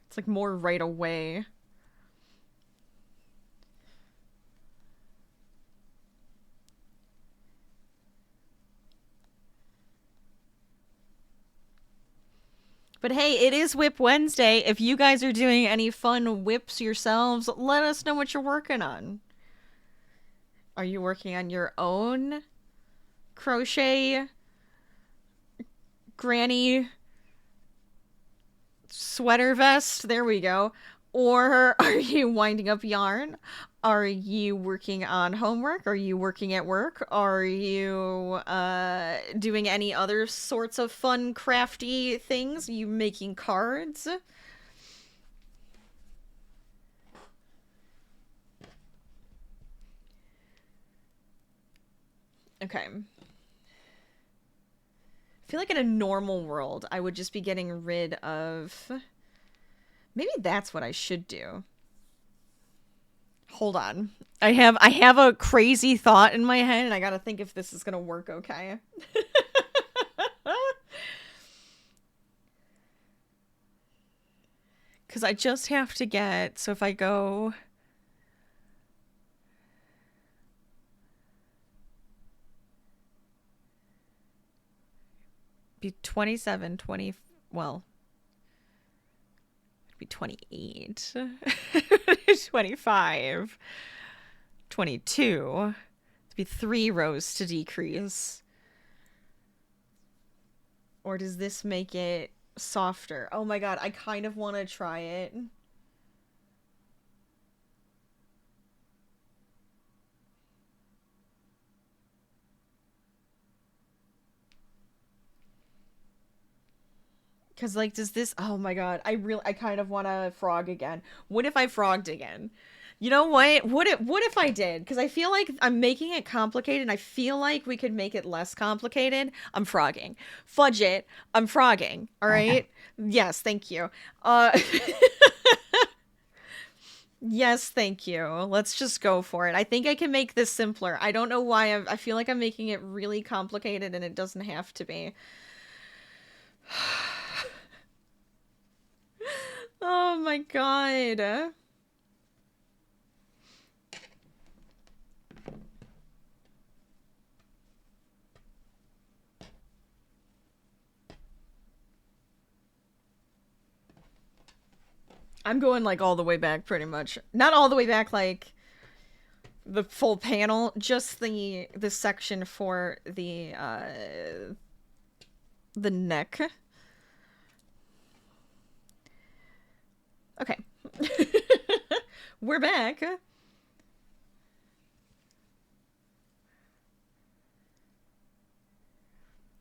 It's like more right away. But hey, it is Whip Wednesday. If you guys are doing any fun whips yourselves, let us know what you're working on. Are you working on your own crochet granny sweater vest? There we go. Or are you winding up yarn? Are you working on homework? Are you working at work? Are you doing any other sorts of fun crafty things? Are you making cards? Okay. I feel like in a normal world, I would just be getting rid of... Maybe that's what I should do. Hold on. I have a crazy thought in my head, and I gotta think if this is gonna work okay. Because I just have to get... So if I go... Be 27, 20... Well... It'd be 28. 25. 22. It'd be 3 rows to decrease. Or does this make it softer? Oh my god, I kind of want to try it. Because, like, does this... Oh my god, I kind of want to frog again. What if I frogged again? You know what? What if I did? Because I feel like I'm making it complicated, and I feel like we could make it less complicated. I'm frogging. Fudge it. I'm frogging. All right? Yes, thank you. Yes, thank you. Let's just go for it. I think I can make this simpler. I don't know why I feel like I'm making it really complicated, and it doesn't have to be. Oh my god. I'm going like all the way back pretty much. Not all the way back like the full panel, just the section for the neck. Okay. We're back.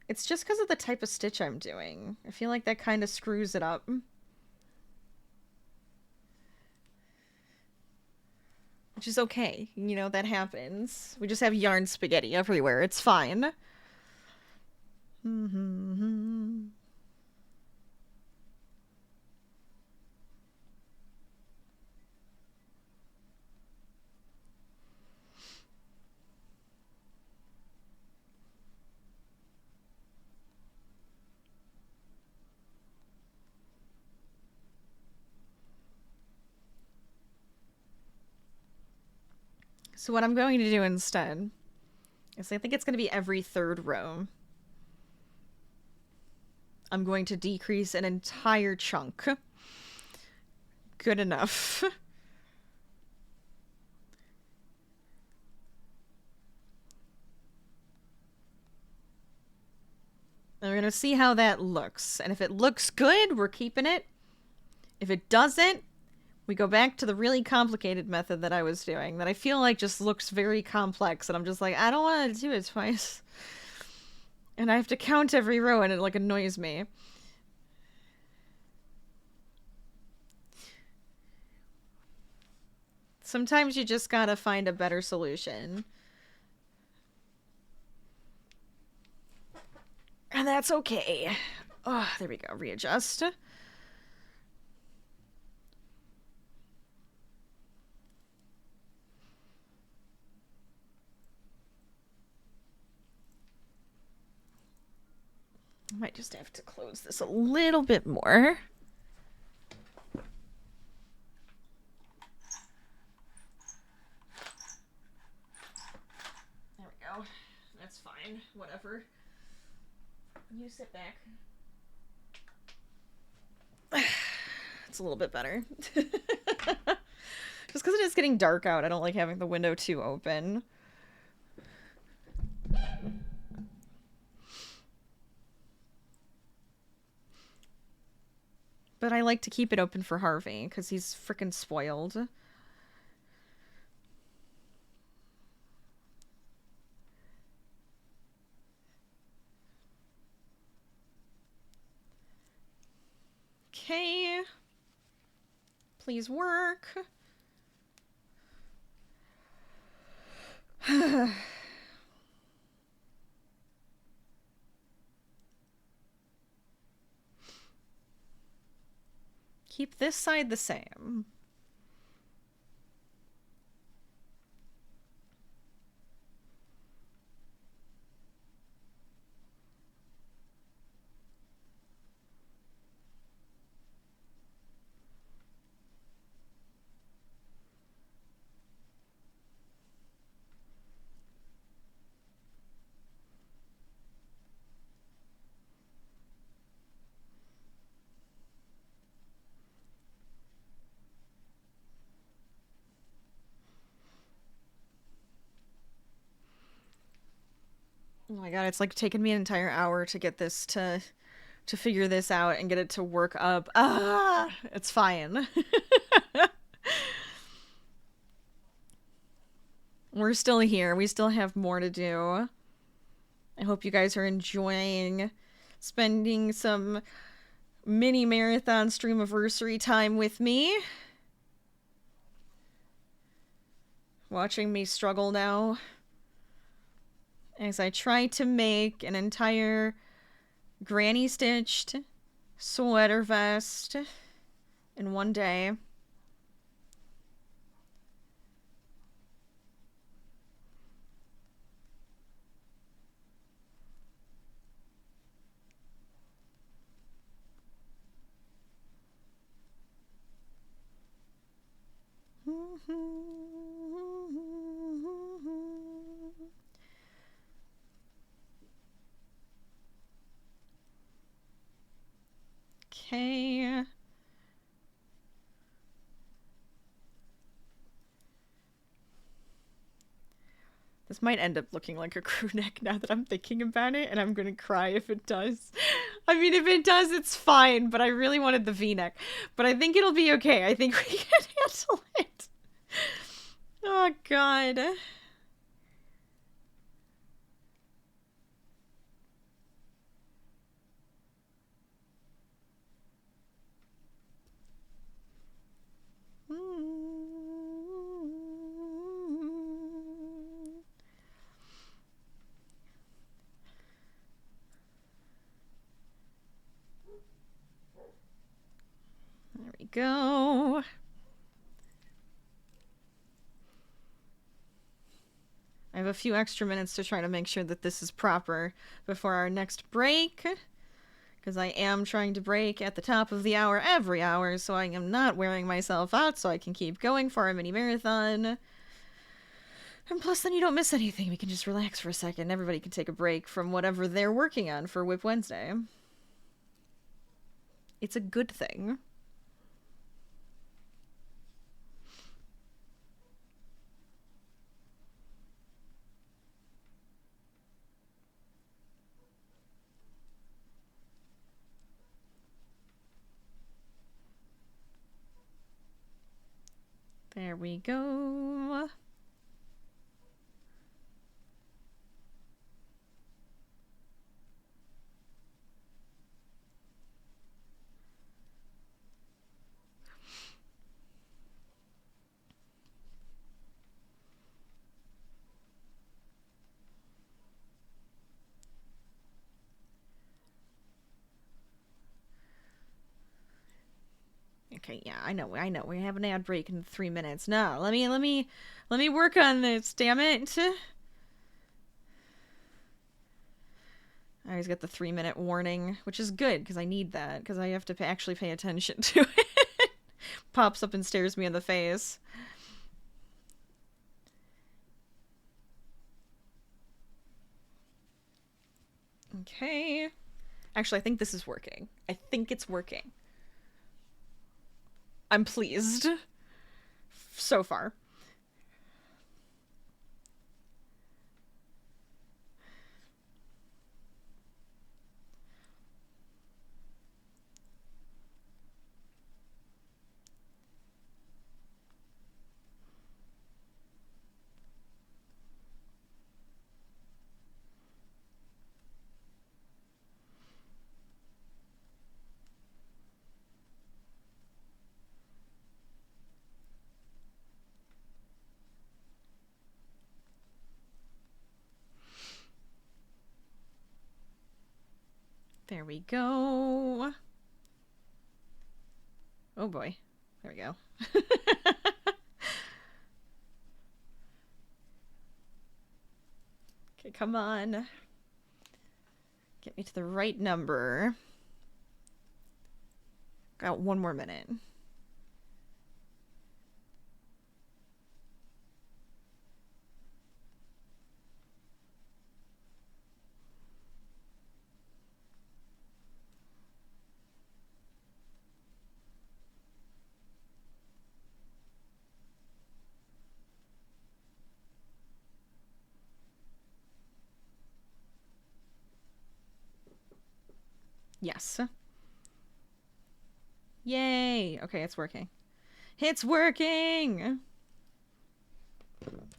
It's just because of the type of stitch I'm doing. I feel like that kind of screws it up. which is okay. You know, that happens. We just have yarn spaghetti everywhere. It's fine. So what I'm going to do instead is I think it's going to be every third row. I'm going to decrease an entire chunk. Good enough. And we're going to see how that looks. And if it looks good, we're keeping it. If it doesn't, we go back to the really complicated method that I was doing, that I feel like just looks very complex, and I'm just like, I don't want to do it twice. And I have to count every row, and it, like, annoys me. Sometimes you just gotta find a better solution. And that's okay. Oh, there we go. Readjust. I might just have to close this a little bit more. There we go. That's fine. Whatever. You sit back. It's a little bit better. Just because it is getting dark out, I don't like having the window too open. But I like to keep it open for Harvey, because he's frickin' spoiled. Okay. Please work. Keep this side the same. Oh my god, it's like taken me an entire hour to get this to figure this out and get it to work up. Ah, it's fine. We're still here. We still have more to do. I hope you guys are enjoying spending some mini marathon Streamaversary time with me. Watching me struggle now as I try to make an entire granny stitched sweater vest in one day. Okay. This might end up looking like a crew neck now that I'm thinking about it, and I'm gonna cry if it does. I mean, if it does, it's fine, but I really wanted the V-neck. But I think it'll be okay. I think we can handle it. Oh, God. go. I have a few extra minutes to try to make sure that this is proper before our next break, because I am trying to break at the top of the hour every hour, so I am not wearing myself out so I can keep going for our mini marathon. And plus, then you don't miss anything. We can just relax for a second. Everybody can take a break from whatever they're working on for Whip Wednesday. It's a good thing. There we go. Okay, yeah, I know. We have an ad break in 3 minutes. No, let me work on this, damn it. I always get the 3-minute warning, which is good, because I need that, because I have to actually pay attention to it. Pops up and stares me in the face. Okay. Actually, I think this is working. I think it's working. I'm pleased. So far. There we go. Oh boy. There we go. Okay, come on. Get me to the right number. Got 1 more minute. Yes. Yay! Okay, it's working. It's working!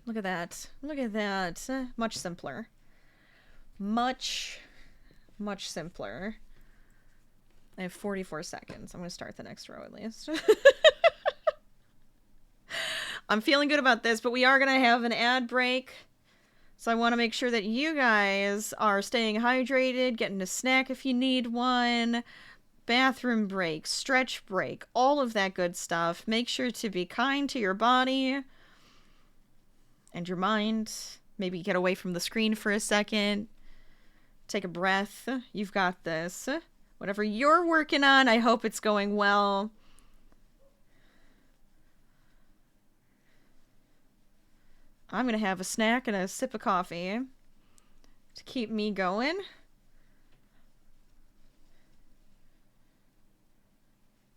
Look at that. Look at that. Much simpler. Much simpler. I have 44 seconds. I'm going to start the next row at least. I'm feeling good about this, but we are going to have an ad break. So I want to make sure that you guys are staying hydrated, getting a snack if you need one, bathroom break, stretch break, all of that good stuff. Make sure to be kind to your body and your mind. Maybe get away from the screen for a second. Take a breath. You've got this. Whatever you're working on, I hope it's going well. I'm going to have a snack and a sip of coffee to keep me going.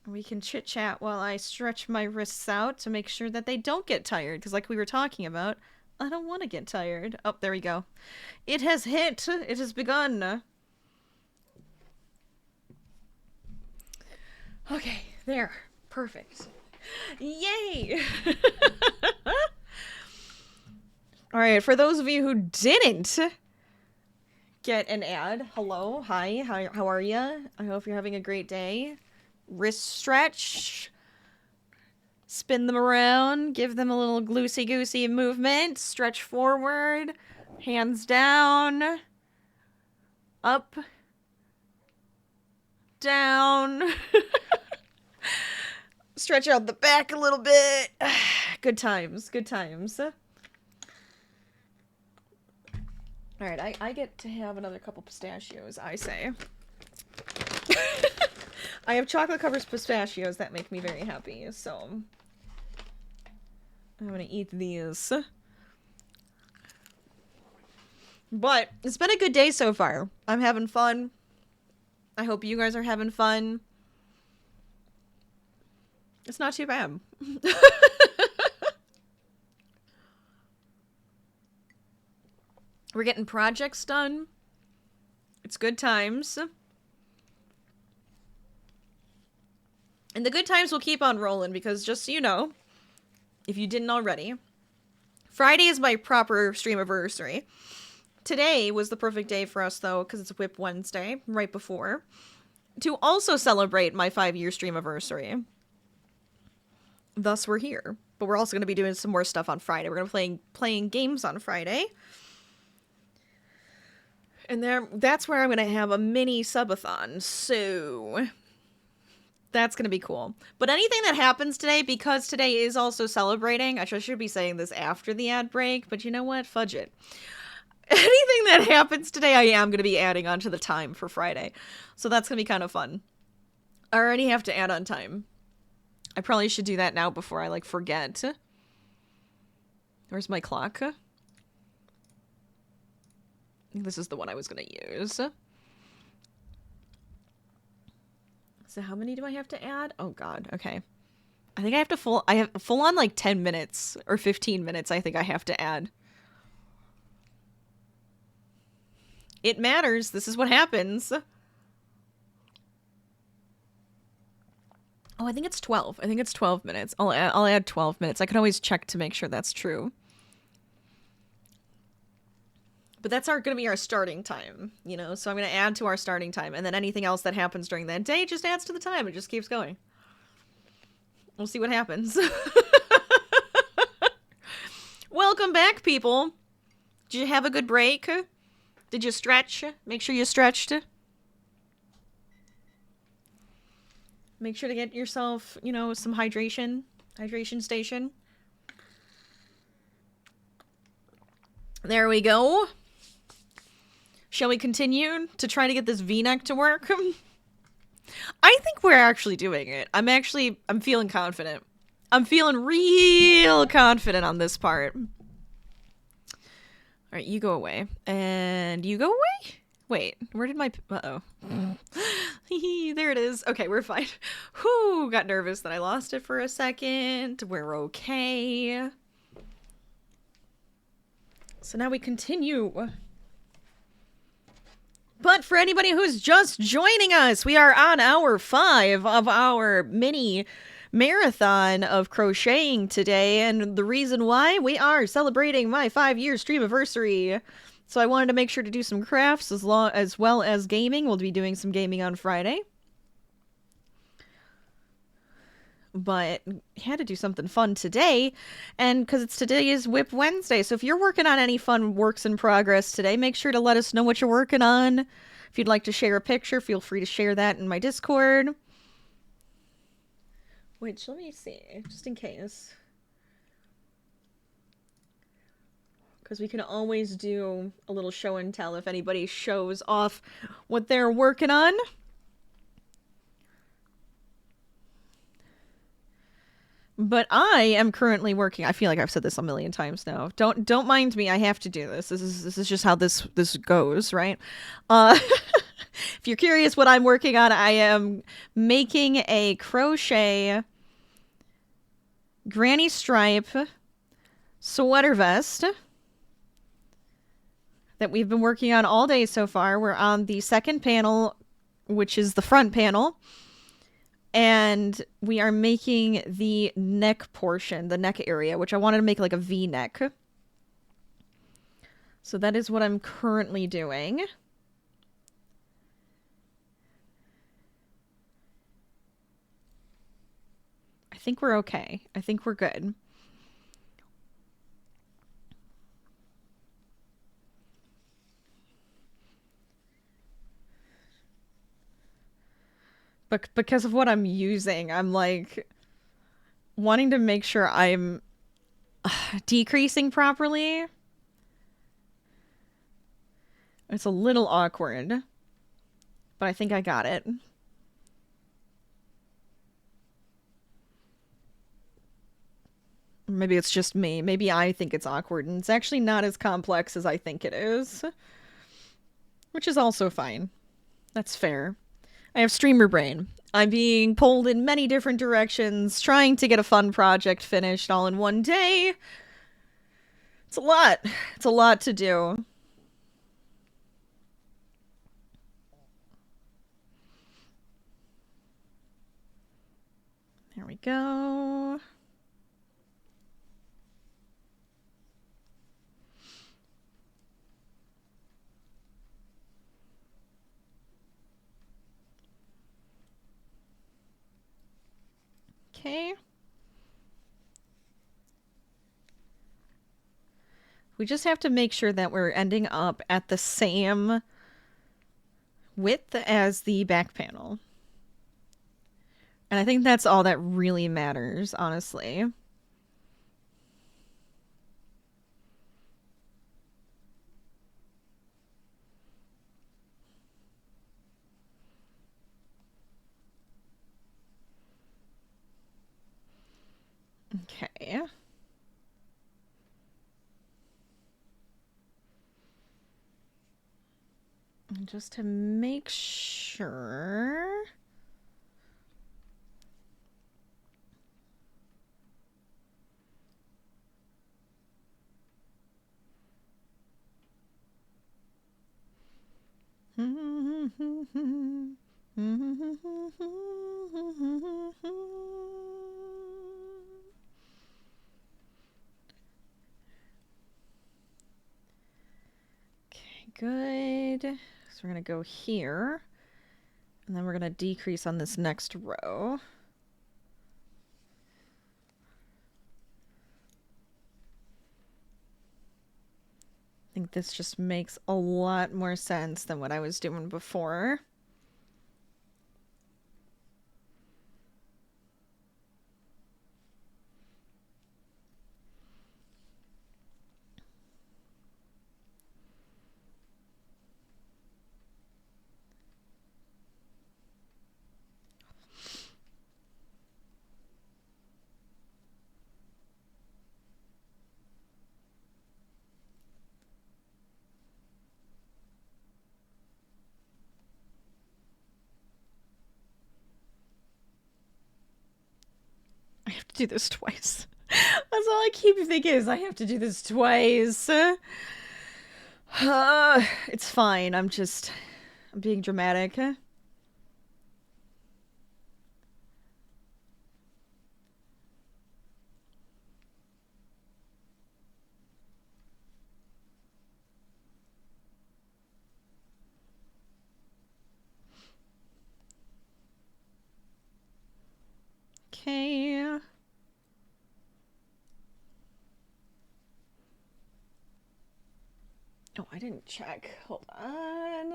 We can chit-chat while I stretch my wrists out to make sure that they don't get tired. Because like we were talking about, I don't want to get tired. Oh, there we go. It has hit. It has begun. Okay, there. Perfect. Yay! Alright, for those of you who didn't get an ad, hello, hi, how are you? I hope you're having a great day. Wrist stretch. Spin them around, give them a little gloosey-goosey movement. Stretch forward, hands down, up, down. Stretch out the back a little bit. Good times, good times. Alright, I get to have another couple pistachios, I say. I have chocolate covered pistachios that make me very happy, so I'm gonna eat these. But it's been a good day so far. I'm having fun. I hope you guys are having fun. It's not too bad. We're getting projects done. It's good times. And the good times will keep on rolling because just so you know, if you didn't already, Friday is my proper Streamaversary. Today was the perfect day for us, though, because it's Whip Wednesday, right before, to also celebrate my 5-year Streamaversary. Thus, we're here. But we're also going to be doing some more stuff on Friday. We're going to be playing games on Friday. And that's where I'm going to have a mini subathon, so that's going to be cool. But anything that happens today, because today is also celebrating, I should be saying this after the ad break, but you know what? Fudge it. Anything that happens today, I am going to be adding onto the time for Friday. So that's going to be kind of fun. I already have to add on time. I probably should do that now before I, forget. Where's my clock? This is the one I was going to use. So how many do I have to add? Oh god, okay. I think I have full on 10 minutes or 15 minutes I think I have to add. It matters. This is what happens. Oh, I think it's 12. I think it's 12 minutes. I'll add 12 minutes. I can always check to make sure that's true. But that's going to be our starting time, you know? So I'm going to add to our starting time. And then anything else that happens during that day just adds to the time. It just keeps going. We'll see what happens. Welcome back, people. Did you have a good break? Did you stretch? Make sure you stretched. Make sure to get yourself, some hydration. Hydration station. There we go. Shall we continue to try to get this V-neck to work? I think we're actually doing it. I'm feeling confident. I'm feeling real confident on this part. Alright, you go away. And you go away? Wait, where did my... Uh-oh. There it is. Okay, we're fine. Whew, got nervous that I lost it for a second. We're okay. So now we continue. But for anybody who's just joining us, we are on hour 5 of our mini marathon of crocheting today. And the reason why, we are celebrating my 5-year Streamaversary. So I wanted to make sure to do some crafts as well as gaming. We'll be doing some gaming on Friday. But had to do something fun today, and because today is Whip Wednesday, so if you're working on any fun works in progress today, make sure to let us know what you're working on. If you'd like to share a picture, feel free to share that in my Discord. Which, let me see, just in case. Because we can always do a little show and tell if anybody shows off what they're working on. But I am currently working. I feel like I've said this a million times now. Don't mind me. I have to do this. This is just how this goes, right? If you're curious what I'm working on, I am making a crochet granny stripe sweater vest that we've been working on all day so far. We're on the second panel, which is the front panel. And we are making the neck portion, the neck area, which I wanted to make like a V-neck. So that is what I'm currently doing. I think we're okay. I think we're good. But because of what I'm using, I'm like... wanting to make sure I'm decreasing properly. It's a little awkward, but I think I got it. Maybe it's just me. Maybe I think it's awkward, and it's actually not as complex as I think it is. Which is also fine. That's fair. I have streamer brain. I'm being pulled in many different directions, trying to get a fun project finished all in one day. It's a lot. It's a lot to do. There we go. Okay. We just have to make sure that we're ending up at the same width as the back panel. And I think that's all that really matters, honestly. Okay. And just to make sure. Good. So we're going to go here. And then we're going to decrease on this next row. I think this just makes a lot more sense than what I was doing before. I have to do this twice. That's all I keep thinking is I have to do this twice. It's fine. I'm being dramatic. Okay. Oh, I didn't check. Hold on.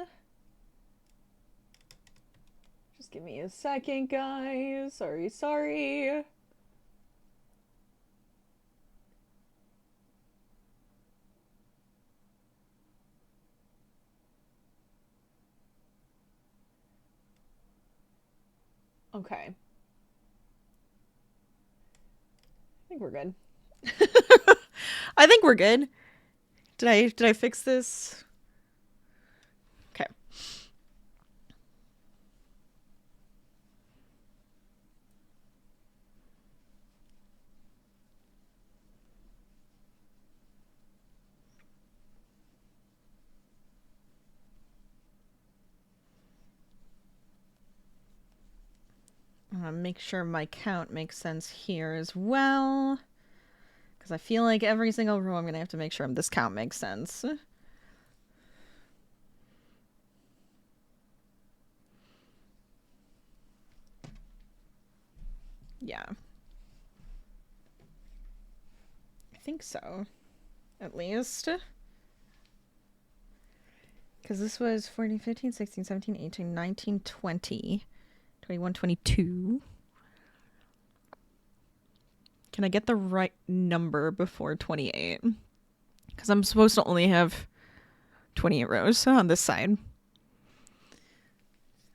Just give me a second, guys. Sorry. Okay. I think we're good. I think we're good. Did I fix this? Okay. I'm gonna make sure my count makes sense here as well. Because I feel like every single row I'm gonna have to make sure this count makes sense. Yeah. I think so. At least. Because this was 14, 15, 16, 17, 18, 19, 20, 21, 22. Can I get the right number before 28? Because I'm supposed to only have 28 rows on this side.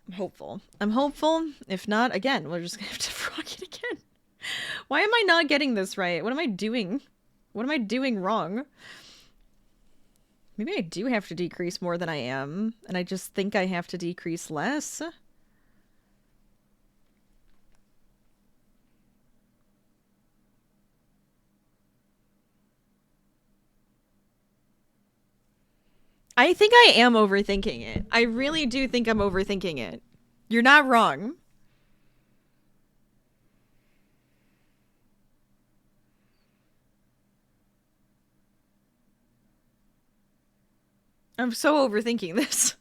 I'm hopeful. I'm hopeful. If not, again, we're just going to have to frog it again. Why am I not getting this right? What am I doing? What am I doing wrong? Maybe I do have to decrease more than I am, and I just think I have to decrease less. I think I am overthinking it. I really do think I'm overthinking it. You're not wrong. I'm so overthinking this.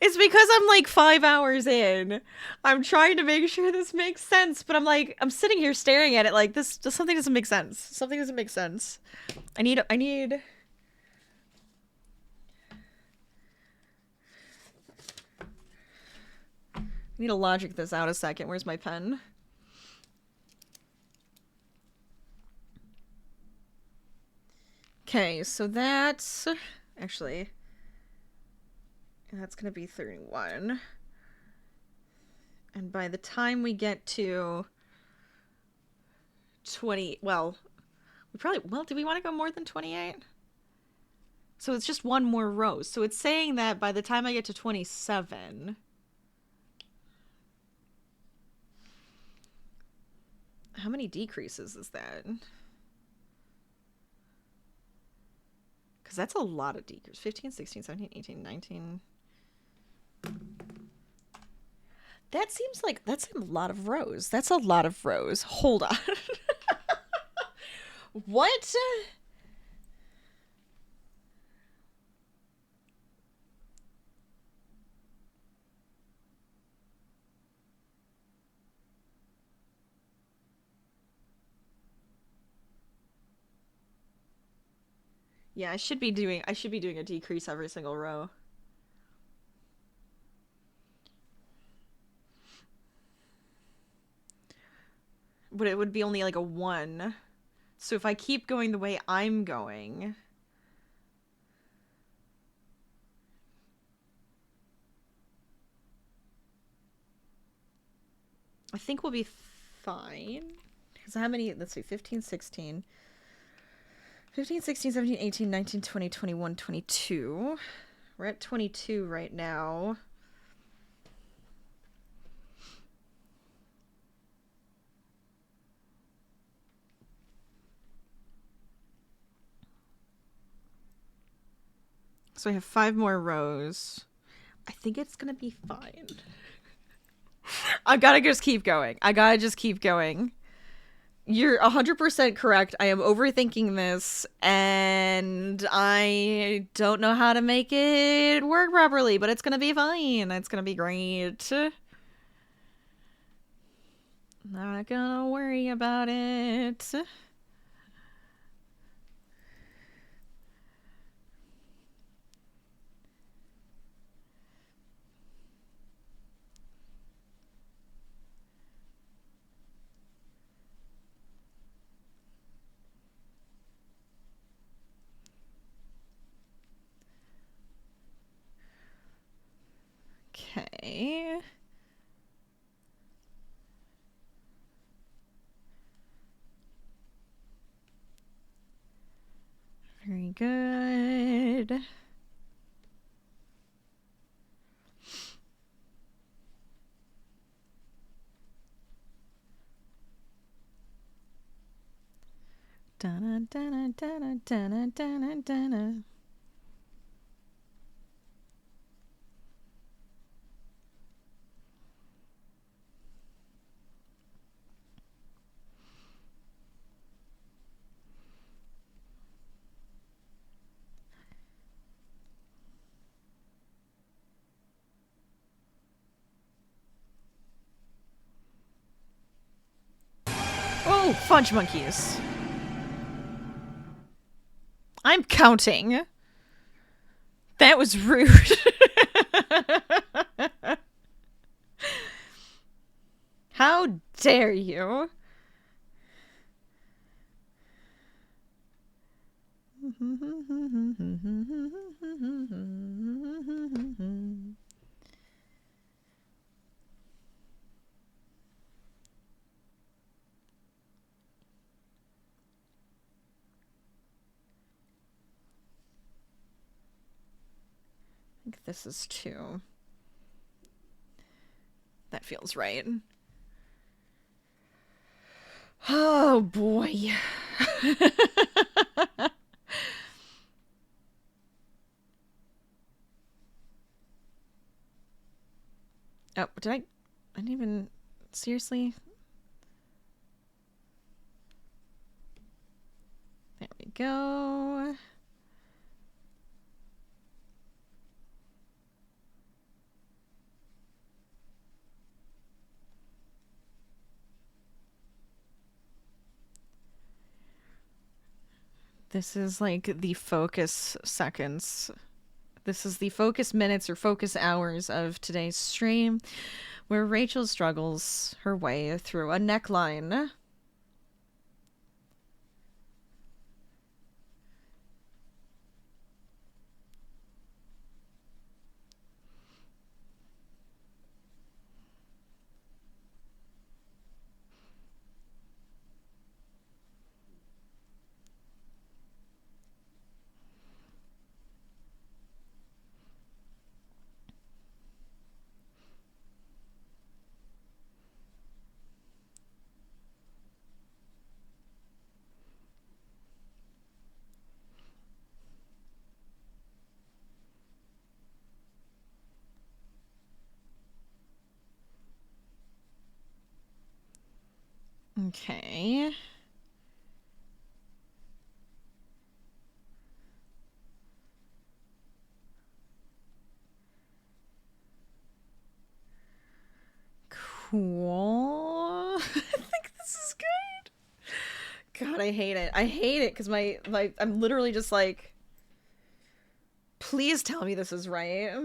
It's because I'm like 5 hours in. I'm trying to make sure this makes sense, but I'm sitting here staring at it like this. Something doesn't make sense. Something doesn't make sense. I need to logic this out a second. Where's my pen? Okay, so that's actually that's gonna be 31. And by the time we get to 20, well, do we want to go more than 28? So it's just one more row. So it's saying that by the time I get to 27, how many decreases is that? Because that's a lot of decreases. 15, 16, 17, 18, 19. That seems like that's a lot of rows. That's a lot of rows. Hold on. What? Yeah, I should be doing a decrease every single row. But it would be only like a 1. So if I keep going the way I'm going, I think we'll be fine. Because how many, let's see, 15, 16, 15, 16, 17, 18, 19, 20, 21, 22. We're at 22 right now. So I have 5 more rows. I think it's gonna be fine. I gotta just keep going. You're 100% correct. I am overthinking this, and I don't know how to make it work properly, but it's gonna be fine. It's gonna be great. Not gonna worry about it. Okay. Very good. Dun dun dun dun dun dun dun. Oh, fudge monkeys. I'm counting. That was rude. How dare you? think this is 2. That feels right. Oh boy. Oh, I didn't even, seriously? There we go. This is like the focus seconds. This is the focus minutes or focus hours of today's stream, where Rachel struggles her way through a neckline. Okay. Cool. I think this is good. God, I hate it. I hate it because I'm literally just like, please tell me this is right.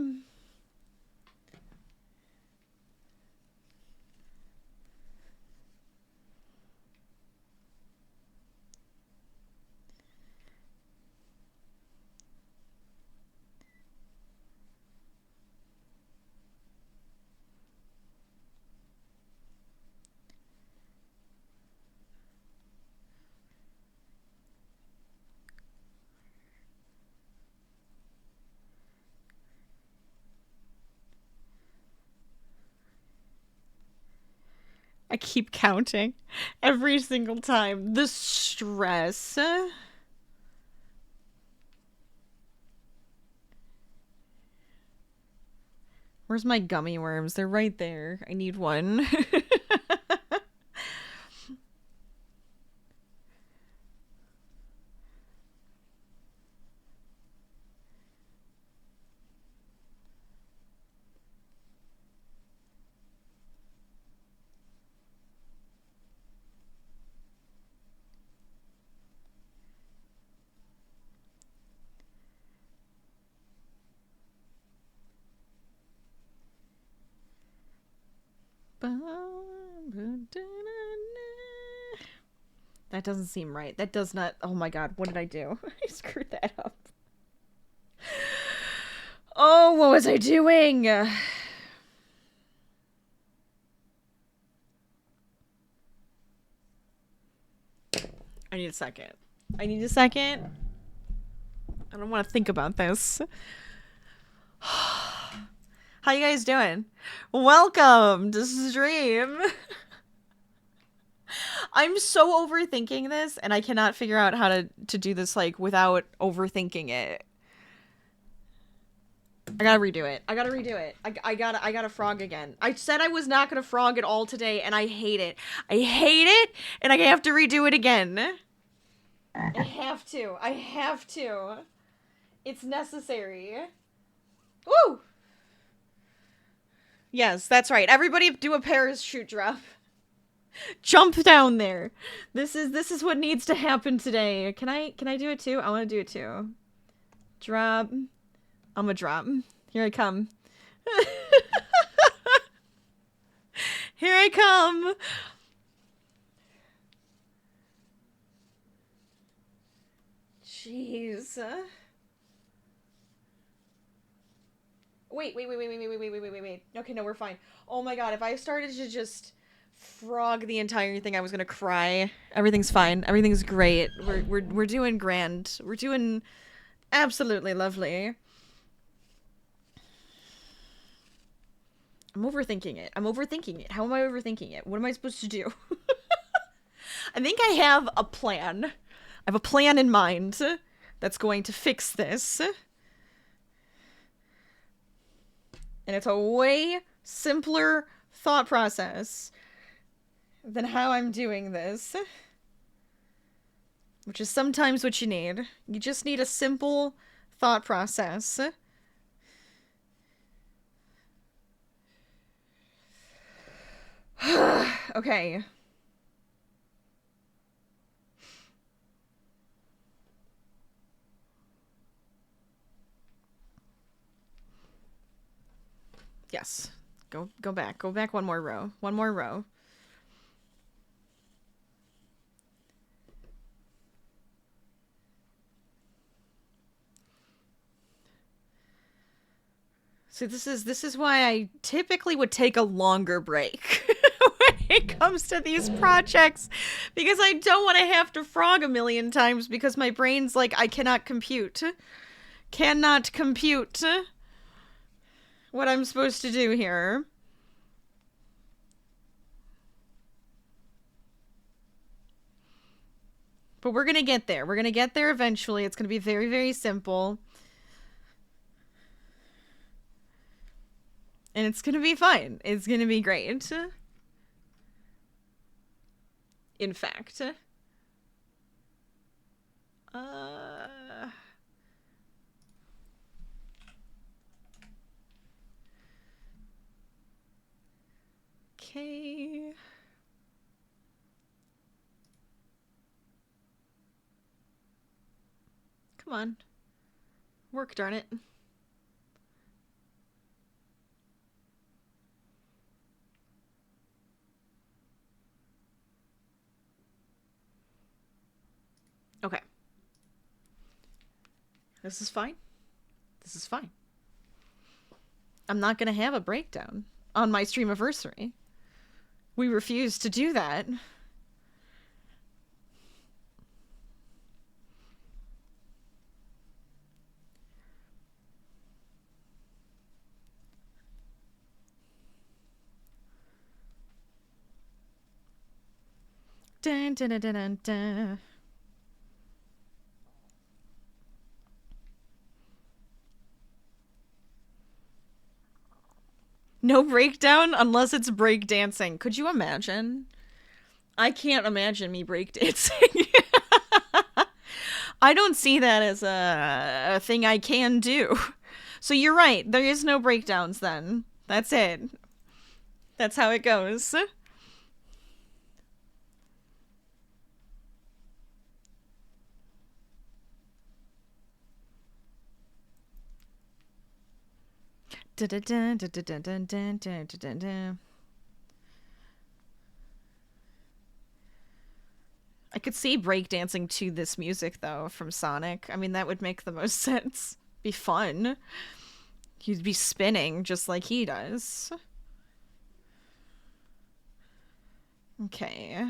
I keep counting every single time. The stress. Where's my gummy worms? They're right there. I need one. That doesn't seem right. That does not. Oh my god, what did I do? I screwed that up. Oh, what was I doing? I need a second. I need a second. I don't want to think about this. How you guys doing? Welcome to stream. I'm so overthinking this, and I cannot figure out how to do this like without overthinking it. I gotta redo it. I gotta redo it. I gotta frog again. I said I was not gonna frog at all today, and I hate it. I hate it, and I have to redo it again. I have to. I have to. It's necessary. Woo! Yes, that's right. Everybody do a parachute drop. Jump down there. This is what needs to happen today. Can I do it too? I want to do it too. Drop. I'm a drop. Here I come. Here I come. Jeez. Wait. Okay, no, we're fine. Oh my god, if I started to just frog the entire thing, I was gonna cry. Everything's fine. Everything's great. We're doing grand. We're doing absolutely lovely. I'm overthinking it. How am I overthinking it? What am I supposed to do? I think I have a plan. I have a plan in mind that's going to fix this. And it's a way simpler thought process than how I'm doing this. Which is sometimes what you need. You just need a simple thought process. Okay. Yes. Go back. Go back one more row. One more row. So this is why I typically would take a longer break when it comes to these projects, because I don't want to have to frog a million times because my brain's like, I cannot compute. Cannot compute what I'm supposed to do here. But we're gonna get there. We're gonna get there eventually. It's gonna be very, very simple. And it's gonna be fine. It's gonna be great. In fact. Okay. Come on. Work, darn it. Okay. This is fine. This is fine. I'm not gonna have a breakdown on my Streamaversary. We refuse to do that. Dun, dun, dun, dun, dun. No breakdown unless it's breakdancing. Could you imagine? I can't imagine me breakdancing. I don't see that as a thing I can do. So you're right. There is no breakdowns then. That's it. That's how it goes. I could see breakdancing to this music, though, from Sonic. I mean, that would make the most sense. Be fun. You'd be spinning just like he does. Okay.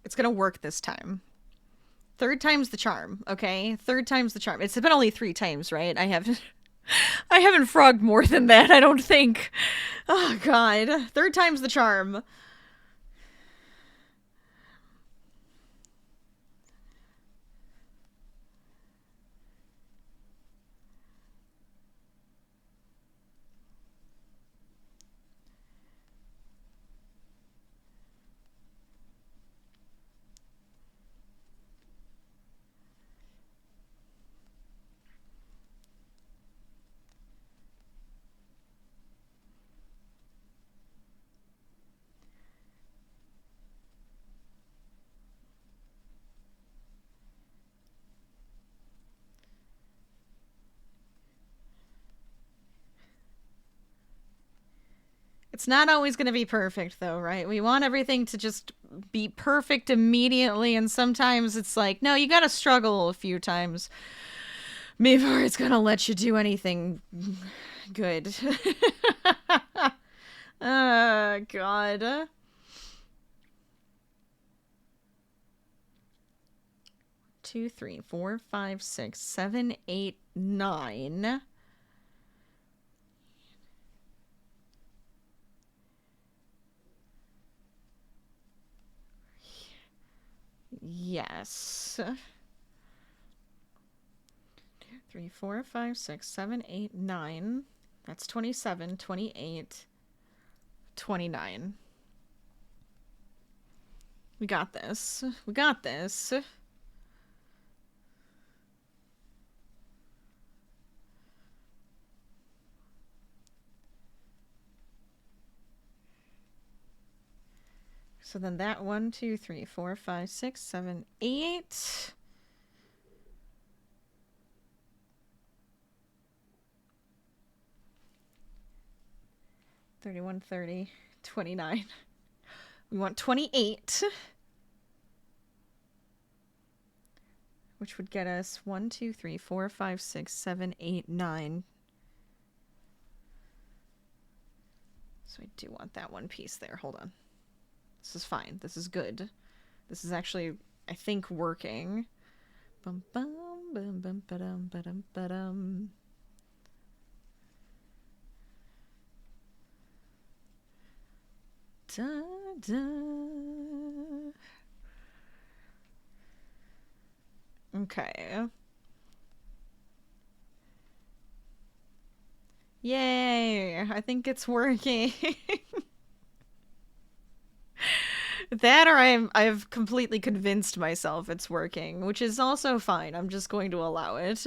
It's gonna work this time. Third time's the charm, okay? Third time's the charm. It's been only 3 times, right? I haven't frogged more than that, I don't think. Oh, God. Third time's the charm. It's not always going to be perfect, though, right? We want everything to just be perfect immediately, and sometimes it's like, no, you got to struggle a few times before it's going to let you do anything good. Oh, God. 2, 3, 4, 5, 6, 7, 8, 9. Yes. 2, 3, 4, 5, 6, 7, 8, 9. That's 27, 28, 29. We got this. We got this. So then that 1, 2, 3, 4, 5, 6, 7, 8. $31, 30, 29. We want 28. Which would get us 1, 2, 3, 4, 5, 6, 7, 8, 9. So I do want that one piece there. Hold on. This is fine. This is good. This is actually, I think, working. Bum bum bum bum ba-dum ba-dum ba-dum. Da da. Okay. Yay! I think it's working. That or I've completely convinced myself it's working, which is also fine. I'm just going to allow it.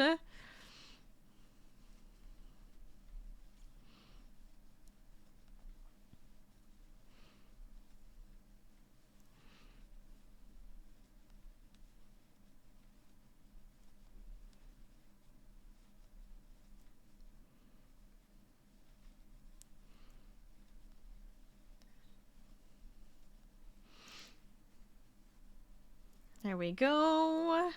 There we go.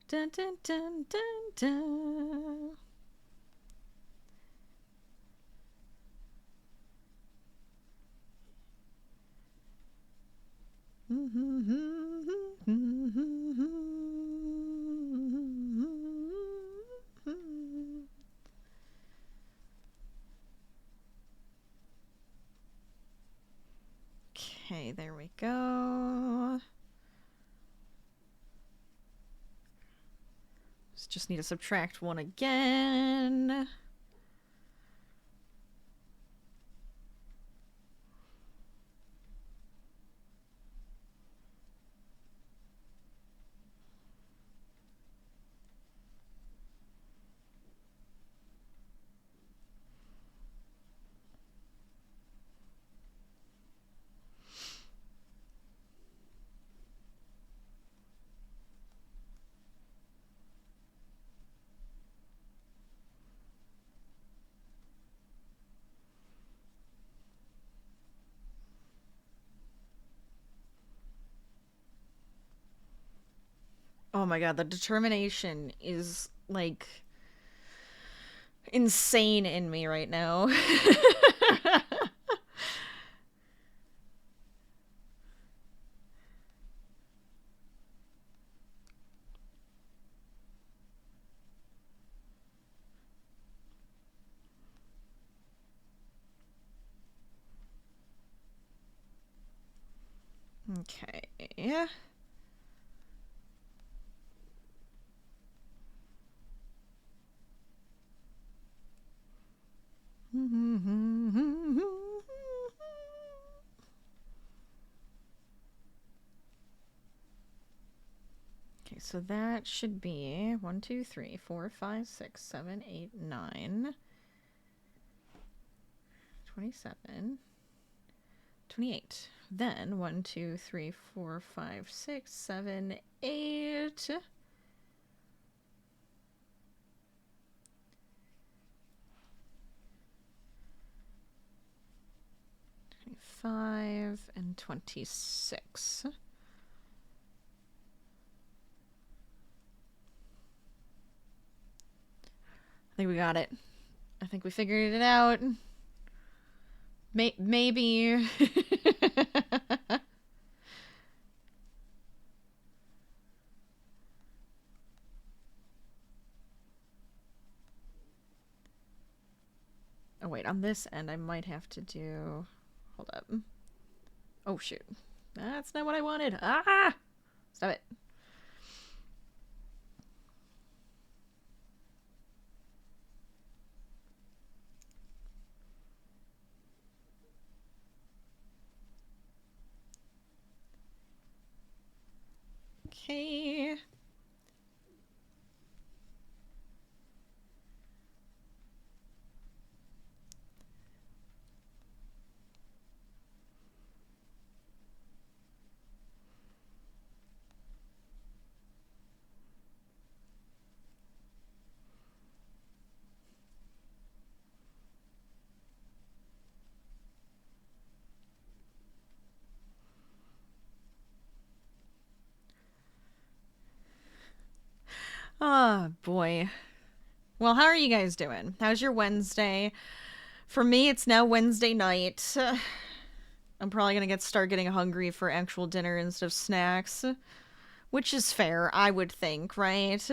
Dun dun dun dun dun. Okay, there we go. Just need to subtract 1 again. Oh my god, the determination is, like, insane in me right now. Okay. Okay, so that should be 1, 2, 3, 4, 5, 6, 7, 8, 9, 27, 28. Then 1, 2, 3, 4, 5, 6, 7, 8. 25 and 26. I think we got it. I think we figured it out. Maybe. Oh wait, on this end I might have to do... Hold up. Oh shoot. That's not what I wanted. Ah! Stop it. Okay. Oh, boy. Well, how are you guys doing? How's your Wednesday? For me, it's now Wednesday night. I'm probably gonna start getting hungry for actual dinner instead of snacks. Which is fair, I would think, right?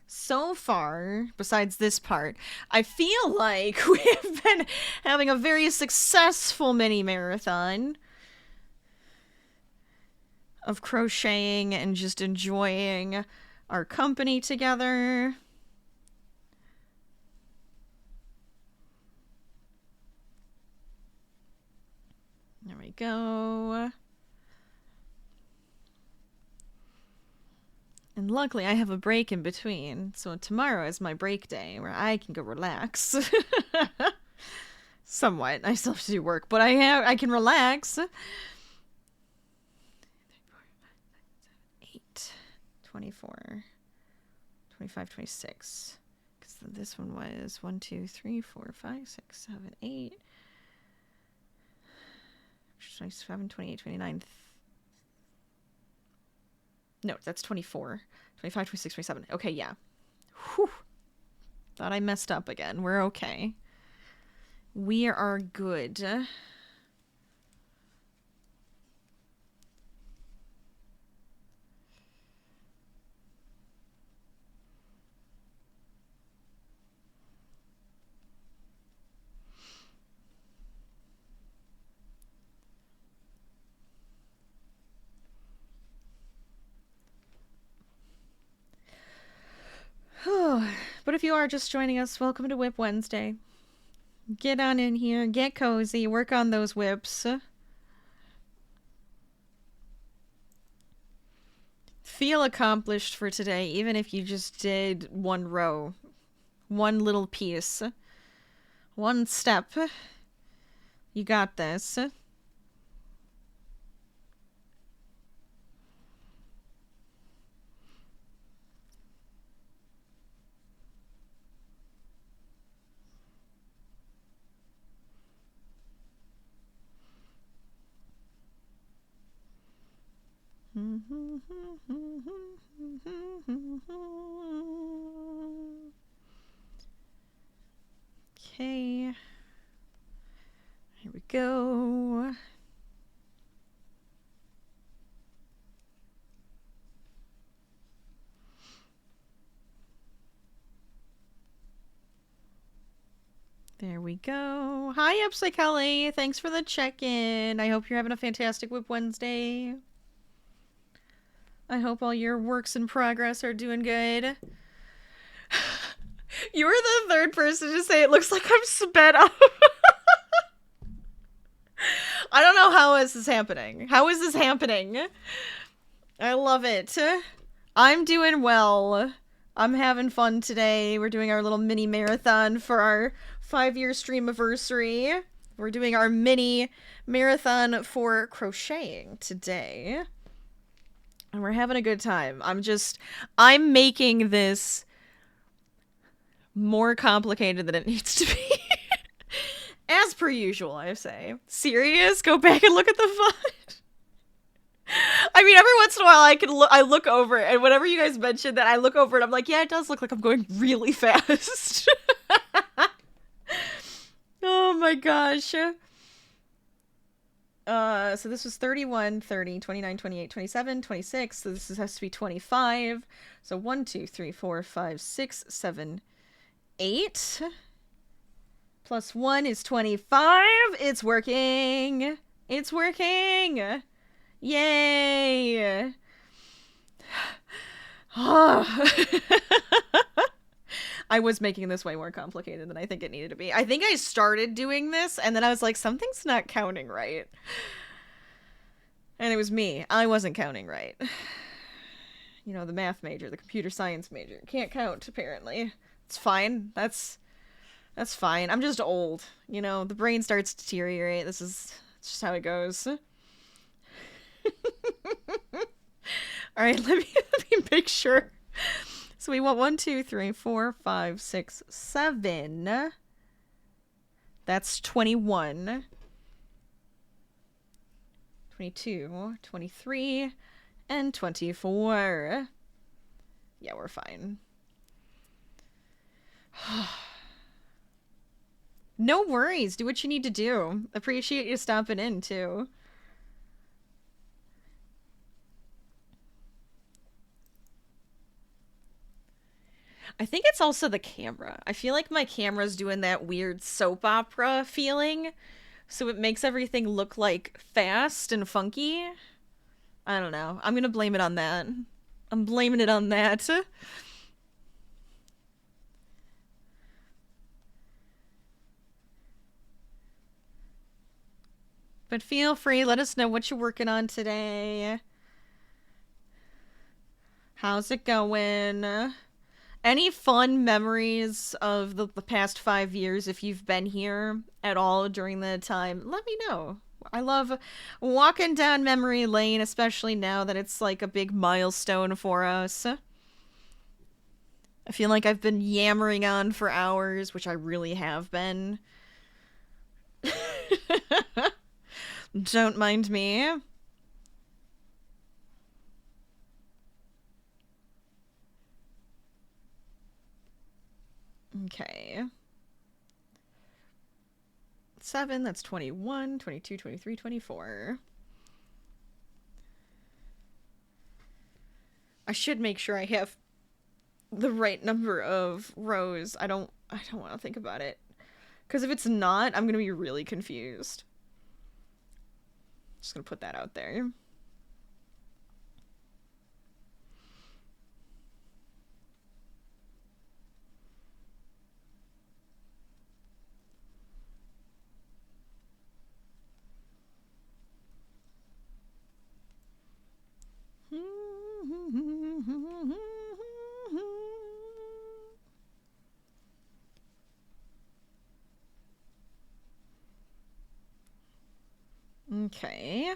So far, besides this part, I feel like we've been having a very successful mini marathon of crocheting and just enjoying our company together. There we go. And luckily I have a break in between, so tomorrow is my break day where I can go relax. Somewhat. I still have to do work, but I can relax. 24, 25, 26. Because this one was 1, 2, 3, 4, 5, 6, 7, 8. 27, 28, 29. No, that's 24. 25, 26, 27. Okay, yeah. Whew. Thought I messed up again. We're okay. We are good. But if you are just joining us, welcome to Whip Wednesday. Get on in here, get cozy, work on those whips. Feel accomplished for today, even if you just did one row. One little piece. One step. You got this. Okay. Here we go. There we go. Hi, Upside Kelly. Thanks for the check-in. I hope you're having a fantastic Whip Wednesday. I hope all your works in progress are doing good. You were the third person to say it looks like I'm sped up. I don't know how this is happening. How is this happening? I love it. I'm doing well. I'm having fun today. We're doing our little mini marathon for our 5-year Streamaversary. We're doing our mini marathon for crocheting today. And we're having a good time. I'm making this more complicated than it needs to be. As per usual, I say. Serious? Go back and look at the font. I mean, every once in a while I look over it, and whenever you guys mention that, I look over it, I'm like, yeah, it does look like I'm going really fast. Oh my gosh. So this was 31, 30, 29, 28, 27, 26. So this has to be 25. So 1, 2, 3, 4, 5, 6, 7, 8. Plus 1 is 25. It's working. It's working. Yay. I was making this way more complicated than I think it needed to be. I think I started doing this, and then I was like, something's not counting right. And it was me. I wasn't counting right. You know, the math major, the computer science major. Can't count, apparently. It's fine. That's fine. I'm just old. You know, the brain starts to deteriorate. It's just how it goes. Alright, let me make sure. So we want 1, 2, 3, 4, 5, 6, 7. That's 21. 22, 23, and 24. Yeah, we're fine. No worries. Do what you need to do. Appreciate you stopping in, too. I think it's also the camera. I feel like my camera's doing that weird soap opera feeling, so it makes everything look like fast and funky. I don't know. I'm gonna blame it on that. I'm blaming it on that. But feel free, let us know what you're working on today. How's it going? Any fun memories of the past 5 years, if you've been here at all during the time? Let me know. I love walking down memory lane, especially now that it's like a big milestone for us. I feel like I've been yammering on for hours, which I really have been. Don't mind me. Okay. 7, that's 21, 22, 23, 24. I should make sure I have the right number of rows. I don't want to think about it. Because if it's not, I'm going to be really confused. Just going to put that out there. Okay.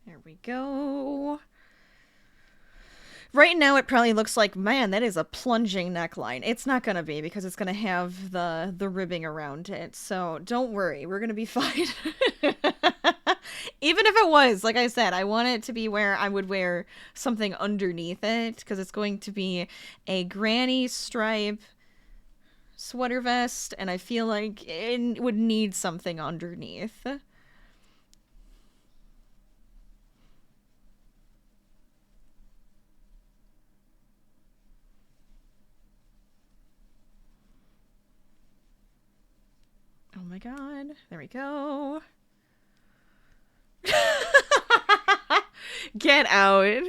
There we go. Right now it probably looks like, man, that is a plunging neckline. It's not gonna be, because it's gonna have the ribbing around it. So don't worry, we're gonna be fine. Even if it was, like I said, I want it to be where I would wear something underneath it, because it's going to be a granny stripe sweater vest, and I feel like it would need something underneath. Oh my god. There we go. Get out.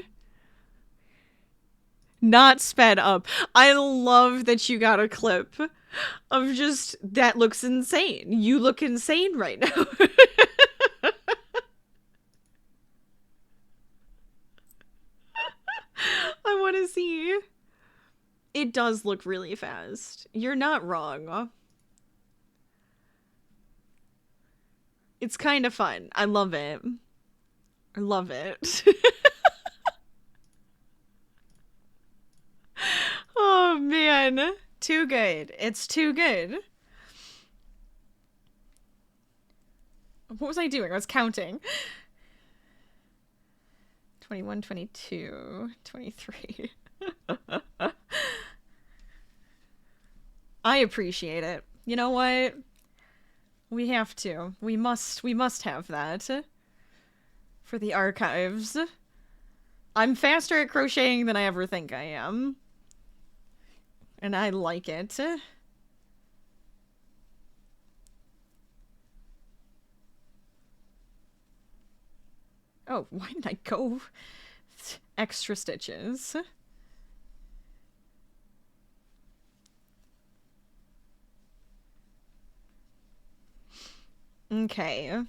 Not sped up. I love that you got a clip of just, that looks insane. You look insane right now. I want to see. It does look really fast. You're not wrong. It's kind of fun. I love it. I love it. Oh, man. Too good. It's too good. What was I doing? I was counting. 21, 22, 23. I appreciate it. You know what? We have to. We must have that. For the archives. I'm faster at crocheting than I ever think I am. And I like it. Oh, why didn't I go extra stitches? Okay.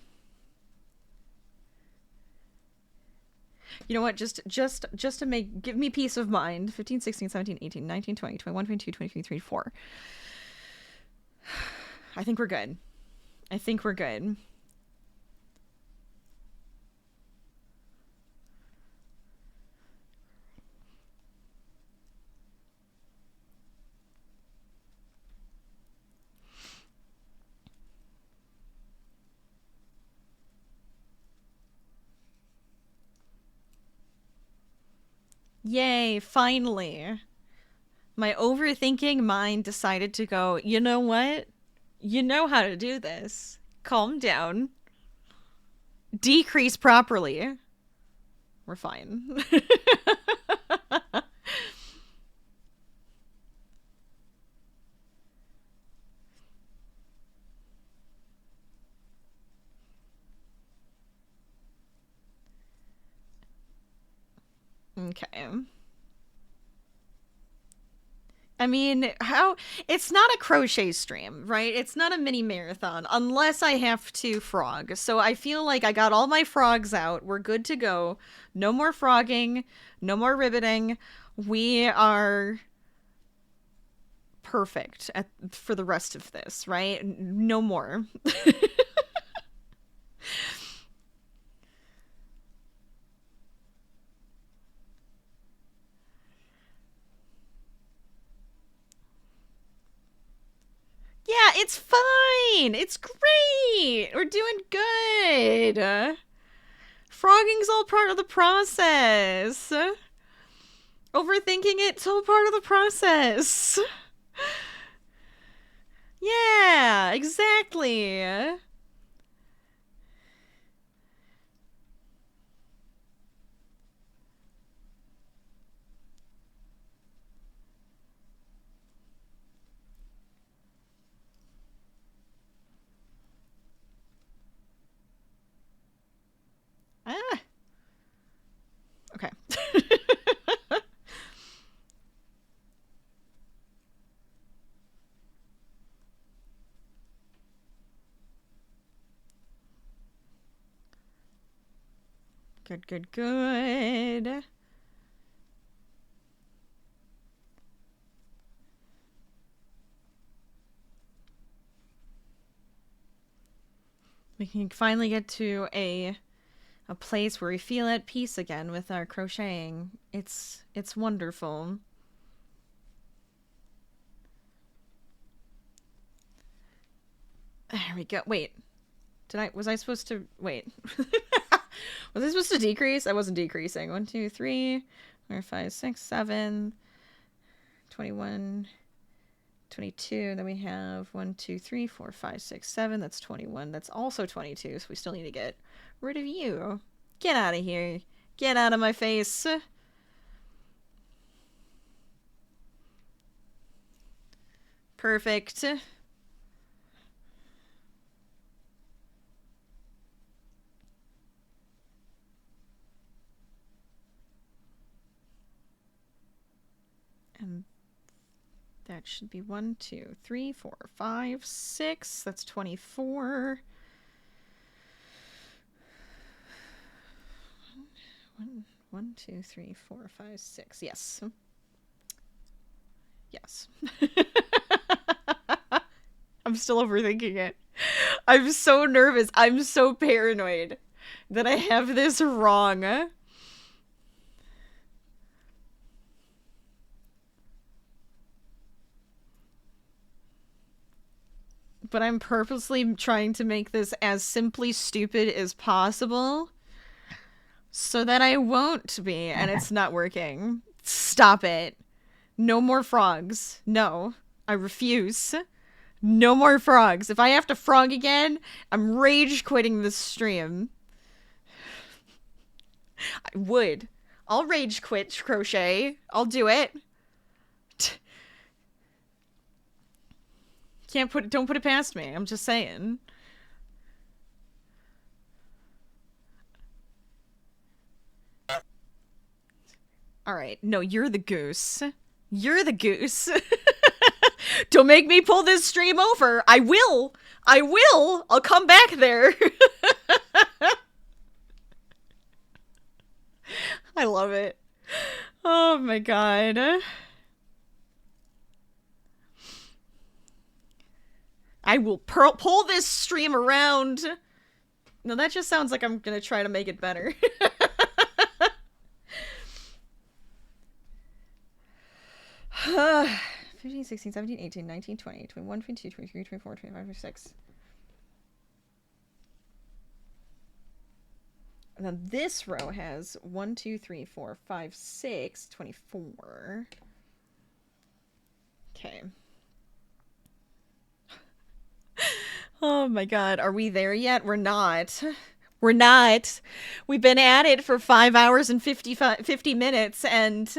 You know what? Just to give me peace of mind. 15, 16, 17, 18, 19, 20, 21, 22, 23, 24. I think we're good. I think we're good. Yay, finally. My overthinking mind decided to go, you know what? You know how to do this. Calm down. Decrease properly. We're fine. Okay. I mean, it's not a crochet stream, right? It's not a mini marathon unless I have to frog. So I feel like I got all my frogs out. We're good to go. No more frogging, no more ribbiting. We are perfect for the rest of this, right? No more. Yeah, it's fine. It's great. We're doing good. Frogging's all part of the process. Overthinking it's all part of the process. Yeah, exactly. Ah. Okay. Good, good, good. We can finally get to a place where we feel at peace again with our crocheting. It's wonderful. There we go. Wait. Was I supposed to wait? Was I supposed to decrease? I wasn't decreasing. 1, 2, 3, 4, 5, 6, 7, 21, 22. Then we have 1, 2, 3, 4, 5, 6, 7. That's 21. That's also 22. So we still need to get rid of you. Get out of here. Get out of my face. Perfect. And that should be 1, 2, 3, 4, 5, 6. That's 24. 1, 2, 3, 4, 5, 6. Yes. Yes. I'm still overthinking it. I'm so nervous. I'm so paranoid that I have this wrong. But I'm purposely trying to make this as simply stupid as possible so that I won't be, and it's not working. Stop it. No more frogs. No. I refuse. No more frogs. If I have to frog again, I'm rage quitting this stream. I would. I'll rage quit crochet. I'll do it. Don't put it past me. I'm just saying. All right. No, you're the goose. You're the goose. Don't make me pull this stream over. I will. I will. I'll come back there. I love it. Oh my god. I will pull this stream around. No, that just sounds like I'm gonna try to make it better. 15, 16, 17, 18, 19, 20, 21, 22, 23, 24, 25, 26. And then this row has 1, 2, 3, 4, 5, 6, 24. Okay. Oh my god, are we there yet? We're not. We're not. We've been at it for 5 hours and 50 minutes, and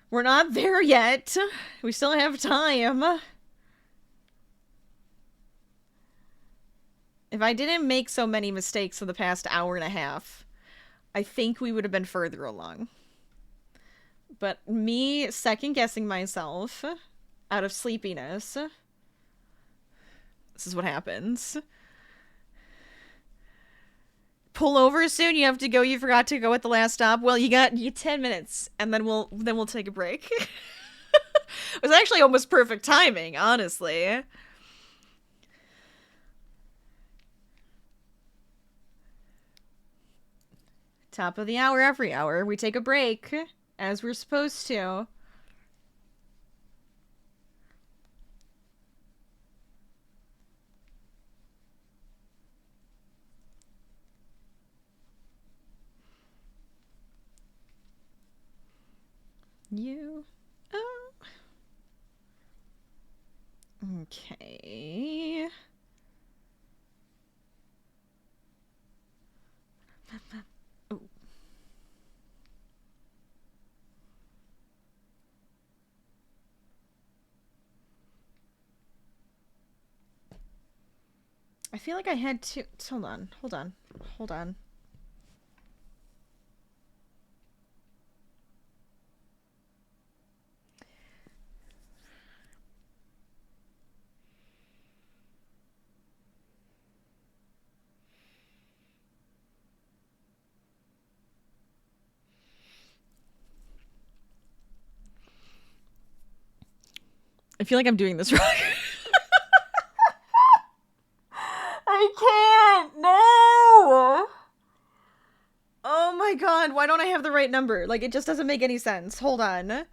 we're not there yet. We still have time. If I didn't make so many mistakes in the past hour and a half, I think we would have been further along. But me second-guessing myself out of sleepiness, this is what happens. Pull over soon. You have to go. You forgot to go at the last stop. Well, you 10 minutes, and then we'll take a break. It was actually almost perfect timing, honestly. Top of the hour, every hour. We take a break, as we're supposed to. Oh. Okay. Oh. I feel like I had to... Hold on. I feel like I'm doing this wrong. I can't! No! Oh my god, why don't I have the right number? Like, it just doesn't make any sense. Hold on.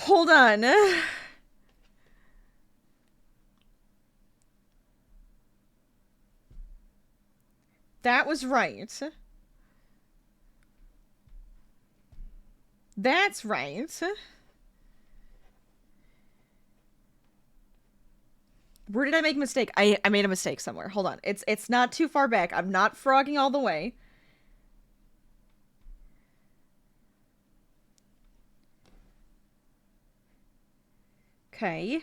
Hold on. That was right. That's right. Where did I make a mistake? I made a mistake somewhere. Hold on. It's not too far back. I'm not frogging all the way. Okay.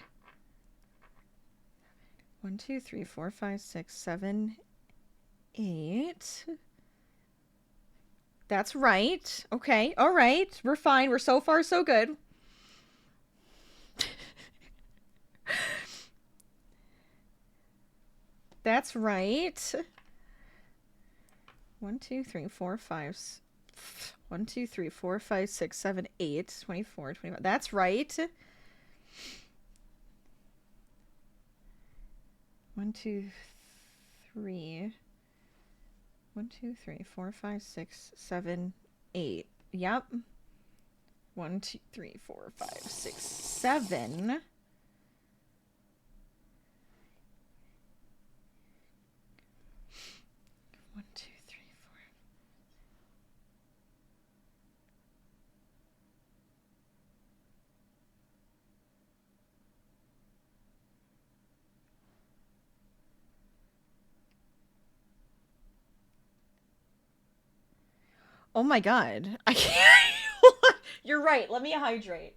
1, 2, 3, 4, 5, 6, 7, 8. That's right. Okay. All right. We're fine. We're so far so good. That's right. 1, 2, 3, 4, 5. 1, 2, 3, 4, 5, 6, 7, 8, 24, 25. That's right. 1, 2, 3. 1, 2, 3, 4, 5, 6, 7, 8. Yep. 1, 2, 3, 4, 5, 6, 7. One, two, three, four. Oh my god. I can't. You're right. Let me hydrate.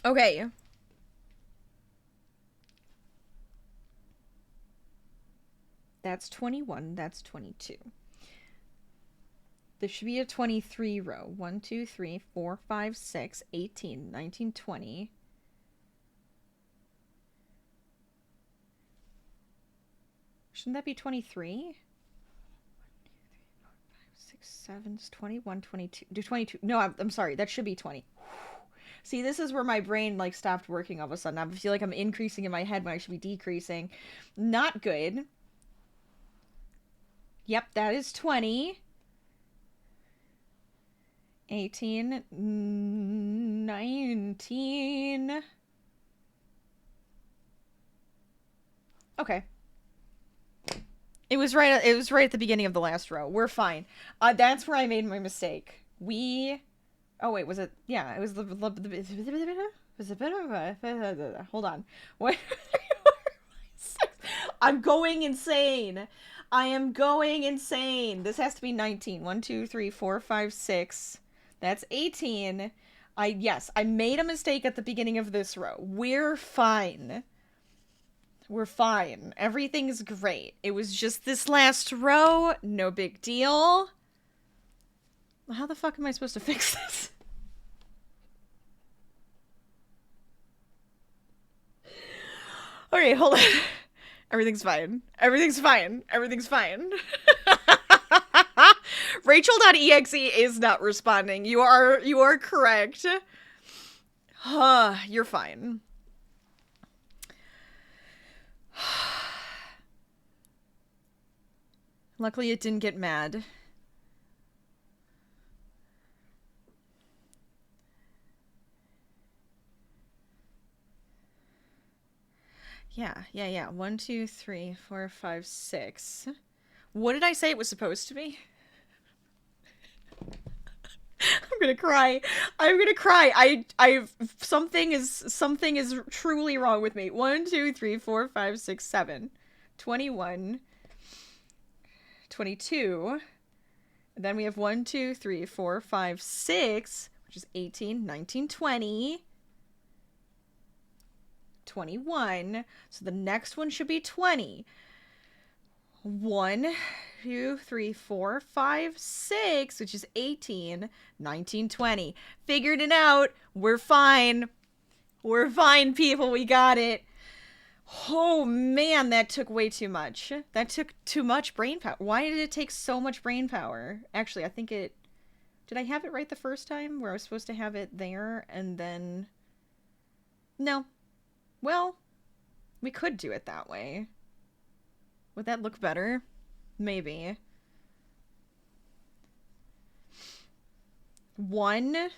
Okay. That's 21. That's 22. There should be a 23 row. 1, 2, 3, 4, 5, 6, 18, 19, 20. Shouldn't that be 23? 6, 7, 21, 22. Do 22. No, I'm sorry. That should be 20. See, this is where my brain like stopped working all of a sudden. I feel like I'm increasing in my head when I should be decreasing. Not good. Yep, that is 20. 18, 19. Okay. It was right at the beginning of the last row. We're fine. That's where I made my mistake. Oh wait, was it? Yeah, it was the was it hold on. What? I'm going insane. I am going insane. This has to be 19. 1, 2, 3, 4, 5, 6. That's 18. Yes, I made a mistake at the beginning of this row. We're fine. We're fine. Everything's great. It was just this last row. No big deal. How the fuck am I supposed to fix this? Okay, hold on. Everything's fine. Everything's fine. Everything's fine. Rachel.exe is not responding. You are correct. You're fine. Luckily it didn't get mad. Yeah. 1, 2, 3, 4, 5, 6. What did I say it was supposed to be? I'm gonna cry. Something is truly wrong with me. 1, 2, 3, 4, 5, 6, 7. 21. 22. And then we have 1, 2, 3, 4, 5, 6, which is 18, 19, 20. 21. So the next one should be 20. 1, 2, 3, 4, 5, 6, which is 18, 19, 20. Figured it out. We're fine. We're fine, people. We got it. Oh, man, that took way too much. That took too much brain power. Why did it take so much brain power? Actually, I think it... Did I have it right the first time? Where I was supposed to have it there and then... No. Well, we could do it that way. Would that look better? Maybe. 1,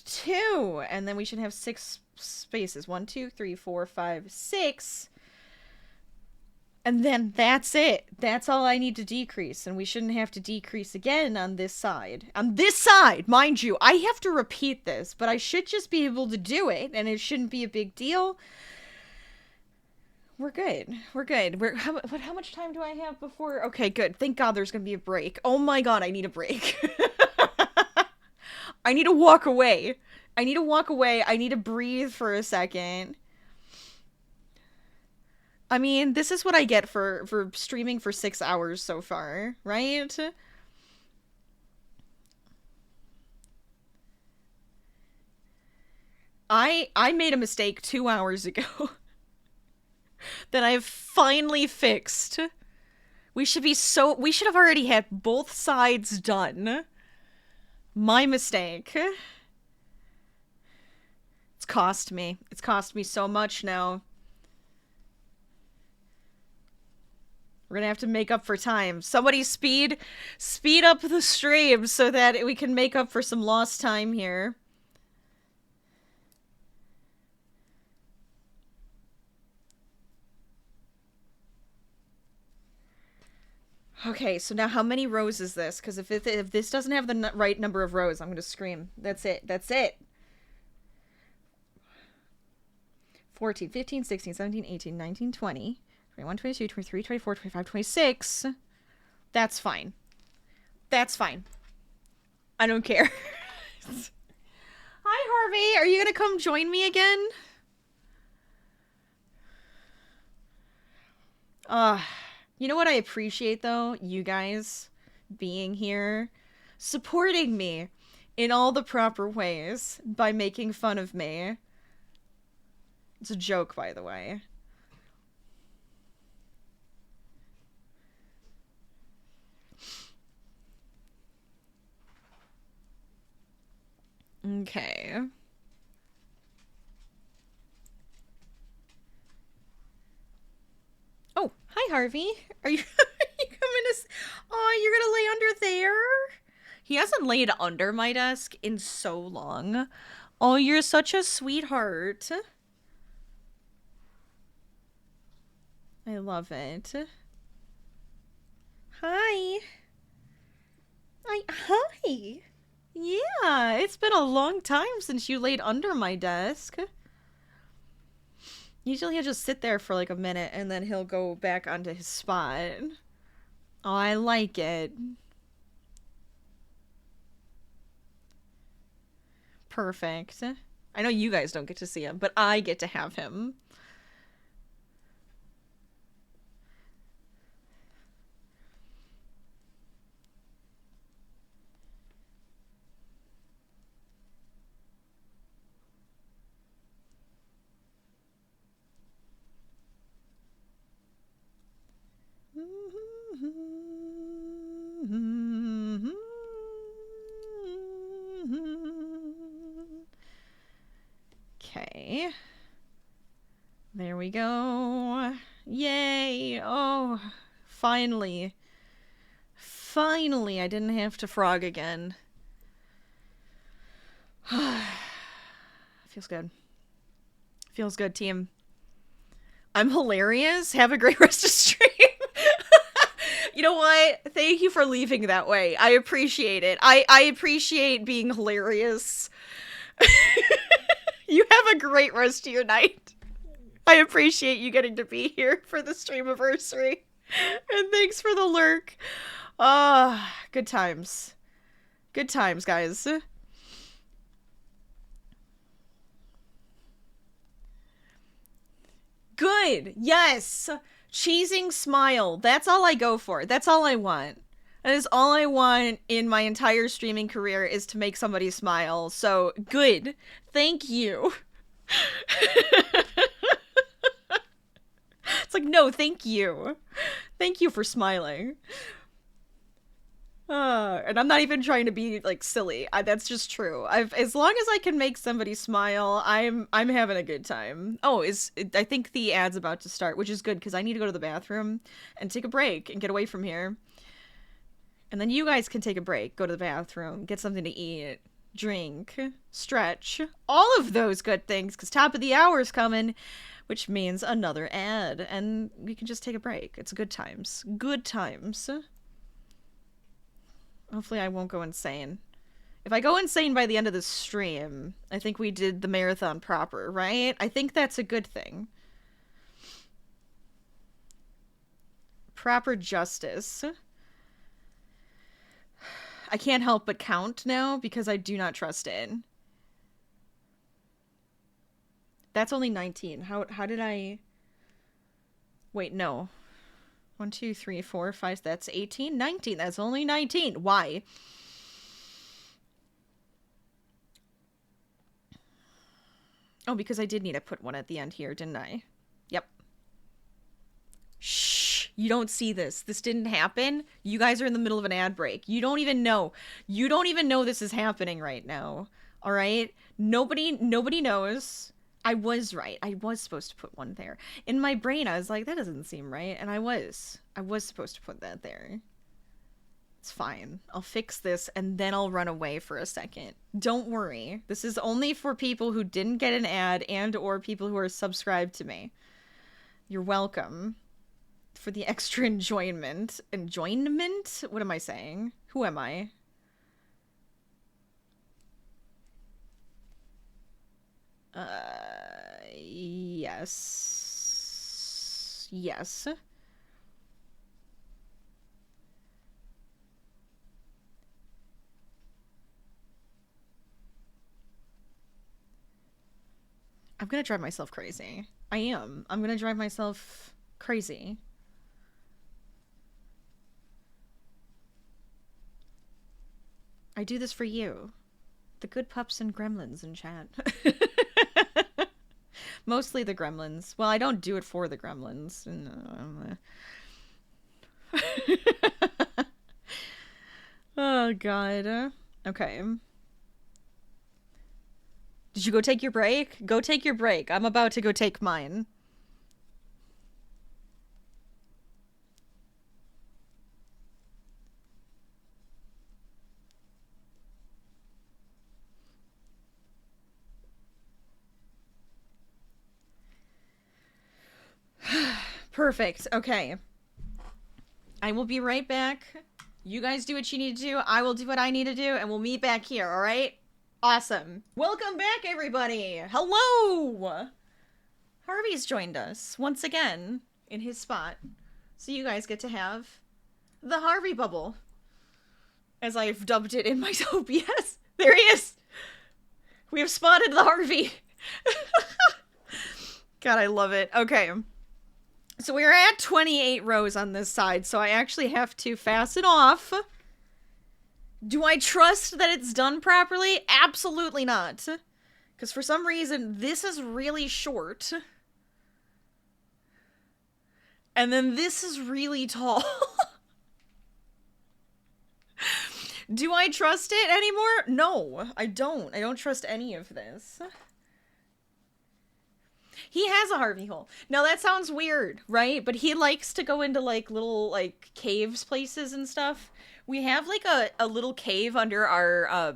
2, and then we should have 6 spaces. 1, 2, 3, 4, 5, 6. And then that's it. That's all I need to decrease, and we shouldn't have to decrease again on this side. On this side, mind you, I have to repeat this, but I should just be able to do it, and it shouldn't be a big deal. We're good. We're good. How much time do I have before? Okay, good. Thank God there's gonna be a break. Oh my God, I need a break. I need to walk away. I need to breathe for a second. I mean, this is what I get for streaming for 6 hours so far, right? I made a mistake 2 hours ago that I've finally fixed. We should have already had both sides done. My mistake. It's cost me. It's cost me so much now. We're gonna have to make up for time. Somebody speed up the stream so that we can make up for some lost time here. Okay, so now how many rows is this? Because if this doesn't have the right number of rows, I'm gonna scream. That's it. That's it. 14, 15, 16, 17, 18, 19, 20, 21, 22, 23, 24, 25, 26. That's fine. That's fine. I don't care. Hi, Harvey. Are you gonna come join me again? You know what I appreciate, though? You guys being here, supporting me in all the proper ways by making fun of me. It's a joke, by the way. Okay. Oh, hi, Harvey. Are you, are you coming to... Oh, you're gonna lay under there? He hasn't laid under my desk in so long. Oh, you're such a sweetheart. I love it. Hi. Hi. Yeah, it's been a long time since you laid under my desk. Usually he'll just sit there for like a minute and then he'll go back onto his spot. Oh, I like it. Perfect. I know you guys don't get to see him, but I get to have him. Okay. There we go. Yay! Oh, finally. Finally, I didn't have to frog again. Feels good. Feels good, team. I'm hilarious. Have a great rest of stream. You know what? Thank you for leaving that way. I appreciate it. I appreciate being hilarious. You have a great rest of your night. I appreciate you getting to be here for the Streamaversary. And thanks for the lurk. Good times. Good times, guys. Good. Yes. Cheesing smile. That's all I go for. That's all I want. That is all I want in my entire streaming career, is to make somebody smile. So, good. Thank you. It's like, no, thank you. Thank you for smiling. And I'm not even trying to be like silly. That's just true. As long as I can make somebody smile, I'm having a good time. Oh, I think the ad's about to start, which is good because I need to go to the bathroom and take a break and get away from here. And then you guys can take a break, go to the bathroom, get something to eat, drink, stretch, all of those good things, because top of the hour is coming, which means another ad, and we can just take a break. It's good times. Good times. Hopefully I won't go insane. If I go insane by the end of the stream, I think we did the marathon proper, right? I think that's a good thing. Proper justice. I can't help but count now because I do not trust it. That's only 19. How did I... Wait, no. 1, 2, 3, 4, 5, that's 18, 19. That's only 19. Why? Oh, because I did need to put one at the end here, didn't I? Yep. Shh. You don't see this. This didn't happen. You guys are in the middle of an ad break. You don't even know. You don't even know this is happening right now. All right? Nobody knows. I was right. I was supposed to put one there. In my brain, I was like, that doesn't seem right. And I was. I was supposed to put that there. It's fine. I'll fix this and then I'll run away for a second. Don't worry. This is only for people who didn't get an ad and or people who are subscribed to me. You're welcome. For the extra enjoyment. Enjoyment? What am I saying? Who am I? Yes. Yes. I'm gonna drive myself crazy. I am. I'm gonna drive myself crazy. I do this for you. The good pups and gremlins in chat. Mostly the gremlins. Well, I don't do it for the gremlins. Oh, God. Okay. Did you go take your break? Go take your break. I'm about to go take mine. Perfect. Okay. I will be right back. You guys do what you need to do. I will do what I need to do, and we'll meet back here, all right? Awesome. Welcome back, everybody. Hello. Harvey's joined us once again in his spot. So you guys get to have the Harvey bubble, as I've dubbed it in my OBS. There he is. We have spotted the Harvey. God, I love it. Okay. So we're at 28 rows on this side, so I actually have to fasten off. Do I trust that it's done properly? Absolutely not. Because for some reason, this is really short. And then this is really tall. Do I trust it anymore? No, I don't. I don't trust any of this. He has a Harvey hole. Now that sounds weird, right? But he likes to go into like little like caves places and stuff. We have like a little cave under our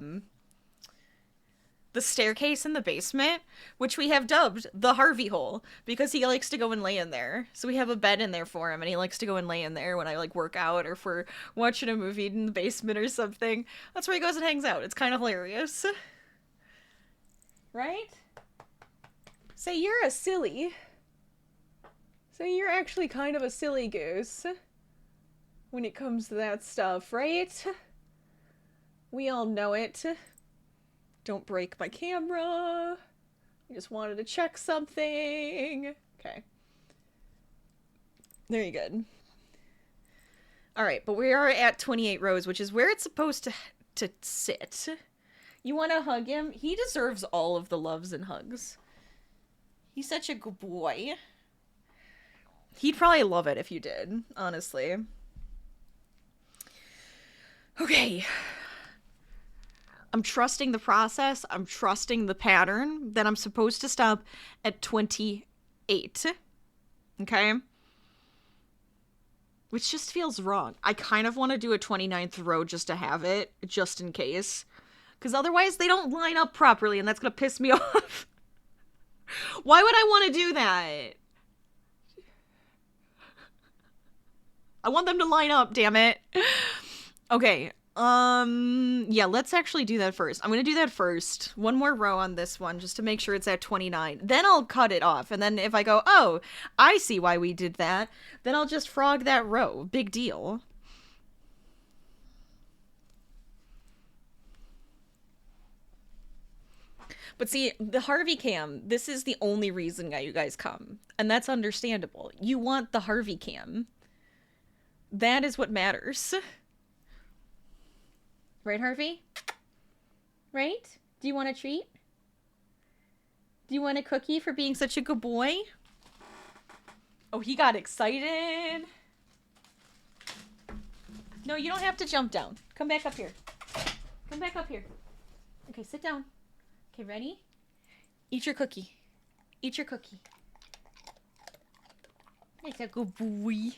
the staircase in the basement, which we have dubbed the Harvey hole because he likes to go and lay in there. So we have a bed in there for him and he likes to go and lay in there when I like work out or if we're watching a movie in the basement or something. That's where he goes and hangs out. It's kind of hilarious. Right? Say you're a silly. Say you're actually kind of a silly goose when it comes to that stuff, right? We all know it. Don't break my camera. I just wanted to check something. Okay. Very good. Alright, but we are at 28 rows, which is where it's supposed to sit. You want to hug him? He deserves all of the loves and hugs. He's such a good boy. He'd probably love it if you did, honestly. Okay. I'm trusting the process. I'm trusting the pattern that I'm supposed to stop at 28. Okay? Which just feels wrong. I kind of want to do a 29th row just to have it, just in case. Because otherwise they don't line up properly and that's going to piss me off. Why would I want to do that? I want them to line up, damn it. Okay. Yeah, let's actually do that first. I'm gonna do that first. One more row on this one, just to make sure it's at 29. Then I'll cut it off. And then if I go, oh, I see why we did that, then I'll just frog that row. Big deal. But see, the Harvey cam, this is the only reason why you guys come. And that's understandable. You want the Harvey cam. That is what matters. Right, Harvey? Right? Do you want a treat? Do you want a cookie for being such a good boy? Oh, he got excited. No, you don't have to jump down. Come back up here. Come back up here. Okay, sit down. Okay, ready? Eat your cookie. Eat your cookie. That's a good boy.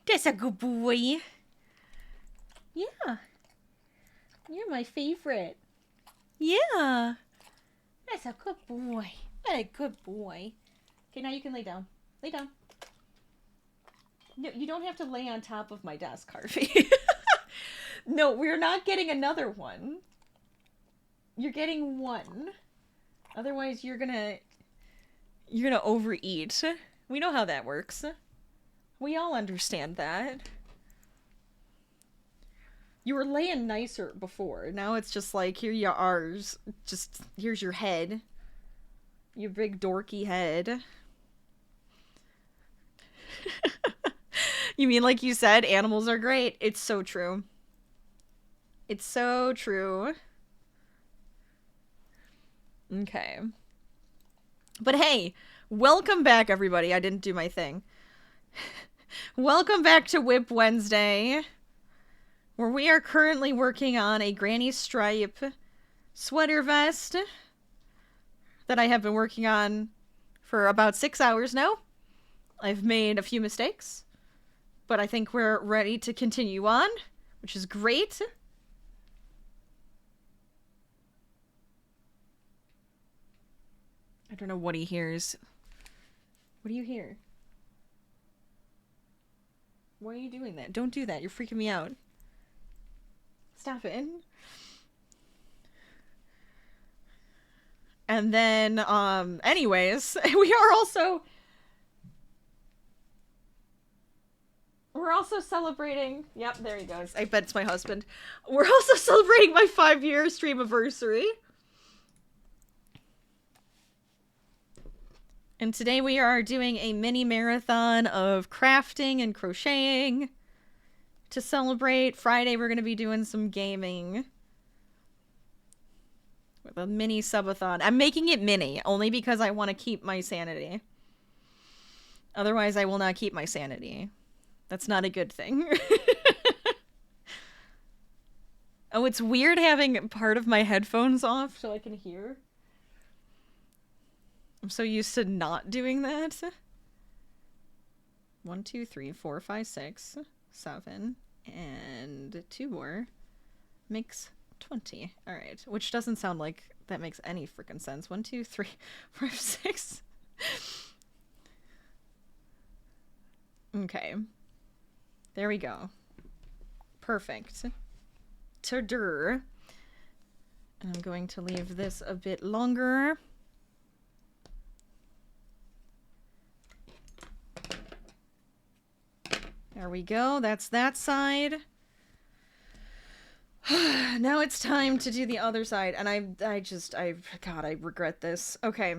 That's a good boy. Yeah. You're my favorite. Yeah. That's a good boy. What a good boy. Okay, now you can lay down. Lay down. No, you don't have to lay on top of my desk, Harvey. No, we're not getting another one. You're getting one. Otherwise, you're gonna overeat. We know how that works. We all understand that. You were laying nicer before. Now it's just like, here you are. Just, here's your head. Your big dorky head. You mean like you said, animals are great? It's so true. It's so true. Okay. But hey, welcome back, everybody. I didn't do my thing. Welcome back to Whip Wednesday, where we are currently working on a granny stripe sweater vest that I have been working on for about 6 hours now. I've made a few mistakes, but I think we're ready to continue on, which is great. I don't know what he hears. What do you hear? Why are you doing that? Don't do that. You're freaking me out. Stop it. And then, anyways, we're also celebrating. Yep, there he goes. I bet it's my husband. We're also celebrating my 5-year Streamaversary. And today we are doing a mini marathon of crafting and crocheting to celebrate. Friday we're going to be doing some gaming with a mini subathon. I'm making it mini only because I want to keep my sanity. Otherwise I will not keep my sanity. That's not a good thing. Oh, it's weird having part of my headphones off so I can hear. I'm so used to not doing that. 1, 2, 3, 4, 5, 6, 7, and 2 more makes 20. All right, which doesn't sound like that makes any freaking sense. 1, 2, 3, 4, 5, 6. Okay, there we go. Perfect. Ta-dur. And I'm going to leave this a bit longer. There we go. That's that side. Now it's time to do the other side. And God, I regret this. Okay.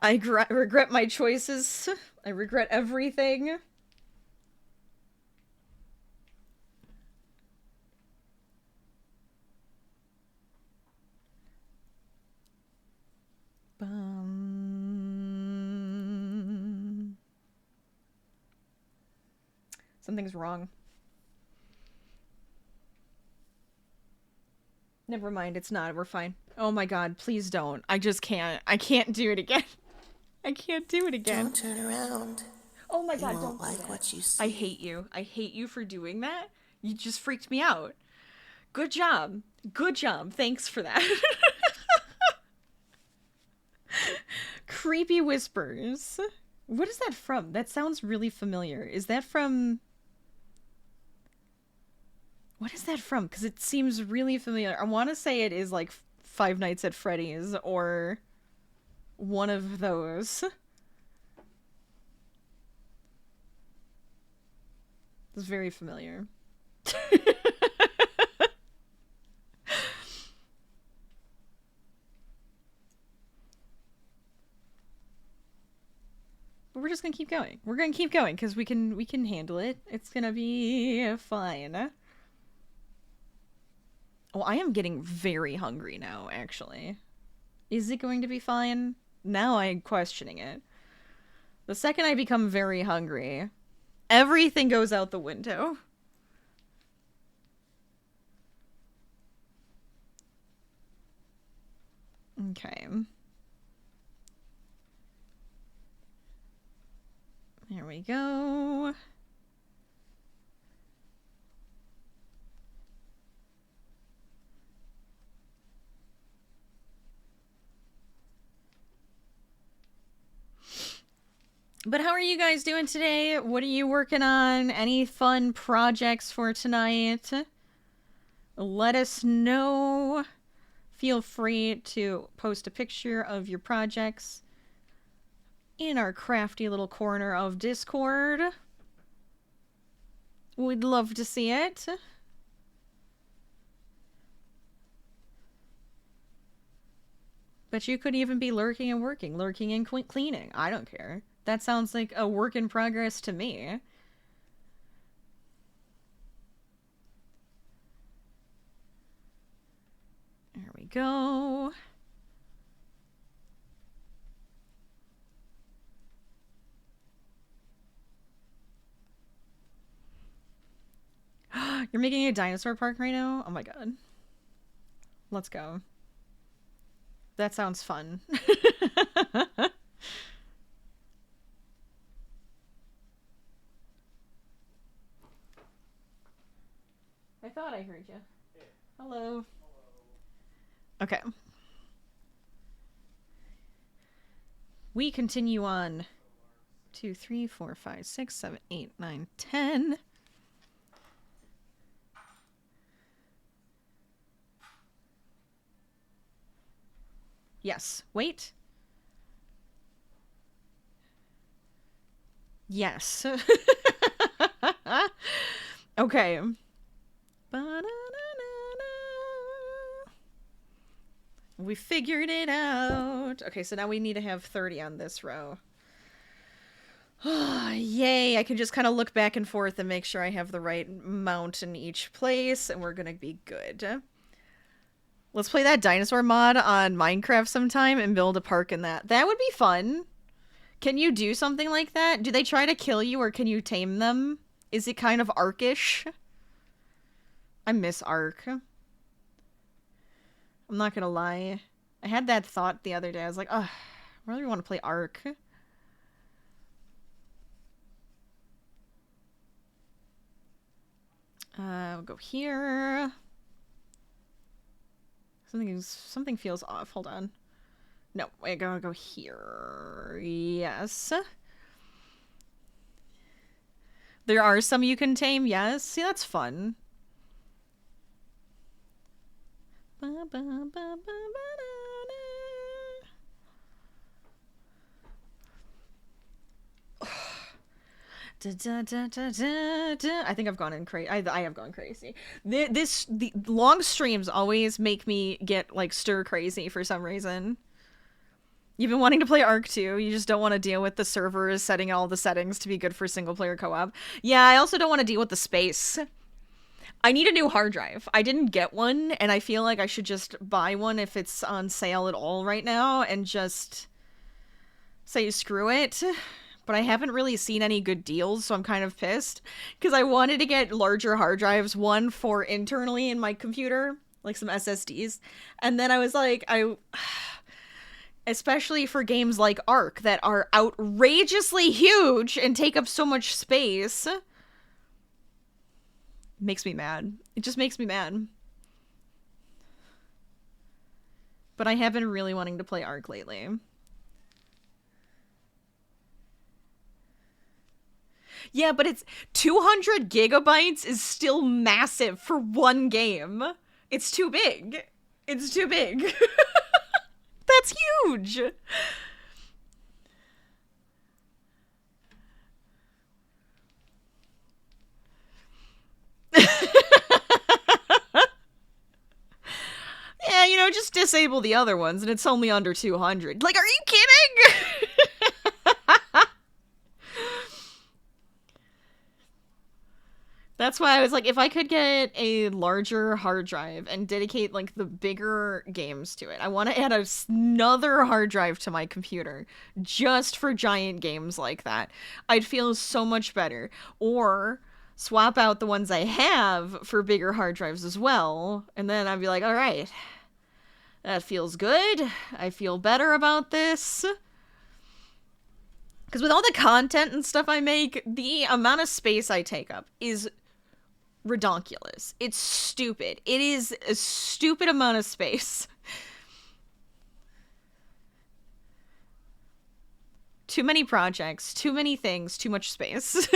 I regret my choices. I regret everything. Something's wrong. Never mind, it's not. We're fine. Oh my god, please don't. I just can't. I can't do it again. I can't do it again. Don't turn around. Oh my god, You don't won't do like that. what you see. I hate you. I hate you for doing that. You just freaked me out. Good job. Good job. Thanks for that. Creepy whispers. What is that from? That sounds really familiar. Is that from... What is that from? Because it seems really familiar. I want to say it is like Five Nights at Freddy's or one of those. It's very familiar. But we're just gonna keep going. We're gonna keep going because we can handle it. It's gonna be fine. Oh, I am getting very hungry now, actually. Is it going to be fine? Now I'm questioning it. The second I become very hungry, everything goes out the window. Okay. There we go. But how are you guys doing today? What are you working on? Any fun projects for tonight? Let us know. Feel free to post a picture of your projects in our crafty little corner of Discord. We'd love to see it. But you could even be lurking and working, lurking and cleaning. I don't care. That sounds like a work in progress to me. There we go. You're making a dinosaur park right now? Oh my god. Let's go. That sounds fun. I thought I heard you. Yeah. Hello. Okay. We continue on. 2, 3, 4, 5, 6, 7, 8, 9, 10. Yes. Wait. Yes. Okay. We figured it out. Okay, so now we need to have 30 on this row. Yay, I can just kind of look back and forth and make sure I have the right mount in each place, and we're gonna be good. Let's play that dinosaur mod on Minecraft sometime and build a park in that. That would be fun. Can you do something like that? Do they try to kill you or can you tame them? Is it kind of Ark-ish? I miss Ark. I'm not gonna lie. I had that thought the other day. I was like, oh, I really want to play Ark. We'll go here. Something feels off. Hold on. No, I gotta go here. Yes. There are some you can tame, yes. See, that's fun. I think I've gone in crazy. I have gone crazy. The long streams always make me get like stir crazy for some reason. You've been wanting to play Ark 2. You just don't want to deal with the servers setting all the settings to be good for single player co-op. Yeah, I also don't want to deal with the space. I need a new hard drive. I didn't get one, and I feel like I should just buy one if it's on sale at all right now and just say screw it. But I haven't really seen any good deals, so I'm kind of pissed. Because I wanted to get larger hard drives, one for internally in my computer, like some SSDs. And then I was like, especially for games like Ark that are outrageously huge and take up so much space. Makes me mad. It just makes me mad. But I have been really wanting to play Ark lately. Yeah, but it's 200 gigabytes is still massive for one game. It's too big. It's too big. That's huge. Yeah, you know, just disable the other ones and it's only under 200. Like, are you kidding? That's why I was like, if I could get a larger hard drive and dedicate, like, the bigger games to it. I want to add another hard drive to my computer just for giant games like that. I'd feel so much better. Or swap out the ones I have for bigger hard drives as well. And then I'd be like, all right, That feels good. I feel better about this. Because with all the content and stuff I make, the amount of space I take up is redonkulous. It's stupid. It is a stupid amount of space. Too many projects, too many things, too much space.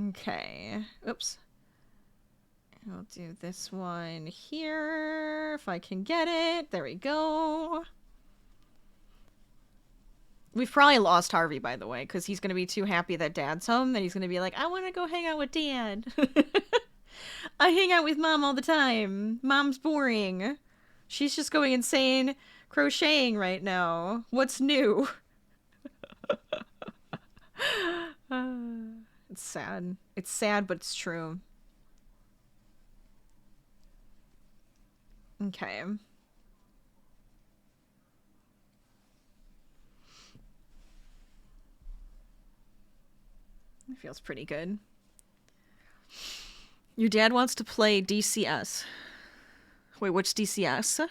Okay. Oops. I'll do this one here, if I can get it. There we go. We've probably lost Harvey, by the way, because he's going to be too happy that Dad's home, that he's going to be like, I want to go hang out with Dad. I hang out with Mom all the time. Mom's boring. She's just going insane crocheting right now. What's new? It's sad. It's sad, but it's true. Okay. It feels pretty good. Your dad wants to play DCS. Wait, what's DCS?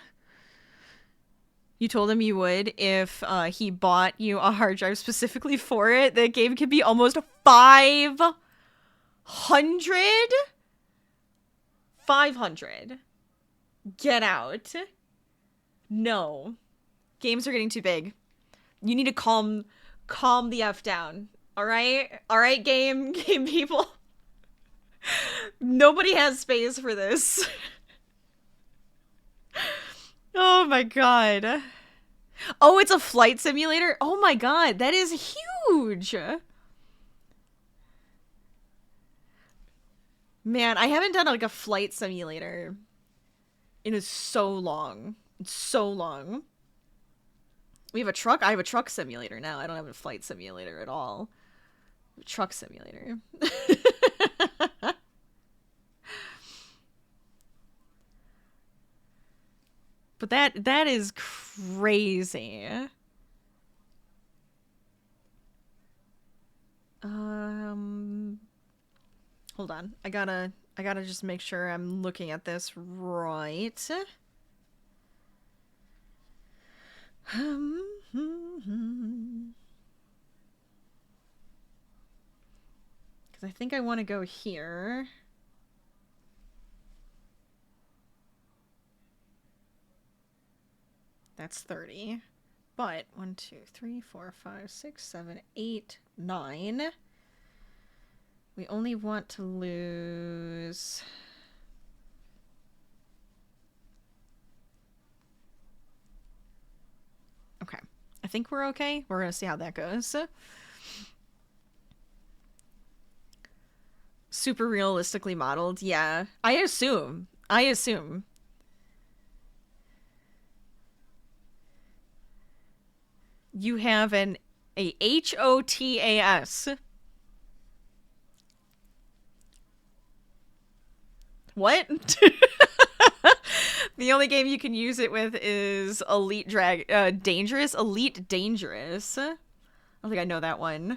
You told him you would if he bought you a hard drive specifically for it. The game could be almost 500? 500. Get out. No. Games are getting too big. You need to calm the F down. Alright? Alright, game people. Nobody has space for this. Oh my god. Oh, it's a flight simulator? Oh my god, that is huge! Man, I haven't done like a flight simulator in so long. It's so long. We have a truck? I have a truck simulator now. I don't have a flight simulator at all. Truck simulator. But that is crazy. Hold on. I gotta just make sure I'm looking at this right. Because I think I want to go here. That's 30. But 1, 2, 3, 4, 5, 6, 7, 8, 9. We only want to lose... Okay. I think we're okay. We're gonna see how that goes. Super realistically modeled. Yeah. I assume. You have a HOTAS. What? The only game you can use it with is Dangerous. Elite Dangerous. I don't think I know that one.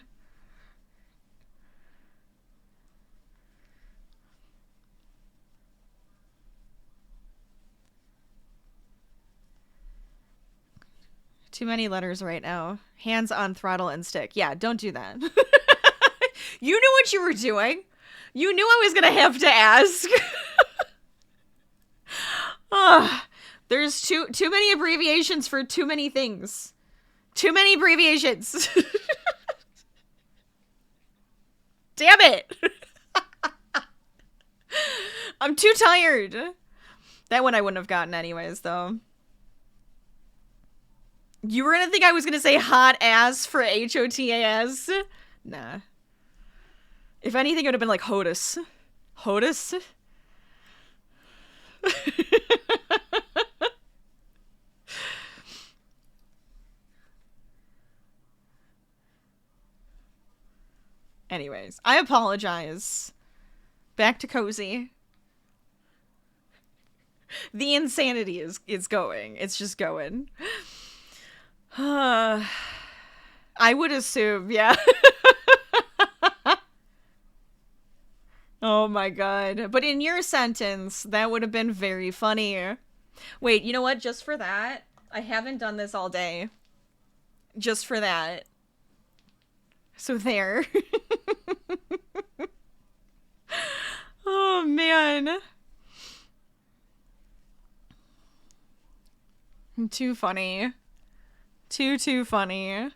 Too many letters right now. Hands on throttle and stick. Yeah, don't do that. You knew what you were doing. You knew I was gonna have to ask. There's too many abbreviations for too many things. Too many abbreviations. Damn it. I'm too tired. That one I wouldn't have gotten anyways, though. You were gonna think I was gonna say hot ass for HOTAS? Nah. If anything, it would have been like HOTUS. HOTUS? Anyways, I apologize. Back to cozy. The insanity is going. It's just going. I would assume, yeah. Oh my god. But in your sentence, that would have been very funny. Wait, you know what? Just for that, I haven't done this all day. Just for that. So there. Oh man. Too funny. Too funny.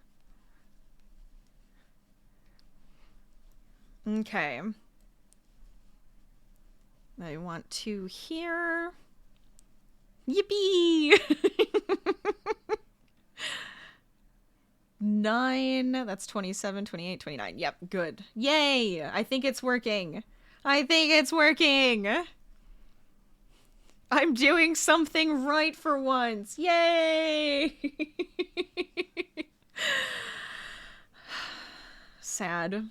Okay. I want 2 here. Yippee! 9. That's 27, 28, 29. Yep, good. Yay! I think it's working. I think it's working! I'm doing something right for once. Yay! Sad.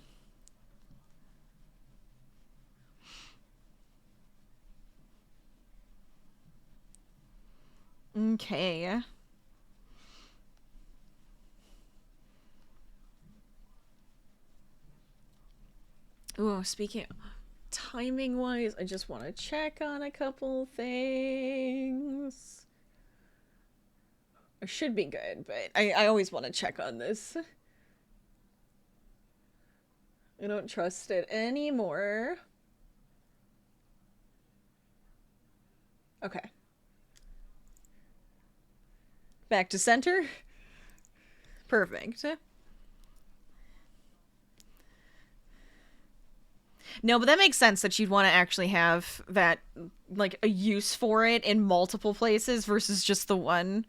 Okay. Ooh, speaking timing wise, I just want to check on a couple things. I should be good, but I always want to check on this. I don't trust it anymore. Okay. Back to center. Perfect. No, but that makes sense that you'd want to actually have that, like, a use for it in multiple places versus just the one.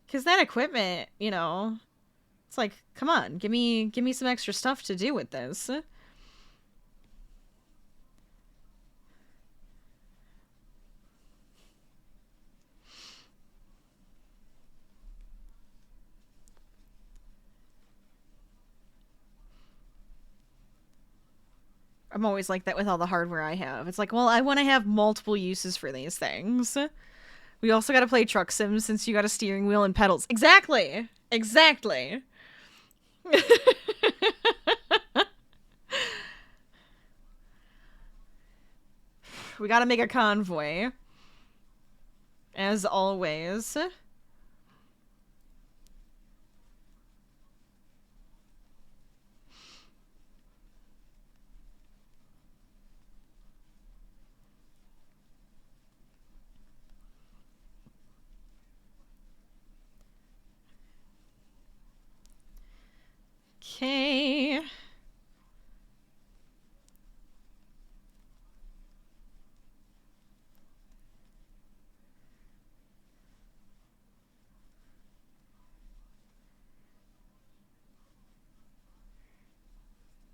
Because that equipment, you know, it's like, come on, give me some extra stuff to do with this. I'm always like that with all the hardware I have. It's like, well, I want to have multiple uses for these things. We also got to play Truck Sims since you got a steering wheel and pedals. Exactly! Exactly! We gotta make a convoy. As always. Okay.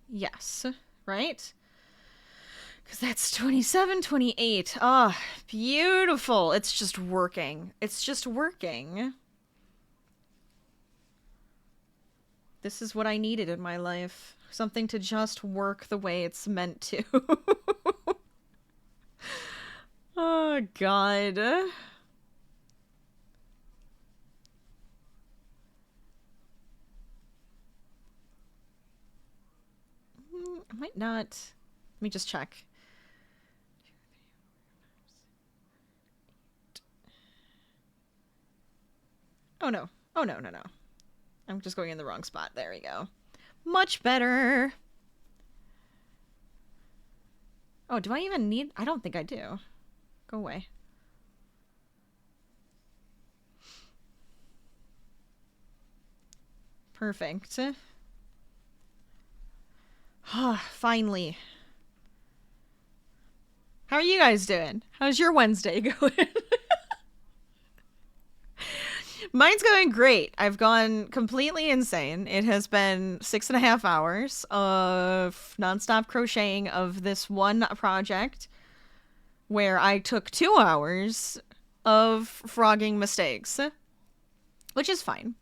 Yes, right? Because that's 27, 28. Ah, oh, beautiful. It's just working. It's just working. This is what I needed in my life. Something to just work the way it's meant to. Oh, God. I might not. Let me just check. Oh, no. Oh, no. I'm just going in the wrong spot. There we go. Much better. Oh, do I even need... I don't think I do. Go away. Perfect. Finally. How are you guys doing? How's your Wednesday going? Mine's going great. I've gone completely insane. It has been 6.5 hours of nonstop crocheting of this one project where I took 2 hours of frogging mistakes, which is fine.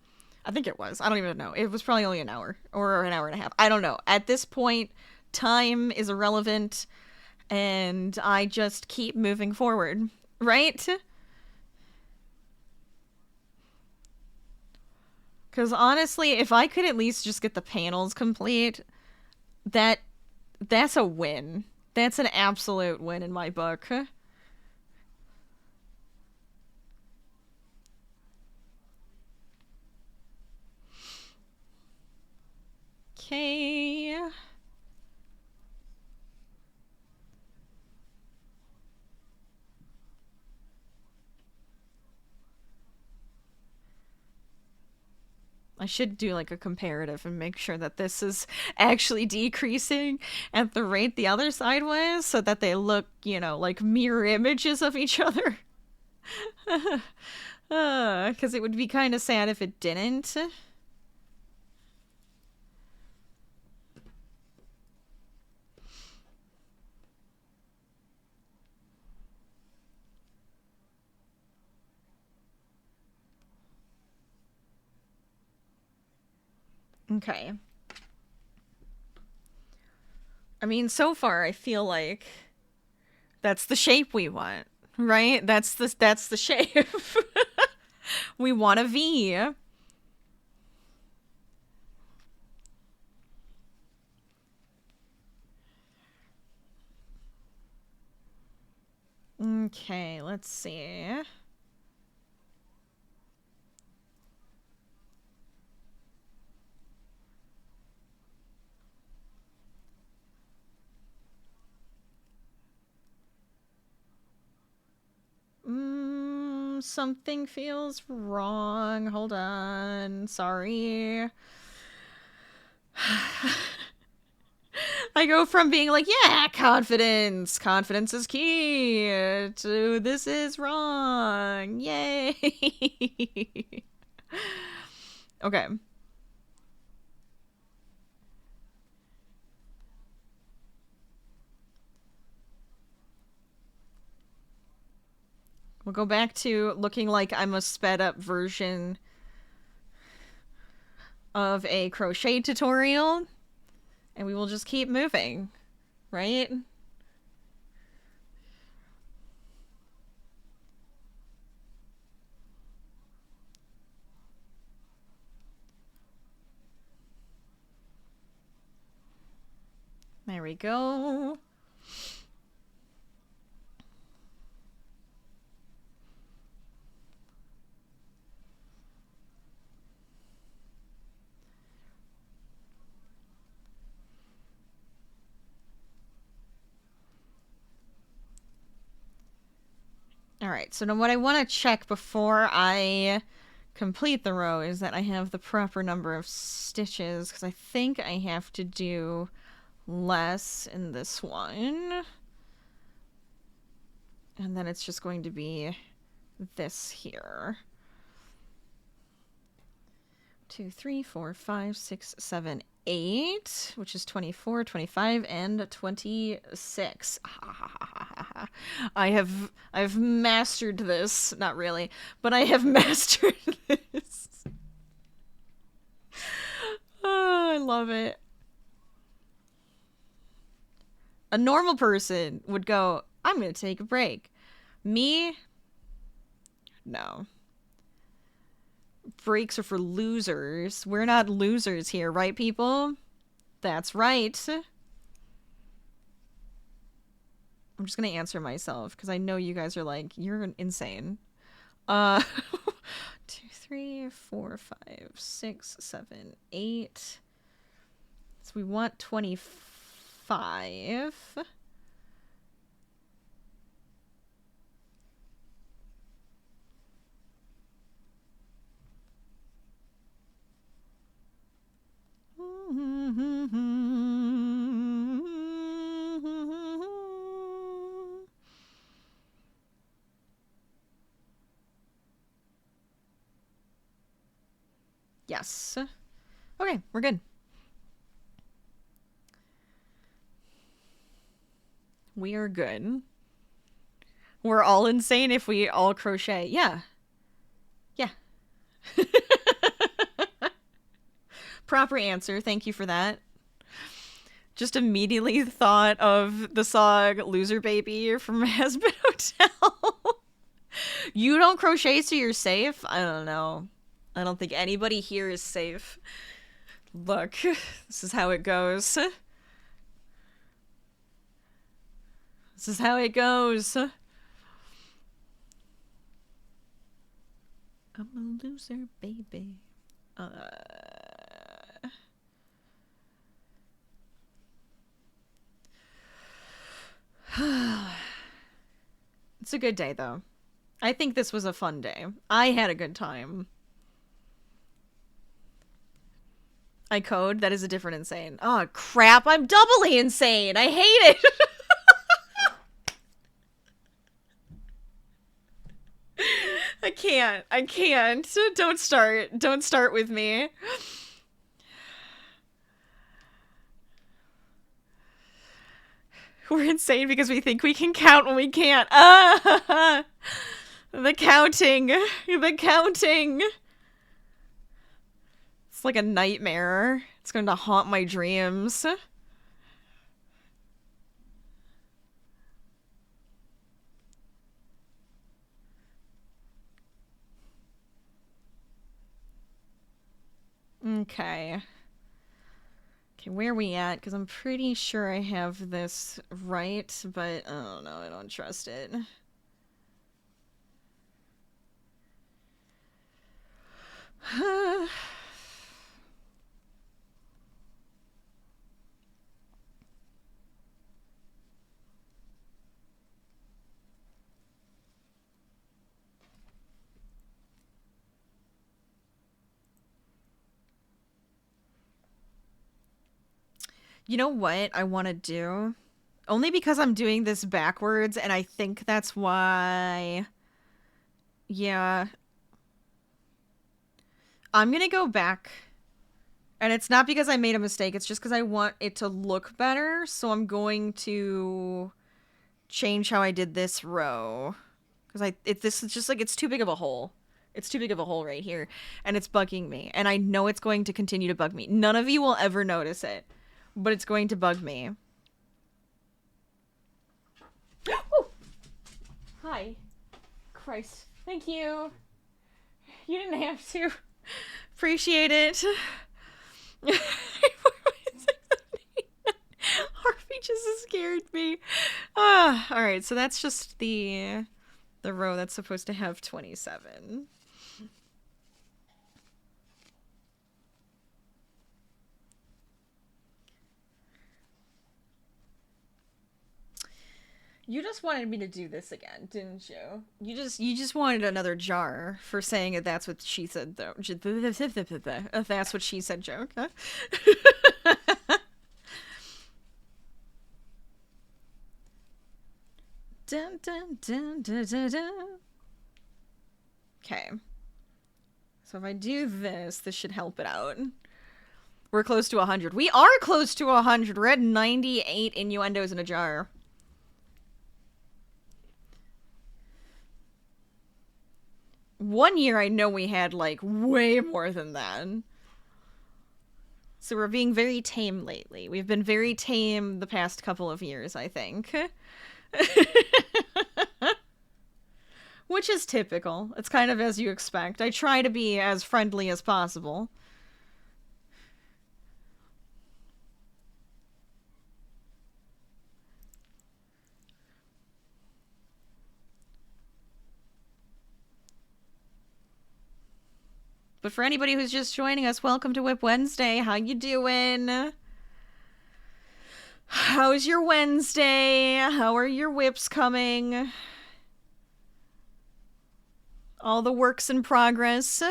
I think it was. I don't even know. It was probably only an hour or an hour and a half. I don't know. At this point, time is irrelevant and I just keep moving forward, right? Because honestly, if I could at least just get the panels complete, that That's a win. That's an absolute win in my book. Okay. I should do like a comparative and make sure that this is actually decreasing at the rate the other side was so that they look, you know, like mirror images of each other. Because it would be kind of sad if it didn't. Okay. I mean, so far I feel like that's the shape we want, right? That's the shape. We want a V. Okay, let's see. Something feels wrong. Hold on. Sorry. I go from being like, yeah, confidence. Confidence is key. To this is wrong. Yay. Okay. We'll go back to looking like I'm a sped up version of a crochet tutorial. And we will just keep moving, right? There we go. Alright, so now what I want to check before I complete the row is that I have the proper number of stitches, because I think I have to do less in this one. And then it's just going to be this here. 2, 3, 4, 5, 6, 7, 8, which is 24, 25, and 26. I've mastered this. Not really, but I have mastered this. Oh, I love it. A normal person would go, I'm gonna take a break. Me? No. Breaks are for losers. We're not losers here, right, people? That's right. I'm just gonna answer myself, because I know you guys are like, you're insane. 2, 3, 4, 5, 6, 7, 8. So we want 25. Yes. Okay, we're good. We are good. We're all insane if we all crochet. Yeah. Yeah. Proper answer. Thank you for that. Just immediately thought of the song Loser Baby from Hazbin Hotel. You don't crochet so you're safe? I don't know. I don't think anybody here is safe. Look, this is how it goes. This is how it goes. I'm a loser, baby. It's a good day, though. I think this was a fun day. I had a good time. I code? That is a different insane. Oh, crap. I'm doubly insane. I hate it. I can't. Don't start. Don't start with me. We're insane because we think we can count when we can't. Ah! The counting. The counting. It's like a nightmare. It's going to haunt my dreams. Okay. Okay, where are we at? Because I'm pretty sure I have this right, but I don't know. I don't trust it. You know what I want to do? Only because I'm doing this backwards, and I think that's why... Yeah. I'm gonna go back. And it's not because I made a mistake, it's just because I want it to look better, so I'm going to change how I did this row. Because this is just like, it's too big of a hole. It's too big of a hole right here, and it's bugging me, and I know it's going to continue to bug me. None of you will ever notice it, but it's going to bug me. Oh! Hi. Christ. Thank you. You didn't have to. Appreciate it. Harvey just scared me. Alright, so that's just the row that's supposed to have 27. You just wanted me to do this again, didn't you? You just wanted another jar for saying that that's what she said, though. If that's what she said joke, huh? Dun, dun, dun, dun, dun, dun. Okay. So if I do this, this should help it out. We're close to 100. We are close to 100. We're at 98 innuendos in a jar. One year I know we had, like, way more than that. So we're being very tame lately. We've been very tame the past couple of years, I think. Which is typical. It's kind of as you expect. I try to be as friendly as possible. But for anybody who's just joining us, welcome to Whip Wednesday. How you doing? How's your Wednesday? How are your whips coming? All the works in progress.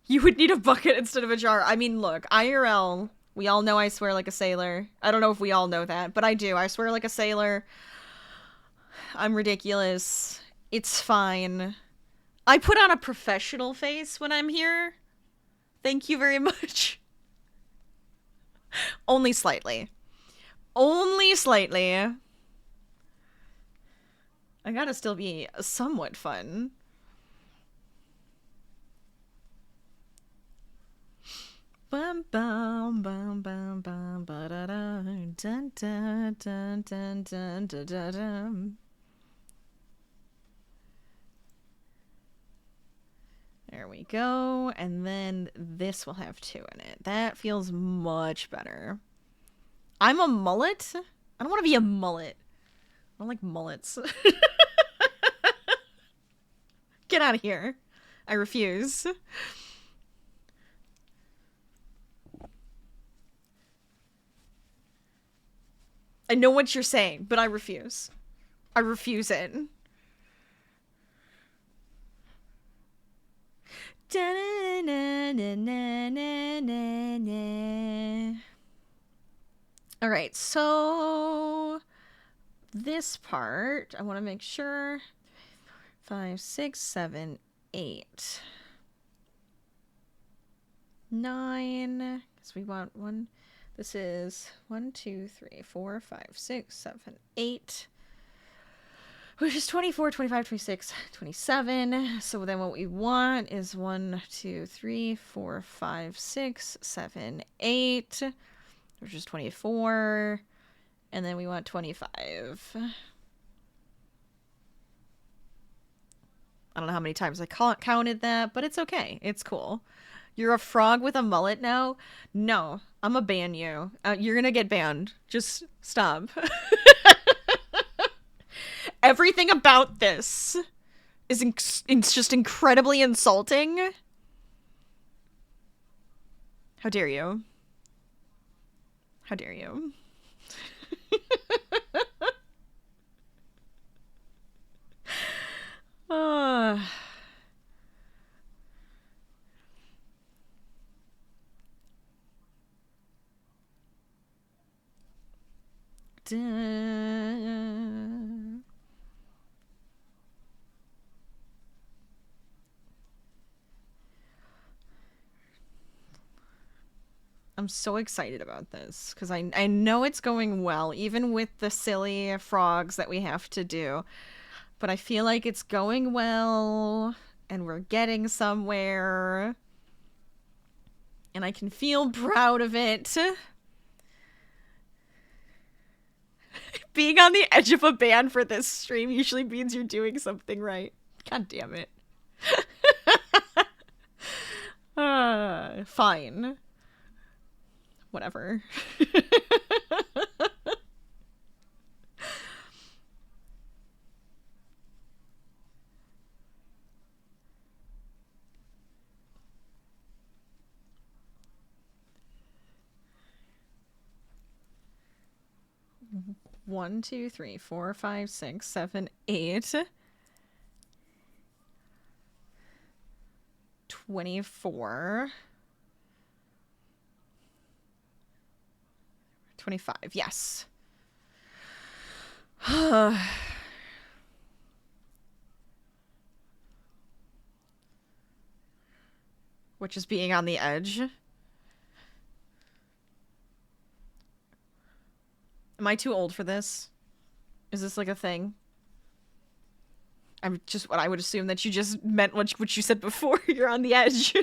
You would need a bucket instead of a jar. I mean, look, IRL, we all know I swear like a sailor. I don't know if we all know that, but I do. I swear like a sailor. I'm ridiculous. It's fine. I put on a professional face when I'm here. Thank you very much. Only slightly. Only slightly. I gotta still be somewhat fun. Bum bum bum bum bum ba da da dun dun dun dun dun dun dun dun. There we go, and then this will have 2 in it. That feels much better. I'm a mullet? I don't want to be a mullet. don't like mullets. Get out of here. I refuse. I know what you're saying, but I refuse. I refuse it. Alright, so this part, I want to make sure 5, 6, 7, 8, 9, because we want one. This is 1, 2, 3, 4, 5, 6, 7, 8, which is 24, 25, 26, 27. So then what we want is 1, 2, 3, 4, 5, 6, 7, 8, which is 24. And then we want 25. I don't know how many times I counted that, but it's okay. It's cool. You're a frog with a mullet now? No, I'm gonna ban you. You're gonna get banned. Just stop. Everything about this is just incredibly insulting. How dare you? How dare you? I'm so excited about this because I know it's going well, even with the silly frogs that we have to do. But I feel like it's going well and we're getting somewhere. And I can feel proud of it. Being on the edge of a ban for this stream usually means you're doing something right. God damn it. Fine. Whatever. One, 2, 3, 4, 5, 6, 7, 8. 24. 25, yes. Which is being on the edge. Am I too old for this? Is this like a thing? I'm just what I would assume that you just meant what you said before. You're on the edge.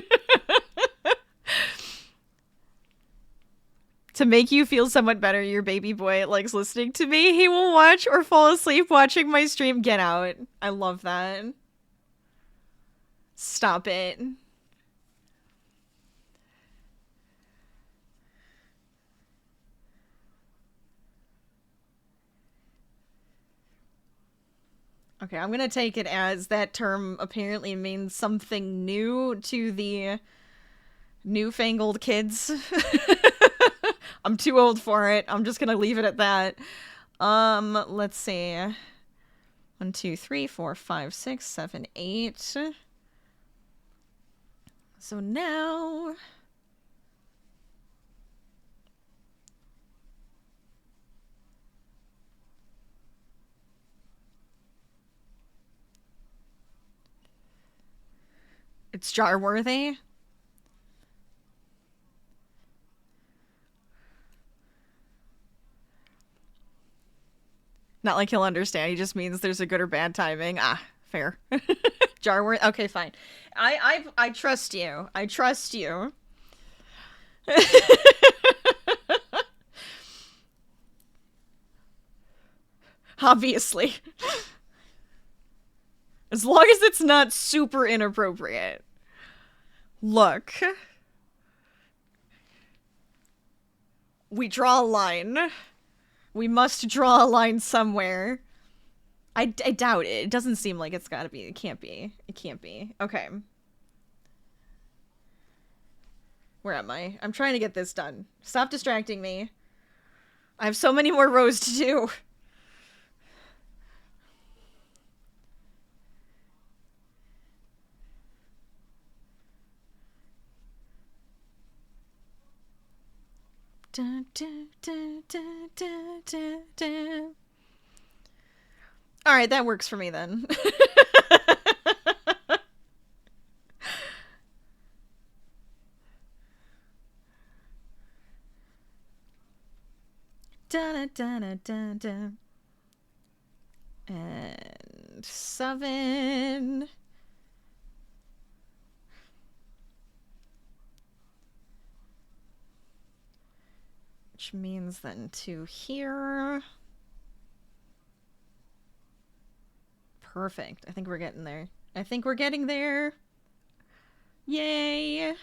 To make you feel somewhat better, your baby boy likes listening to me. He will watch or fall asleep watching my stream. Get out. I love that. Stop it. Okay, I'm gonna take it as that term apparently means something new to the newfangled kids. I'm too old for it. I'm just gonna leave it at that. Let's see. 1, 2, 3, 4, 5, 6, 7, 8. So now... it's jar-worthy. Not like he'll understand. He just means there's a good or bad timing. Ah, fair. Jar-worthy. Okay, fine. I trust you. I trust you. Obviously. As long as it's not super inappropriate. Look. We draw a line. We must draw a line somewhere. I doubt it. It doesn't seem like it's gotta be. It can't be. It can't be. Okay. Where am I? I'm trying to get this done. Stop distracting me. I have so many more rows to do. Dun, dun, dun, dun, dun, dun, dun. All right, that works for me then. Dun, dun, dun, dun, dun. And 7. Which means then 2 here. Perfect. I think we're getting there. I think we're getting there. Yay!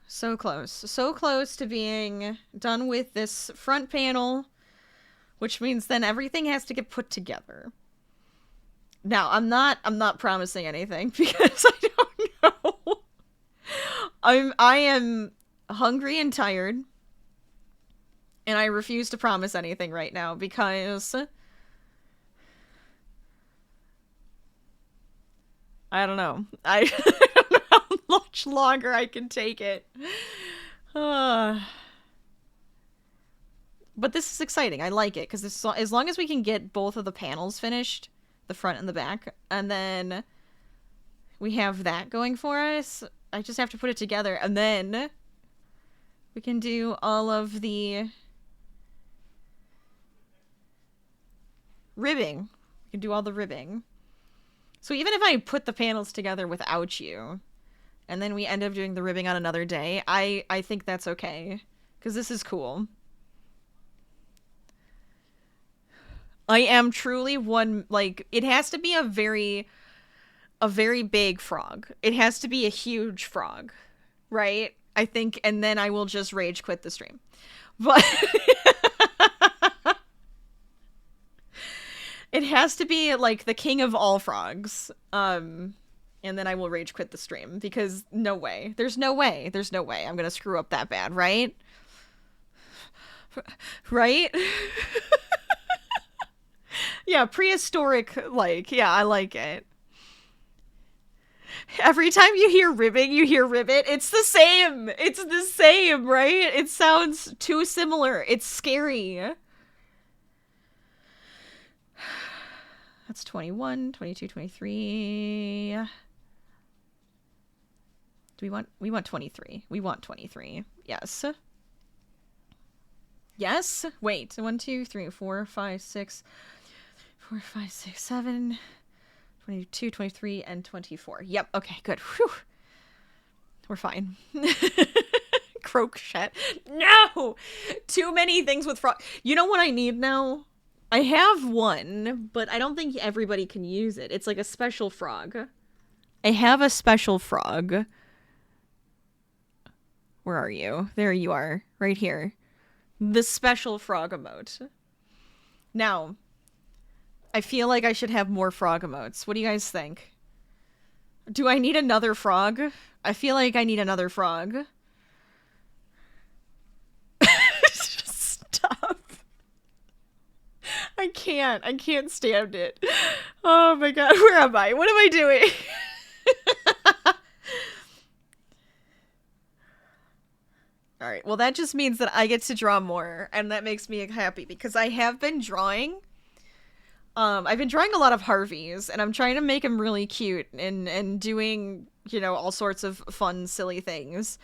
So close. So close to being done with this front panel, which means then everything has to get put together. Now, I'm not promising anything because I don't know. I am hungry and tired. And I refuse to promise anything right now because I don't know. I don't know how much longer I can take it. But this is exciting. I like it because as long as we can get both of the panels finished, the front and the back, and then we have that going for us, I just have to put it together, and then we can do all of the ribbing. We can do all the ribbing. So even if I put the panels together without you, and then we end up doing the ribbing on another day, I think that's okay. Because this is cool. I am truly one, like, it has to be a very big frog. It has to be a huge frog. Right? I think, and then I will just rage quit the stream. But it has to be like the king of all frogs. And then I will rage quit the stream because no way. There's no way. There's no way I'm going to screw up that bad, right? Right? Yeah, prehistoric, like, yeah, I like it. Every time you hear ribbing, you hear ribbit. It's the same. It's the same, right? It sounds too similar. It's scary. That's 21, 22, 23. We want 23. We want 23. Yes. Yes. Wait. 1, 2, 3, 4, 5, 6. 4, 5, 6, 7. 22, 23, and 24. Yep. Okay, good. Whew. We're fine. Crochet. No! Too many things with frog. You know what I need now? I have one, but I don't think everybody can use it. It's like a special frog. I have a special frog. Where are you? There you are. Right here. The special frog emote. Now, I feel like I should have more frog emotes. What do you guys think? Do I need another frog? I feel like I need another frog. Stop. I can't stand it. Oh my god, where am I? What am I doing? Alright, well that just means that I get to draw more, and that makes me happy, because I have been drawing. I've been drawing a lot of Harveys, and I'm trying to make them really cute, and doing, you know, all sorts of fun, silly things.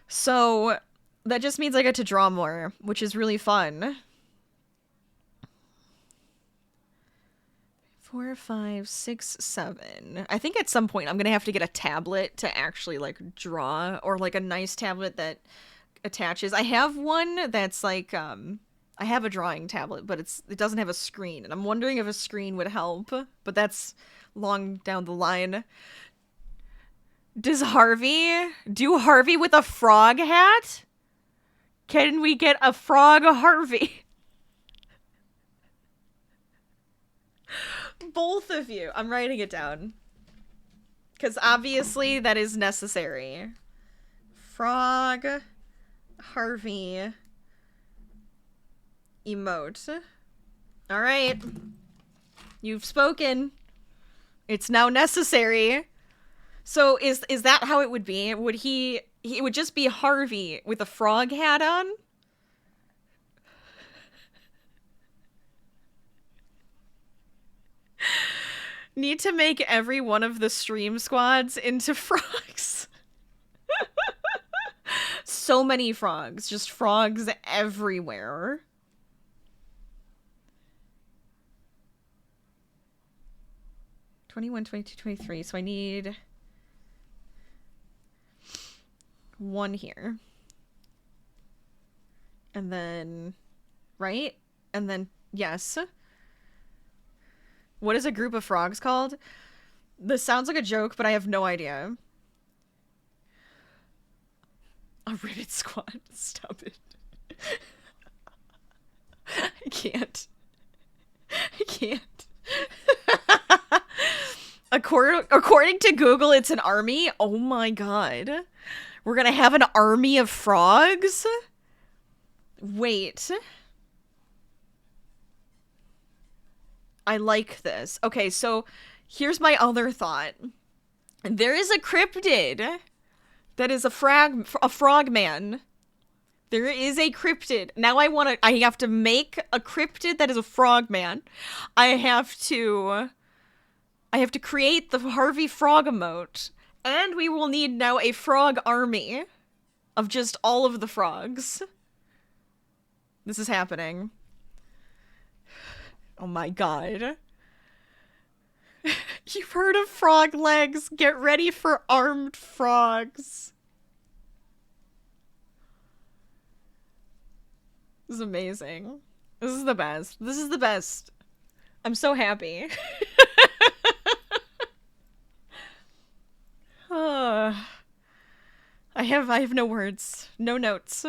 So, that just means I get to draw more, which is really fun. 4, 5, 6, 7. I think at some point I'm gonna have to get a tablet to actually, like, draw, or, like, a nice tablet that attaches. I have one that's, like, I have a drawing tablet, but it doesn't have a screen, and I'm wondering if a screen would help, but that's long down the line. Does Harvey do Harvey with a frog hat? Can we get a frog Harvey? Both of you. I'm writing it down. Because obviously that is necessary. Frog Harvey emote. Alright. You've spoken. It's now necessary. So is that how it would be? Would he it would just be Harvey with a frog hat on? Need to make every one of the stream squads into frogs. So many frogs. Just frogs everywhere. $21, $22, $23. So I need one here. And then, right? And then, yes. What is a group of frogs called? This sounds like a joke, but I have no idea. A ribbit squad. Stop it. I can't. I can't. According to Google, it's an army? Oh my god. We're gonna have an army of frogs? Wait. I like this. Okay, so here's my other thought. There is a cryptid that is a frogman. There is a cryptid. Now I have to make a cryptid that is a frogman. I have to create the Harvey Frog emote. And we will need now a frog army of just all of the frogs. This is happening. Oh my god. You've heard of frog legs. Get ready for armed frogs. This is amazing. This is the best. This is the best. I'm so happy. I have no words. No notes.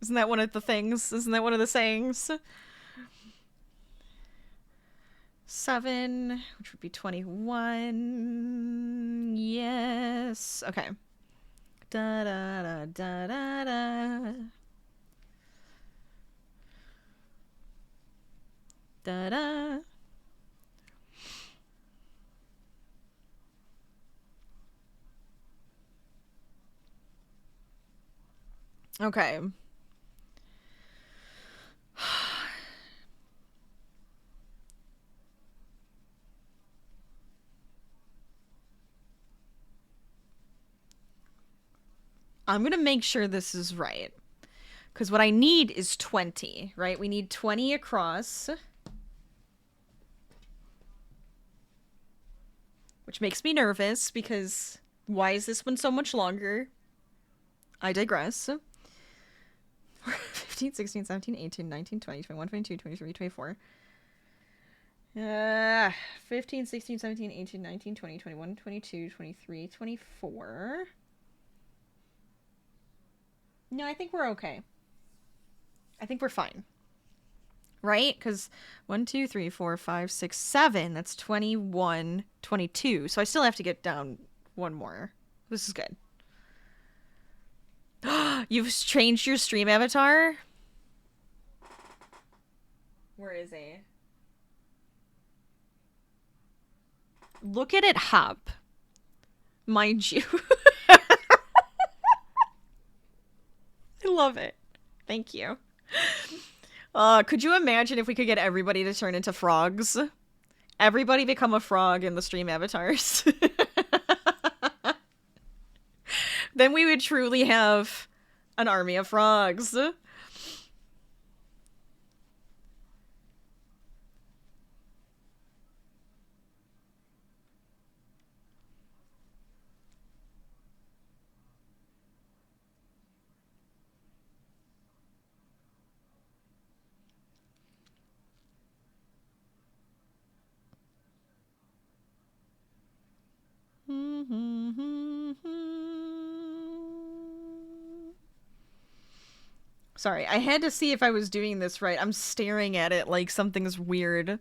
Isn't that one of the things? Isn't that one of the sayings? 7, which would be 21. Yes. Okay. Da da da da da da. Da da. Okay. I'm gonna make sure this is right. Because what I need is 20, right? We need 20 across. Which makes me nervous, because why is this one so much longer? I digress. 15, 16, 17, 18, 19, 20, 21, 22, 23, 24. 15, 16, 17, 18, 19, 20, 21, 22, 23, 24. No, I think we're okay. I think we're fine. Right? Because 1, 2, 3, 4, 5, 6, 7. That's 21, 22. So I still have to get down one more. This is good. You've changed your stream avatar? Where is he? Look at it hop. Mind you. I love it. Thank you. Could you imagine if we could get everybody to turn into frogs? Everybody become a frog in the stream avatars. Then we would truly have an army of frogs. Sorry, I had to see if I was doing this right. I'm staring at it like something's weird.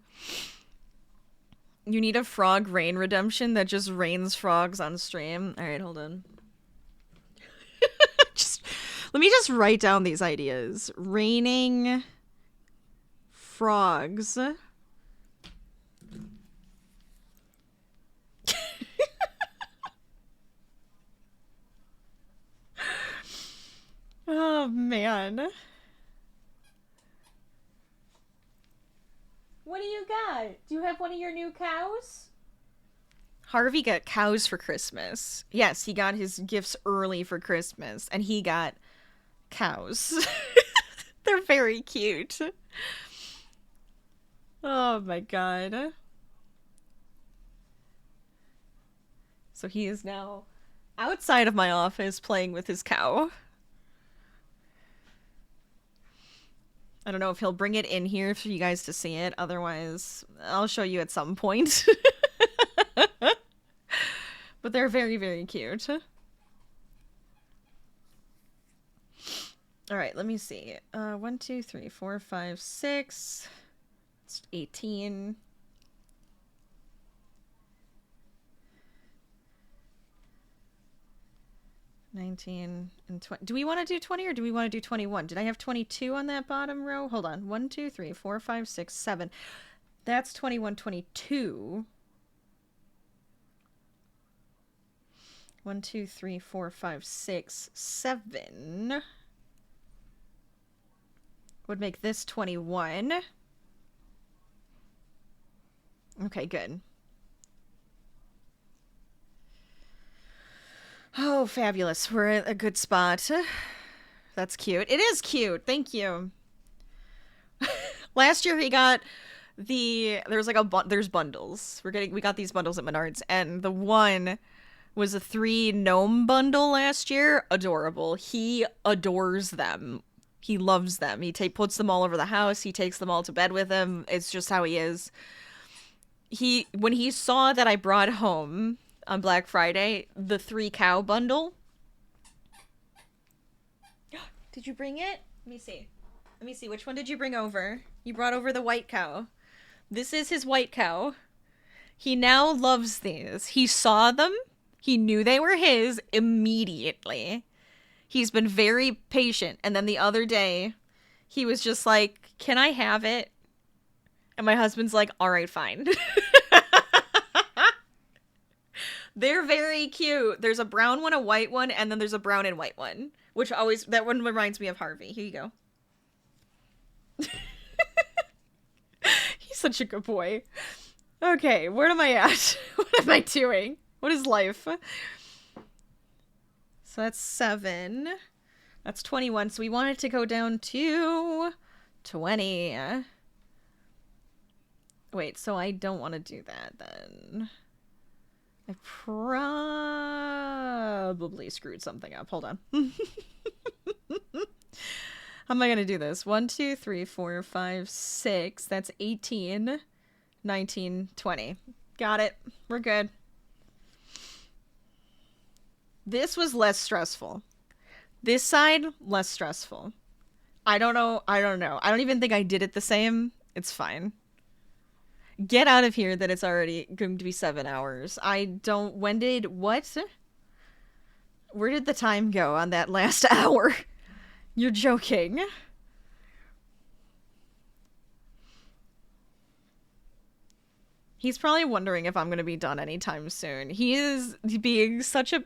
You need a frog rain redemption that just rains frogs on stream. All right, hold on. Let me just write down these ideas. Raining frogs. Oh, man. What do you got? Do you have one of your new cows? Harvey got cows for Christmas. Yes, he got his gifts early for Christmas, and he got cows. They're very cute. Oh my god. So he is now outside of my office playing with his cow. I don't know if he'll bring it in here for you guys to see it. Otherwise, I'll show you at some point. But they're very, very cute. Alright, let me see. 1, 2, 3, 4, 5, 6. It's 18. And 20. Do we want to do 20 or do we want to do 21? Did I have 22 on that bottom row? Hold on. 1, 2, 3, 4, 5, 6, 7. That's 21, 22. 1, 2, 3, 4, 5, 6, 7. Would make this 21. Okay, good. Oh, fabulous. We're at a good spot. That's cute. It is cute. Thank you. Last year he got there's like there's bundles. We got these bundles at Menards, and the one was a 3 gnome bundle last year. Adorable. He adores them. He loves them. He puts them all over the house. He takes them all to bed with him. It's just how he is. When he saw that I brought home on Black Friday the 3 cow bundle. Did you bring it? Let me see. Which one did you bring over? You brought over the white cow. This is his white cow. He now loves these. He saw them. He knew they were his immediately. He's been very patient. And then the other day, he was just like, "Can I have it?" And my husband's like, "All right, fine." They're very cute. There's a brown one, a white one, and then there's a brown and white one. That one reminds me of Harvey. Here you go. He's such a good boy. Okay, where am I at? What am I doing? What is life? So that's 7. That's 21. So we want it to go down to 20. Wait, so I don't want to do that then. I probably screwed something up. Hold on. How am I going to do this? 1, 2, 3, 4, 5, 6. That's 18, 19, 20. Got it. We're good. This was less stressful. This side, less stressful. I don't know. I don't even think I did it the same. It's fine. Get out of here that it's already going to be 7 hours. Where did the time go on that last hour? You're joking. He's probably wondering if I'm going to be done anytime soon. He is being such a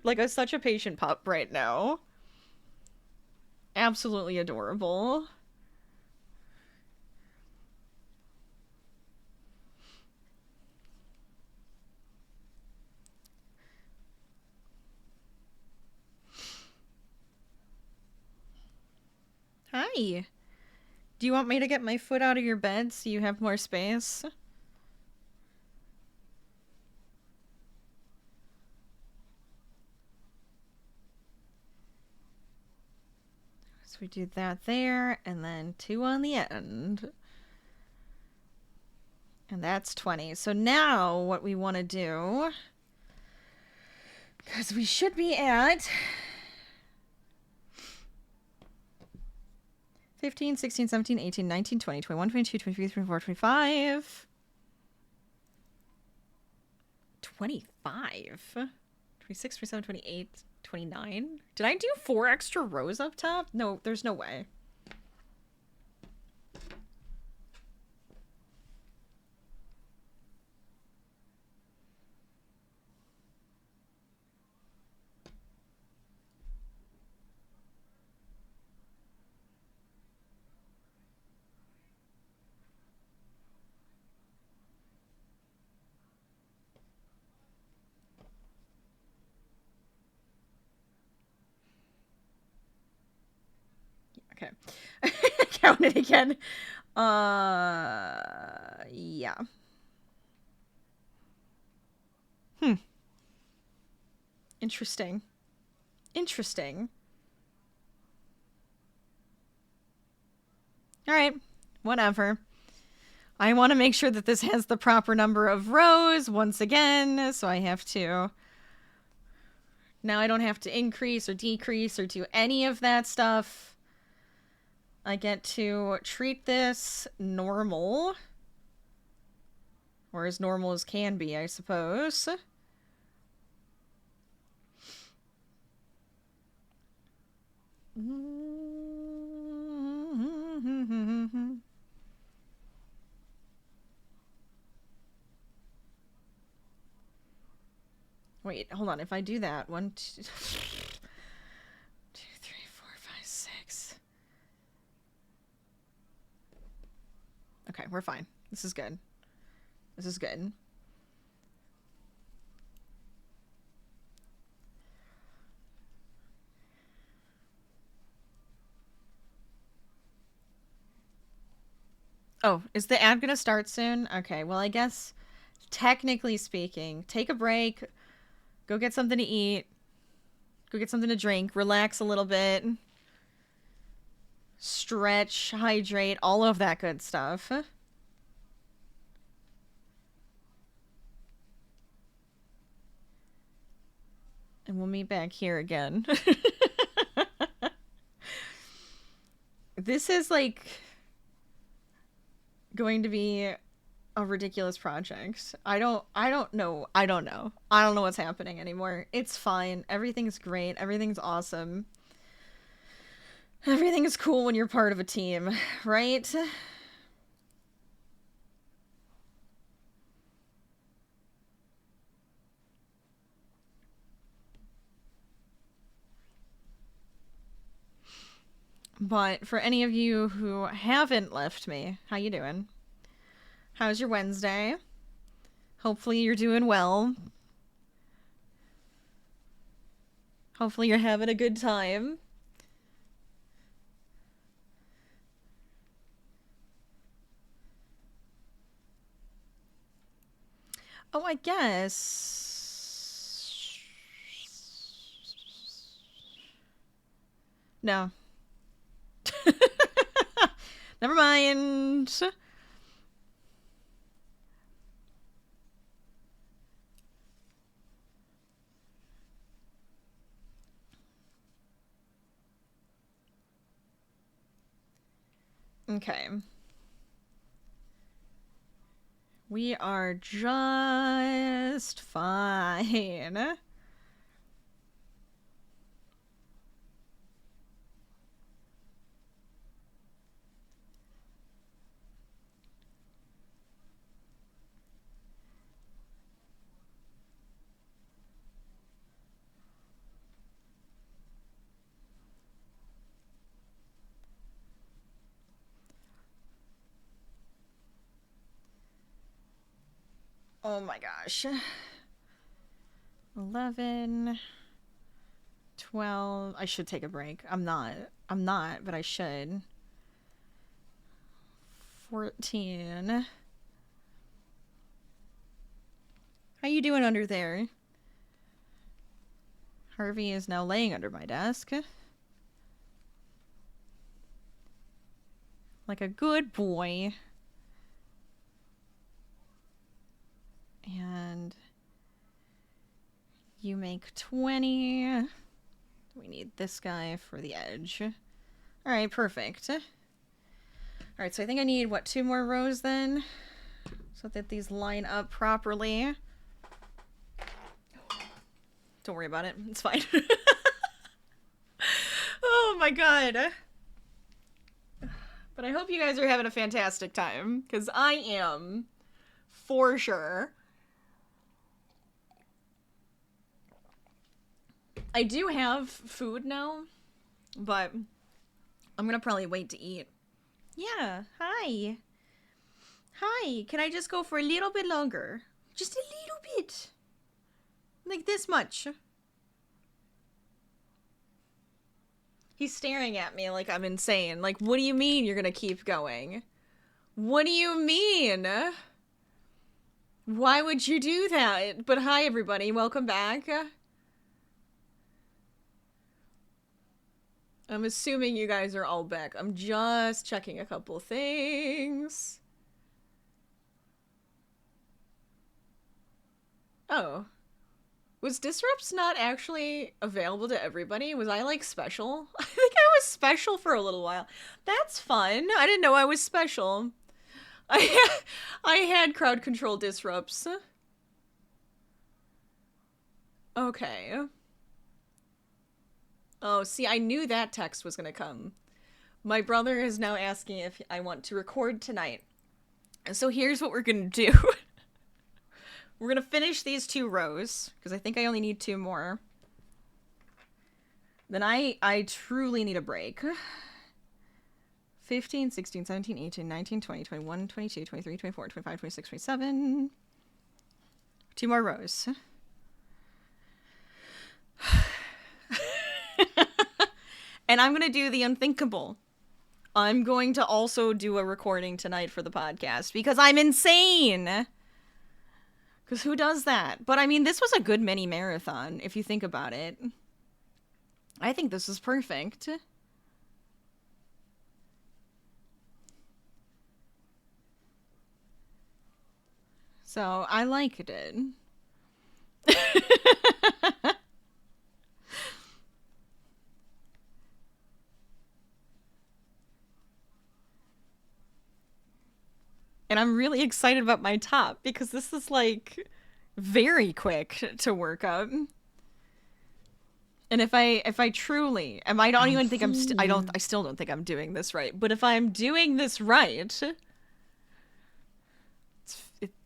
patient pup right now. Absolutely adorable. Hi. Do you want me to get my foot out of your bed so you have more space? So we do that there, and then 2 on the end. And that's 20. So now what we want to do, because we should be at 15, 16, 17, 18, 19, 20, 21, 22, 23, 24, 25. 25? 26, 27, 28, 29? Did I do 4 extra rows up top? No, there's no way. Okay. Count it again. Yeah. Interesting. Interesting. Alright. Whatever. I want to make sure that this has the proper number of rows once again, so I have to... Now I don't have to increase or decrease or do any of that stuff. I get to treat this normal. Or as normal as can be, I suppose. Wait, hold on. If I do that, 1, 2, 2, 3, 4, 5, 6. Okay, we're fine. This is good. This is good. Oh, is the ad gonna start soon? Okay, well, I guess, technically speaking, take a break, go get something to eat, go get something to drink, relax a little bit, stretch, hydrate, all of that good stuff. And we'll meet back here again. This is, like, going to be a ridiculous project. I don't know. I don't know what's happening anymore. It's fine. Everything's great. Everything's awesome. Everything is cool when you're part of a team, right? But for any of you who haven't left me, how you doing? How's your Wednesday? Hopefully you're doing well. Hopefully you're having a good time. Oh, I guess... No. Never mind. Okay. We are just fine. Oh my gosh. 11, 12. I should take a break. I'm not, but I should. 14. How you doing under there? Harvey is now laying under my desk. Like a good boy. And you make 20. We need this guy for the edge. Alright, perfect. Alright, so I think I need, what, 2 more rows then? So that these line up properly. Don't worry about it. It's fine. Oh my god. But I hope you guys are having a fantastic time, because I am, for sure. I do have food now, but I'm gonna probably wait to eat. Yeah, hi. Hi, can I just go for a little bit longer? Just a little bit. Like this much. He's staring at me like I'm insane. Like, what do you mean you're gonna keep going? What do you mean? Why would you do that? But hi, everybody. Welcome back. I'm assuming you guys are all back. I'm just checking a couple things. Oh. Was Disrupts not actually available to everybody? Was I, like, special? I think I was special for a little while. That's fun. I didn't know I was special. I had crowd control Disrupts. Okay. Oh, see, I knew that text was gonna come. My brother is now asking if I want to record tonight. And so here's what we're gonna do. We're gonna finish these 2 rows, because I think I only need 2 more. Then I truly need a break. 15, 16, 17, 18, 19, 20, 21, 22, 23, 24, 25, 26, 27. 2 more rows. And I'm gonna do the unthinkable. I'm going to also do a recording tonight for the podcast, because I'm insane! Because who does that? But I mean, this was a good mini marathon, if you think about it. I think this is perfect. So, I liked it. And I'm really excited about my top, because this is, like, very quick to work up. And if I truly, and I don't even think I still don't think I'm doing this right. But if I'm doing this right,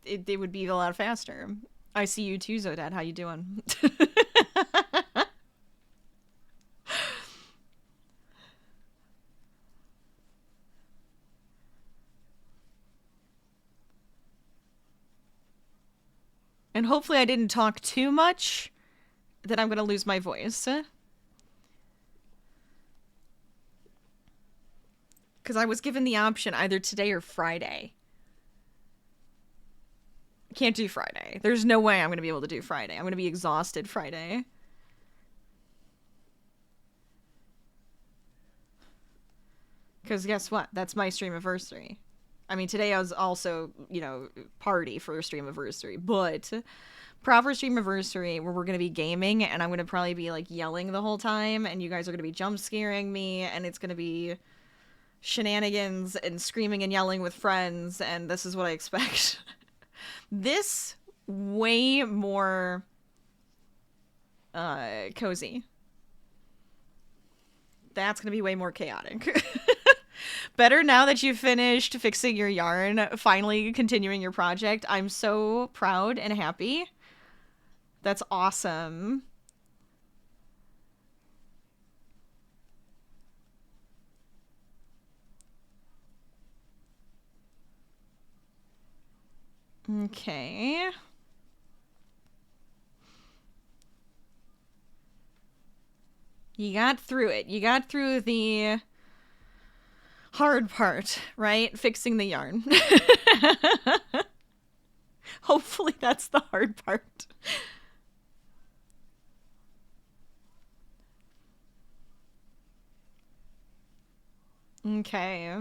it would be a lot faster. I see you too, Zodad. How you doing? And hopefully I didn't talk too much that I'm gonna lose my voice. Because I was given the option either today or Friday. Can't do Friday. There's no way I'm gonna be able to do Friday. I'm gonna be exhausted Friday. Because guess what? That's my Streamaversary. I mean, today I was also, you know, party for Streamaversary, but proper Streamaversary where we're going to be gaming and I'm going to probably be, like, yelling the whole time and you guys are going to be jump scaring me and it's going to be shenanigans and screaming and yelling with friends and this is what I expect. This way more cozy. That's going to be way more chaotic. Better now that you've finished fixing your yarn, finally continuing your project. I'm so proud and happy. That's awesome. Okay. You got through it. You got through the hard part, right? Fixing the yarn. Hopefully that's the hard part. Okay.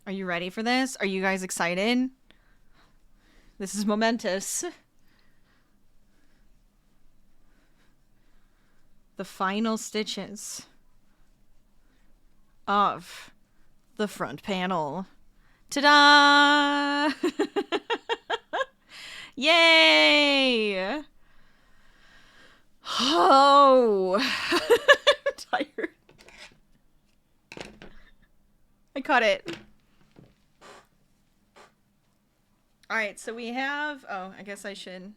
Are you ready for this? Are you guys excited? This is momentous. The final stitches of the front panel. Ta-da! Yay! Oh, I'm tired. I caught it. All right, so we have, oh, I guess I should,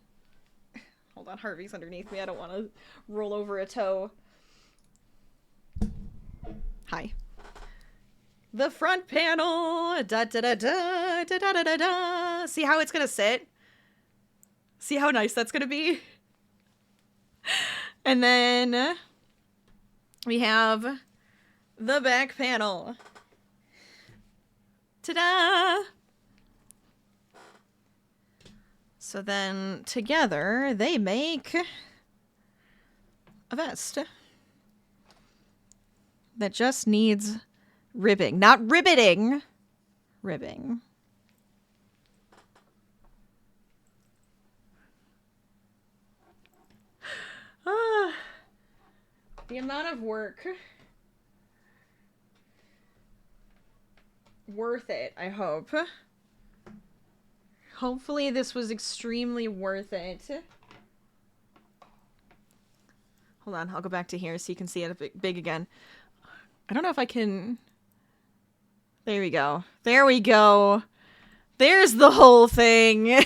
hold on, Harvey's underneath me. I don't want to roll over a toe. Hi. The front panel. Da da da da da da da da da. See how it's gonna sit? See how nice that's gonna be? And then we have the back panel. Ta-da! So then together they make a vest that just needs ribbing. Not ribbiting. Ribbing. Ah, the amount of work. Worth it, I hope. Hopefully this was extremely worth it. Hold on, I'll go back to here so you can see it big again. I don't know if I can... There we go. There we go. There's the whole thing.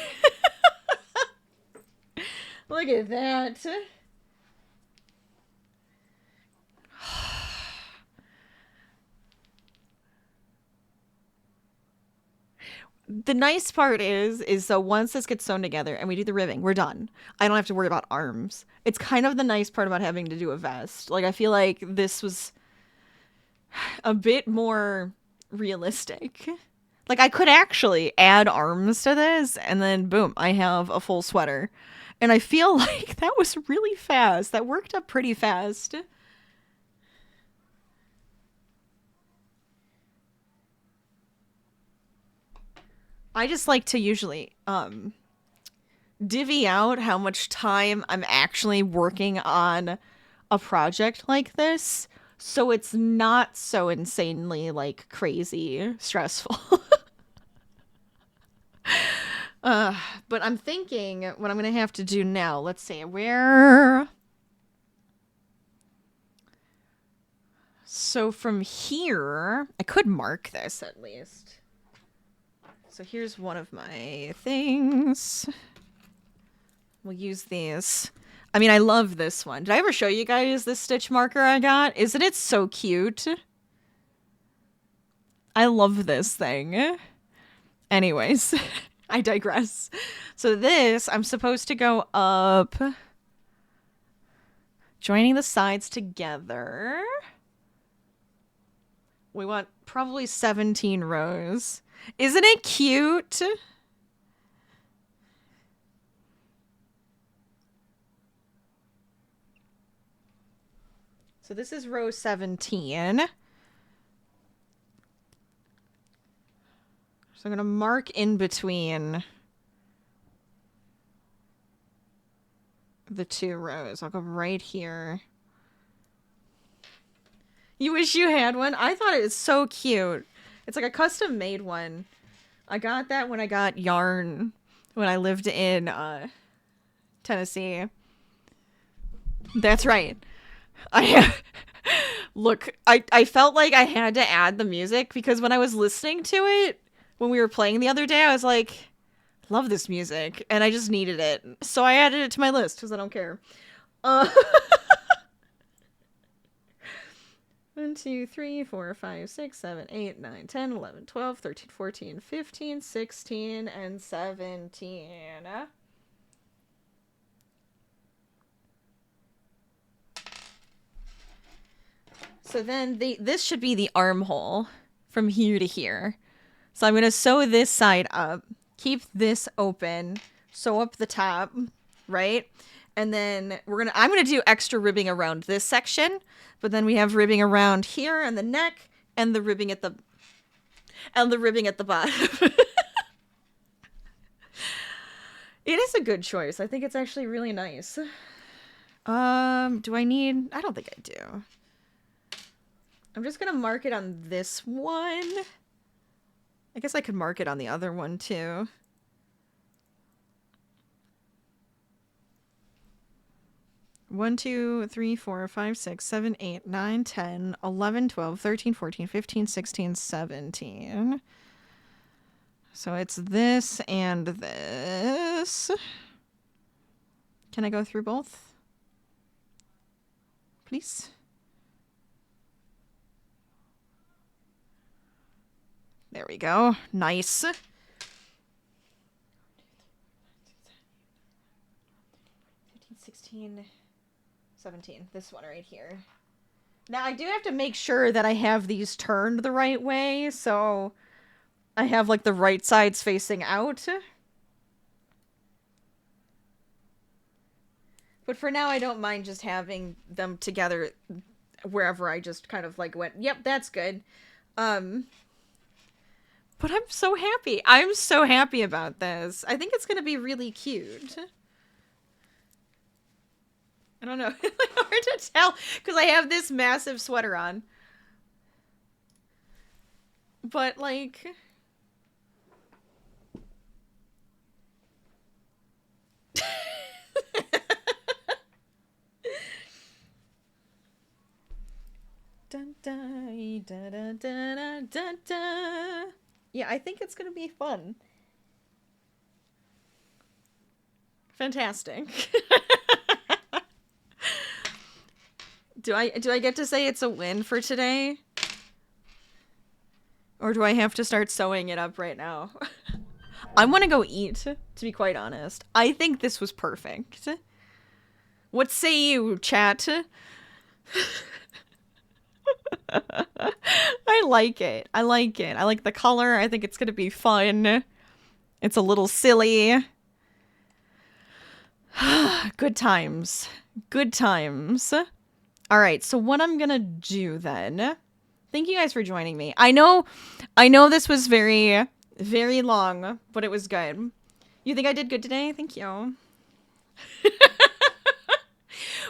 Look at that. The nice part is so once this gets sewn together and we do the ribbing, we're done. I don't have to worry about arms. It's kind of the nice part about having to do a vest. Like, I feel like this was a bit more realistic. Like, I could actually add arms to this and then boom, I have a full sweater. And I feel like that was really fast. That worked up pretty fast. I just like to usually divvy out how much time I'm actually working on a project like this, so it's not so insanely, like, crazy stressful. But I'm thinking what I'm gonna have to do now. Let's see, where... So from here, I could mark this at least. So here's one of my things. We'll use these. I mean, I love this one. Did I ever show you guys this stitch marker I got? Isn't it so cute? I love this thing. Anyways, I digress. So this, I'm supposed to go up, joining the sides together. We want probably 17 rows. Isn't it cute? So this is row 17. So I'm going to mark in between the two rows. I'll go right here. You wish you had one? I thought it was so cute. It's like a custom made one. I got that when I got yarn when I lived in Tennessee. That's right. Look, I felt like I had to add the music because when I was listening to it, when we were playing the other day, I was like, love this music. And I just needed it. So I added it to my list because I don't care. 1, 2, 3, 4, 5, 6, 7, 8, 9, 10, 11, 12, 13, 14, 15, 16, and 17. So then this should be the armhole from here to here. So I'm going to sew this side up, keep this open, sew up the top, right? And then I'm going to do extra ribbing around this section, but then we have ribbing around here and the neck and the ribbing at the bottom. It is a good choice. I think it's actually really nice. Do I need, I don't think I do. I'm just gonna mark it on this one. I guess I could mark it on the other one too. One, 2, 3, 4, 5, 6, 7, 8, 9, 10, 11, 12, 13, 14, 15, 16, 17. So it's this and this. Can I go through both? Please? There we go. Nice. 15, 16, 17. This one right here. Now I do have to make sure that I have these turned the right way, so I have like the right sides facing out. But for now I don't mind just having them together wherever I just kind of like went, yep, that's good. But I'm so happy. I'm so happy about this. I think it's going to be really cute. I don't know. It's hard to tell because I have this massive sweater on. But, like... dun, dun, dun, dun, dun, dun, dun. Yeah, I think it's gonna be fun. Fantastic. Do I get to say it's a win for today? Or do I have to start sewing it up right now? I want to go eat, to be quite honest. I think this was perfect. What say you, chat? I like it. I like it. I like the color. I think it's gonna be fun. It's a little silly. Good times. Good times. Alright, so what I'm gonna do then... Thank you guys for joining me. I know this was very, very long, but it was good. You think I did good today? Thank you.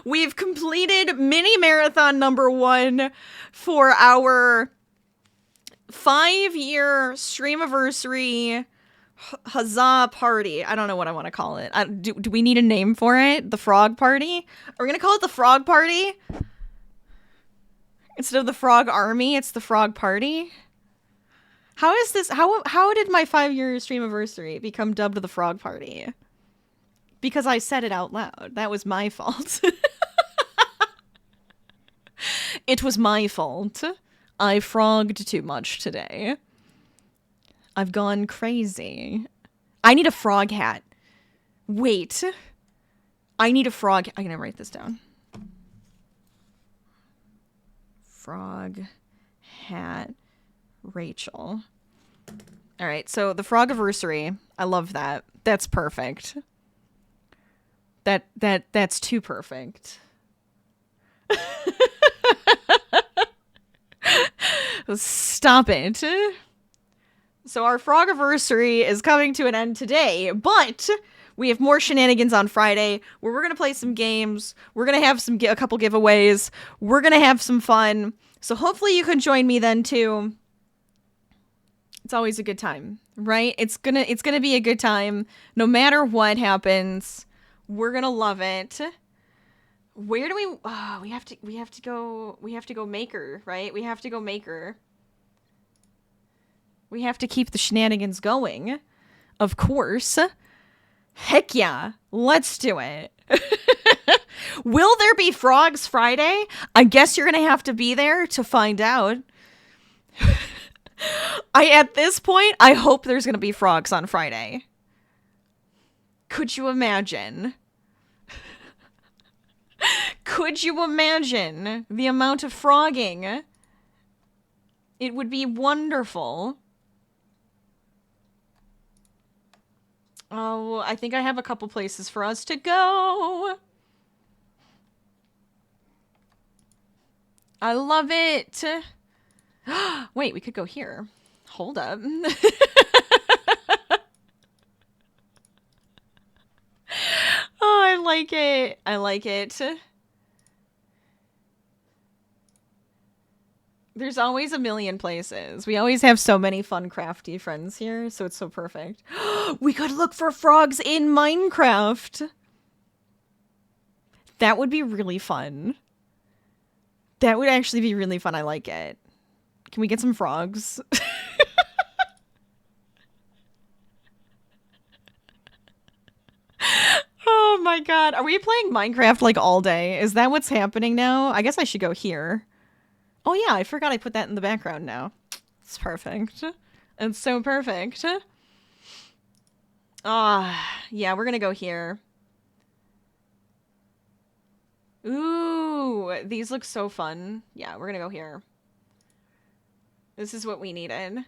We've completed mini marathon number 1 for our 5-year Streamaversary huzzah party. I don't know what I want to call it. Do we need a name for it? The frog party? Are we going to call it the frog party? Instead of the frog army, it's the frog party? How is this? How did my 5-year Streamaversary become dubbed the frog party? Because I said it out loud. That was my fault. It was my fault. I frogged too much today. I've gone crazy. I need a frog hat. Wait. I need a frog. I'm gonna write this down. Frog hat Rachel. All right, so the Frogiversary. I love that. That's perfect. That's too perfect. Stop it. So our Frogiversary is coming to an end today, but we have more shenanigans on Friday where we're going to play some games. We're going to have a couple giveaways. We're going to have some fun. So hopefully you can join me then too. It's always a good time, right? It's going to be a good time no matter what happens. We're going to love it. Where do we have to go maker, right? We have to go maker. We have to keep the shenanigans going. Of course. Heck yeah. Let's do it. Will there be frogs Friday? I guess you're going to have to be there to find out. At this point, I hope there's going to be frogs on Friday. Could you imagine? Could you imagine the amount of frogging? It would be wonderful. Oh, I think I have a couple places for us to go. I love it. Wait, we could go here. Hold up. Oh, I like it. I like it. There's always a million places. We always have so many fun crafty friends here, so it's so perfect. We could look for frogs in Minecraft. That would be really fun. That would actually be really fun. I like it. Can we get some frogs? Oh my god. Are we playing Minecraft like all day? Is that what's happening now? I guess I should go here. Oh yeah, I forgot I put that in the background now. It's perfect. It's so perfect. Yeah, we're gonna go here. Ooh, these look so fun. Yeah, we're gonna go here. This is what we needed.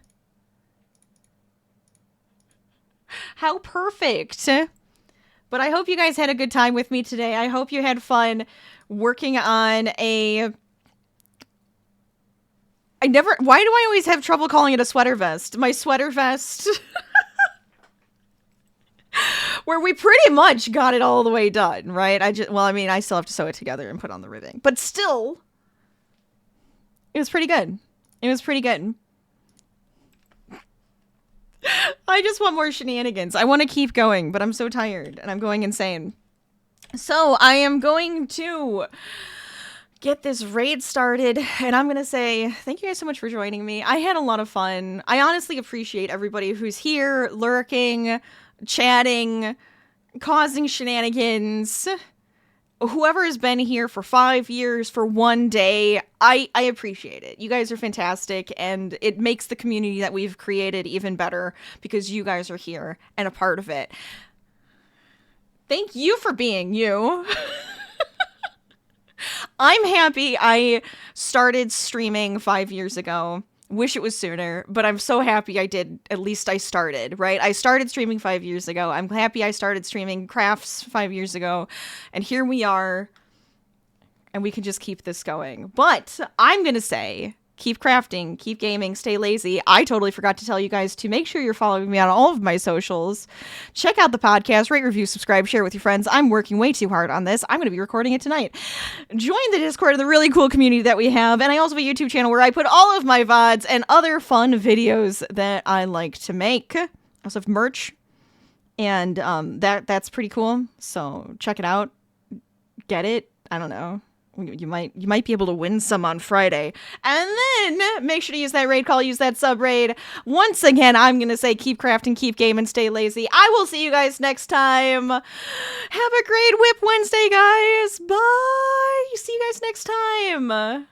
How perfect! But I hope you guys had a good time with me today. I hope you had fun working on a... Why do I always have trouble calling it a sweater vest? My sweater vest. Where we pretty much got it all the way done, right? I still have to sew it together and put on the ribbing. But still, it was pretty good. It was pretty good. I just want more shenanigans. I want to keep going, but I'm so tired and I'm going insane. So I am going to get this raid started, and I'm gonna say thank you guys so much for joining me. I had a lot of fun. I honestly appreciate everybody who's here, lurking, chatting, causing shenanigans. Whoever has been here for 5 years, for one day, I appreciate it. You guys are fantastic, and it makes the community that we've created even better because you guys are here and a part of it. Thank you for being you. I'm happy I started streaming 5 years ago. Wish it was sooner, but I'm so happy I did. At least I started, right? I started streaming 5 years ago. I'm happy I started streaming crafts 5 years ago. And here we are. And we can just keep this going. But I'm going to say, keep crafting, keep gaming, stay lazy. I totally forgot to tell you guys to make sure you're following me on all of my socials. Check out the podcast, rate, review, subscribe, share with your friends. I'm working way too hard on this. I'm going to be recording it tonight. Join the Discord of the really cool community that we have. And I also have a YouTube channel where I put all of my VODs and other fun videos that I like to make. I also have merch. And that's pretty cool. So check it out. Get it. I don't know. You might be able to win some on Friday. And then make sure to use that raid call, use that sub raid. Once again, I'm going to say keep crafting, keep gaming, stay lazy. I will see you guys next time. Have a great Whip Wednesday, guys. Bye. See you guys next time.